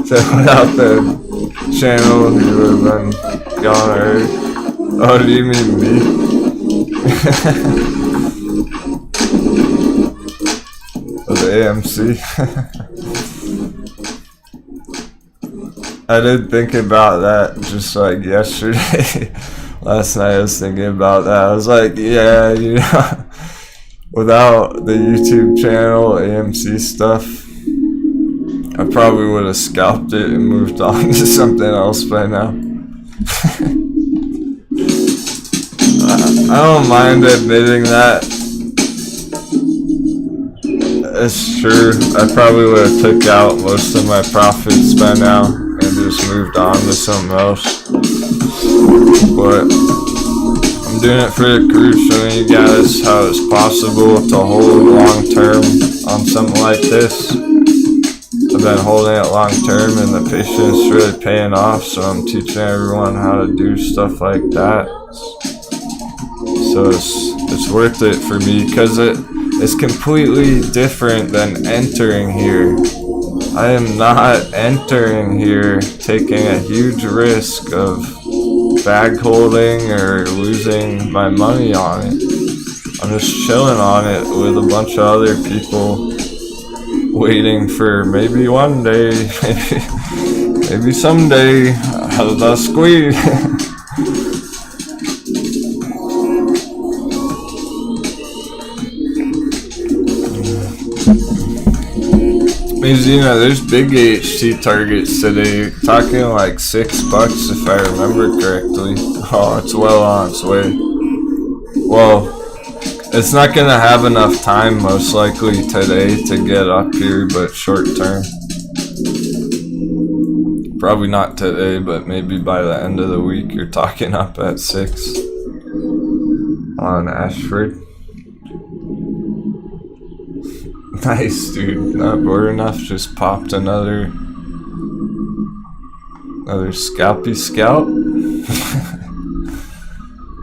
So without the channel, you would have been gone already. Oh, do you mean me? The AMC. I did think about that just like yesterday. Last night I was thinking about that. I was like, yeah, you know, without the YouTube channel, AMC stuff, I probably would have scalped it and moved on to something else by now. I don't mind admitting that. It's true. I probably would have took out most of my profits by now and just moved on to something else. But I'm doing it for the crew, showing you guys how it's possible to hold long term on something like this. I've been holding it long term and the patience is really paying off, so I'm teaching everyone how to do stuff like that. So it's worth it for me because it's completely different than entering here. I am not entering here taking a huge risk of bag holding or losing my money on it. I'm just chilling on it with a bunch of other people waiting for maybe one day, maybe someday, the squeeze. Means, you know, there's big HT targets today, talking like $6 if I remember correctly. Oh, it's well on its way. Well, it's not gonna have enough time most likely today to get up here, but short term. Probably not today, but maybe by the end of the week you're talking up at 6 on Ashford. Nice, dude. Not bored enough. Just popped another scalpy scalp.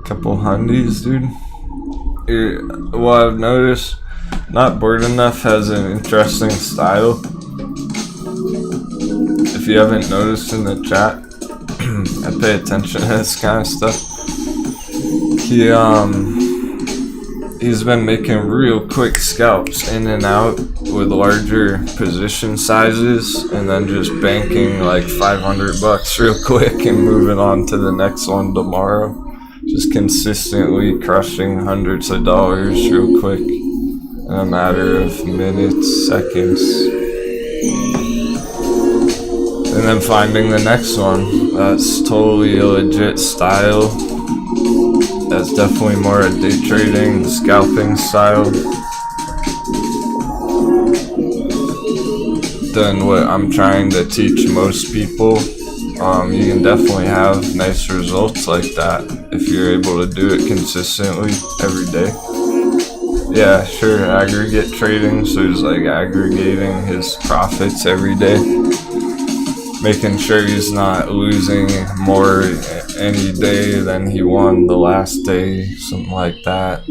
Couple hundies, dude. Well, I've noticed Not Bored Enough has an interesting style. If you haven't noticed in the chat, I pay attention to this kind of stuff. He's been making real quick scalps in and out with larger position sizes, and then just banking like $500 real quick and moving on to the next one tomorrow. Just consistently crushing hundreds of dollars real quick in a matter of minutes, seconds. And then finding the next one. That's totally a legit style. That's definitely more a day trading, scalping style than what I'm trying to teach most people. You can definitely have nice results like that if you're able to do it consistently every day. Yeah, sure, aggregate trading, so he's like aggregating his profits every day, making sure he's not losing more any day than he won the last day, something like that.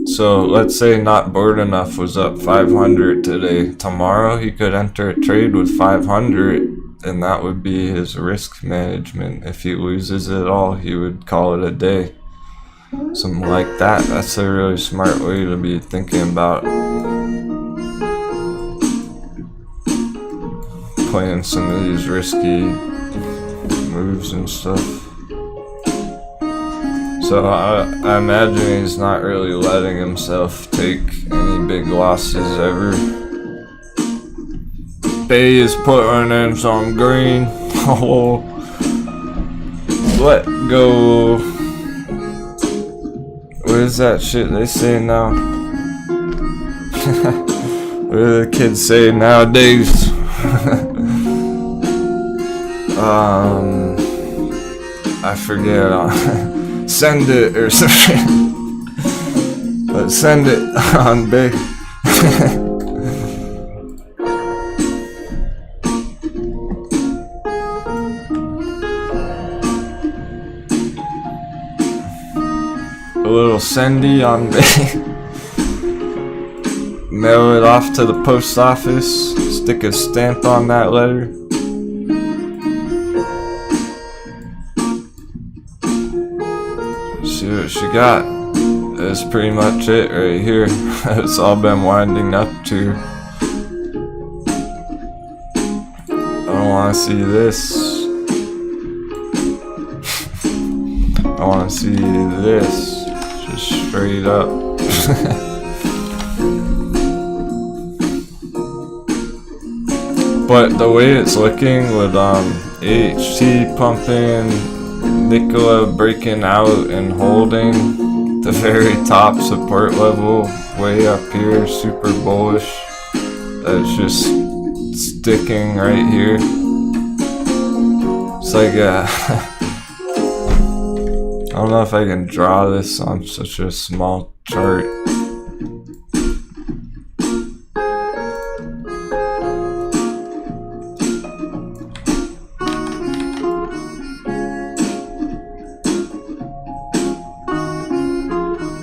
So let's say Not Bored Enough was up 500 today. Tomorrow he could enter a trade with 500, and that would be his risk management. If he loses it all, he would call it a day. Something like that. That's a really smart way to be thinking about playing some of these risky moves and stuff. So I imagine he's not really letting himself take any big losses ever. Bay is putting in some green. Oh, let go. What is that shit they say now? What do the kids say nowadays? I forget. Send it or something. Let's send it on big. A little sendy on big. Mail it off to the post office. Stick a stamp on that letter. See what she got. That's pretty much it right here. It's all been winding up to. I don't want to see this. I want to see this. Just straight up. But the way it's looking with HT pumping, Nikola breaking out and holding the very top support level way up here, super bullish. That's just sticking right here. It's like I don't know if I can draw this on such a small chart.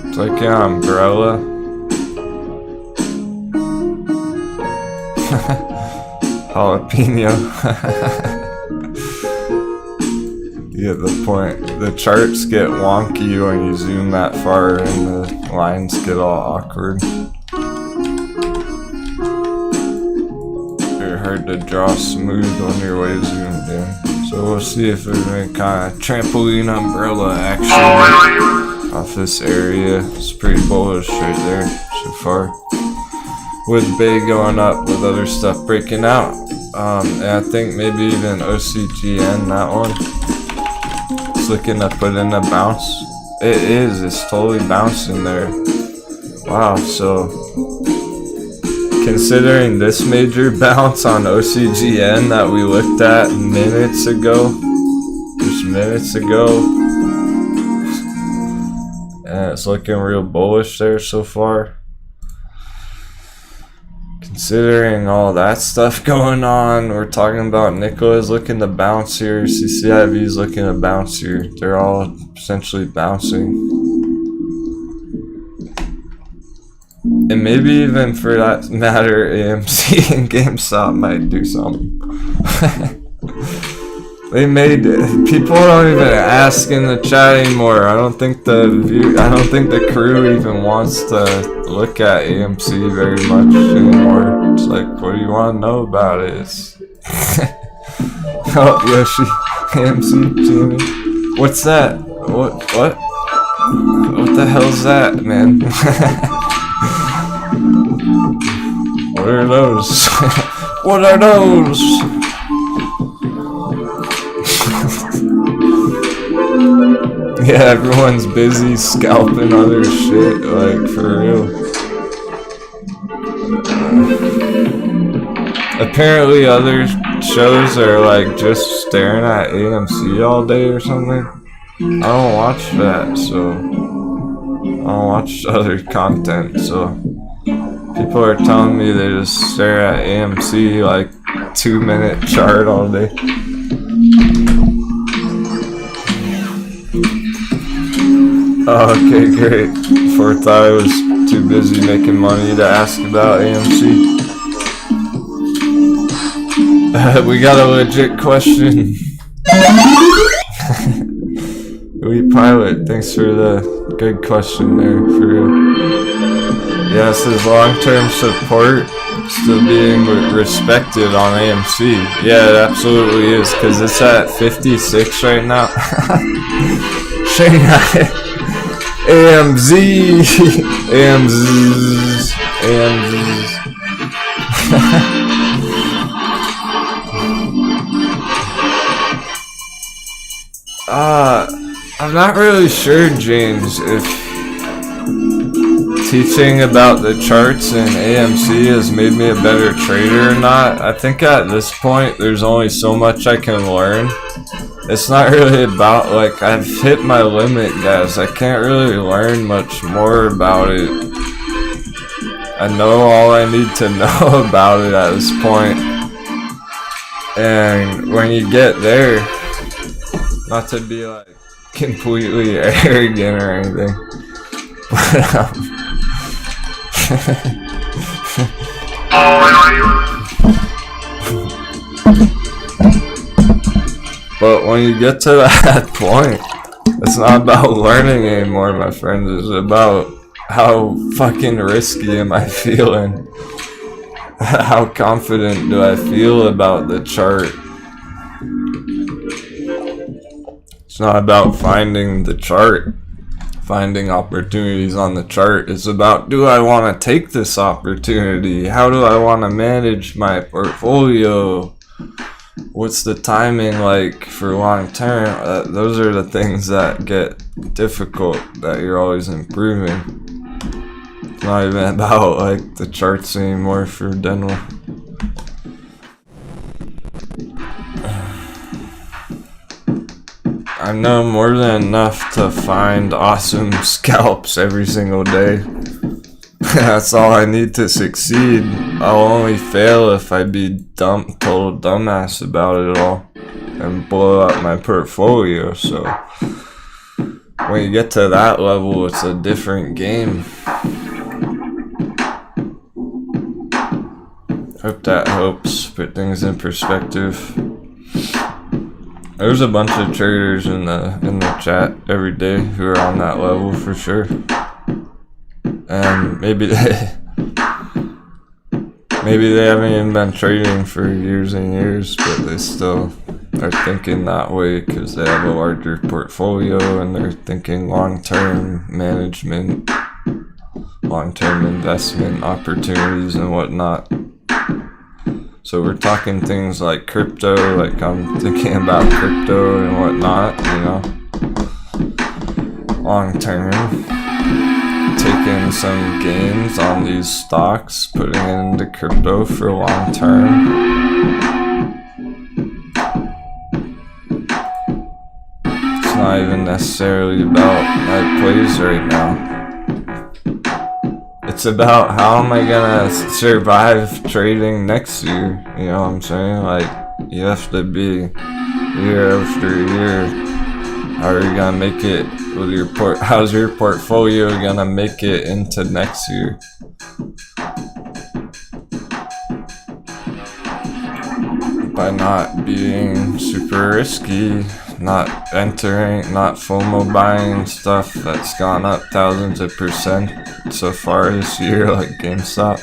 It's like an umbrella. Jalapeno. You get the point. The charts get wonky when you zoom that far and the lines get all awkward. They're hard to draw smooth when you're way zoomed in. So we'll see if there's any kind of trampoline umbrella action off this area. It's pretty bullish right there so far. With Bay going up, with other stuff breaking out. And I think maybe even OCGN, that one. It's looking to put in a bounce. It is, it's totally bouncing there. Wow, so considering this major bounce on OCGN that we looked at minutes ago, just minutes ago, and it's looking real bullish there so far. Considering all that stuff going on, we're talking about Nikola's looking to bounce here, CCIV's looking to bounce here. They're all essentially bouncing. And maybe even for that matter, AMC and GameStop might do something. They made it. People don't even ask in the chat anymore. I don't think the crew even wants to look at AMC very much anymore. It's like, what do you want to know about it? Oh, Yoshi, AMC, GME. What's that? What the hell's that, man? What are those? What are those? Yeah, everyone's busy scalping other shit, like, for real. Apparently other shows are, like, just staring at AMC all day or something. I don't watch that, so I don't watch other content, so people are telling me they just stare at AMC, like, 2-minute chart all day. Okay, great. before thought I was too busy making money to ask about AMC. We got a legit question. We Pilot, thanks for the good question there, for real. Yeah, it says long-term support still being respected on AMC. Yeah, it absolutely is, because it's at 56 right now. Shanghai. AMZ. AMZs. AMZs. I'm not really sure, James, if teaching about the charts in AMC has made me a better trader or not. I think at this point there's only so much I can learn. It's not really about, like, I've hit my limit, guys. I can't really learn much more about it. I know all I need to know about it at this point. And when you get there, not to be like completely arrogant or anything, but but when you get to that point, it's not about learning anymore, my friends. It's about how fucking risky am I feeling? How confident do I feel about the chart? It's not about finding the chart, finding opportunities on the chart. It's about, do I want to take this opportunity? How do I want to manage my portfolio? What's the timing like for long term? Those are the things that get difficult, that you're always improving. It's not even about like the charts anymore for Denwo. I know more than enough to find awesome scalps every single day. That's all I need to succeed. I'll only fail if I be total dumbass about it all and blow up my portfolio. So when you get to that level, it's a different game. Hope that helps put things in perspective. There's a bunch of traders in the chat every day who are on that level for sure. And maybe they haven't even been trading for years and years, but they still are thinking that way because they have a larger portfolio and they're thinking long-term management, long-term investment opportunities and whatnot. So we're talking things like crypto, like I'm thinking about crypto and whatnot, you know, long-term. Taking some gains on these stocks, putting it into crypto for long term. It's not even necessarily about my plays right now. It's about how am I gonna survive trading next year, you know what I'm saying? Like, you have to be year after year. How are you gonna make it with your how's your portfolio gonna make it into next year? By not being super risky, not entering, not FOMO buying stuff that's gone up thousands of % so far this year, like GameStop.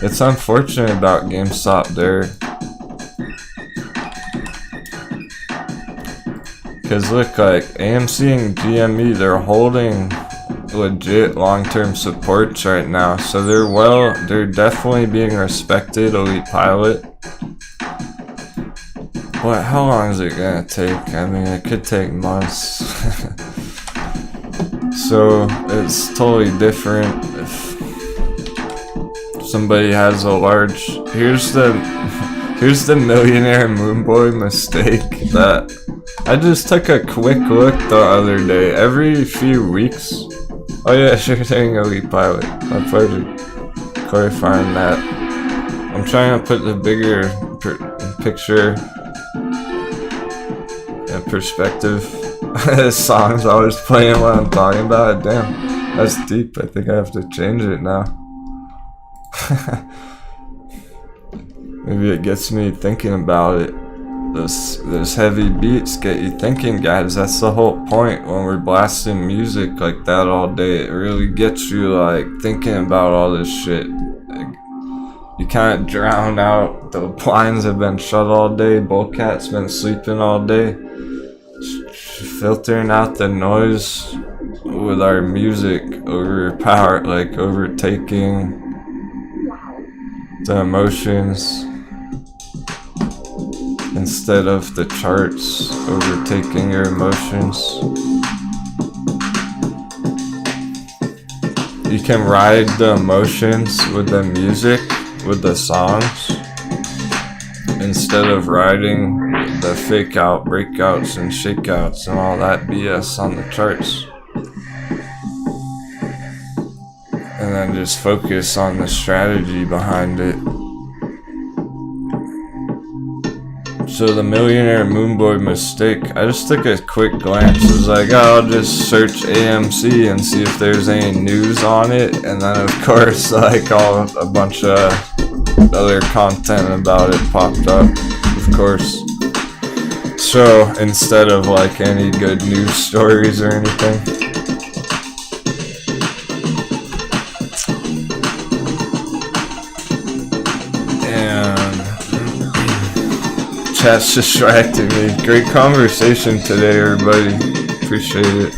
It's unfortunate about GameStop there. Because look, like AMC and GME, they're holding legit long-term supports right now. So they're definitely being respected, Elite Pilot. But how long is it gonna take? I mean, it could take months. So it's totally different if somebody has a large, here's the millionaire moonboy mistake that I just took a quick look the other day. Every few weeks. Oh yeah, sure thing, Elite Pilot. My pleasure. Clarifying that. I'm trying to put the bigger picture in perspective. This song's always playing what I'm talking about. Damn. That's deep. I think I have to change it now. Maybe it gets me thinking about it. Those heavy beats get you thinking, guys. That's the whole point when we're blasting music like that all day. It really gets you like thinking about all this shit. Like, you kind of drown out. The blinds have been shut all day. Bullcat's been sleeping all day. Filtering out the noise with our music, overtaking the emotions instead of the charts overtaking your emotions. You can ride the emotions with the music, with the songs, instead of riding the fake out, breakouts and shakeouts and all that BS on the charts. And then just focus on the strategy behind it. So the Millionaire Moonboy mistake, I just took a quick glance. It was like, oh, I'll just search AMC and see if there's any news on it. And then of course, like a bunch of other content about it popped up, of course. So instead of like any good news stories or anything. Chat's distracting me. Great conversation today, everybody. Appreciate it.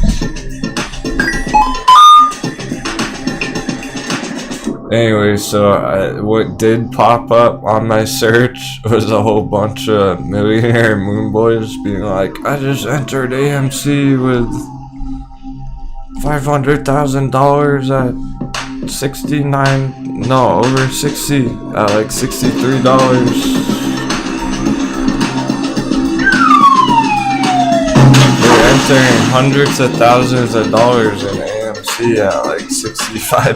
Anyway, so what did pop up on my search was a whole bunch of Millionaire Moonboys being like, I just entered AMC with $500,000 at over 60, at like $63. Entering hundreds of thousands of dollars in AMC at like 65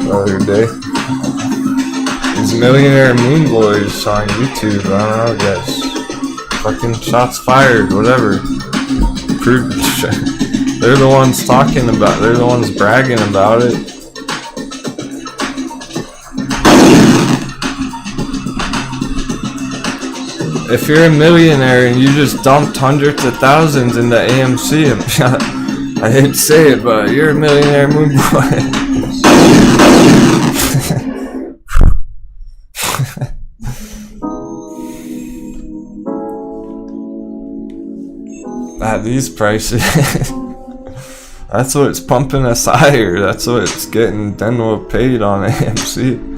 the other day. These Millionaire Moonboys on YouTube, I don't know, guys. Fucking shots fired, whatever. They're the ones talking about, they're the ones bragging about it. If you're a millionaire and you just dumped hundreds of thousands into AMC, I hate to say it, but you're a Millionaire Moonboy. At these prices, that's what's pumping us higher. That's what's getting Denwo paid on AMC.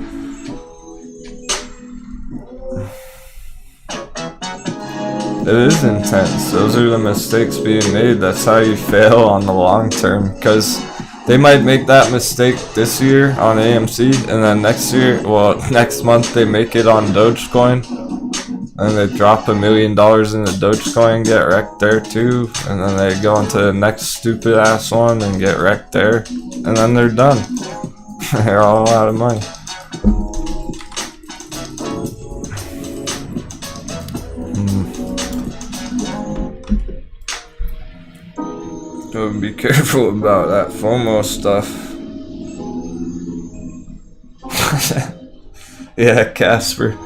It is intense. Those are the mistakes being made. That's how you fail on the long term. Because they might make that mistake this year on AMC, and then next month they make it on Dogecoin, and they drop $1 million into Dogecoin, get wrecked there too, and then they go into the next stupid ass one and get wrecked there, and then they're done. They're all out of money. So be careful about that FOMO stuff. Yeah, Casper.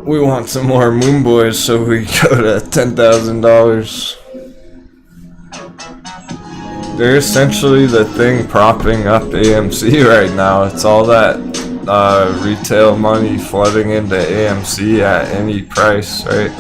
We want some more Moonboys so we go to $10,000. They're essentially the thing propping up AMC right now. It's all that retail money flooding into AMC at any price, right?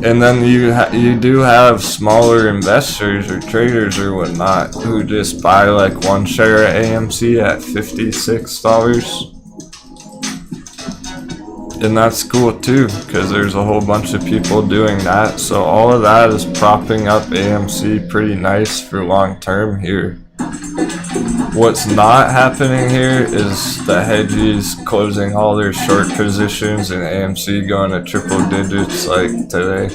And then you do have smaller investors or traders or whatnot who just buy like one share of AMC at $56. And that's cool too, because there's a whole bunch of people doing that. So all of that is propping up AMC pretty nice for long term here. What's not happening here is the hedgies closing all their short positions and AMC going to triple digits like today.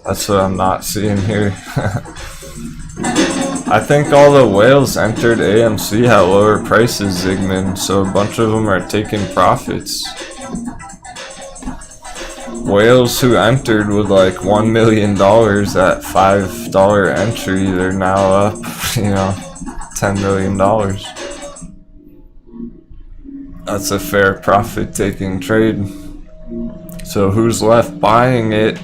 That's what I'm not seeing here. I think all the whales entered AMC at lower prices, Zigman, so a bunch of them are taking profits. whales who entered with like $1 million at $5 entry, they're now up, $10 million. That's a fair profit-taking trade. So who's left buying it?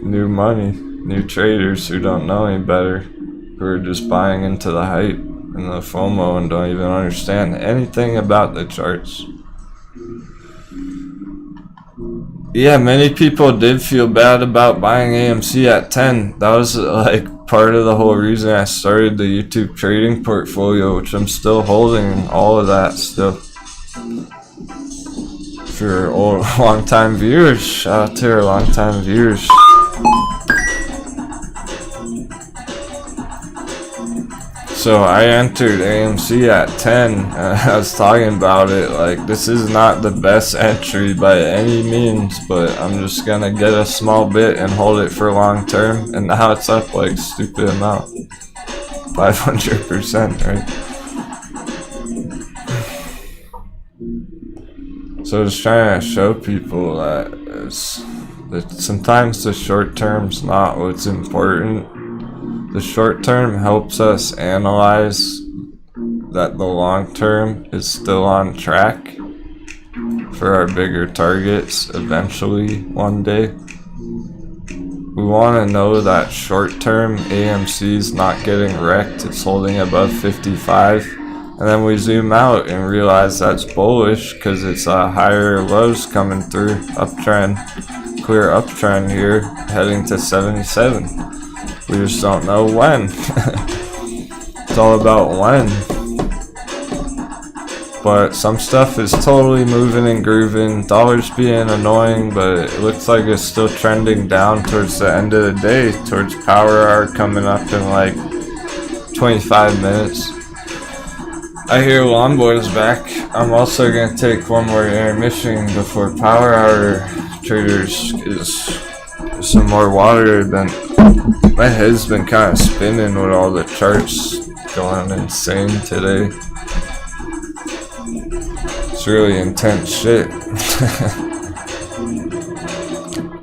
New money, new traders who don't know any better, who are just buying into the hype and the FOMO and don't even understand anything about the charts. Yeah, many people did feel bad about buying AMC at 10. That was like part of the whole reason I started the YouTube trading portfolio, which I'm still holding all of that still. For old long-time viewers, shout out to our long-time viewers. So I entered AMC at 10, and I was talking about it like this is not the best entry by any means, but I'm just gonna get a small bit and hold it for long term, and now it's up like stupid amount, 500%, right? So just trying to show people that sometimes the short term's not what's important. The short term helps us analyze that the long term is still on track for our bigger targets eventually one day. We want to know that short term AMC's not getting wrecked, it's holding above 55, and then we zoom out and realize that's bullish because it's higher lows coming through, uptrend, clear uptrend here, heading to 77. We just don't know when. It's all about when. But some stuff is totally moving and grooving. Dollar's being annoying, but it looks like it's still trending down towards the end of the day, towards power hour coming up in like 25 minutes. I hear Longboy's back. I'm also gonna take one more intermission before power hour. Traders is some more water. My head's been kind of spinning with all the charts going insane today. It's really intense shit.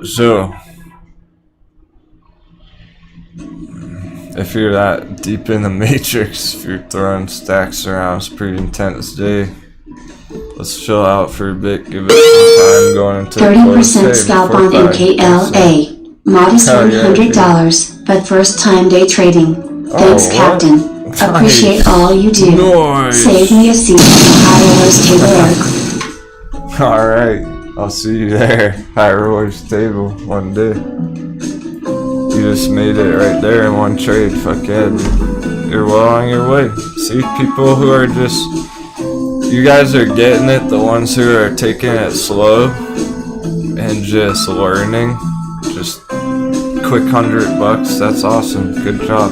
So, if you're that deep in the matrix, if you're throwing stacks around, it's a pretty intense day. Let's chill out for a bit, give it some time going into 30% scalp on NKLA. Modest $100, but first time day trading. Thanks, Captain. Appreciate all you do. Nice. Save me a seat at the High Rollers table. Alright, I'll see you there. High Rollers table one day. You just made it right there in one trade. Fuck yeah, dude. You're well on your way. See, people who are just... You guys are getting it, the ones who are taking it slow and just learning. Just quick $100, that's awesome. Good job.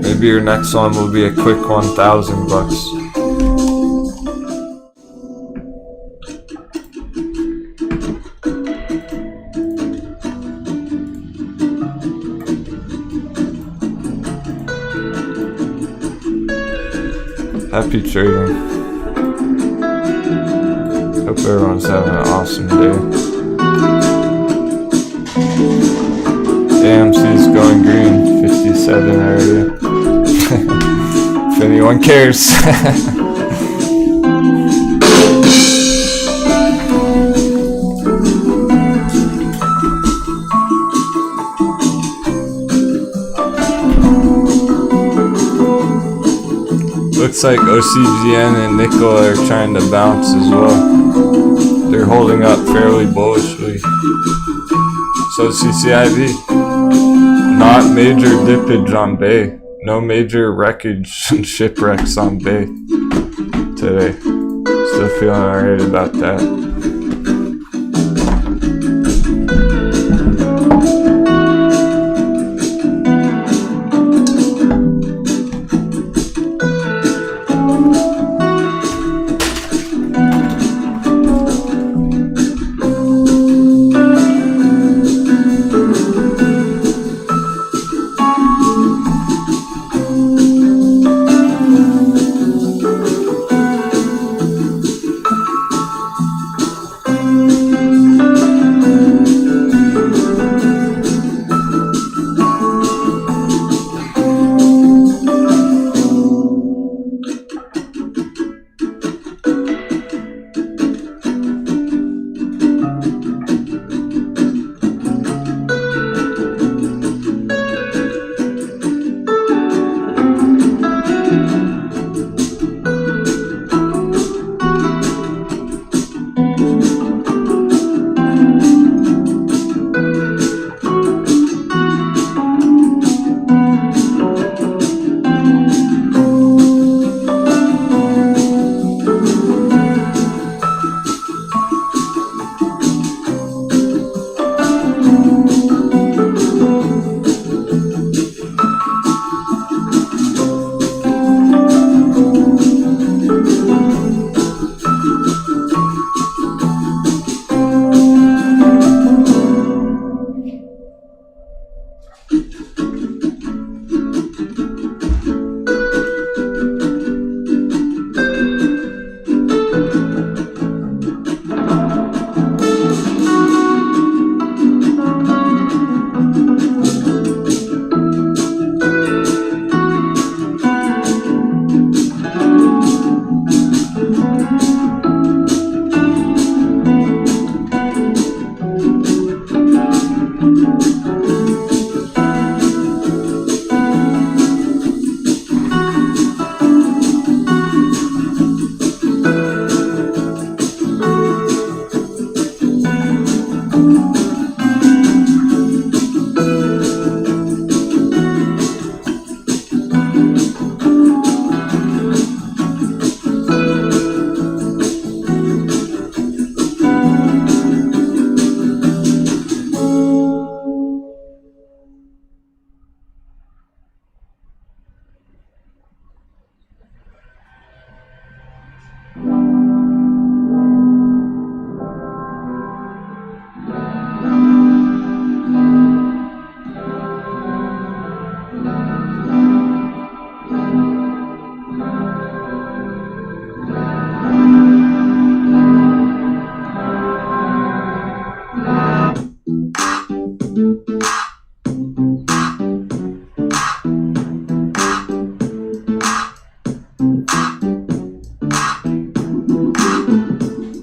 Maybe your next one will be a quick $1,000. Happy trading. Hope everyone's having an awesome day. AMC's going green, 57 already. If anyone cares. Looks like OCGN and nickel are trying to bounce as well. They're holding up fairly bullishly. So CCIV. Not major dippage on Bay. No major wreckage and shipwrecks on Bay today. Still feeling alright about that.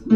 2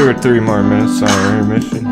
or 3 more minutes on our intermission.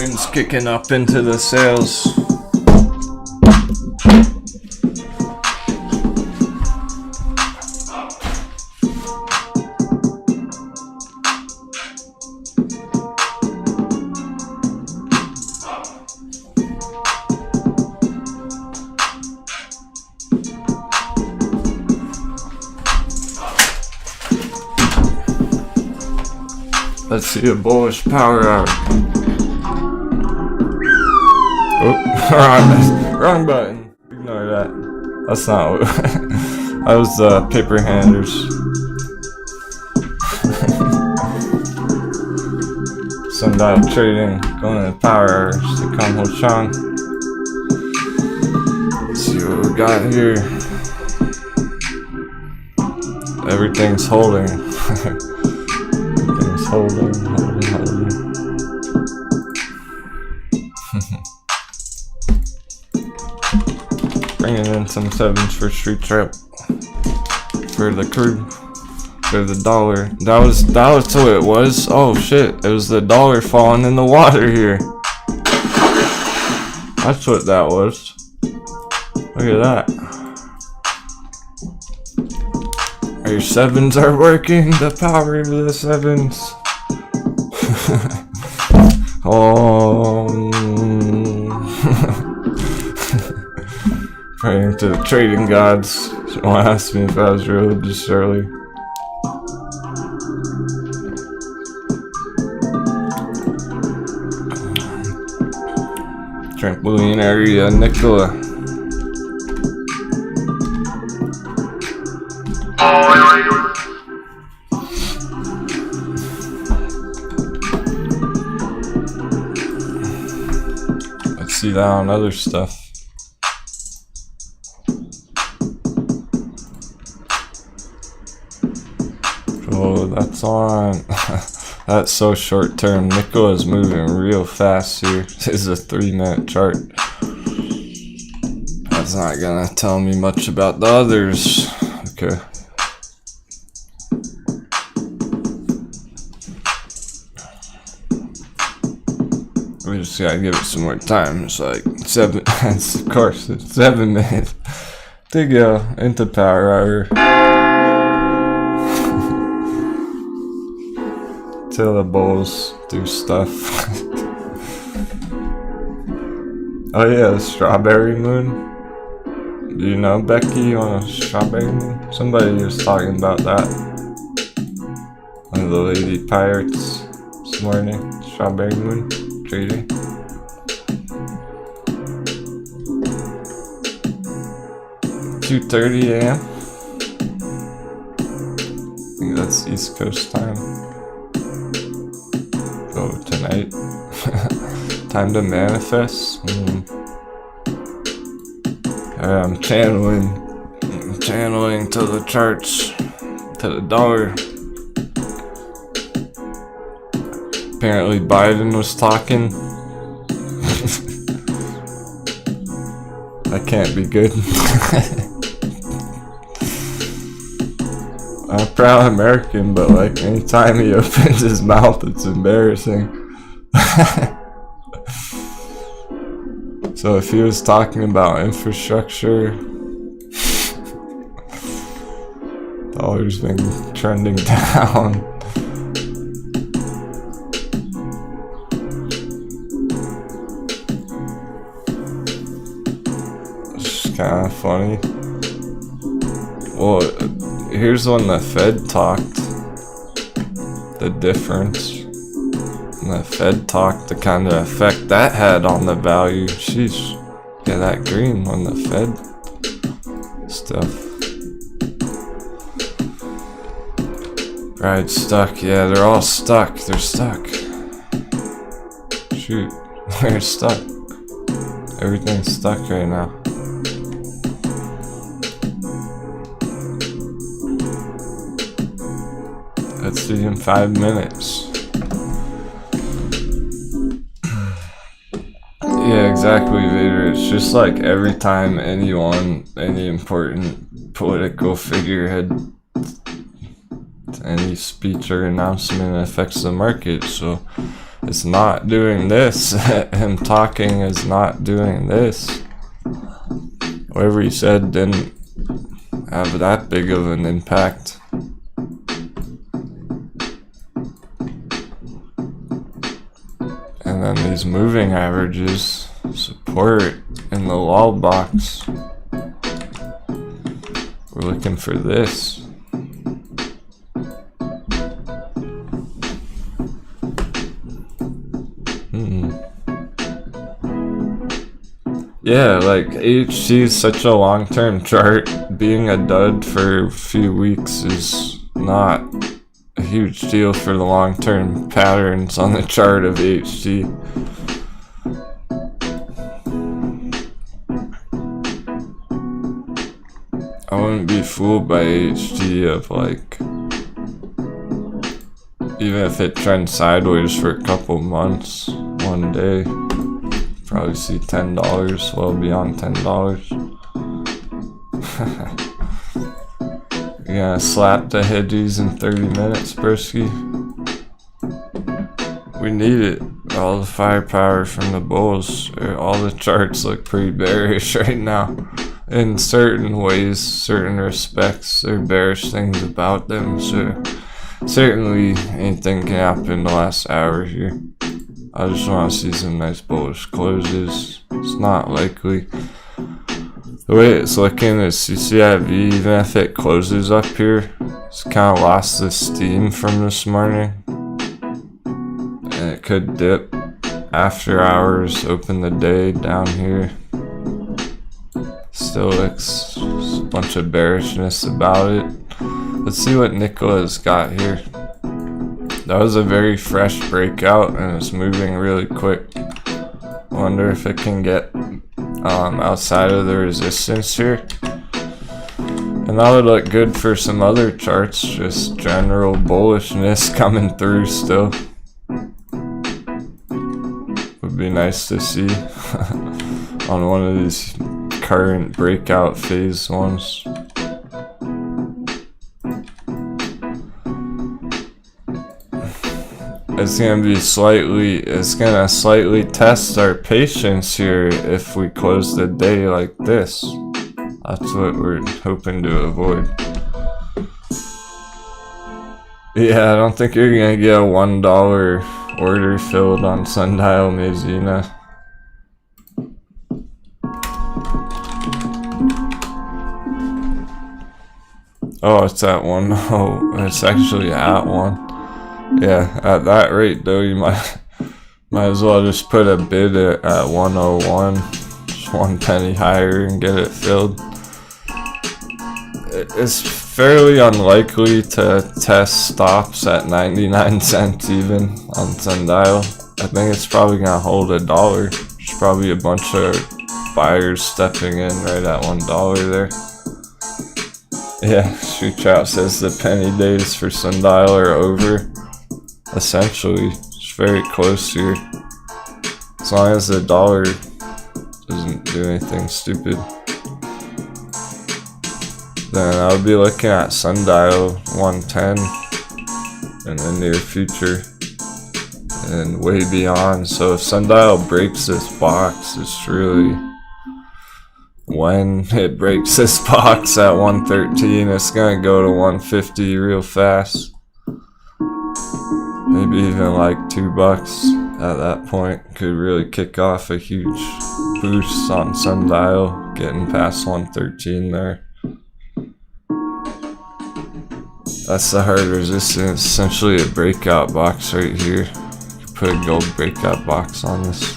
wind's kicking up into the sails. Let's see a bullish power hour. Oh, wrong button. Ignore that. That's not what. That was paper handers. Sundial trading going to power hours to come hold strong. Let's see what we got here. Everything's holding. Holding. Bringing in some 7s for street trip. For the crew. For the dollar. That was what it was. Oh shit, it was the dollar falling in the water here. That's what that was. Look at that. Your 7s are working, the power of the 7s. Praying to the trading gods. Someone asked me if I was religious early. Trampoline area, Nicola. Let's see that on other stuff. Oh, that's on. That's so short term. Nickel is moving real fast here. This is a 3-minute chart. That's not gonna tell me much about the others. Okay. We just gotta give it some more time. It's like 7, of course, it's 7 minutes to go into power hour. Till the bulls do stuff. Oh yeah, the strawberry moon. Do you know Becky on a strawberry moon? Somebody was talking about that. One of the lady pirates this morning. Strawberry moon trading. $2:30 a.m. I think that's East Coast time. Oh, tonight. Time to manifest. I'm channeling to the charts, to the dollar. Apparently Biden was talking. That can't be good. I'm a proud American, but like anytime he opens his mouth, it's embarrassing. So if he was talking about infrastructure, dollar's been trending down. It's kind of funny. Well, here's when the Fed talked. The difference. When the Fed talked, the kind of effect that had on the value. Sheesh. Yeah, that green on the Fed stuff. Right, stuck. Yeah, they're all stuck. They're stuck. Shoot. They're stuck. Everything's stuck right now. Let's see in 5 minutes. Yeah, exactly, Vader. It's just like every time any important political figurehead, any speech or announcement affects the market. So is not doing this. Him talking is not doing this. Whatever he said didn't have that big of an impact. And then these moving averages support in the lull box. We're looking for this. Yeah, like AHT is such a long-term chart. Being a dud for a few weeks is not a huge deal for the long-term patterns on the chart of AHT. I wouldn't be fooled by AHT of like, even if it trends sideways for a couple months, one day, probably see $10, well beyond $10. You're gonna slap the hedgies in 30 minutes, broski. We need it. All the firepower from the bulls. All the charts look pretty bearish right now. In certain ways, certain respects, there are bearish things about them. So certainly anything can happen in the last hour here. I just want to see some nice bullish closes. It's not likely. The way it's looking is CCIV, even if it closes up here, it's kind of lost the steam from this morning. And it could dip after hours, open the day down here. Still looks a bunch of bearishness about it. Let's see what Nicola's got here. That was a very fresh breakout and it's moving really quick. I wonder if it can get outside of the resistance here. And that would look good for some other charts, just general bullishness coming through still. Would be nice to see on one of these current breakout phase ones. It's gonna slightly test our patience here if we close the day like this. That's what we're hoping to avoid. Yeah, I don't think you're gonna get a $1 order filled on Sundial Mazina. Oh, it's at 1. Oh, it's actually at 1. Yeah, at that rate though, you might as well just put a bid at 101, just 1 penny higher and get it filled. It's fairly unlikely to test stops at 99 cents even on Sundial. I think it's probably gonna hold $1. There's probably a bunch of buyers stepping in right at $1 there. Yeah, Shoot Trout says the penny days for Sundial are over. Essentially, it's very close here. As long as the dollar doesn't do anything stupid. Then I would be looking at Sundial 110 in the near future. And way beyond. So if Sundial breaks this box, it's really... when it breaks this box at 113, it's gonna go to 150 real fast. Maybe even like $2 at that point could really kick off a huge boost on Sundial, getting past 113 there. That's the hard resistance, essentially a breakout box right here. You could put a gold breakout box on this.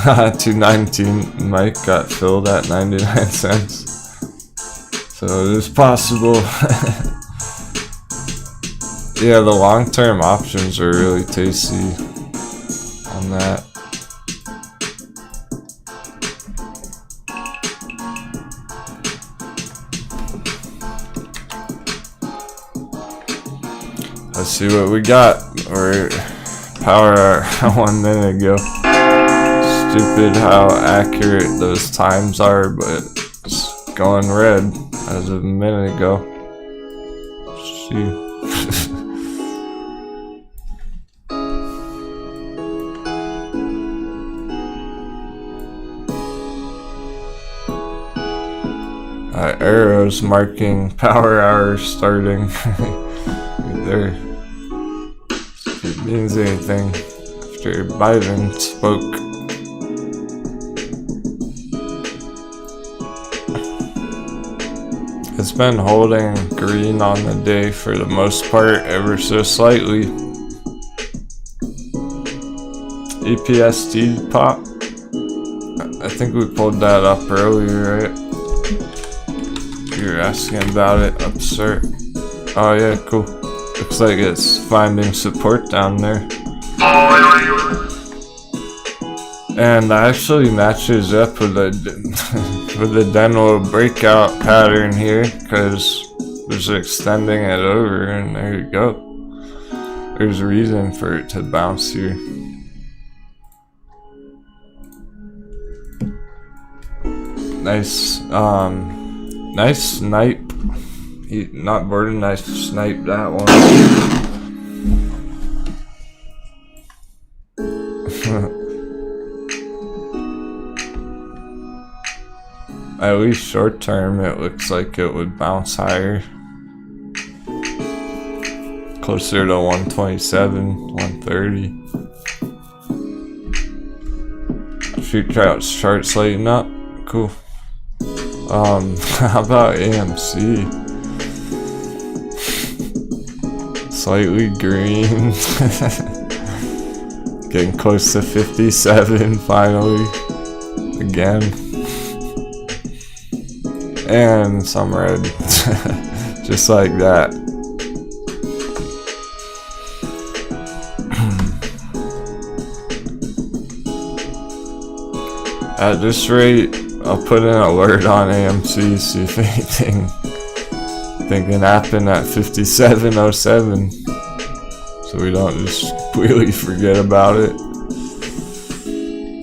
219 Mike got filled at 99 cents. So it is possible. Yeah, the long-term options are really tasty on that. Let's see what we got. We're power 1 minute ago. Stupid how accurate those times are, but it's going red as of a minute ago. See. Arrows marking power hour starting. There. If it means anything after Biden spoke. It's been holding green on the day for the most part, ever so slightly. EPSD pop. I think we pulled that up earlier, right? You were asking about it, upstart. Oh yeah, cool. Looks like it's finding support down there. And that actually matches up with the with the Denwo breakout pattern here, because there's extending it over, and there you go. There's a reason for it to bounce here. Nice, nice snipe. Not bored of nice snipe that one. At least short term, it looks like it would bounce higher. Closer to 127, 130. Shoot Trout's charts lighting up. Cool. How about AMC? Slightly green. Getting close to 57 finally. Again. And some red. Just like that. At this rate, I'll put an alert on AMC, see if anything can happen at 57.07, so we don't just completely forget about it.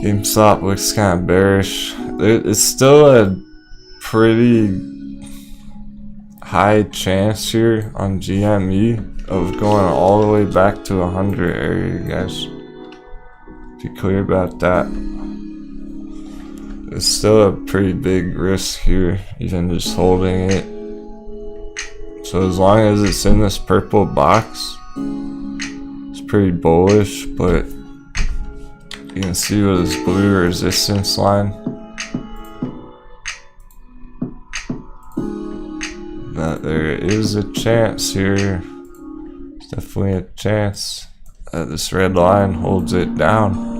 GameStop looks kind of bearish. It's still a pretty high chance here on GME of going all the way back to 100 area, guys. Be clear about that. It's still a pretty big risk here, even just holding it. So as long as it's in this purple box, it's pretty bullish, but you can see with this blue resistance line that there is a chance here. There's definitely a chance that this red line holds it down.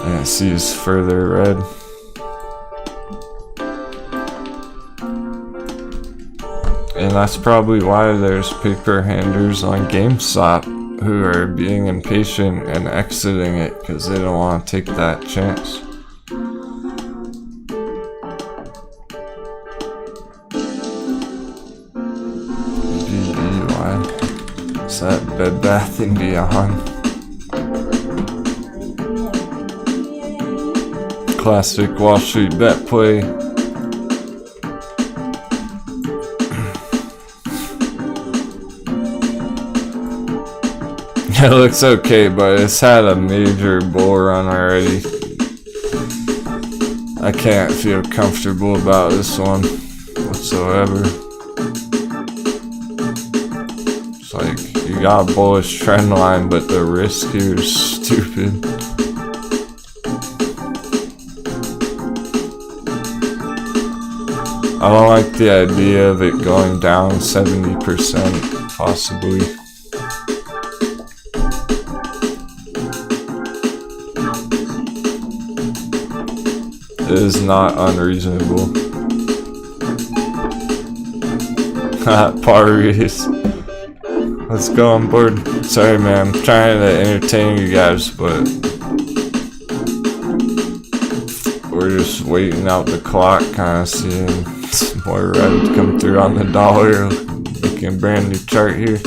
And it sees further red. And that's probably why there's paper handlers on GameStop who are being impatient and exiting it because they don't want to take that chance. BBY. Is that Bed Bath & Beyond? Classic Wall Street bet play. It looks okay, but it's had a major bull run already. I can't feel comfortable about this one whatsoever. It's like you got a bullish trend line, but the risk here is stupid. I don't like the idea of it going down 70%, possibly. It is not unreasonable. Parties. Let's go on board. Sorry, man. I'm trying to entertain you guys, but we're just waiting out the clock, kind of seeing some more red come through on the dollar, making a brand new chart here.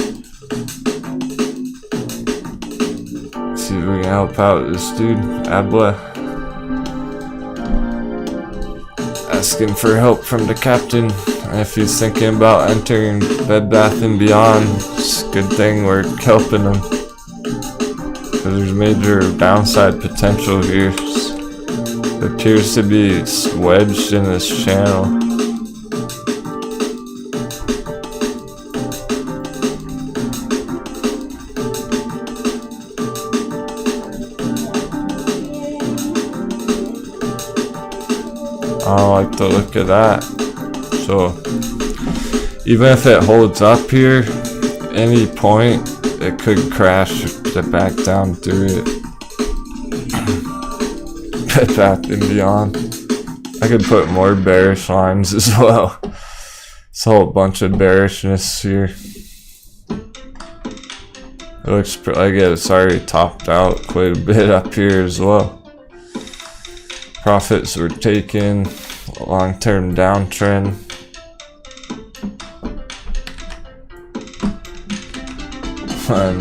See if we can help out this dude, Abla. Asking for help from the captain. If he's thinking about entering Bed Bath & Beyond, it's a good thing we're helping him. Because there's major downside potential here. It appears to be wedged in this channel. I don't like the look of that. So even if it holds up here, any point it could crash it back down through it. Bed Bath and Beyond. I could put more bearish lines as well. It's a whole bunch of bearishness here. It looks like it's already topped out quite a bit up here as well. Profits were taken, long-term downtrend.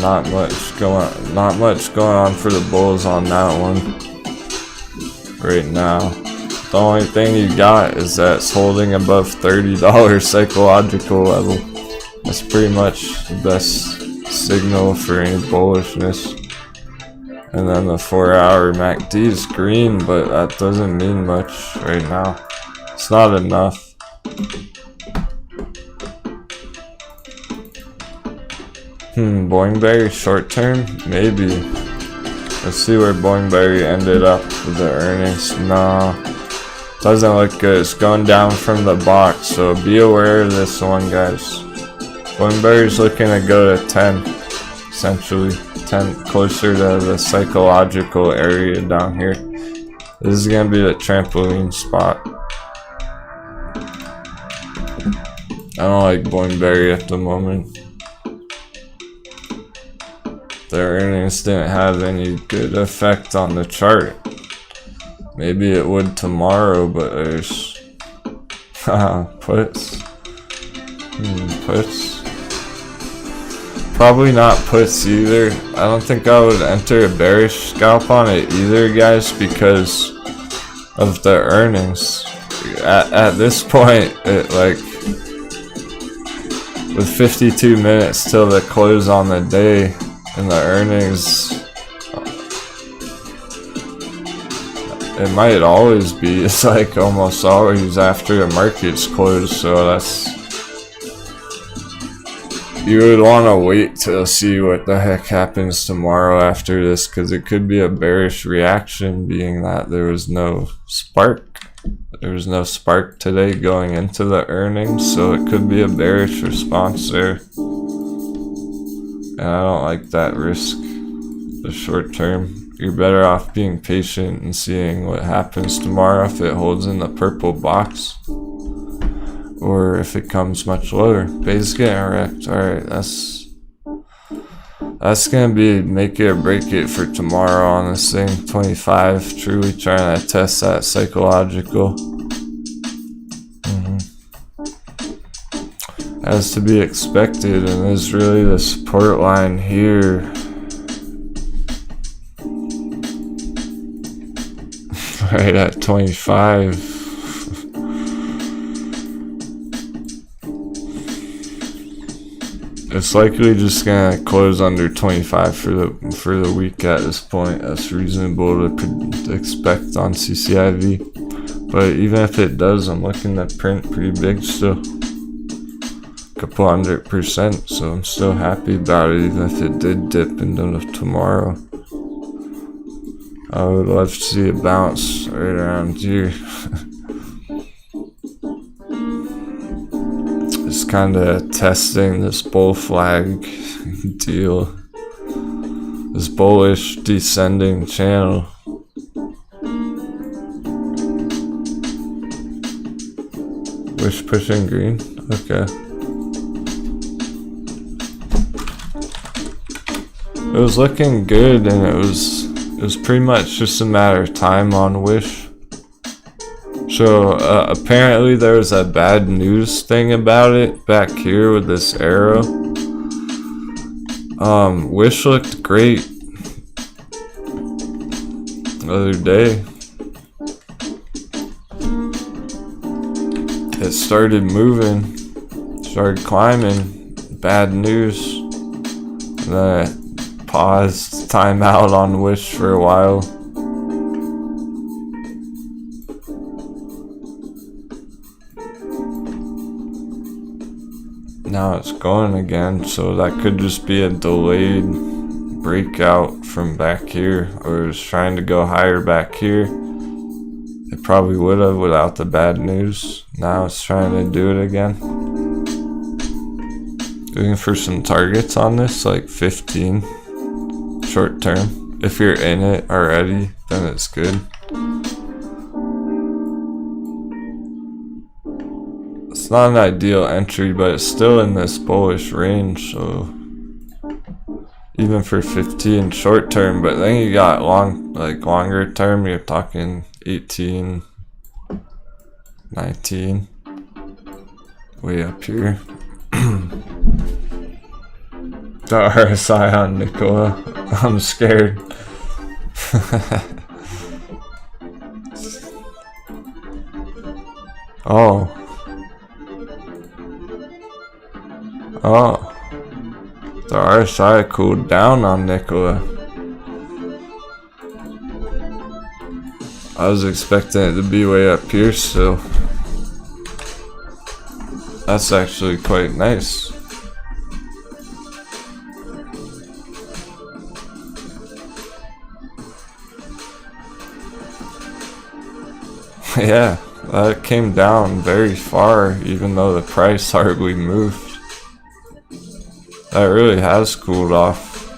Not much going on for the bulls on that one right now. The only thing you got is that it's holding above $30 psychological level. That's pretty much the best signal for any bullishness. And then the 4-hour MACD is green, but that doesn't mean much right now. It's not enough. Boingberry short term? Maybe. Let's see where Boingberry ended up with the earnings. No, doesn't look good. It's going down from the box, so be aware of this one, guys. Boingberry's looking to go to 10, essentially 10, closer to the psychological area down here. This is gonna be the trampoline spot. I don't like Boingberry at the moment. Their earnings didn't have any good effect on the chart. Maybe it would tomorrow, but there's puts. Puts. Probably not puts either. I don't think I would enter a bearish scalp on it either, guys, because of the earnings. At this point, it like with 52 minutes till the close on the day. And the earnings, it might always be, it's like almost always after the market's closed, so that's, you would want to wait to see what the heck happens tomorrow after this, because it could be a bearish reaction, being that there was no spark. There was no spark today going into the earnings, so it could be a bearish response there. And I don't like that risk, the short term. You're better off being patient and seeing what happens tomorrow if it holds in the purple box. Or if it comes much lower. Base getting wrecked. Alright, that's gonna be make it or break it for tomorrow on this thing. 25, truly trying to test that psychological. As to be expected, and is really the support line here. Right at 25. It's likely just gonna close under 25 for the week at this point. That's reasonable to expect on CCIV. But even if it does, I'm looking to print pretty big still. Couple 100%, so I'm still happy about it, even if it did dip into tomorrow. I would love to see it bounce right around here. It's kind of testing this bull flag deal, this bullish descending channel. Wish pushing green? Okay. It was looking good, and it was pretty much just a matter of time on Wish. So apparently there was a bad news thing about it back here with this arrow. Wish looked great the other day. It started moving, started climbing. Bad news. And then it paused, time out on Wish for a while. Now it's going again, so that could just be a delayed breakout from back here, or it's trying to go higher back here. It probably would have without the bad news. Now it's trying to do it again. Looking for some targets on this, like 15 short term. If you're in it already, then it's good. It's not an ideal entry, but it's still in this bullish range, so even for 15 short term. But then you got longer term, you're talking 18, 19, way up here. The RSI on Nikola, I'm scared. Oh, the RSI cooled down on Nikola. I was expecting it to be way up here still. That's actually quite nice. Yeah, that came down very far, even though the price hardly moved. That really has cooled off,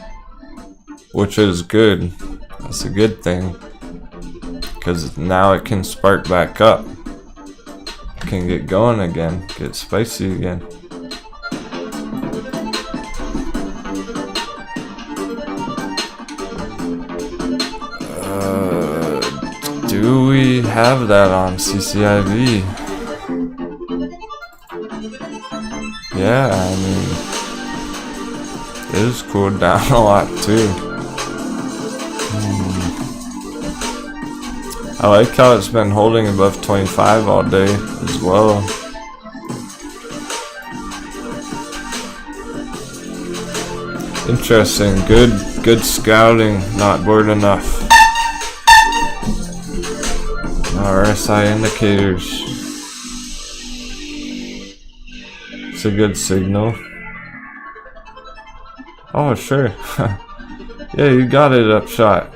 which is good. That's a good thing, because now it can spark back up. It can get going again, get spicy again. Do we have that on CCIV? Yeah, I mean, it is cooled down a lot too. I like how it's been holding above 25 all day as well. Interesting, good scouting, not bored enough. RSI indicators. It's a good signal. Oh, sure. Yeah, you got it, Upshot.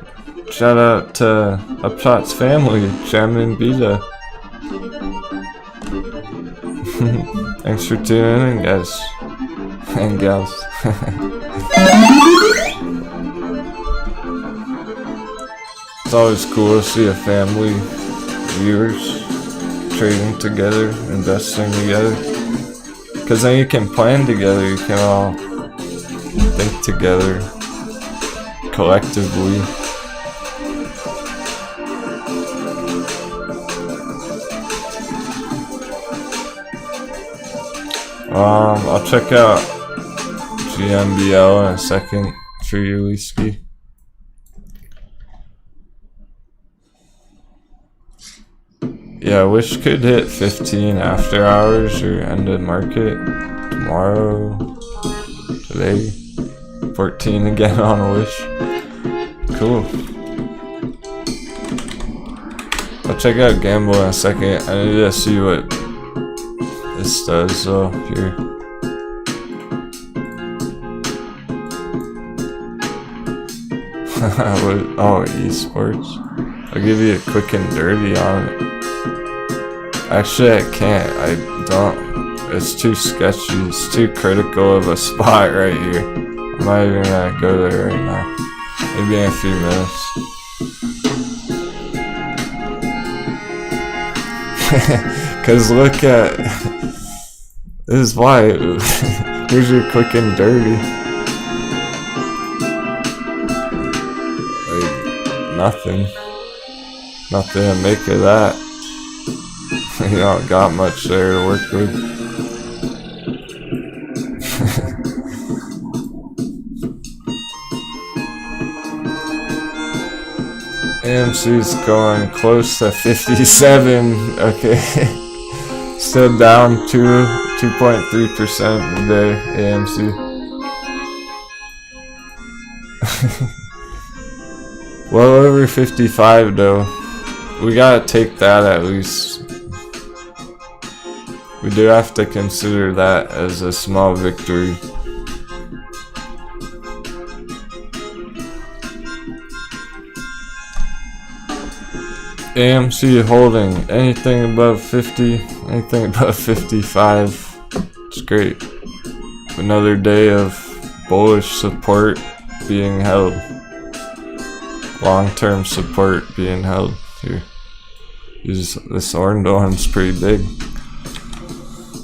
Shout out to Upshot's family, Gem and Beta. Thanks for tuning in, guys. And gals. It's always cool to see a family, viewers, trading together, investing together. Because then you can plan together, you can all think together, collectively. I'll check out GMBL in a second for you, Leesky. Yeah, I wish could hit 15 after hours or end of market tomorrow, today. 14 again on a wish. Cool. I'll check out Gamble in a second. I need to see what this does though here. Oh, esports. I'll give you a quick and dirty on it. Actually, I can't. I don't. It's too sketchy. It's too critical of a spot right here. I'm not even gonna go there right now. Maybe in a few minutes. Cause look at this is why. Here's your quick and dirty. Like nothing to make of that. You don't got much there to work with. AMC's going close to 57. Okay. Still down 2.3% today, AMC. Well over 55 though. We gotta take that at least. We do have to consider that as a small victory. AMC holding anything above 50, anything above 55. It's great. Another day of bullish support being held. Long-term support being held here. This orange one's pretty big.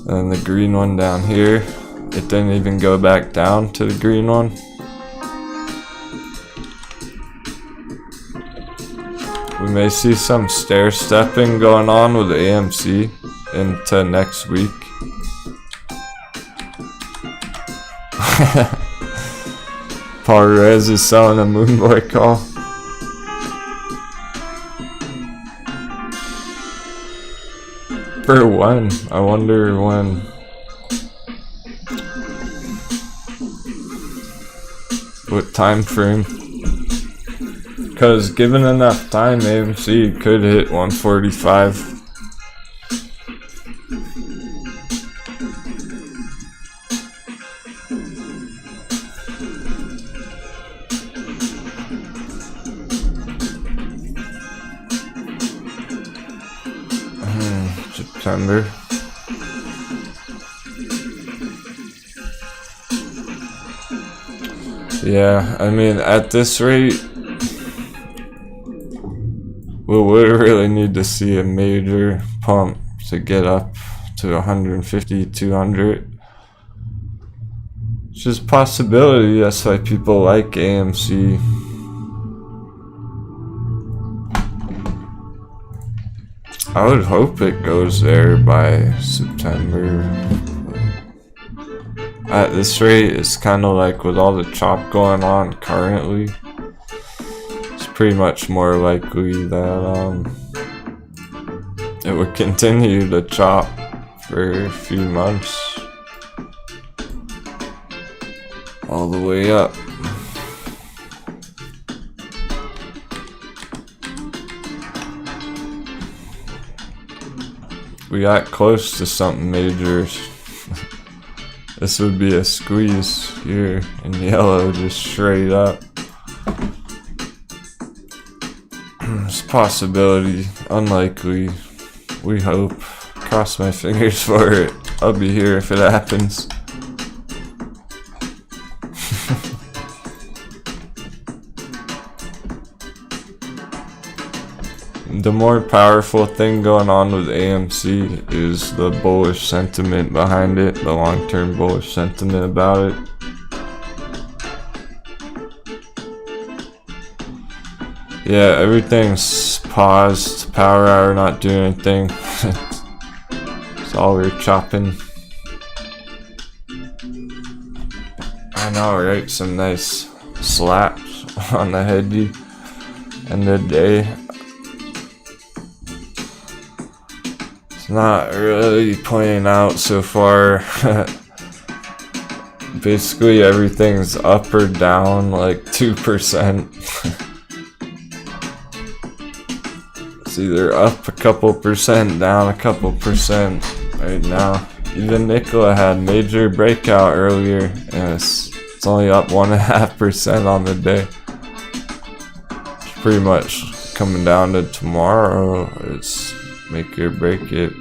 And the green one down here, it didn't even go back down to the green one. We may see some stair stepping going on with AMC into next week. Paul Rez is selling a Moonboy call. For when? I wonder when. What time frame? Because given enough time, AMC could hit 145. September. Yeah, I mean, at this rate, we would really need to see a major pump to get up to 150, 200. It's just a possibility. That's why people like AMC. I would hope it goes there by September. At this rate, it's kind of like with all the chop going on currently, it's pretty much more likely that it would continue to chop for a few months all the way up. We got close to something major. This would be a squeeze here in yellow, just straight up. It's a possibility, unlikely. We hope. Cross my fingers for it. I'll be here if it happens. The more powerful thing going on with AMC is the bullish sentiment behind it, the long-term bullish sentiment about it. Yeah, everything's paused, power hour not doing anything. It's all we're chopping. I know, right? Some nice slaps on the heady end of the day. Not really playing out so far. Basically everything's up or down like 2%. It's either up a couple percent, down a couple percent right now. Even Nikola had major breakout earlier and it's only up 1.5% on the day. It's pretty much coming down to tomorrow. It's make it or break it,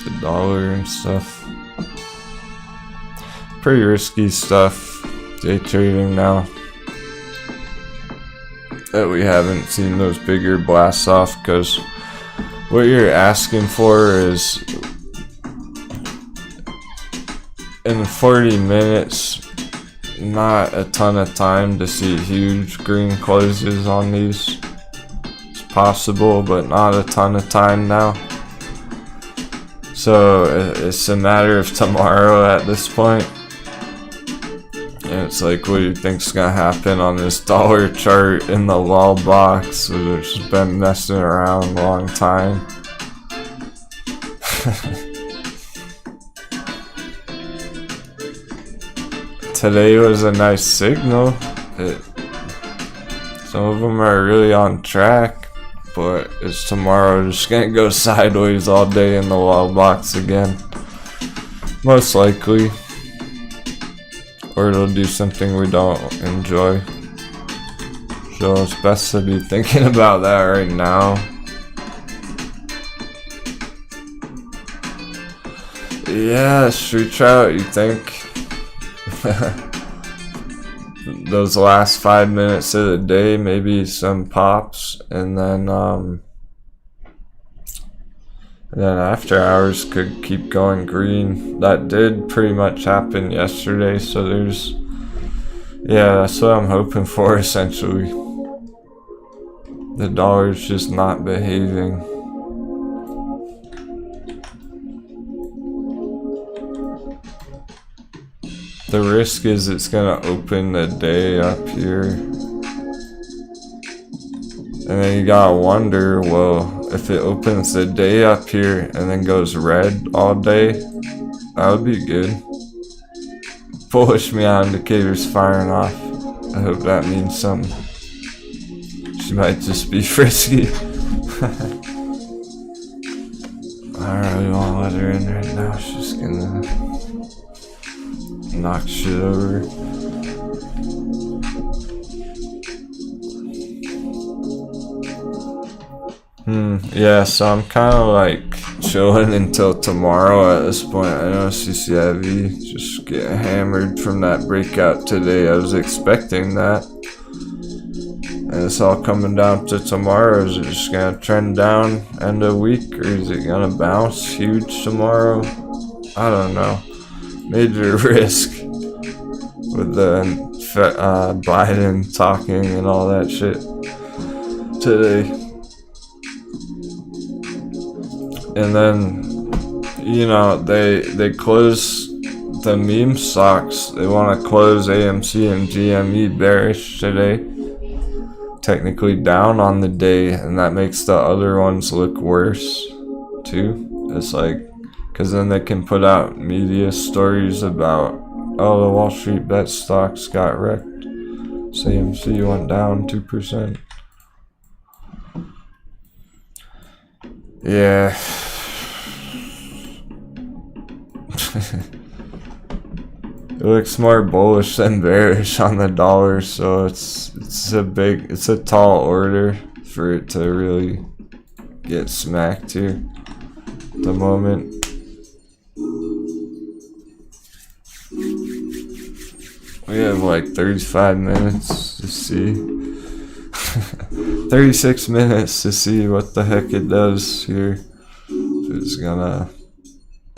the dollar and stuff. Pretty risky stuff, day trading now. That we haven't seen those bigger blasts off, because what you're asking for is in 40 minutes, not a ton of time to see huge green closes on these. Possible, but not a ton of time now. So it's a matter of tomorrow at this point. And it's like, what do you think's gonna happen on this dollar chart in the wall box, which has been messing around a long time? Today was a nice signal. Some of them are really on track. But it's tomorrow just gonna go sideways all day in the wall box again. Most likely. Or it'll do something we don't enjoy. So it's best to be thinking about that right now. Yeah, street trout, you think? Those last 5 minutes of the day, maybe some pops, and then after hours could keep going green. That did pretty much happen yesterday, so that's what I'm hoping for essentially. The dollar's just not behaving. The risk is it's gonna open the day up here. And then you gotta wonder, well, if it opens the day up here and then goes red all day, that would be good. Bullish meow indicator's firing off. I hope that means something. She might just be frisky. I don't really want to let her in right now. She's gonna knock shit over. Yeah, so I'm kind of like chilling until tomorrow at this point. I know CCIV just get hammered from that breakout today. I was expecting that. And it's all coming down to tomorrow. Is it just gonna trend down end of week, or is it gonna bounce huge tomorrow? I don't know. Major risk with the Biden talking and all that shit today. And then, you know, they close the meme stocks. They want to close AMC and GME bearish today. Technically down on the day, and that makes the other ones look worse too. It's like, because then they can put out media stories about, oh, the Wall Street bet stocks got wrecked. AMC went down 2%. Yeah. It looks more bullish than bearish on the dollar, so it's a tall order for it to really get smacked here at the moment. We have like 35 minutes to see. 36 minutes to see what the heck it does here. If it's gonna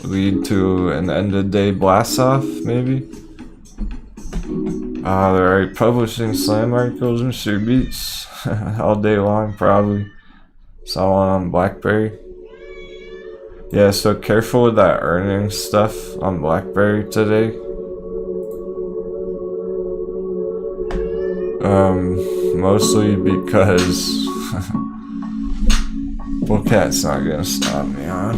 lead to an end of day blast off, maybe. They're already publishing slam articles and shoot beats all day long, probably. Saw one on BlackBerry. Yeah, so careful with that earnings stuff on BlackBerry today. Mostly because Bullcat's not gonna stop me on.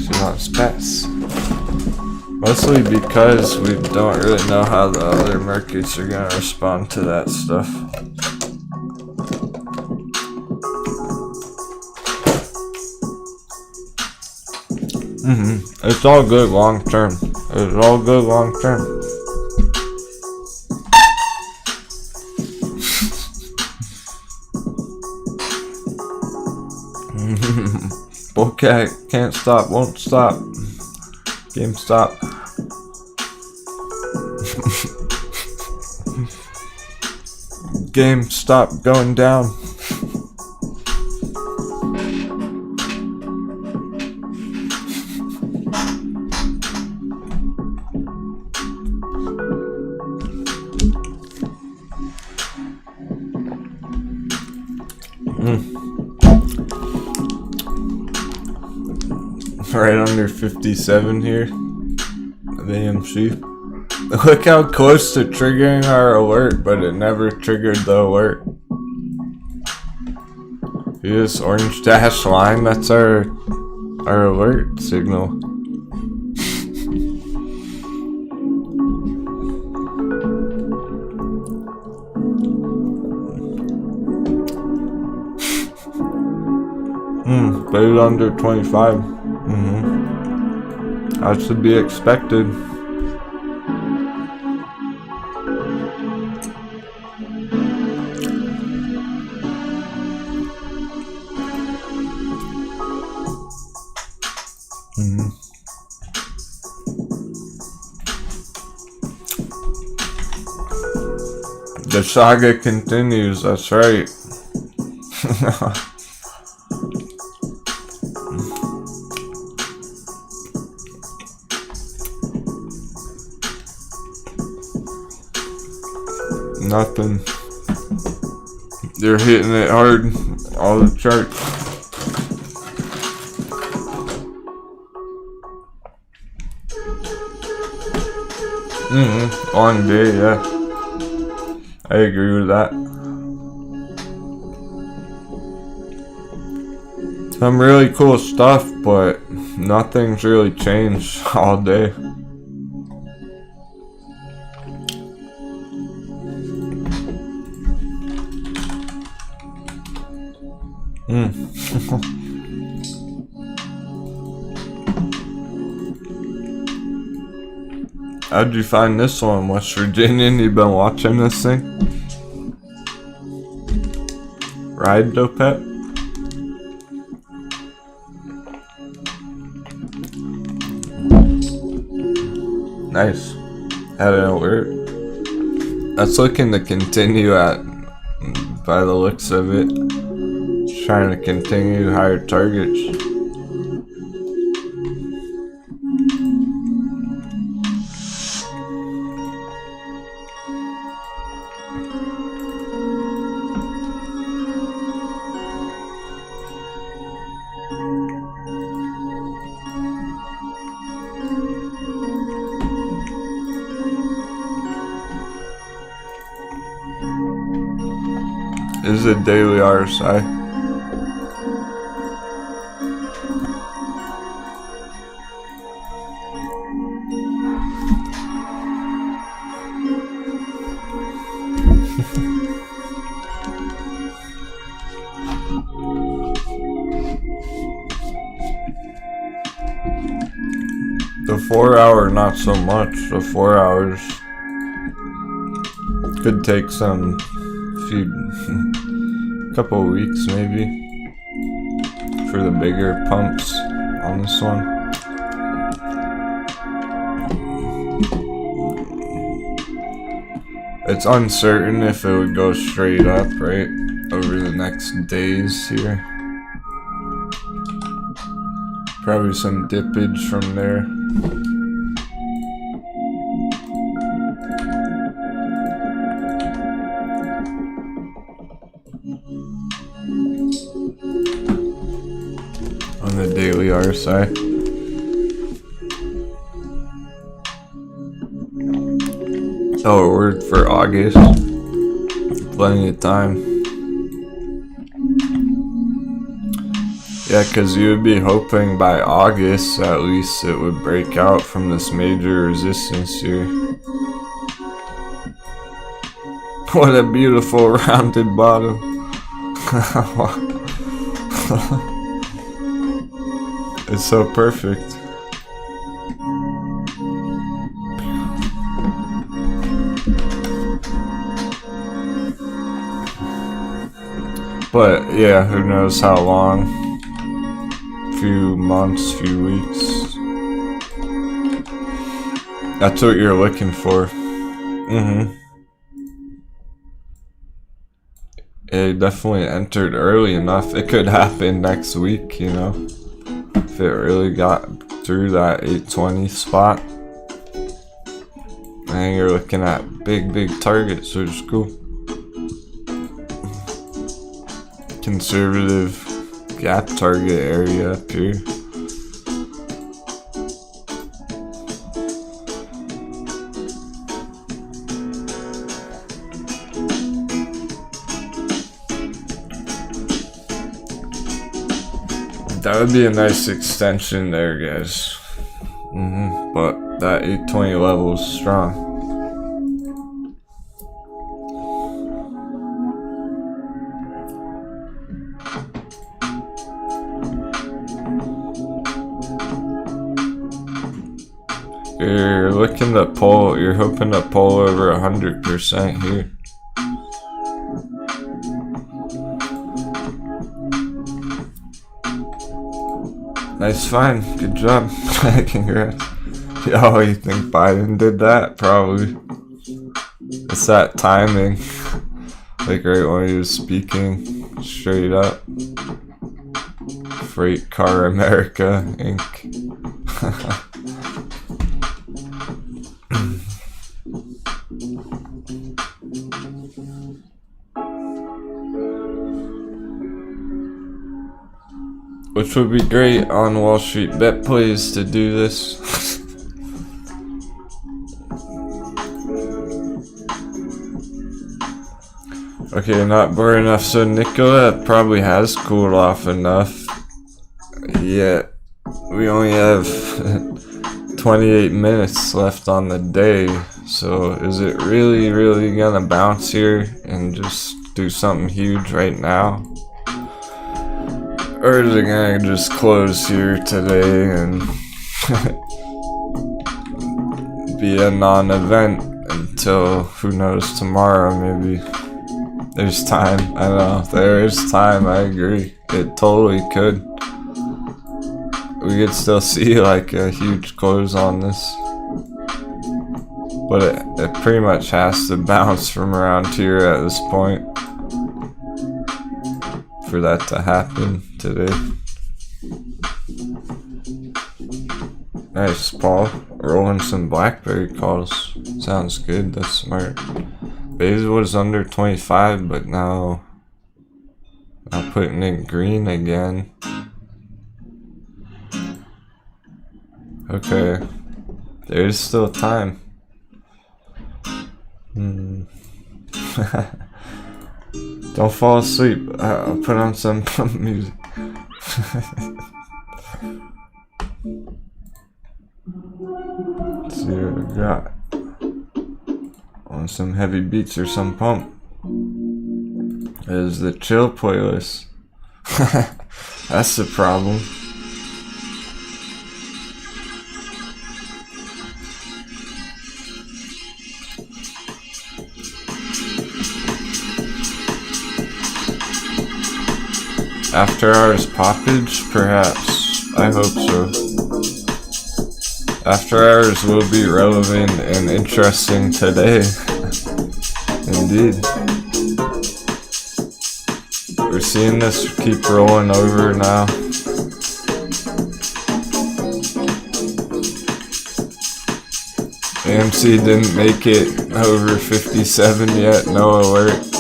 She wants pets. Mostly because we don't really know how the other markets are gonna respond to that stuff. It's all good long term. It's all good long term. Bullcat can't stop, won't stop. GameStop. GameStop going down. Right under 57 here of AMC. Look how close to triggering our alert, but it never triggered the alert. See this orange dashed line? That's our alert signal. But it's under 25. That should be expected. The saga continues, that's right. Nothing. They're hitting it hard. All the charts. On day, yeah. I agree with that. Some really cool stuff, but nothing's really changed all day. How'd you find this one, West Virginian? You been watching this thing? Ride though, Pep? Nice. How did it work? That's looking to continue at, by the looks of it. Trying to continue higher targets. This is a daily RSI. The 4 hour, not so much. The 4 hours could take some couple of weeks maybe for the bigger pumps on this one. It's uncertain if it would go straight up, right, over the next days here. Probably some dippage from there. On the daily RSI. Oh, word for August. Plenty of time. Yeah, because you would be hoping by August at least it would break out from this major resistance here. What a beautiful rounded bottom. It's so perfect. But yeah, who knows how long? Few months, few weeks. That's what you're looking for. It definitely entered early enough. It could happen next week, you know, if it really got through that 820 spot. And you're looking at big targets, which is cool. Conservative gap target area up here. That would be a nice extension there, guys. But that 820 level is strong. You're looking to pull, you're hoping to pull over 100% here. Nice find, good job. Congrats. Oh, you think Biden did that? Probably. It's that timing. Like right when he was speaking, straight up. Freight Car America, Inc. Which would be great on Wall Street Bet Plays to do this. Okay, not boring enough. So Nikola probably has cooled off enough. Yet we only have 28 minutes left on the day. So is it really gonna bounce here and just do something huge right now? Or is it gonna just close here today and be a non-event until, who knows, tomorrow maybe? There's time, I know, there is time, I agree. It totally could. We could still see like a huge close on this. But it pretty much has to bounce from around here at this point for that to happen today. Nice, Paul. Rolling some blackberry calls. Sounds good, that's smart. Base was under 25, but now I'm putting it green again. Okay, there's still time. Don't fall asleep. I'll put on some music. Let's see what we got. On some heavy beats or some pump. Is the chill playlist. That's the problem. After hours poppage, perhaps. I hope so. After hours will be relevant and interesting today. Indeed. We're seeing this keep rolling over now. AMC didn't make it over 57 yet, no alert.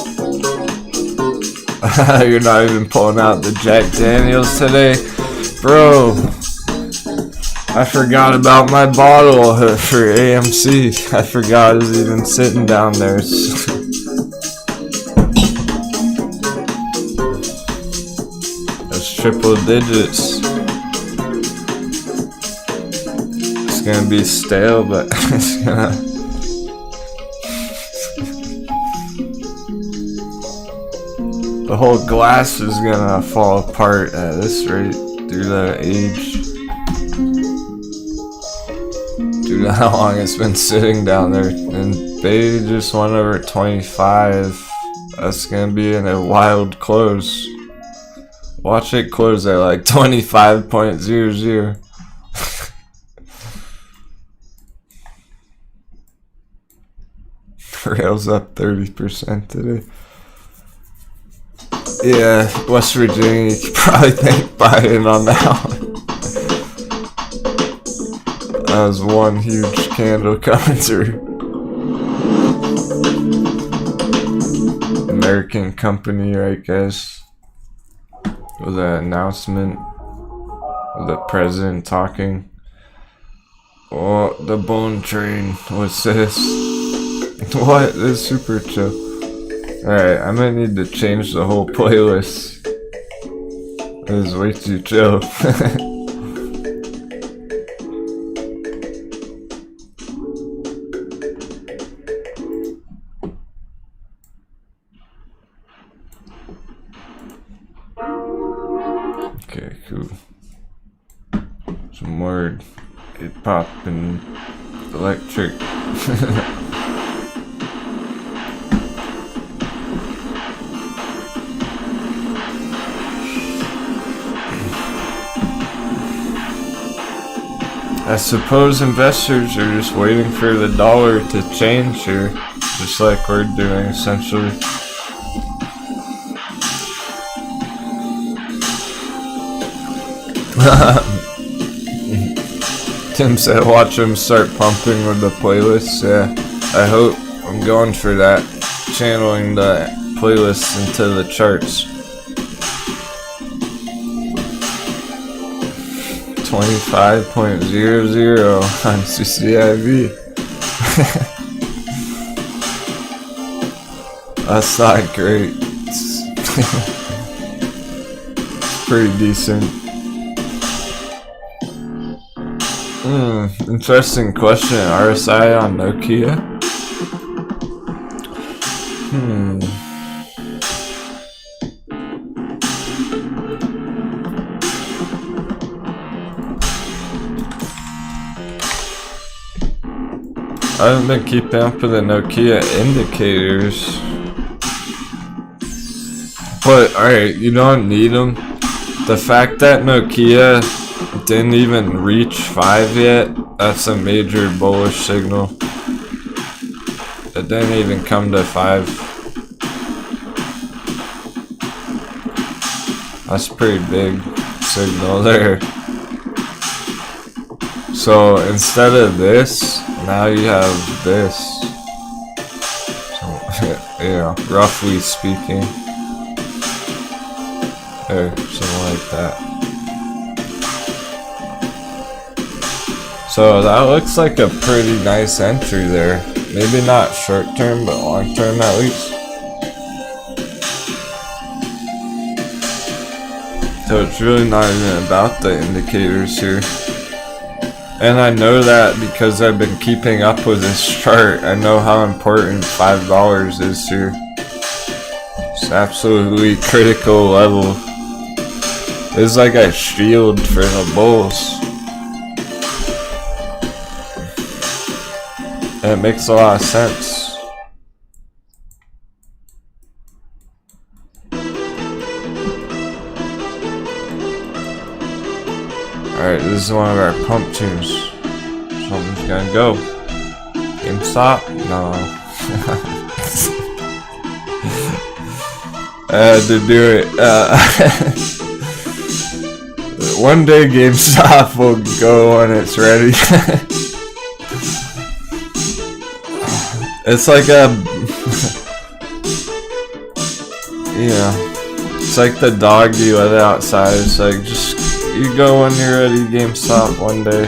You're not even pulling out the Jack Daniels today? Bro, I forgot about my bottle for AMC. I forgot it was even sitting down there. That's triple digits. It's gonna be stale, but it's gonna... The whole glass is gonna fall apart at this rate due to the age. Due to how long it's been sitting down there. And they just went over 25. That's gonna be in a wild close. Watch it close at like 25.00. Rails up 30% today. Yeah, West Virginia, you could probably thank Biden on that one. That was one huge candle coming through. American company, I guess. With an announcement of the president talking. Oh, the bone train. What's this? What? This is super chill. Alright, I might need to change the whole playlist. This is way too chill. Okay, cool. Some more hip-hop and electric. I suppose investors are just waiting for the dollar to change here, just like we're doing essentially. Tim said watch him start pumping with the playlist. Yeah, I hope. I'm going for that. Channeling the playlist into the charts. 25.00 on CCIV. That's not great. It's pretty decent. Interesting question. RSI on Nokia? I haven't been keeping up with the Nokia indicators. But, alright, you don't need them. The fact that Nokia didn't even reach 5 yet, that's a major bullish signal. It didn't even come to 5. That's a pretty big signal there. So instead of this, now you have this. So, yeah, roughly speaking. Or something like that. So that looks like a pretty nice entry there. Maybe not short term, but long term at least. So it's really not even about the indicators here. And I know that because I've been keeping up with this chart. I know how important $5 is here. It's absolutely critical level. It's like a shield for the bulls. And it makes a lot of sense. Alright, this is one of our pump tunes. Something's gonna go. GameStop? No. I had to do it. One day GameStop will go when it's ready. It's like a... yeah. It's like the dog you let outside. It's like, just... you go when you're ready, GameStop, one day.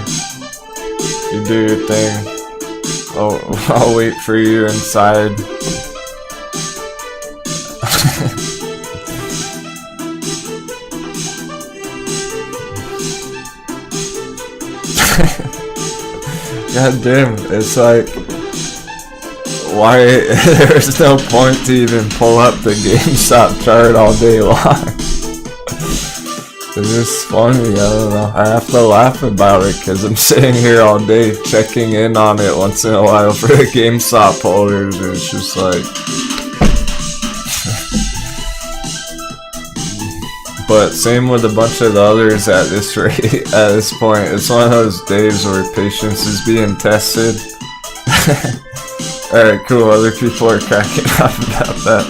You do your thing. I'll wait for you inside. God damn, it's like... why there's no point to even pull up the GameStop chart all day long. It's just funny, I don't know. I have to laugh about it because I'm sitting here all day checking in on it once in a while for the GameStop holders, and it's just like... But same with a bunch of the others at this rate, at this point. It's one of those days where patience is being tested. Alright, cool, other people are cracking up about that.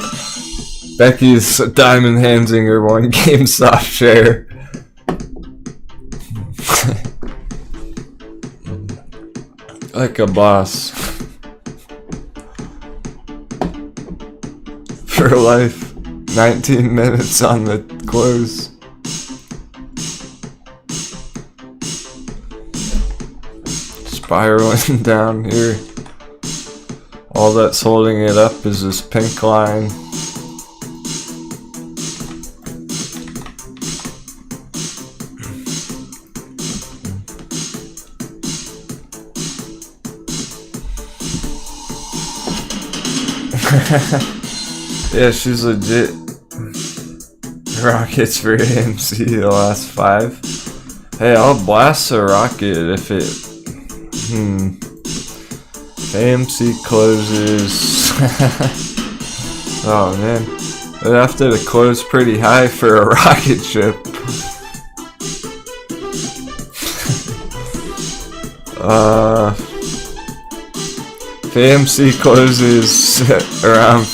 Becky's diamond handsing her one GameStop share. Like a boss. For life. 19 minutes on the close. Spiraling down here. All that's holding it up is this pink line. Yeah, she's legit. Rockets for AMC the last 5. Hey, I'll blast a rocket if it... If AMC closes... Oh man, they'd have to close pretty high for a rocket ship. If AMC closes around,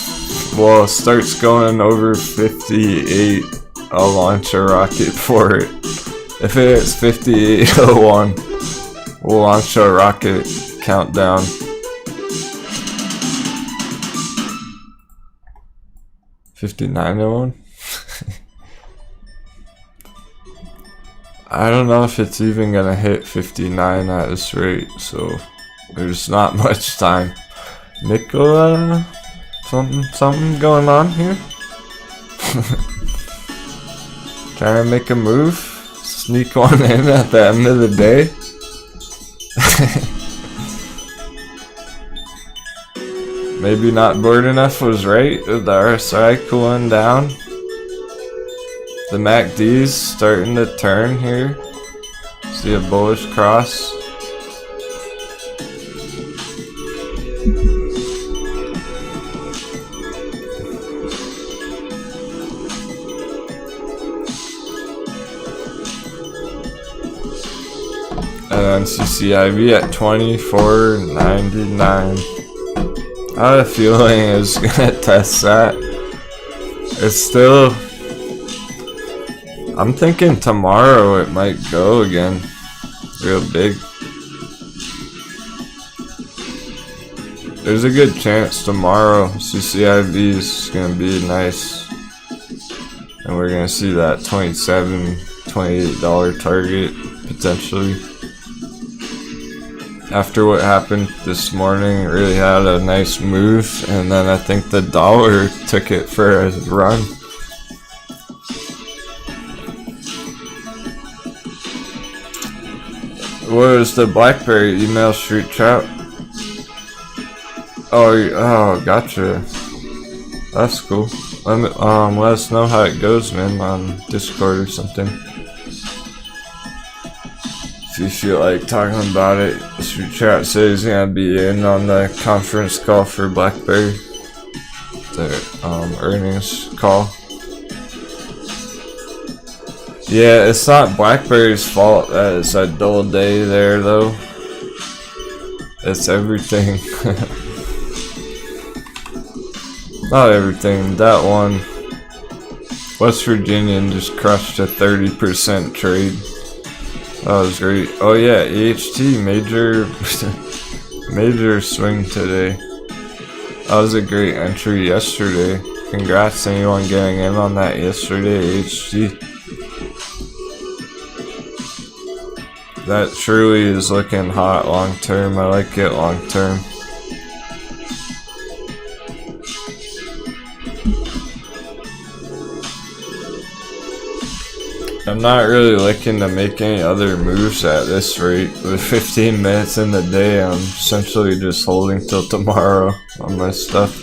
well, starts going over 58, I'll launch a rocket for it. If it hits 58.01, we'll launch a rocket countdown. $59.01? I don't know if it's even gonna hit 59 at this rate, so there's not much time. Nicola, something going on here? Trying to make a move? Sneak one in at the end of the day? Maybe not bored enough was right with the RSI cooling down. The MACD's starting to turn here. See a bullish cross. And then CCIV at 24.99. I had a feeling it was gonna test that. It's still, I'm thinking tomorrow it might go again real big. There's a good chance tomorrow CCIV is gonna be nice, and we're gonna see that $28 target potentially. After what happened this morning, it really had a nice move, and then I think the dollar took it for a run. What was the BlackBerry email street chat? Oh, gotcha. That's cool. Let us know how it goes, man, on Discord or something. If you feel like talking about it, street chat says he's gonna be in on the conference call for BlackBerry. The earnings call. Yeah, it's not BlackBerry's fault that it's a dull day there, though. It's everything. Not everything. That one, West Virginian just crushed a 30% trade. That was great. Oh yeah, EHT major major swing today. That was a great entry yesterday. Congrats to anyone getting in on that yesterday, EHT. That surely is looking hot long term. I like it long term. I'm not really looking to make any other moves at this rate. With 15 minutes in the day, I'm essentially just holding till tomorrow on my stuff.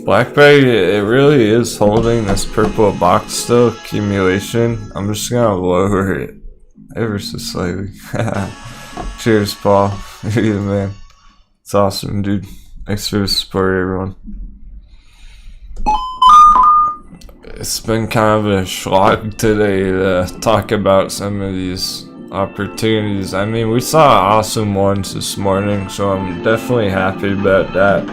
BlackBerry, it really is holding this purple box still, accumulation. I'm just gonna lower it ever so slightly. Cheers, Paul. You're the man. It's awesome, dude. Thanks for the support, everyone. It's been kind of a schlag today to talk about some of these opportunities. I mean, we saw awesome ones this morning, so I'm definitely happy about that.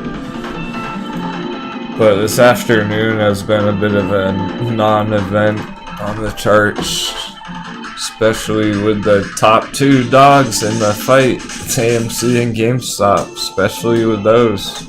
But this afternoon has been a bit of a non-event on the charts, especially with the top two dogs in the fight, it's AMC and GameStop, especially with those.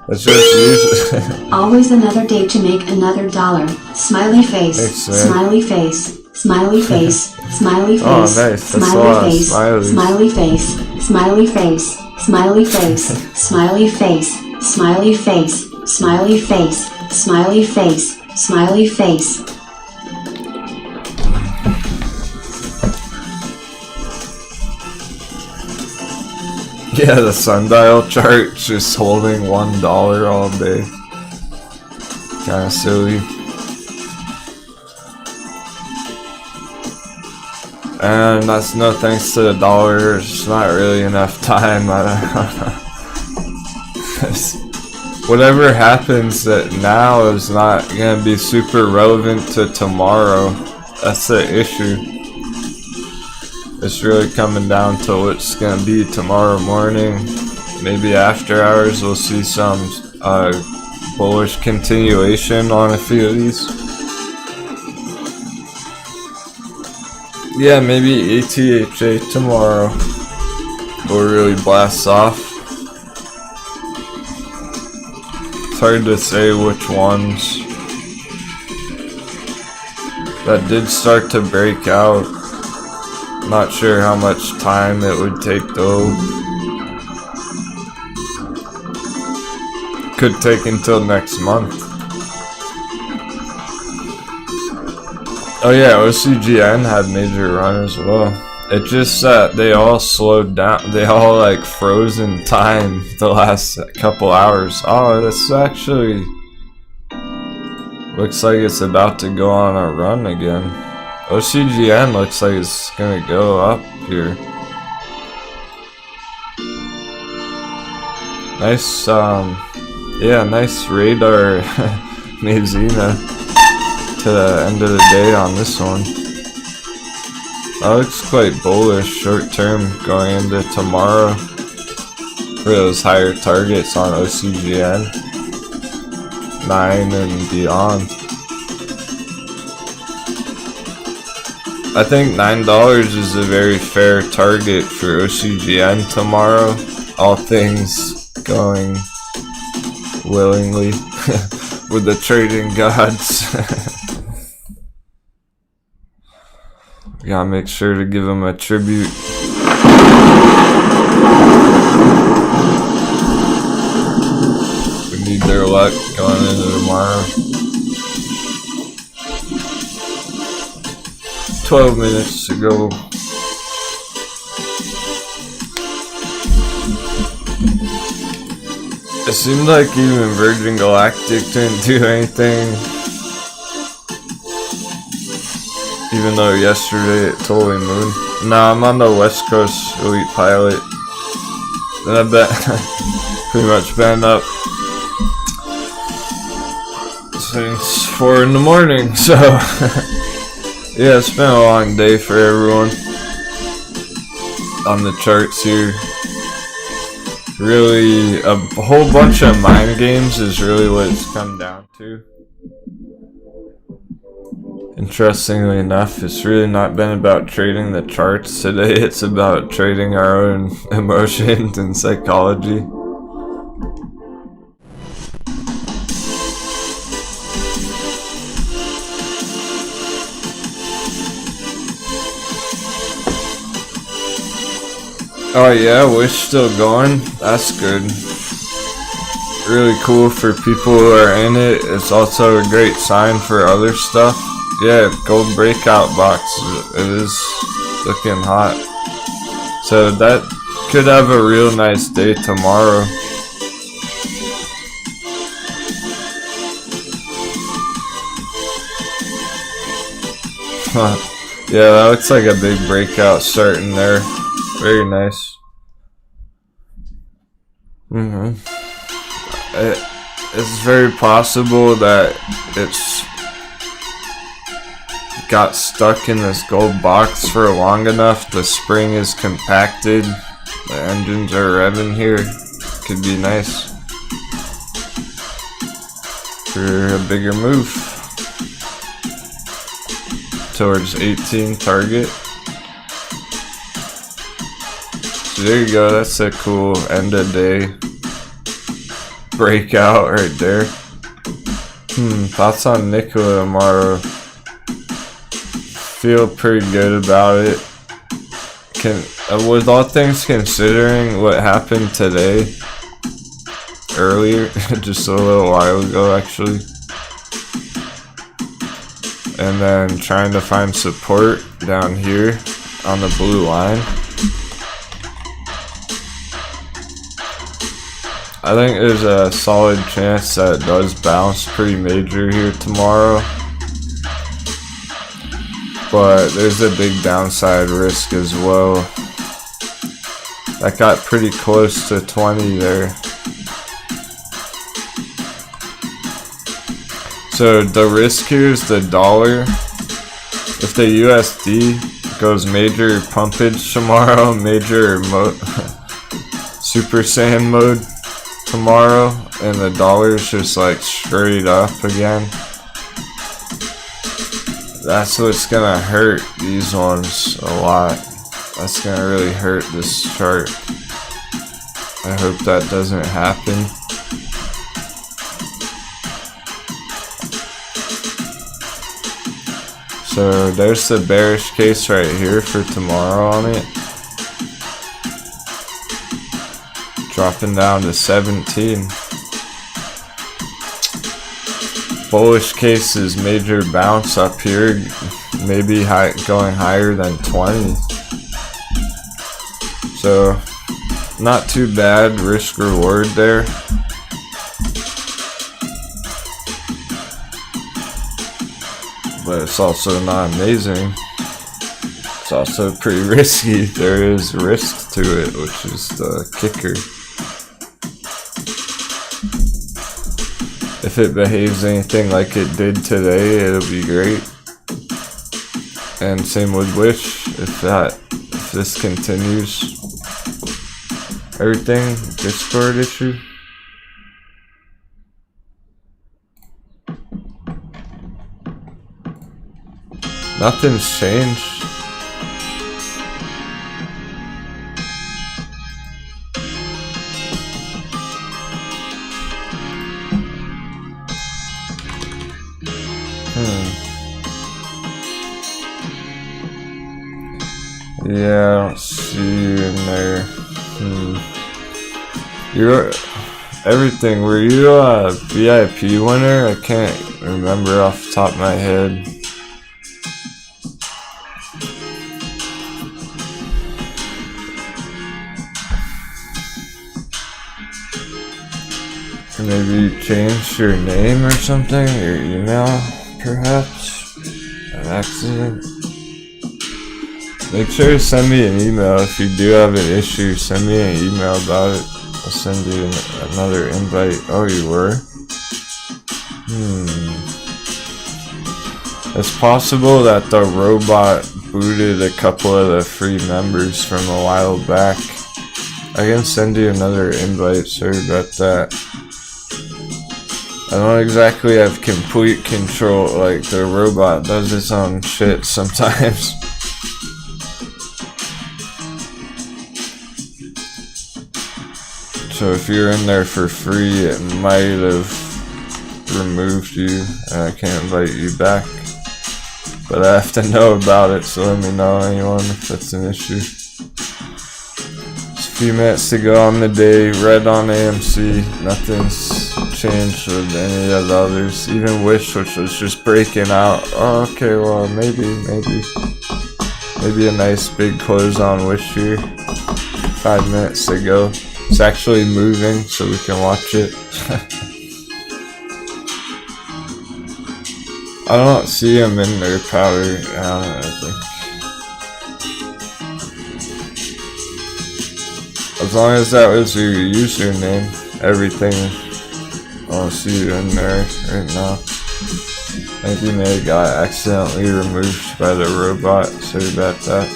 It's just usually always another day to make another dollar. Smiley face. Thanks, smiley face. Smiley face. Smiley face. Oh, nice. Smiley face. Smiley face. Smiley face. Smiley face. Smiley face. Smiley face. Smiley face. Smiley face. Smiley face. Yeah, the sundial chart just holding $1 all day. Kinda silly. And that's no thanks to the dollar, there's just not really enough time. Whatever happens that now is not gonna be super relevant to tomorrow. That's the issue. It's really coming down to what's gonna be tomorrow morning. Maybe after hours we'll see some bullish continuation on a few of these. Yeah, maybe ATHA tomorrow will really blast off. It's hard to say which ones. That did start to break out. Not sure how much time it would take though. Could take until next month. Oh yeah, OCGN had major run as well. It just that they all slowed down. They all like froze in time the last couple hours. Oh, that's actually looks like it's about to go on a run again. OCGN looks like it's gonna go up here. Nice, yeah, nice radar Mazina to the end of the day on this one. That looks quite bullish short term going into tomorrow for those higher targets on OCGN 9 and beyond. I think $9 is a very fair target for OCGN tomorrow, all things going willingly with the trading gods. We gotta make sure to give them a tribute. We need their luck going into tomorrow. 12 minutes to go. It seemed like even Virgin Galactic didn't do anything. Even though yesterday it totally mooned. Nah, I'm on the West Coast Elite Pilot. And I bet pretty much been up since 4 in the morning, so yeah, it's been a long day for everyone on the charts here. Really, a whole bunch of mind games is really what it's come down to. Interestingly enough, it's really not been about trading the charts today, it's about trading our own emotions and psychology. Oh yeah, Wish still going? That's good. Really cool for people who are in it. It's also a great sign for other stuff. Yeah, gold breakout box. It is looking hot. So that could have a real nice day tomorrow. Yeah, that looks like a big breakout starting there. Very nice. It's very possible that it's got stuck in this gold box for long enough. The spring is compacted. The engines are revving here. Could be nice for a bigger move towards 18 target. So there you go, that's a cool end of day breakout right there. Thoughts on Nikola tomorrow? Feel pretty good about it. With all things considering what happened today, earlier, just a little while ago actually, and then trying to find support down here on the blue line. I think there's a solid chance that it does bounce pretty major here tomorrow, but there's a big downside risk as well. That got pretty close to 20 there. So the risk here is the dollar If the USD goes major pumpage tomorrow, major Super Saiyan mode tomorrow, and the dollar's just like straight up again, that's what's gonna hurt these ones a lot. That's gonna really hurt this chart. I hope that doesn't happen. So there's the bearish case right here for tomorrow on it. Dropping down to 17. Bullish case is major bounce up here, maybe going higher than 20. So not too bad risk reward there. But it's also not amazing. It's also pretty risky. There is risk to it, which is the kicker. If it behaves anything like it did today, it'll be great. And same with Wish. If this continues, everything Discord issue. Nothing's changed. Yeah, I don't see you in there. You're everything. Were you a VIP winner? I can't remember off the top of my head. Maybe you changed your name or something, your email, perhaps, an accident. Make sure to send me an email if you do have an issue. Send me an email about it. I'll send you another invite. Oh, you were? It's possible that the robot booted a couple of the free members from a while back. I can send you another invite. Sorry about that. I don't exactly have complete control. Like, the robot does its own shit sometimes. So if you're in there for free, it might have removed you, and I can't invite you back. But I have to know about it, so let me know, anyone, if that's an issue. Just a few minutes to go on the day. Red on AMC. Nothing's changed with any of the others. Even Wish, which was just breaking out. Oh, okay, well, maybe a nice big close on Wish here. 5 minutes to go. It's actually moving, so we can watch it. I don't see them in their powder. I think. As long as that was your username, everything. I don't see you in there right now. I think you may have got accidentally removed by the robot. Sorry about that.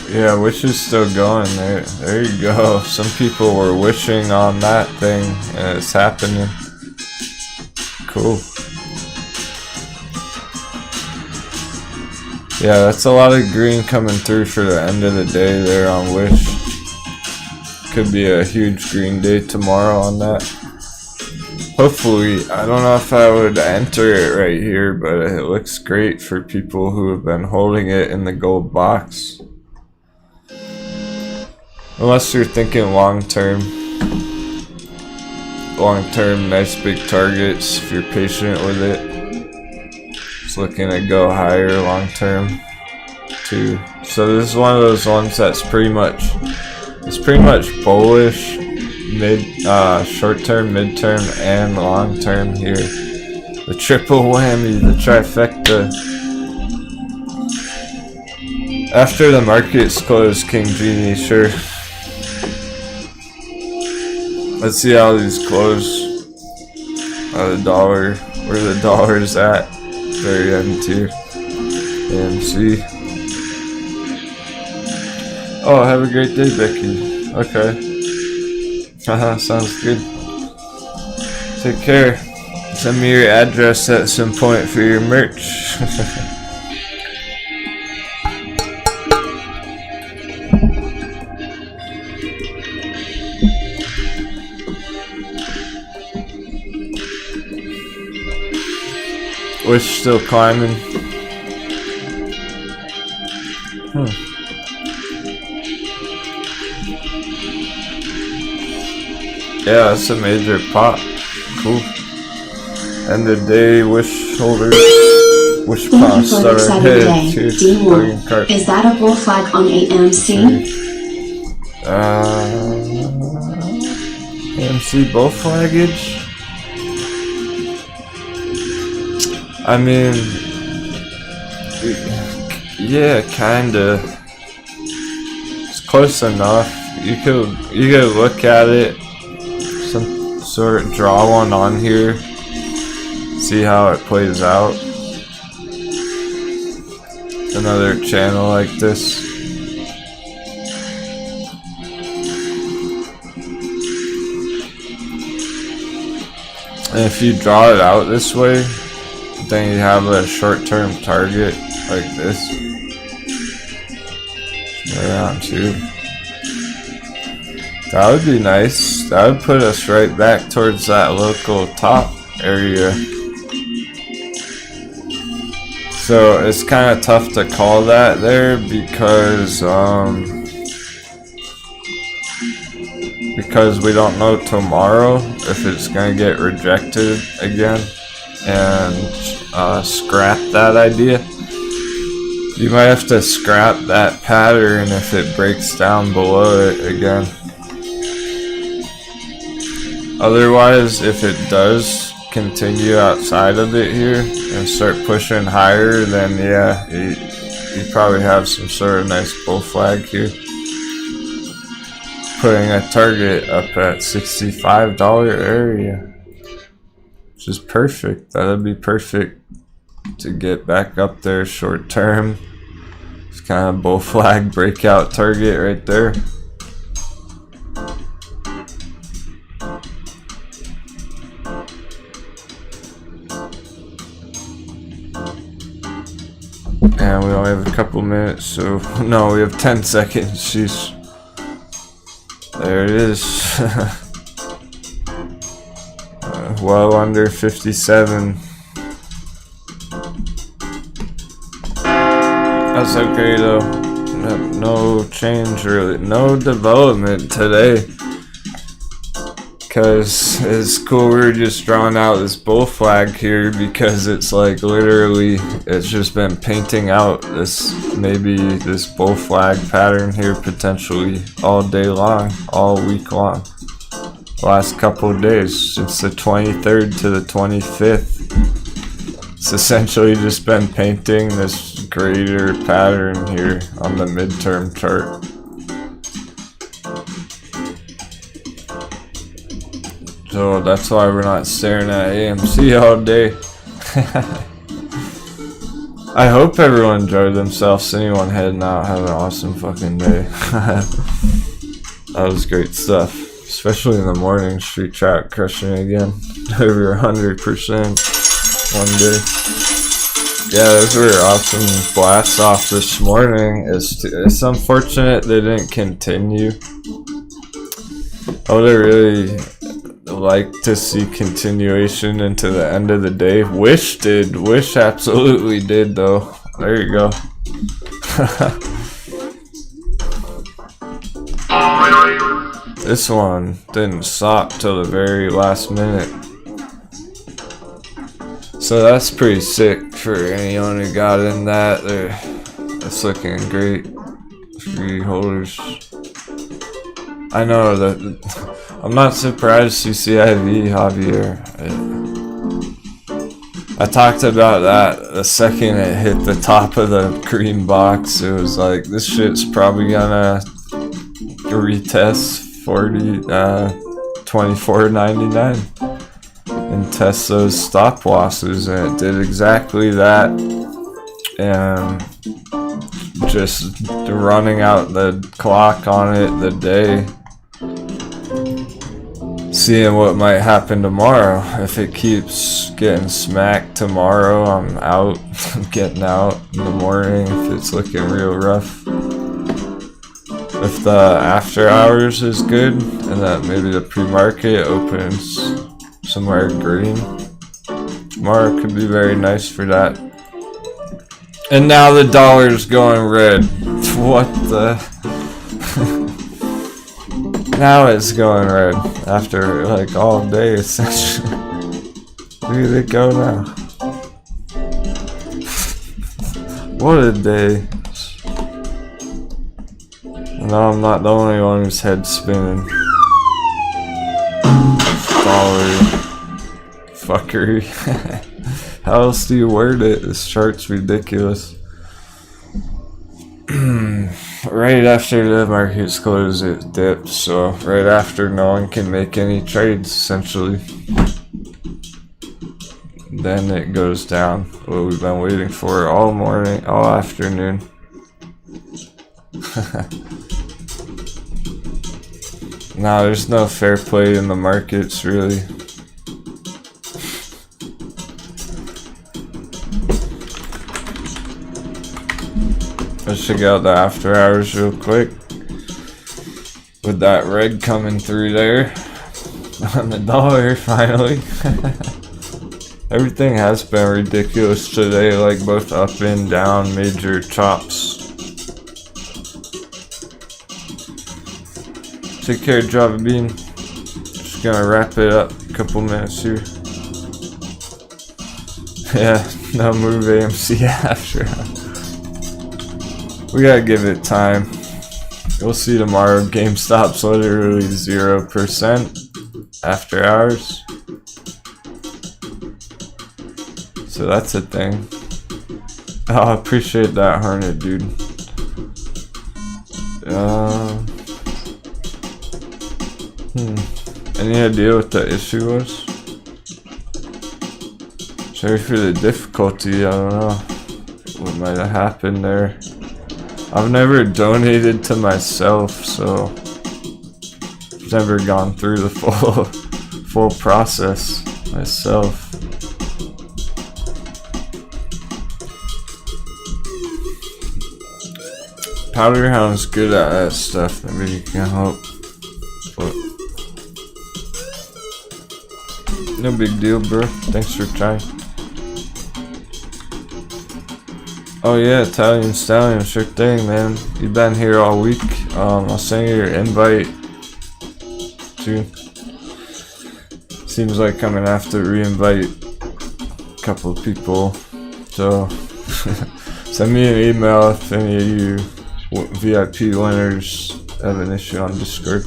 Yeah, Wish is still going there. There you go. Some people were wishing on that thing, and it's happening. Cool. Yeah, that's a lot of green coming through for the end of the day there on Wish. Could be a huge green day tomorrow on that. Hopefully, I don't know if I would enter it right here, but it looks great for people who have been holding it in the gold box. Unless you're thinking long term, nice big targets if you're patient with it. It's looking to go higher long term too. So this is one of those ones that's pretty much bullish, short term, mid term, and long term here. The triple whammy, the trifecta. After the market's closed, King Genie, sure. Let's see how these close. The dollar, where the dollar's at. Very end too. AMC. Oh, have a great day, Becky. Okay. Haha, sounds good. Take care. Send me your address at some point for your merch. Wish still climbing. Yeah, that's a major pop. Cool. End of day, wish holder. Wish pop starter head. Denwo. Is that a bull flag on AMC? AMC bull flaggage? I mean, yeah, kinda. It's close enough. You could look at it, some sort of draw one on here, see how it plays out. Another channel like this. And if you draw it out this way, then you have a short-term target like this. Around 2. That would be nice. That would put us right back towards that local top area. So it's kind of tough to call that there because we don't know tomorrow if it's gonna get rejected again and scrap that idea. You might have to scrap that pattern if it breaks down below it again. Otherwise, if it does continue outside of it here and start pushing higher, then yeah, you probably have some sort of nice bull flag here. Putting a target up at $65 area, which is perfect. That'd be perfect to get back up there short term. It's kind of bull flag breakout target right there. And we only have a couple minutes, so no, we have 10 seconds. Jeez. There it is. Well under 57. That's okay though. No change really. No development today. Because it's cool, we're just drawing out this bull flag here because it's like literally, it's just been painting out this, maybe this bull flag pattern here potentially all day long, all week long. Last couple of days, since the 23rd to the 25th. It's essentially just been painting this greater pattern here on the midterm chart. So that's why we're not staring at AMC all day. I hope everyone enjoyed themselves. Anyone heading out, have an awesome fucking day. That was great stuff. Especially in the morning, street track crushing again. Over 100% one day. Yeah, those were awesome blasts off this morning. It's unfortunate they didn't continue. I would have really like to see continuation into the end of the day. Wish did. Wish absolutely did though. There you go. This one didn't stop till the very last minute. So that's pretty sick for anyone who got in that. That's looking great. 3 holders. I know that. I'm not surprised CCIV, Javier. I talked about that the second it hit the top of the green box. It was like, this shit's probably gonna retest 24.99 and test those stop losses, and it did exactly that. And just running out the clock on it the day, seeing what might happen tomorrow. If it keeps getting smacked tomorrow, I'm out. I'm getting out in the morning if it's looking real rough. If the after hours is good and that maybe the pre-market opens somewhere green, tomorrow could be very nice for that. And now the dollar's going red. What the? Now it's going red after like all day essentially. Look at it go now. What a day. No, I'm not the only one whose head's spinning. Dollar fuckery. How else do you word it? This chart's ridiculous. Right after the market's closed, it dips, so right after no one can make any trades essentially. Then it goes down. What we've been waiting for all morning, all afternoon. Now there's no fair play in the markets really. Let's check out the after hours real quick. With that red coming through there on the dollar finally. Everything has been ridiculous today, like both up and down major chops. Take care, Java Bean. Just gonna wrap it up. A couple minutes here. Yeah, no move AMC after. We gotta give it time. We'll see tomorrow. GameStop's literally 0% after hours. So that's a thing. Oh, I appreciate that, Hornet, dude. Any idea what the issue was? Sorry for the difficulty, I don't know what might have happened there. I've never donated to myself, so I've never gone through the full process myself. Powder Hound's good at that stuff, maybe you can help. But no big deal, bro. Thanks for trying. Oh yeah, Italian Stallion, sure thing, man. You've been here all week. I'll send you your invite too. Seems like I'm gonna have to re-invite a couple of people. So send me an email if any of you VIP winners have an issue on Discord.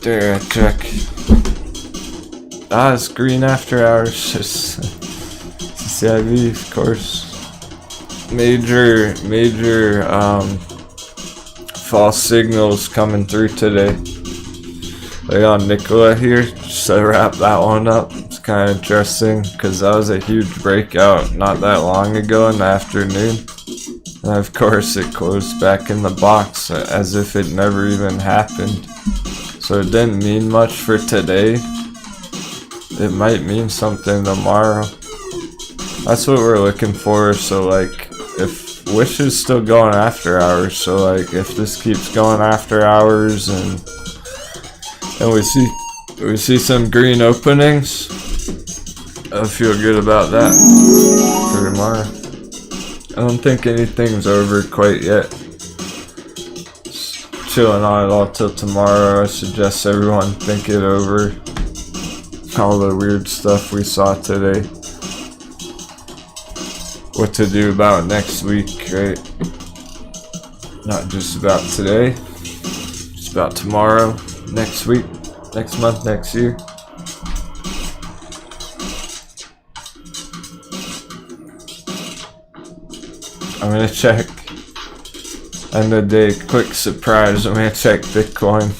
There, I check. Ah, it's green after hours. CCIV, of course. Major false signals coming through today. Like on Nicola here, just to wrap that one up. It's kind of interesting because that was a huge breakout not that long ago in the afternoon. And of course it closed back in the box as if it never even happened. So it didn't mean much for today. It might mean something tomorrow. That's what we're looking for. So like if Wish is still going after hours, so like if this keeps going after hours and we see some green openings, I feel good about that for tomorrow. I don't think anything's over quite yet. Just chilling on it all till tomorrow. I suggest everyone think it over. All the weird stuff we saw today. What to do about next week, right? Not just about today. It's about tomorrow, next week, next month, next year. I'm gonna check end of day quick surprise. I'm gonna check Bitcoin.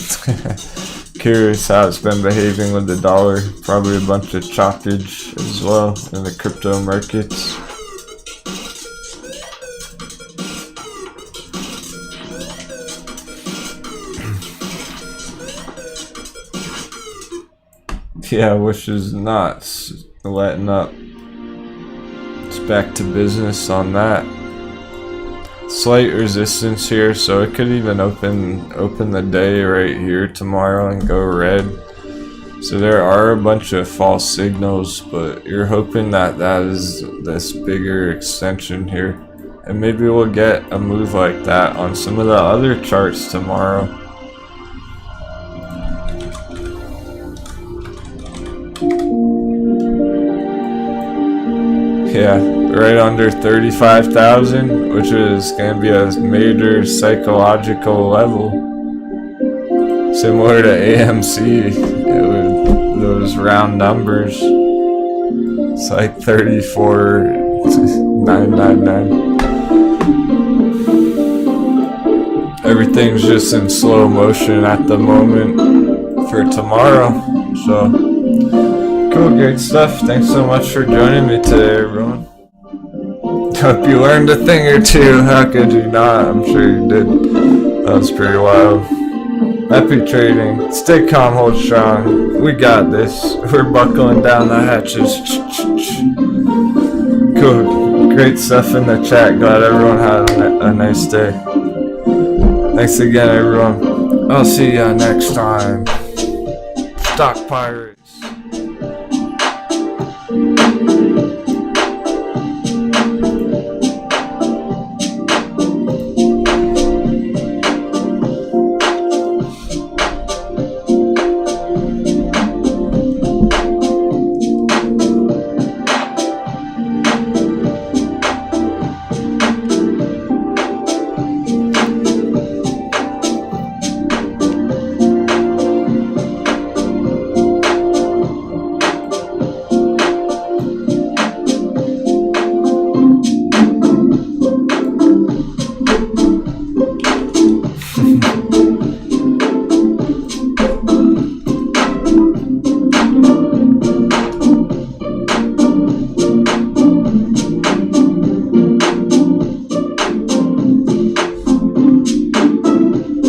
Curious how it's been behaving with the dollar. Probably a bunch of choppage as well in the crypto markets. Yeah, which is not letting up. It's back to business on that. Slight resistance here, so it could even open the day right here tomorrow and go red. So there are a bunch of false signals, but you're hoping that that is this bigger extension here, and maybe we'll get a move like that on some of the other charts tomorrow. Yeah, right under 35,000, which is going to be a major psychological level. Similar to AMC, with those round numbers. It's like 34,999. Everything's just in slow motion at the moment for tomorrow, so cool, great stuff. Thanks so much for joining me today, everyone. Hope you learned a thing or two. How could you not? I'm sure you did. That was pretty wild. Happy trading. Stay calm, hold strong. We got this. We're buckling down the hatches. Cool. Great stuff in the chat. Glad everyone had a nice day. Thanks again, everyone. I'll see ya next time. Stock Pirates.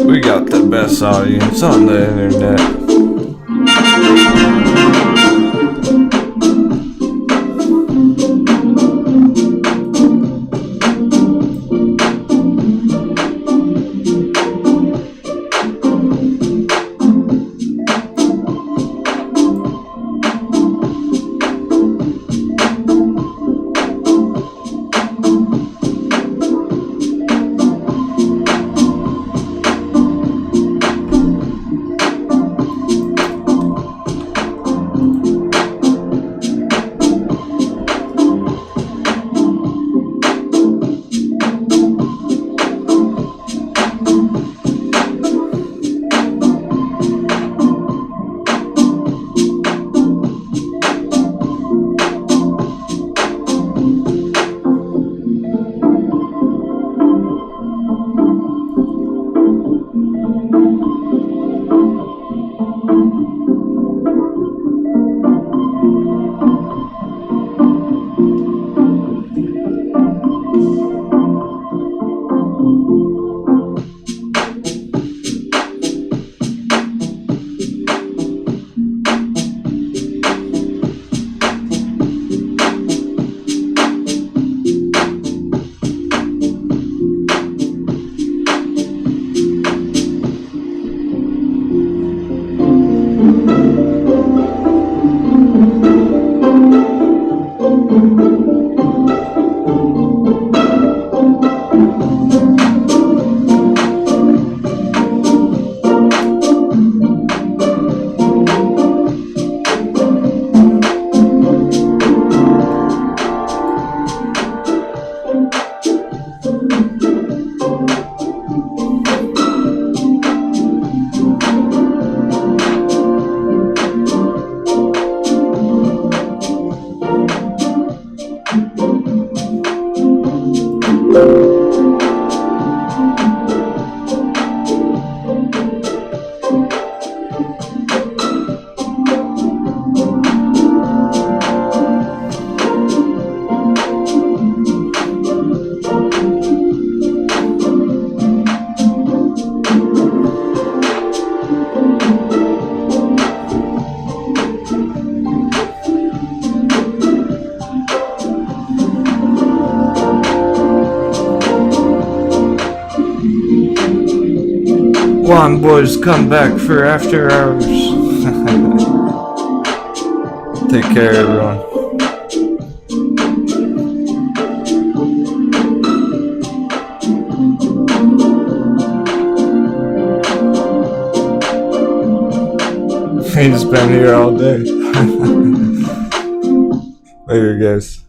We got the best audience on the internet. One boys come back for after hours. Take care, everyone. He's been here all day. Later, guys.